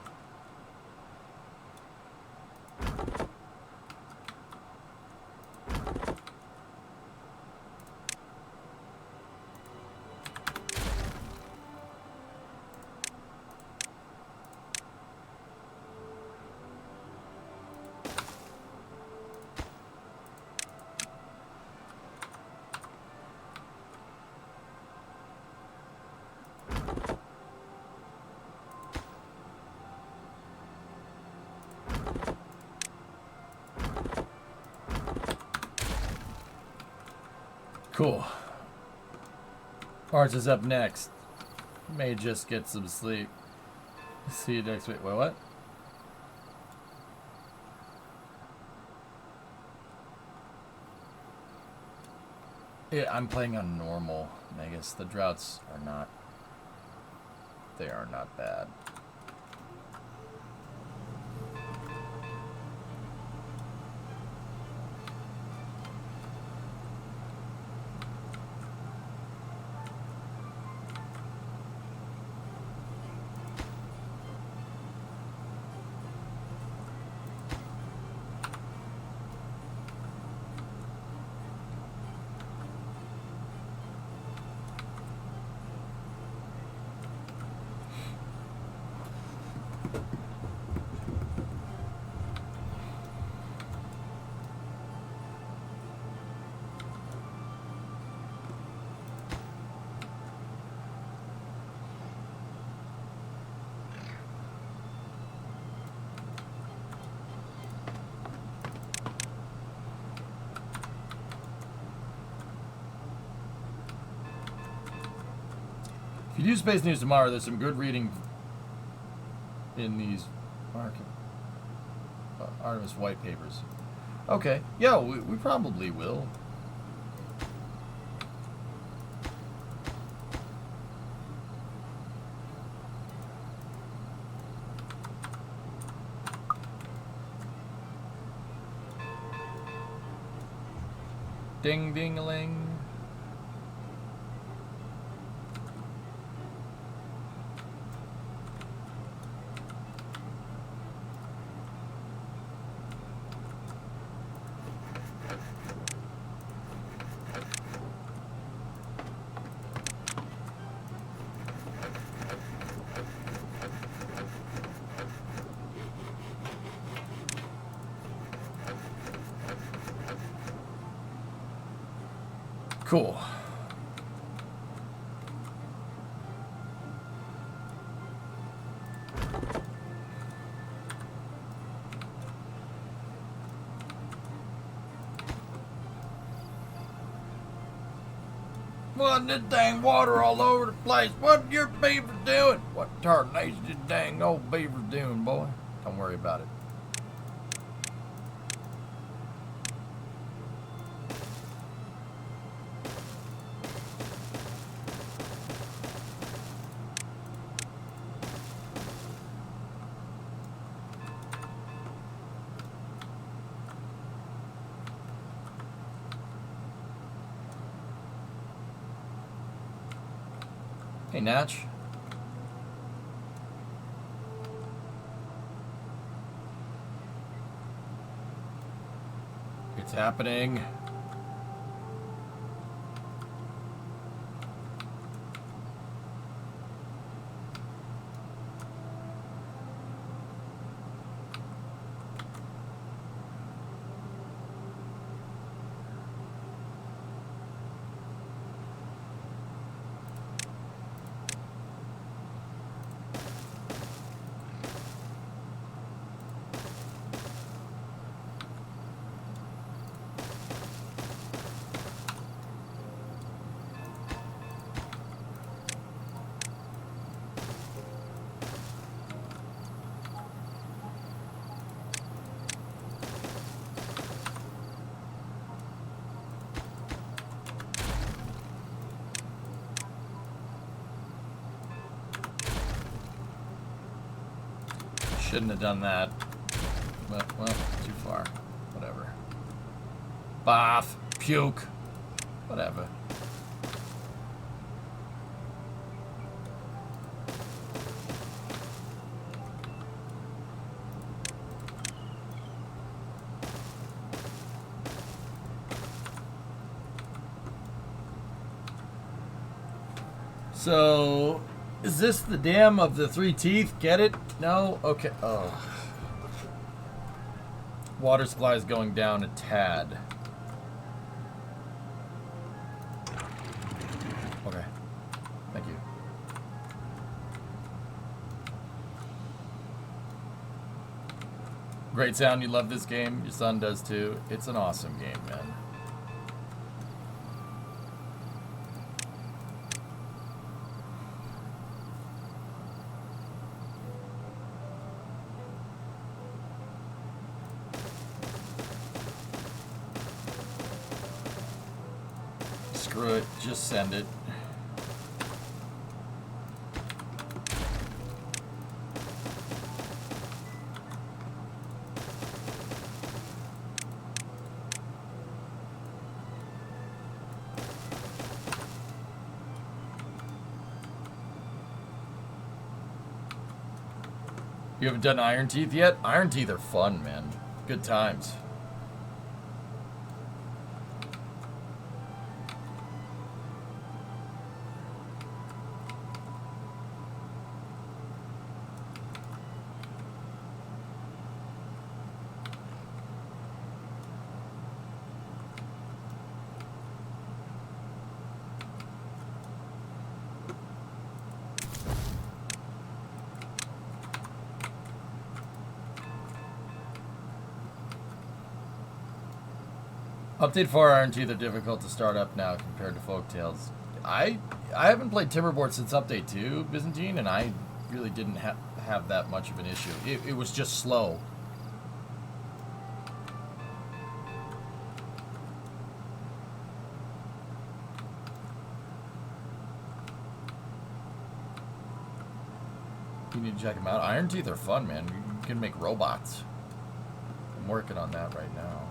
Cool. Ours is up next. May just get some sleep. See you next week. Wait, what? Yeah, I'm playing on normal, Megas. The droughts are not... They are not bad. If you do Space News tomorrow, there's some good reading in these Artemis white papers. Okay. Yeah, we probably will. Ding ding a ling. Cool. What, this dang water all over the place? What your beaver doing? What tarnation this dang old beaver doing, boy? Don't worry about it. Hey, Natch. It's happening. Shouldn't have done that. But, well, too far. Whatever. Bath. Puke. Whatever. So, is this the dam of the 3 teeth? Get it? No? Okay. Oh. Water supply is going down a tad. Okay. Thank you. Great sound. You love this game. Your son does too. It's an awesome game, man. Screw it, just send it. You haven't done Iron Teeth yet? Iron Teeth are fun, man. Good times. Update 4 Iron Teeth are difficult to start up now compared to Folktales. I haven't played Timberborn since Update 2, Byzantine, and I really didn't have that much of an issue. It was just slow. You need to check them out. Iron Teeth are fun, man. You can make robots. I'm working on that right now.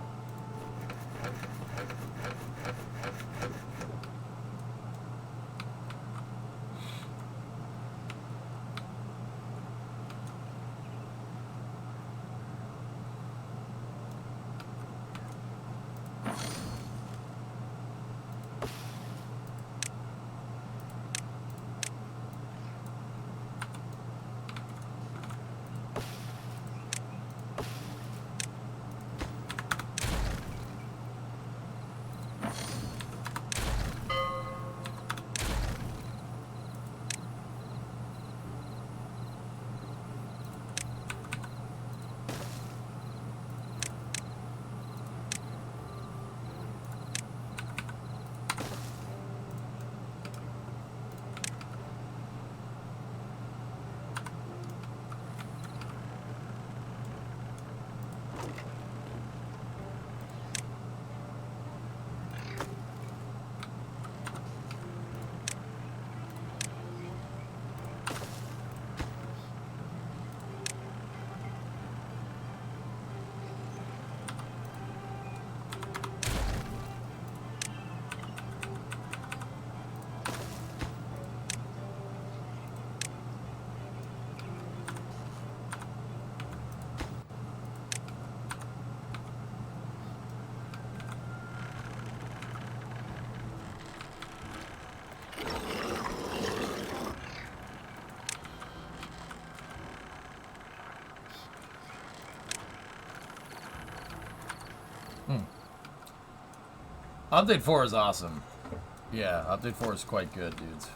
Update 4 is awesome. Yeah, Update 4 is quite good, dudes.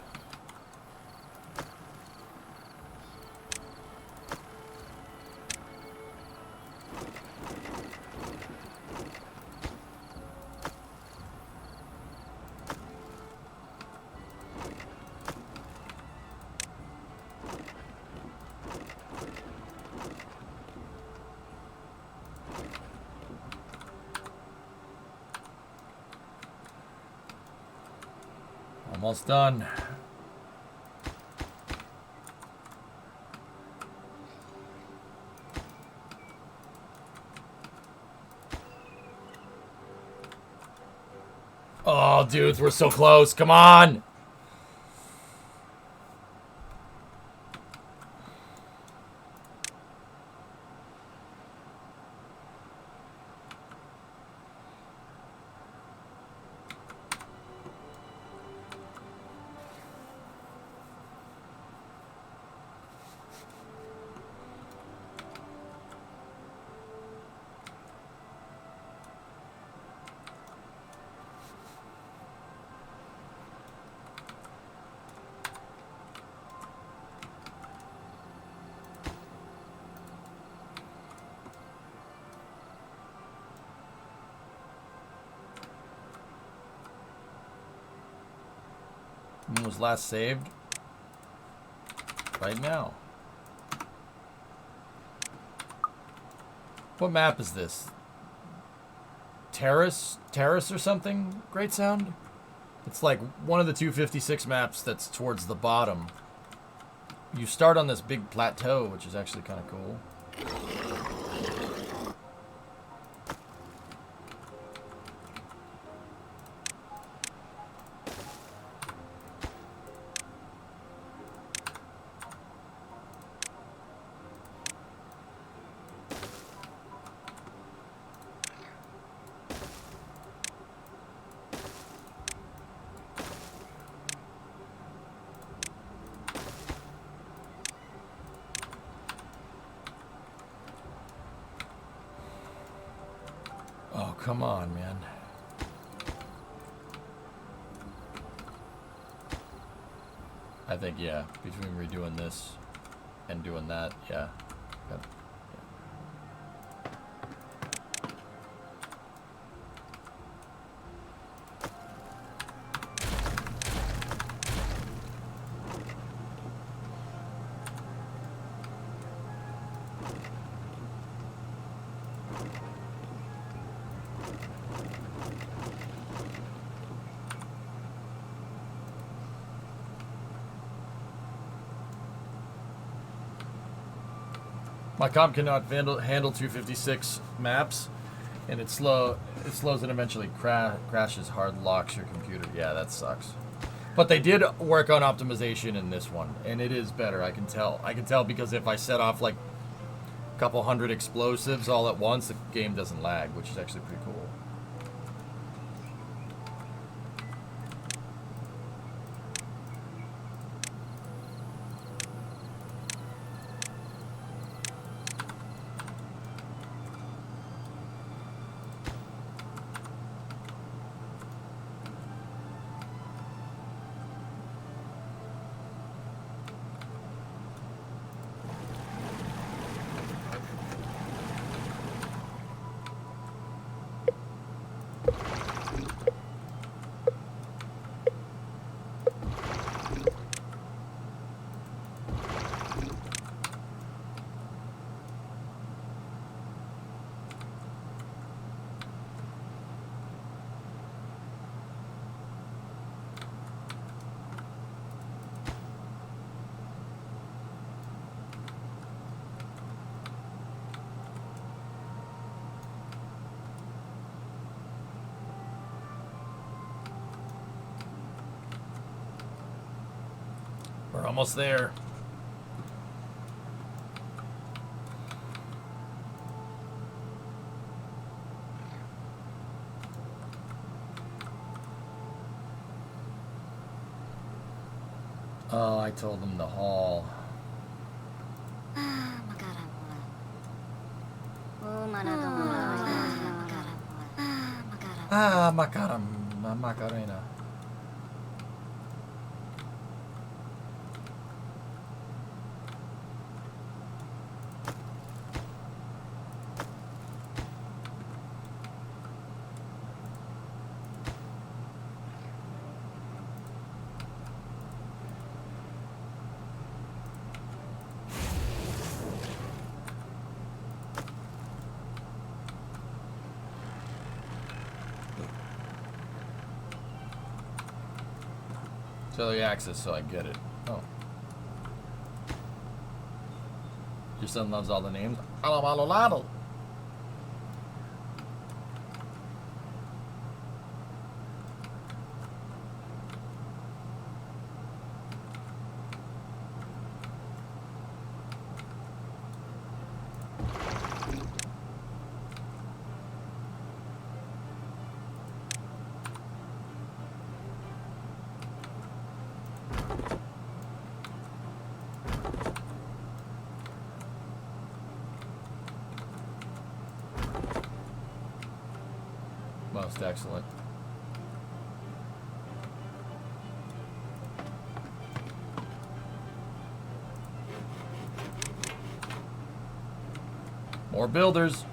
Almost done. Oh, dudes, we're so close. Come on. When was last saved? Right now. What map is this? Terrace or something? Great sound? It's like one of the 256 maps that's towards the bottom. You start on this big plateau, which is actually kind of cool. Oh, come on, man. I think, yeah, between redoing this and doing that, yeah. Yep. My comp cannot handle 256 maps, and it slows and eventually crashes, hard locks your computer. Yeah, that sucks. But they did work on optimization in this one, and it is better. I can tell. I can tell because if I set off like a couple hundred explosives all at once, the game doesn't lag, which is actually pretty cool. We're almost there. Oh, I told them the haul. Ah, Macarena. Early access, so I get it. Oh. Your son loves all the names. Alamalolado. Most excellent. More builders.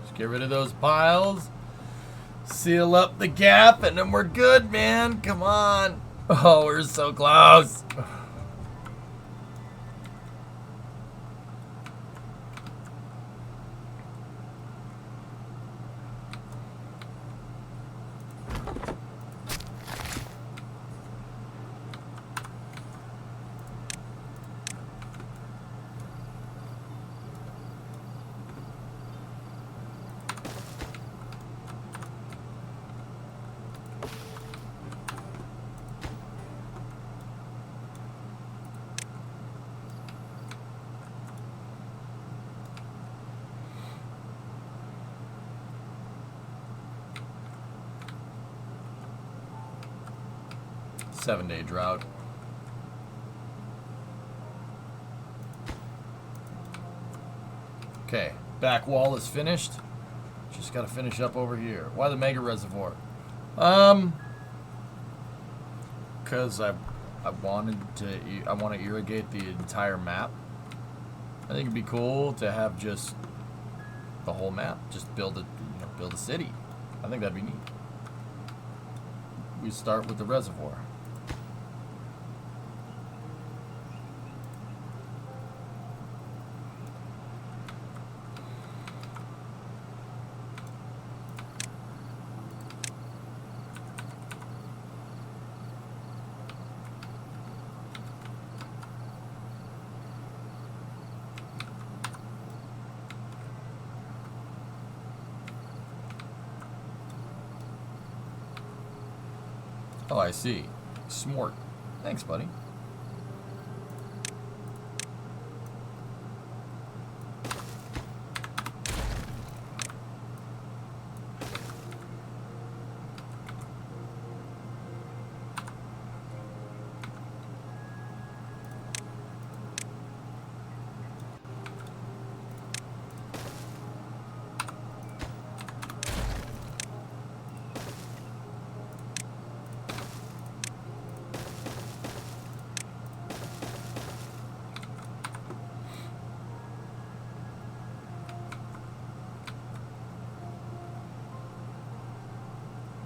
Just get rid of those piles. Seal up the gap, and then we're good, man. Come on. Oh, we're so close. Seven-day drought. Okay, back wall is finished. Just gotta finish up over here. Why the mega reservoir? Because I want to irrigate the entire map. I think it'd be cool to have just the whole map. Just build build a city. I think that'd be neat. We start with the reservoir. Oh, I see. Smart. Thanks, buddy.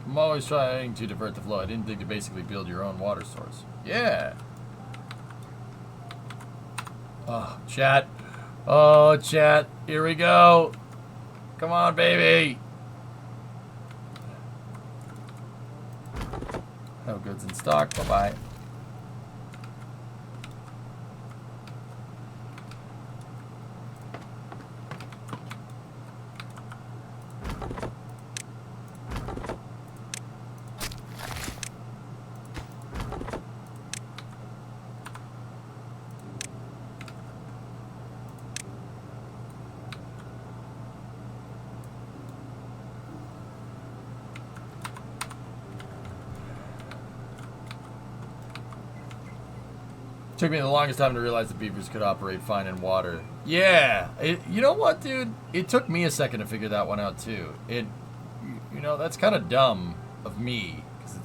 I'm always trying to divert the flow. I didn't think to basically build your own water source. Yeah. Oh, chat. Oh, chat. Here we go. Come on, baby. No goods in stock. Bye-bye. Took me the longest time to realize the beavers could operate fine in water. Yeah, you know what, dude? It took me a second to figure that one out too. You know, that's kind of dumb of me because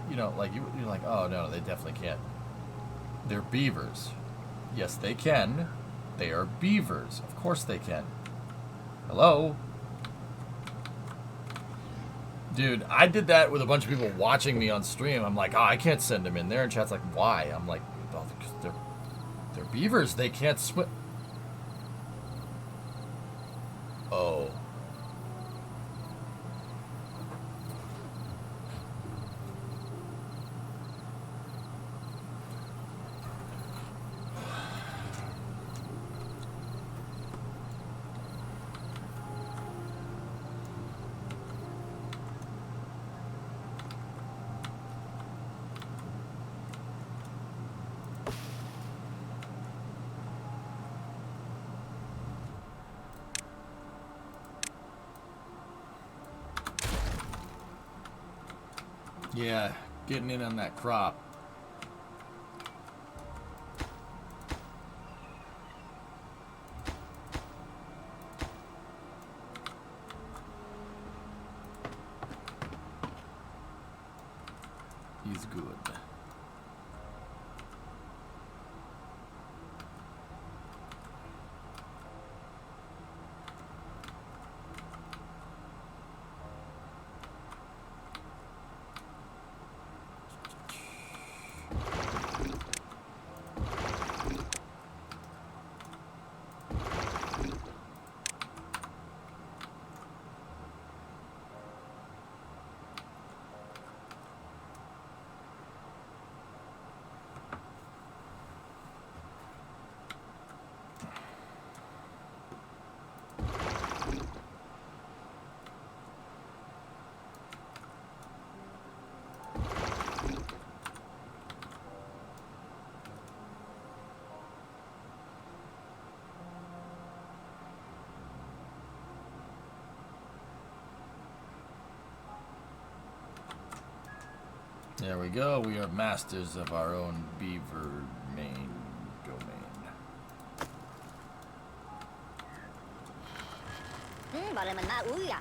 you know, like you're like, oh no, they definitely can't. They're beavers. Yes, they can. They are beavers. Of course they can. Hello. Dude, I did that with a bunch of people watching me on stream. I'm like, oh, I can't send them in there. And chat's like, why? I'm like, well, because they're beavers. They can't swim. Oh. Yeah, getting in on that crop. He's good. There we go. We are masters of our own beaver main domain. Bảo mình ma úi à.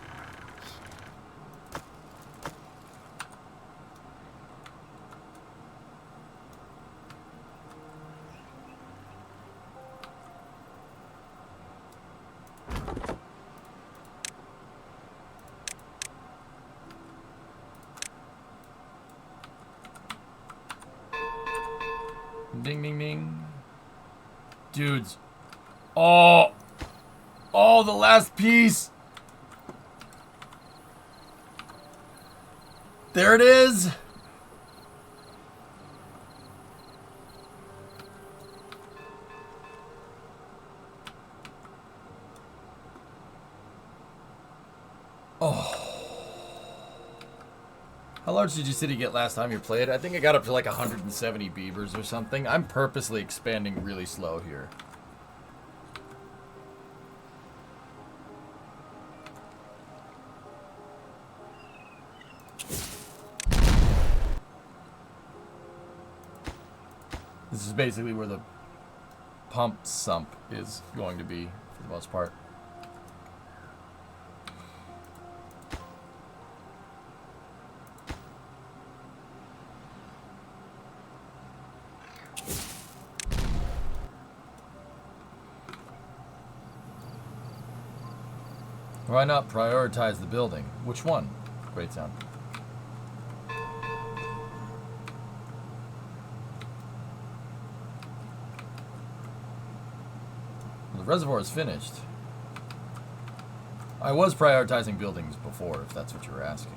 Ding, ding, ding. Dudes. Oh. Oh, the last piece. There it is. Oh. How large did you city get last time you played? I think I got up to like 170 beavers or something. I'm purposely expanding really slow here. This is basically where the pump sump is going to be for the most part. Why not prioritize the building? Which one? Great sound. The reservoir is finished. I was prioritizing buildings before, if that's what you were asking.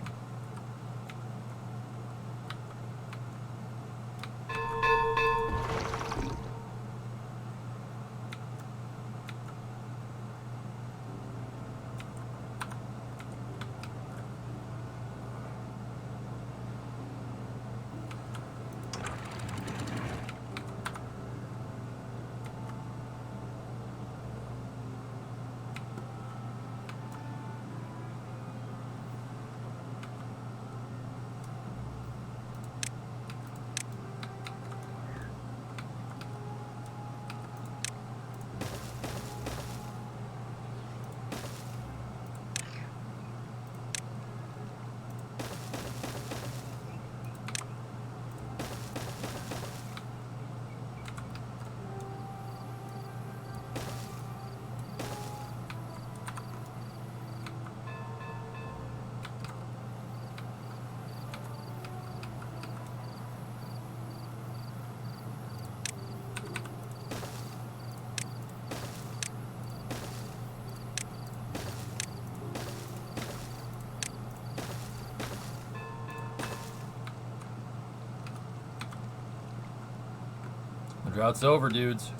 The drought's over, dudes.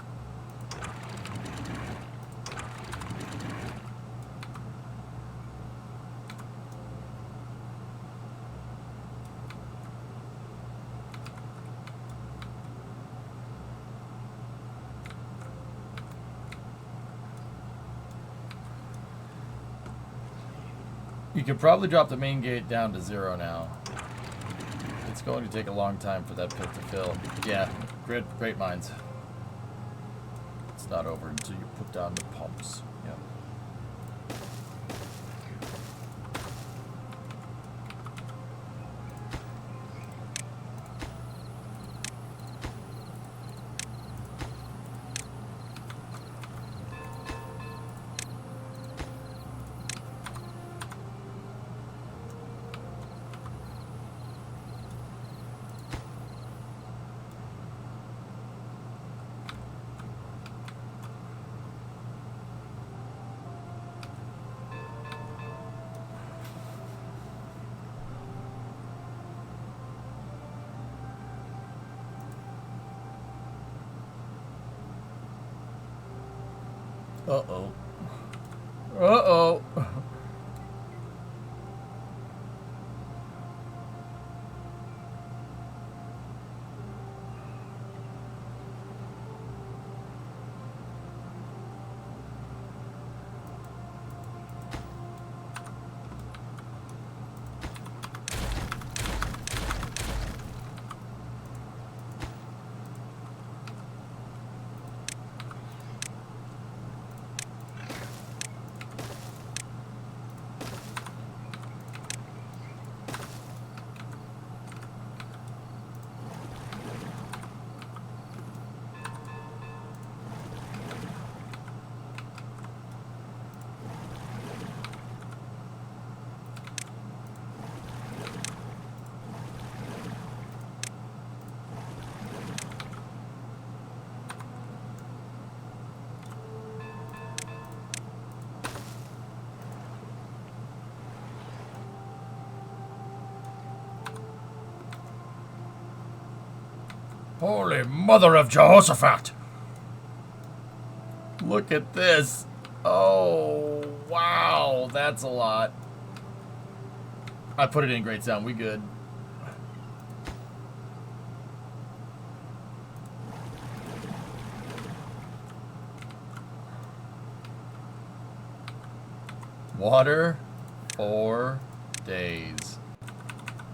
You could probably drop the main gate down to 0 now. going to take a long time for that pit to fill. Yeah, great minds. It's not over until you put down the pumps. Yeah. Uh-oh. Uh-oh. Holy Mother of Jehoshaphat! Look at this. Oh, wow. That's a lot. I put it in great sound. We good. Water, 4 days.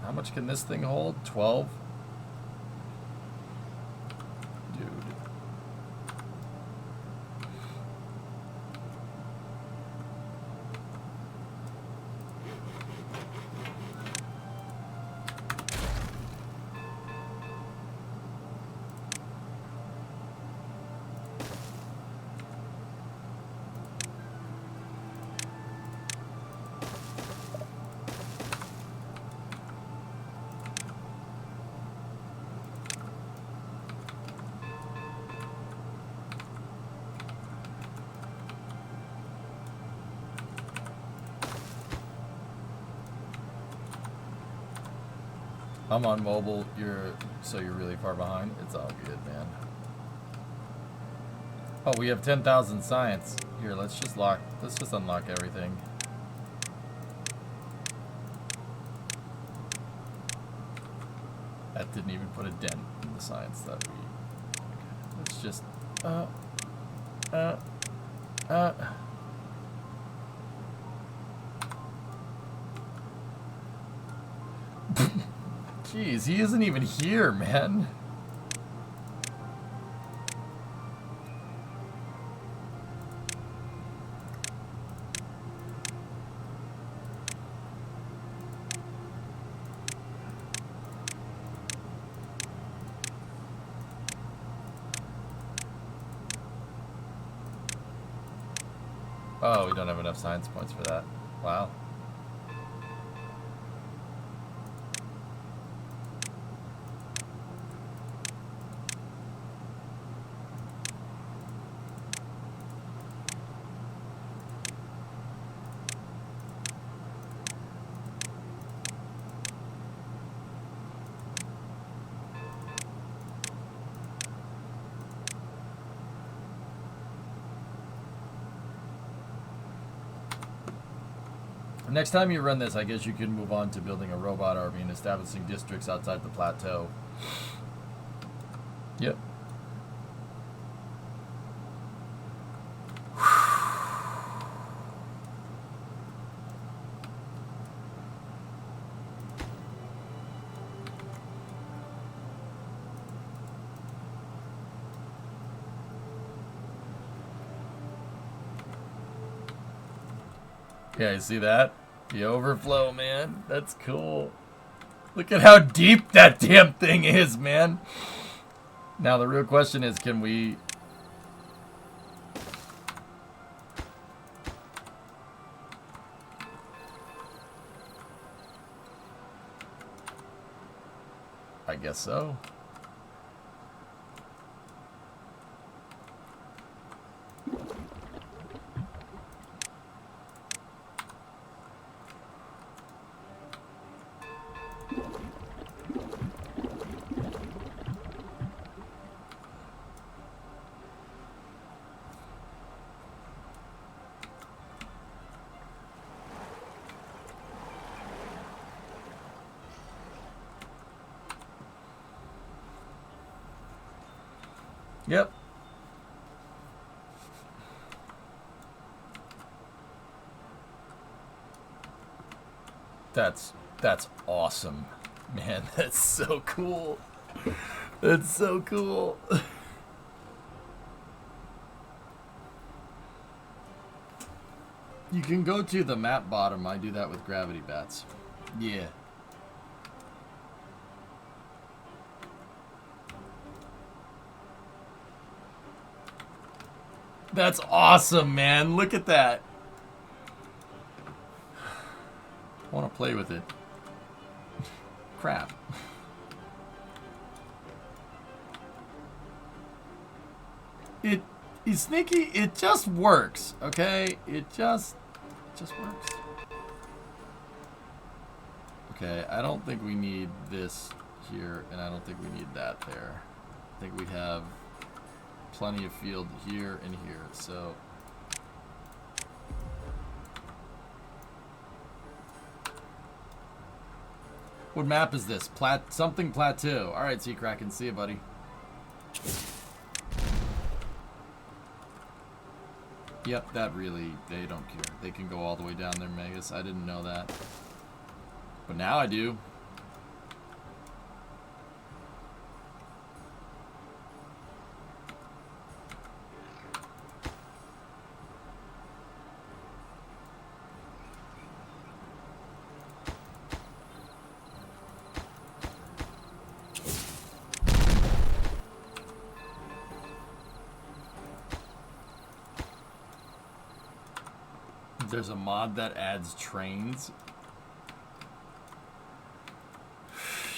How much can this thing hold? 12? Dude. I'm on mobile. You're really far behind. It's all good, man. Oh, we have 10,000 science. Here, let's just unlock everything. That didn't even put a dent in the science that we. Okay, let's just Jeez, he isn't even here, man. Oh, we don't have enough science points for that. Wow. Next time you run this, I guess you can move on to building a robot army and establishing districts outside the plateau. Yep. Yeah, you see that? The overflow, man. That's cool. Look at how deep that damn thing is, man. Now the real question is, can we... I guess so. Yep. That's awesome. Man, that's so cool. That's so cool. You can go to the map bottom. I do that with gravity bats. Yeah. That's awesome, man. Look at that. I want to play with it. Crap. It is sneaky. It just works, okay? It just works. Okay, I don't think we need this here, and I don't think we need that there. I think we have plenty of field here and here, so what map is this? Something Plateau. All right, Sea-Kraken, see you, buddy. Yep, that really, they don't care. They can go all the way down there, Megas. I didn't know that, but now I do. There's a mod that adds trains.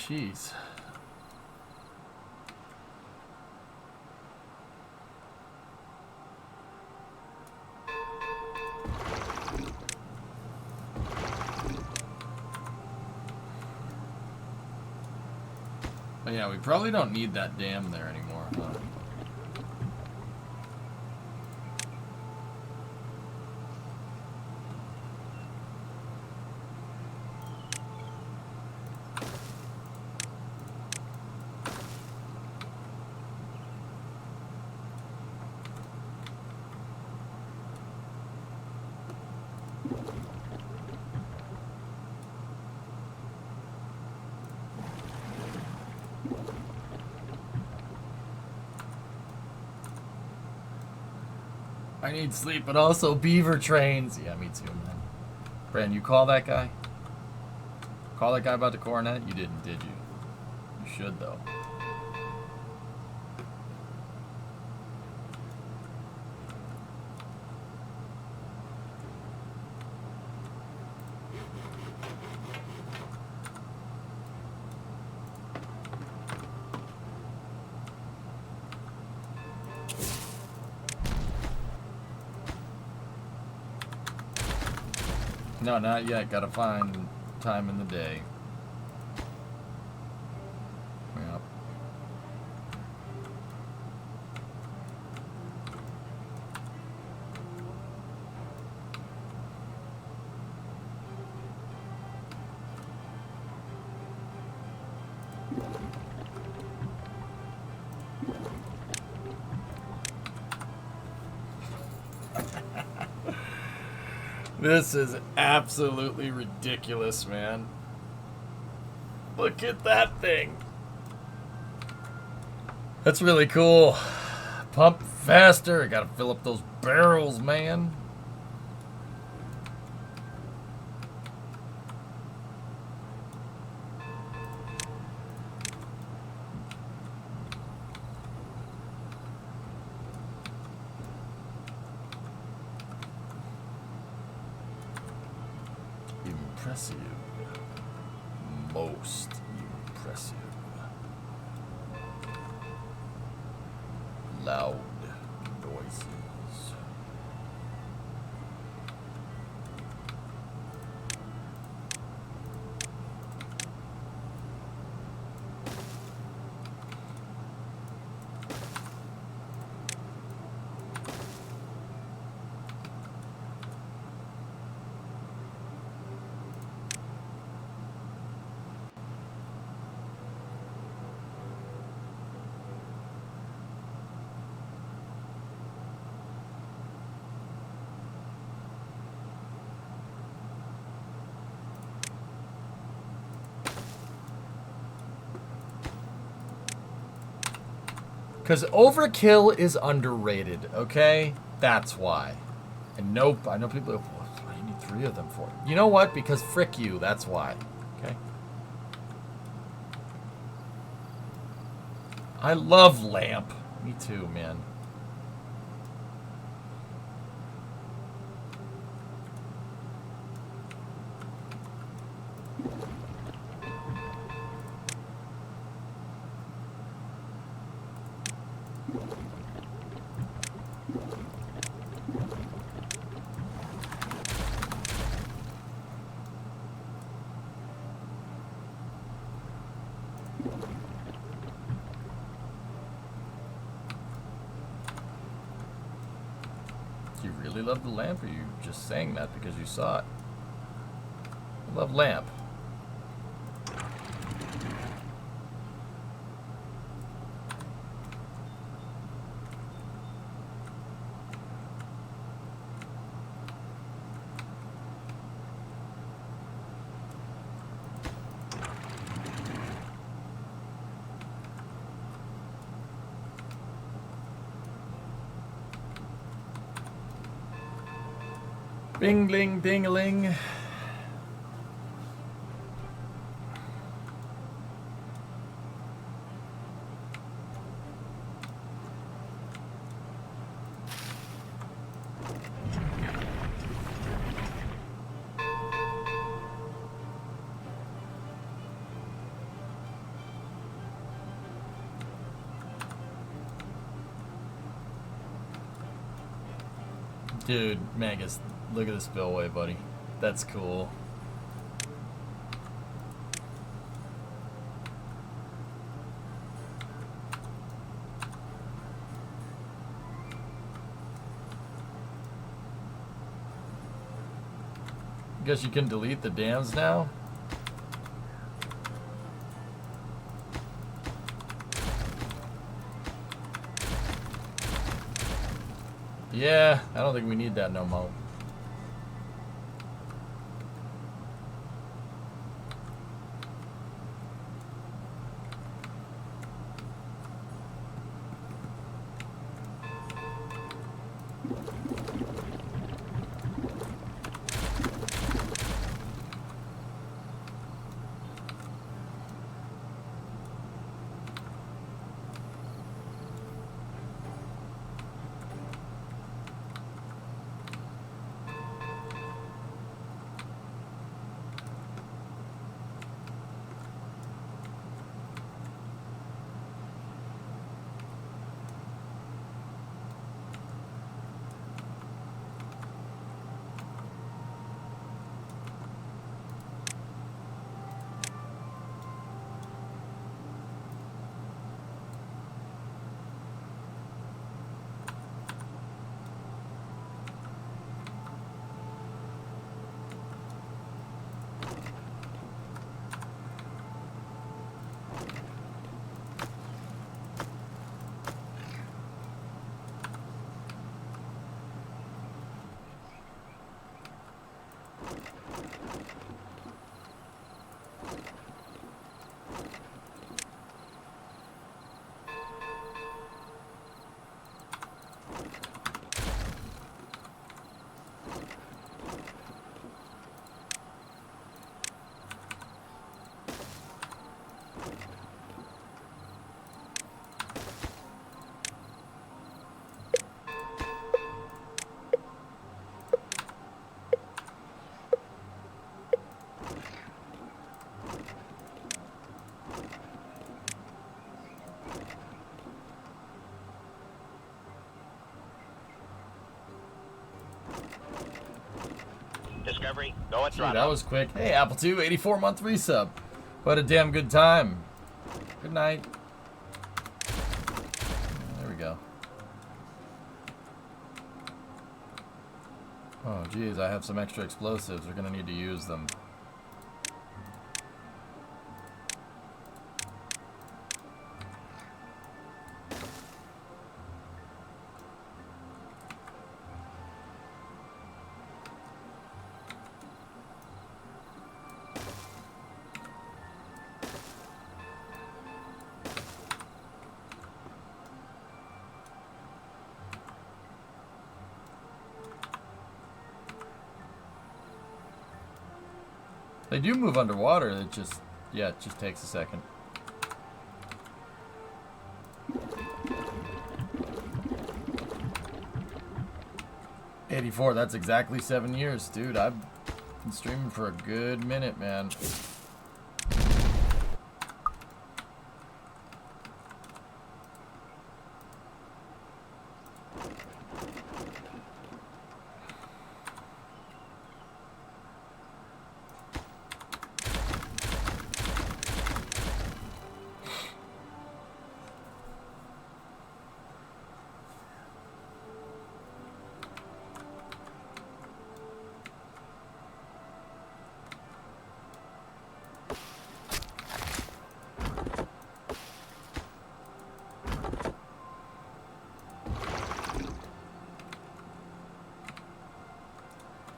Jeez. But yeah, we probably don't need that dam there anymore, huh? I need sleep, but also beaver trains. Yeah, me too, man. Brandon, you call that guy? Call that guy about the coronet? You didn't, did you? You should, though. No, not yet. Gotta find time in the day. Yep. This is absolutely ridiculous, man. Look at that thing. That's really cool. Pump faster. I gotta fill up those barrels, man. impressive. Most impressive. Loud noises. Because overkill is underrated, okay? That's why. And nope, I know people, what do you need 3 of them for? You know what? Because frick you, that's why. Okay? I love lamp. Me too, man. Do you really love the lamp, or are you just saying that because you saw it? I love lamp. Bing-ling, ding-a-ling. Dude, Magus, look at the spillway, buddy. That's cool. Guess you can delete the dams now? Yeah, I don't think we need that no more. Discovery, go at Gee, throttle that up. was quick. Hey, Apple II, 84-month resub. What a damn good time. Good night. There we go. Oh, geez, I have some extra explosives. We're going to need to use them. They do move underwater. It just takes a second. '84. That's exactly 7 years, dude. I've been streaming for a good minute, man.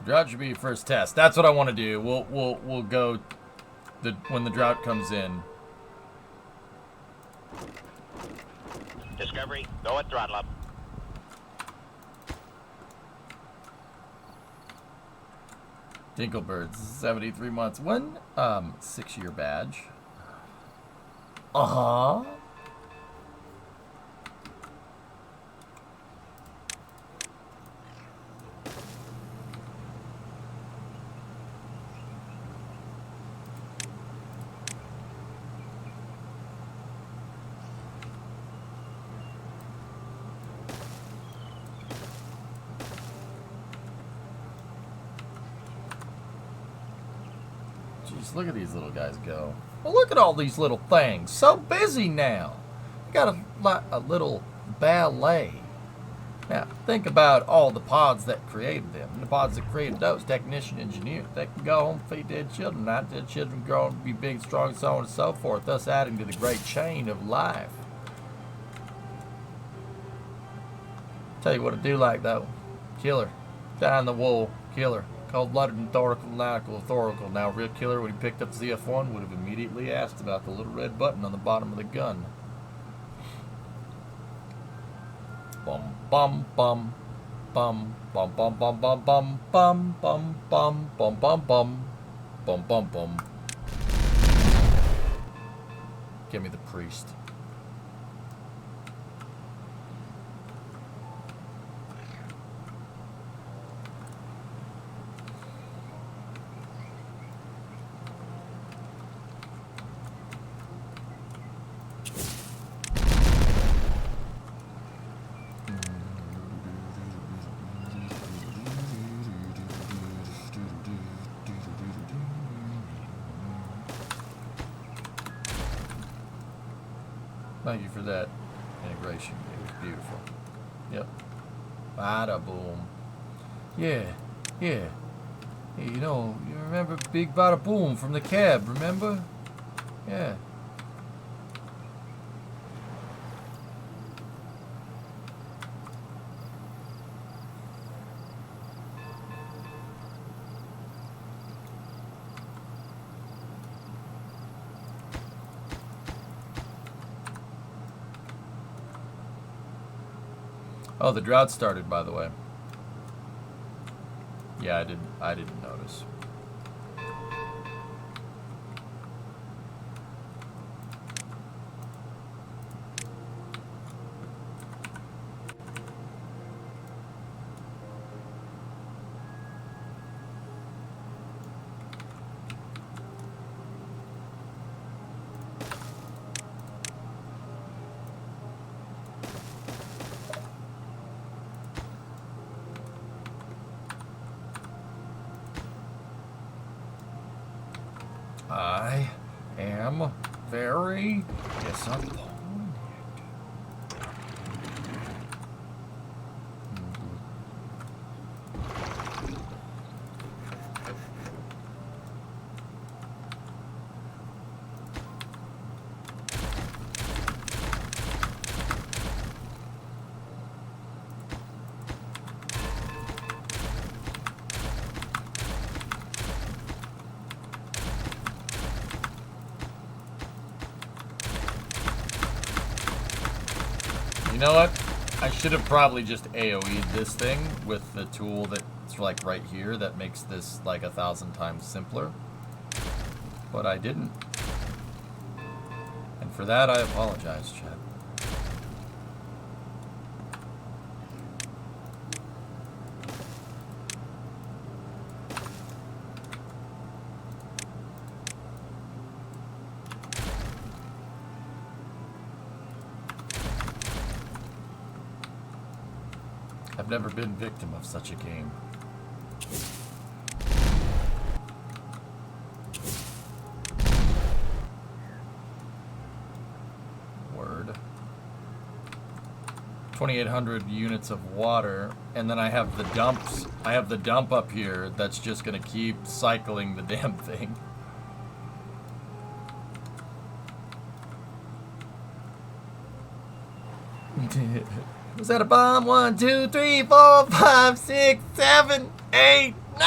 Drought should be your first test. That's what I want to do. We'll go when the drought comes in. Discovery, go at throttle up. Dinklebirds, 73 months. When 6-year badge. Uh-huh. Jeez, look at these little guys go. Well, look at all these little things. So busy now. We got a little ballet. Now, think about all the pods that created them. And the pods that created those, technician, engineer, they can go home and feed dead children. Not dead children grow to be big, strong, so on and so forth, thus adding to the great chain of life. Tell you what I do like, though. Killer. Die in the wool. Killer. Cold-blooded and authorical. Now, real killer, when he picked up the ZF-1, would have immediately asked about the little red button on the bottom of the gun. Bum bum bum bum bum bum bum bum bum bum bum bum bum bum bum bum bum bum. Give me the priest. Thank you for that integration. It was beautiful. Yep. Bada boom. Yeah. Yeah. Hey, you know, you remember Big Bada Boom from the cab, remember? Yeah. Oh, the drought started, by the way. Yeah, I didn't notice. very disappointed. You know what? I should have probably just AoE'd this thing with the tool that's like right here that makes this like 1,000 times simpler. But I didn't. And for that I apologize, Chad. I've never been victim of such a game. Word. 2,800 units of water, and then I have the dumps. I have the dump up here that's just gonna keep cycling the damn thing. Was that a bomb? 1, 2, 3, 4, 5, 6, 7, 8, 9!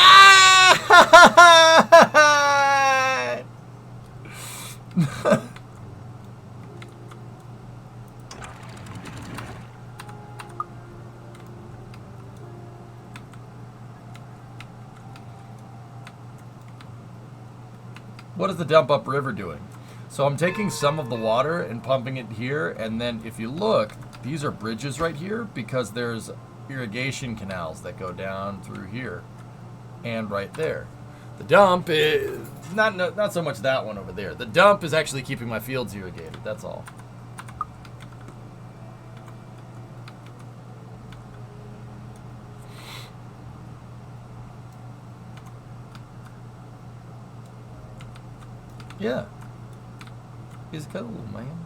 What is the dump up river doing? So I'm taking some of the water and pumping it here, and then if you look, these are bridges right here because there's irrigation canals that go down through here and right there. The dump is not so much that one over there. The dump is actually keeping my fields irrigated, that's all. Yeah. It's cool, man.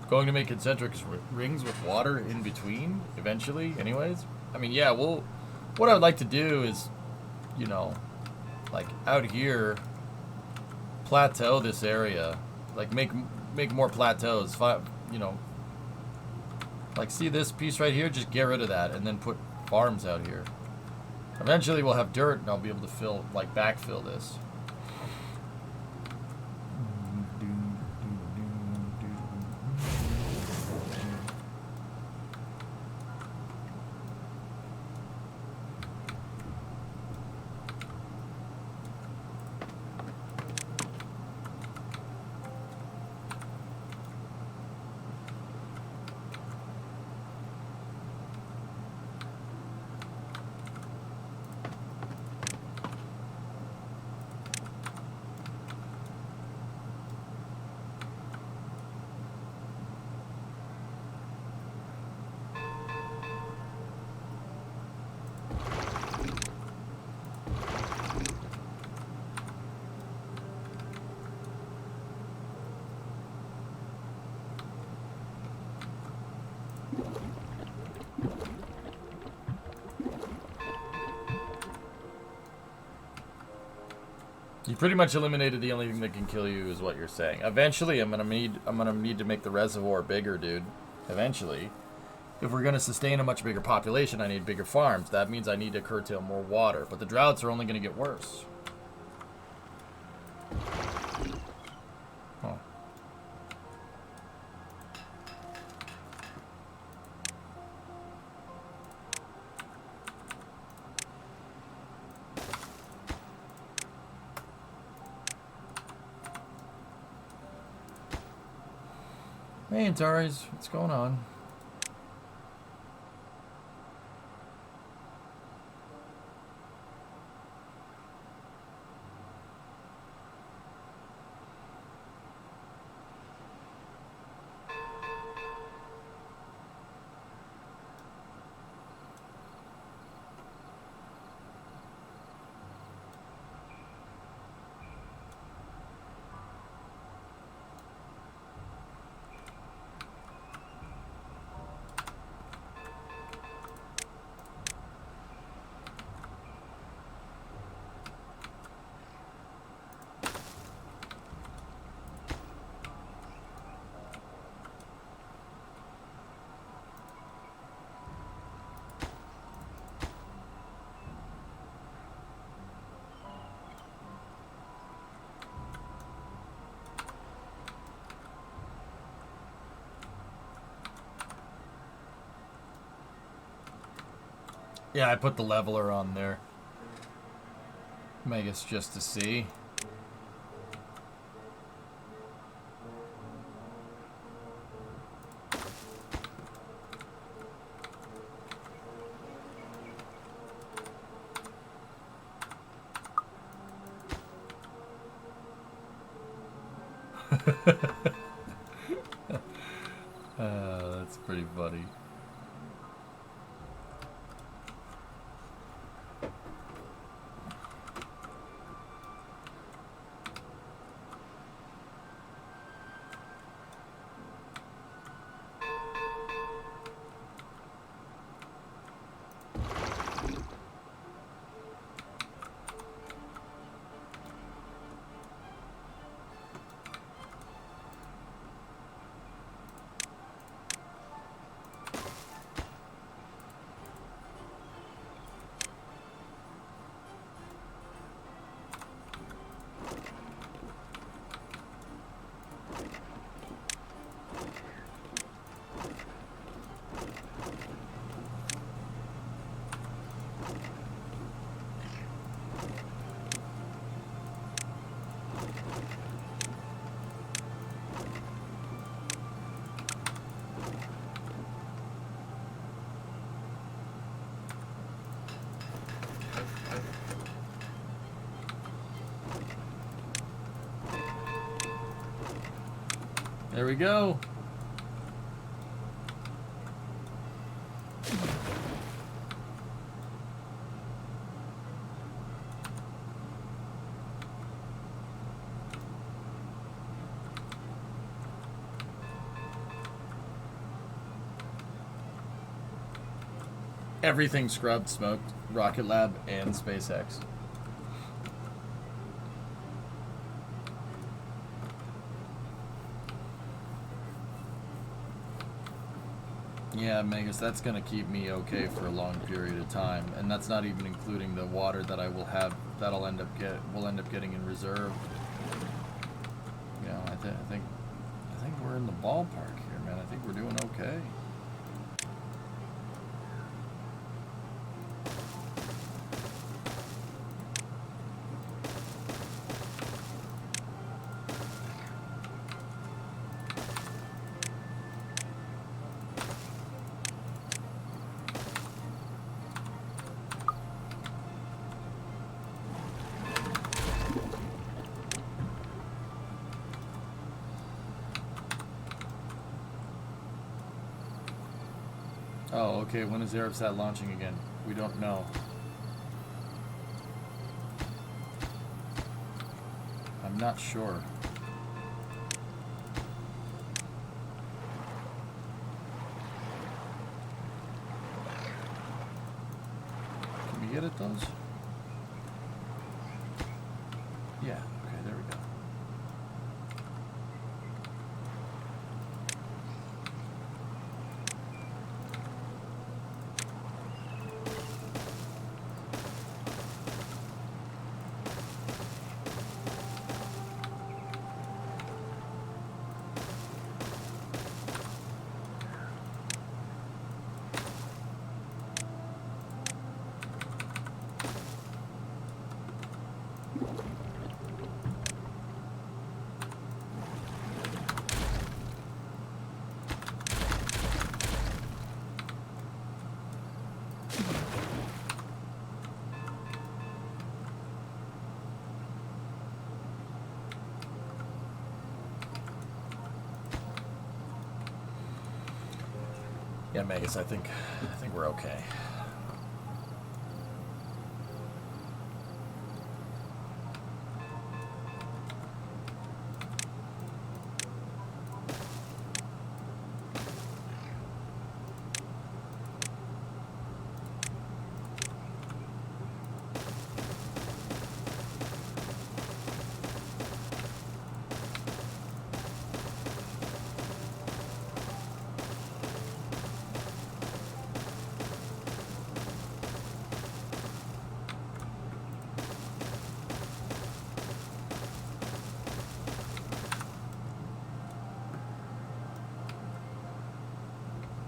Going to make concentric rings with water in between, eventually, anyways. I mean, yeah, well, what I would like to do is, you know, like out here, plateau this area, like make more plateaus, you know, like see this piece right here, just get rid of that and then put farms out here. Eventually we'll have dirt and I'll be able to backfill this. You pretty much eliminated the only thing that can kill you, is what you're saying. Eventually, I'm gonna need to make the reservoir bigger, dude. Eventually, if we're gonna sustain a much bigger population, I need bigger farms. That means I need to curtail more water. But the droughts are only gonna get worse. Huh. Hey, Antares, what's going on? Yeah, I put the leveler on there. I guess just to see. That's pretty funny. There we go. Everything scrubbed, smoked, Rocket Lab, and SpaceX. Yeah, Megas, that's gonna keep me okay for a long period of time, and that's not even including the water that I will have that we'll end up getting in reserve. You know, I think we're in the ballpark here, man. I think we're doing okay. Oh, okay. When is Arabsat launching again? We don't know. I'm not sure. Can we get at those? Yeah. Okay, there we go. Yeah, Megas, I think we're okay.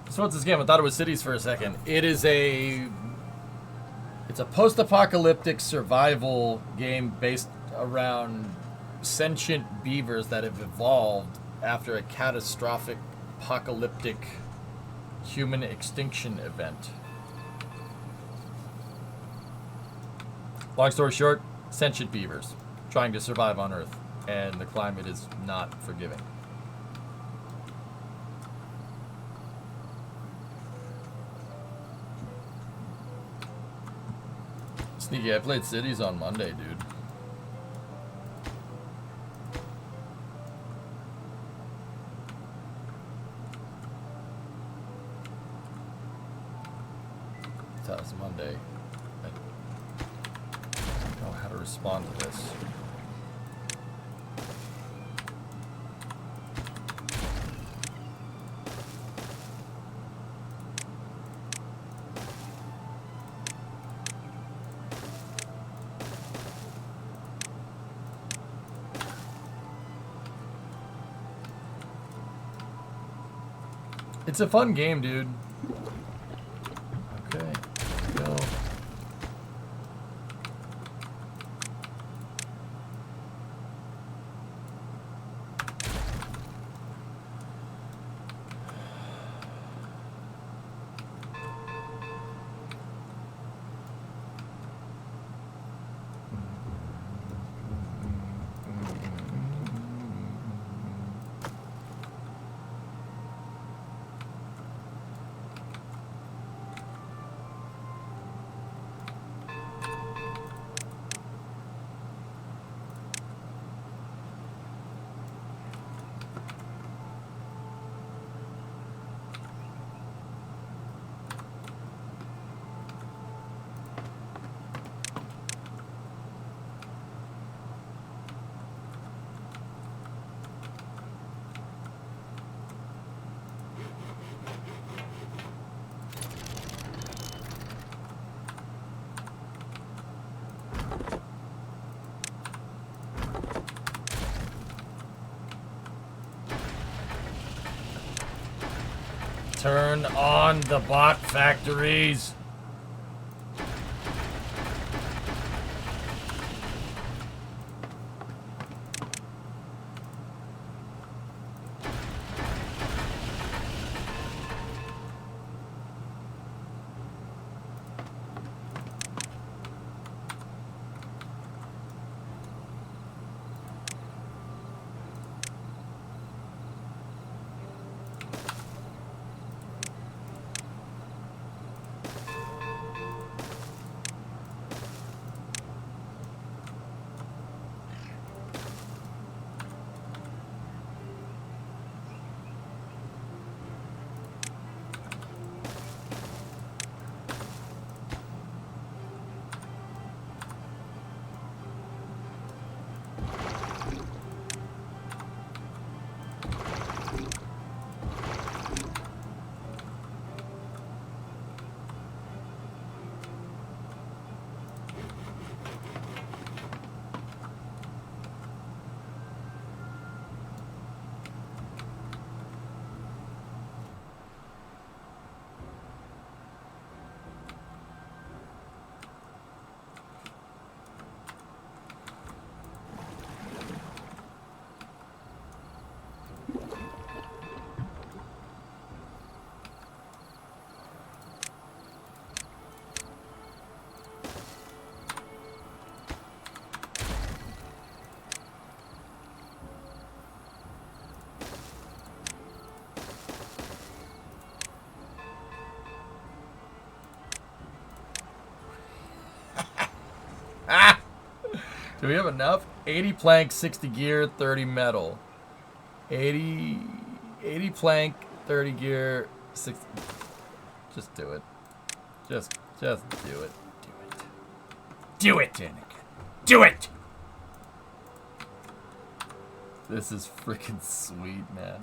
So what's this game? I thought it was Cities for a second. It's a post-apocalyptic survival game based around sentient beavers that have evolved after a catastrophic apocalyptic human extinction event. Long story short, sentient beavers trying to survive on Earth, and the climate is not forgiving. Sneaky, I played Cities on Monday, dude. That was Monday. I don't know how to respond to this. It's a fun game, dude. Okay, go. Turn on the bot factories. Do we have enough? 80 plank, 60 gear, 30 metal. 80 plank, 30 gear, 60. Just do it. Just do it. Do it. Do it, Anakin. Do it! This is freaking sweet, man.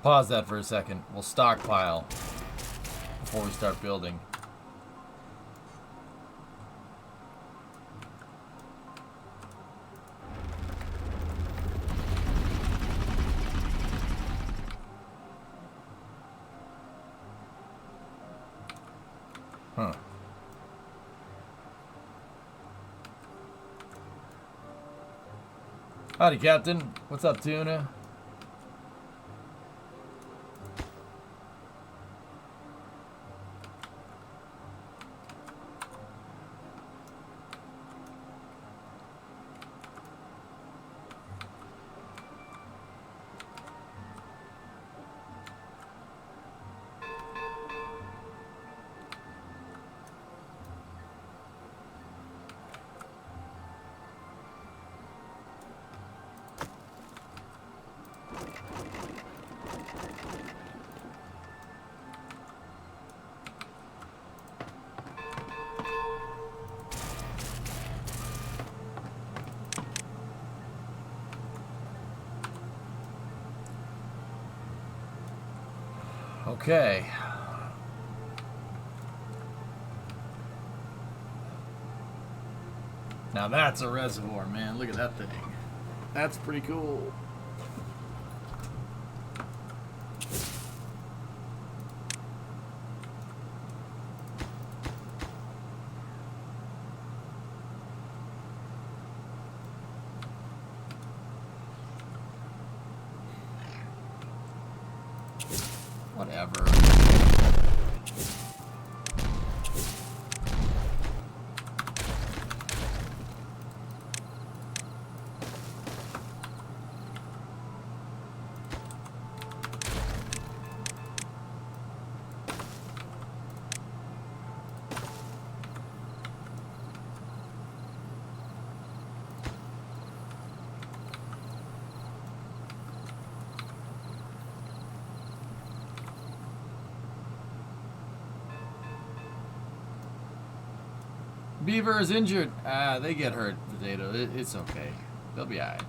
Pause that for a second. We'll stockpile before we start building. Huh. Howdy, Captain. What's up, Tuna? Okay. Now that's a reservoir, man. Look at that thing. That's pretty cool. Whatever. Beaver is injured. They get hurt, Potato. It's okay. They'll be alright.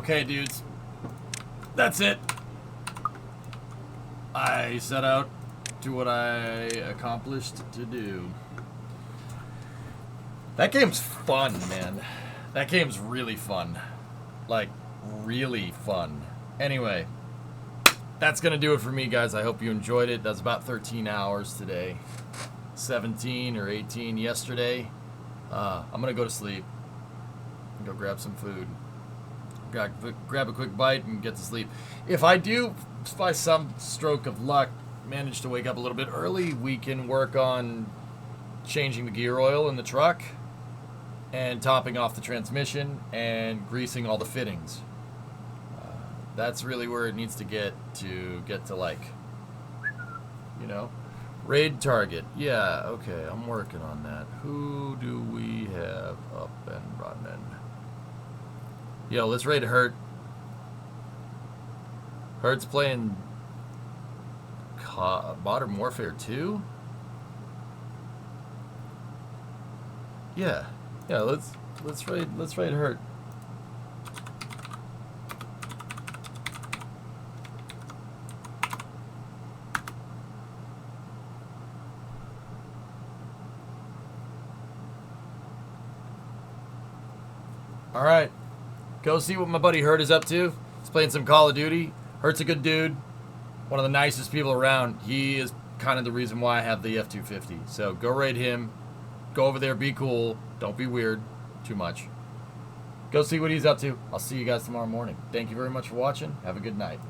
Okay, dudes. That's it. I set out to what I accomplished to do. That game's fun, man. That game's really fun. Like, really fun. Anyway, that's going to do it for me, guys. I hope you enjoyed it. That's about 13 hours today. 17 or 18 yesterday. I'm going to go to sleep. Go grab some food. Grab a quick bite and get to sleep. If I do, by some stroke of luck, manage to wake up a little bit early, we can work on changing the gear oil in the truck and topping off the transmission and greasing all the fittings. That's really where it needs to get to like, you know, raid target. Yeah, okay, I'm working on that. Who do we have up and running? Yo, let's raid Hurt. Hurt's playing Modern Warfare 2? Yeah. Yeah, let's raid Hurt. All right. Go see what my buddy Hurt is up to. He's playing some Call of Duty. Hurt's a good dude. One of the nicest people around. He is kind of the reason why I have the F-250. So go raid him. Go over there. Be cool. Don't be weird too much. Go see what he's up to. I'll see you guys tomorrow morning. Thank you very much for watching. Have a good night.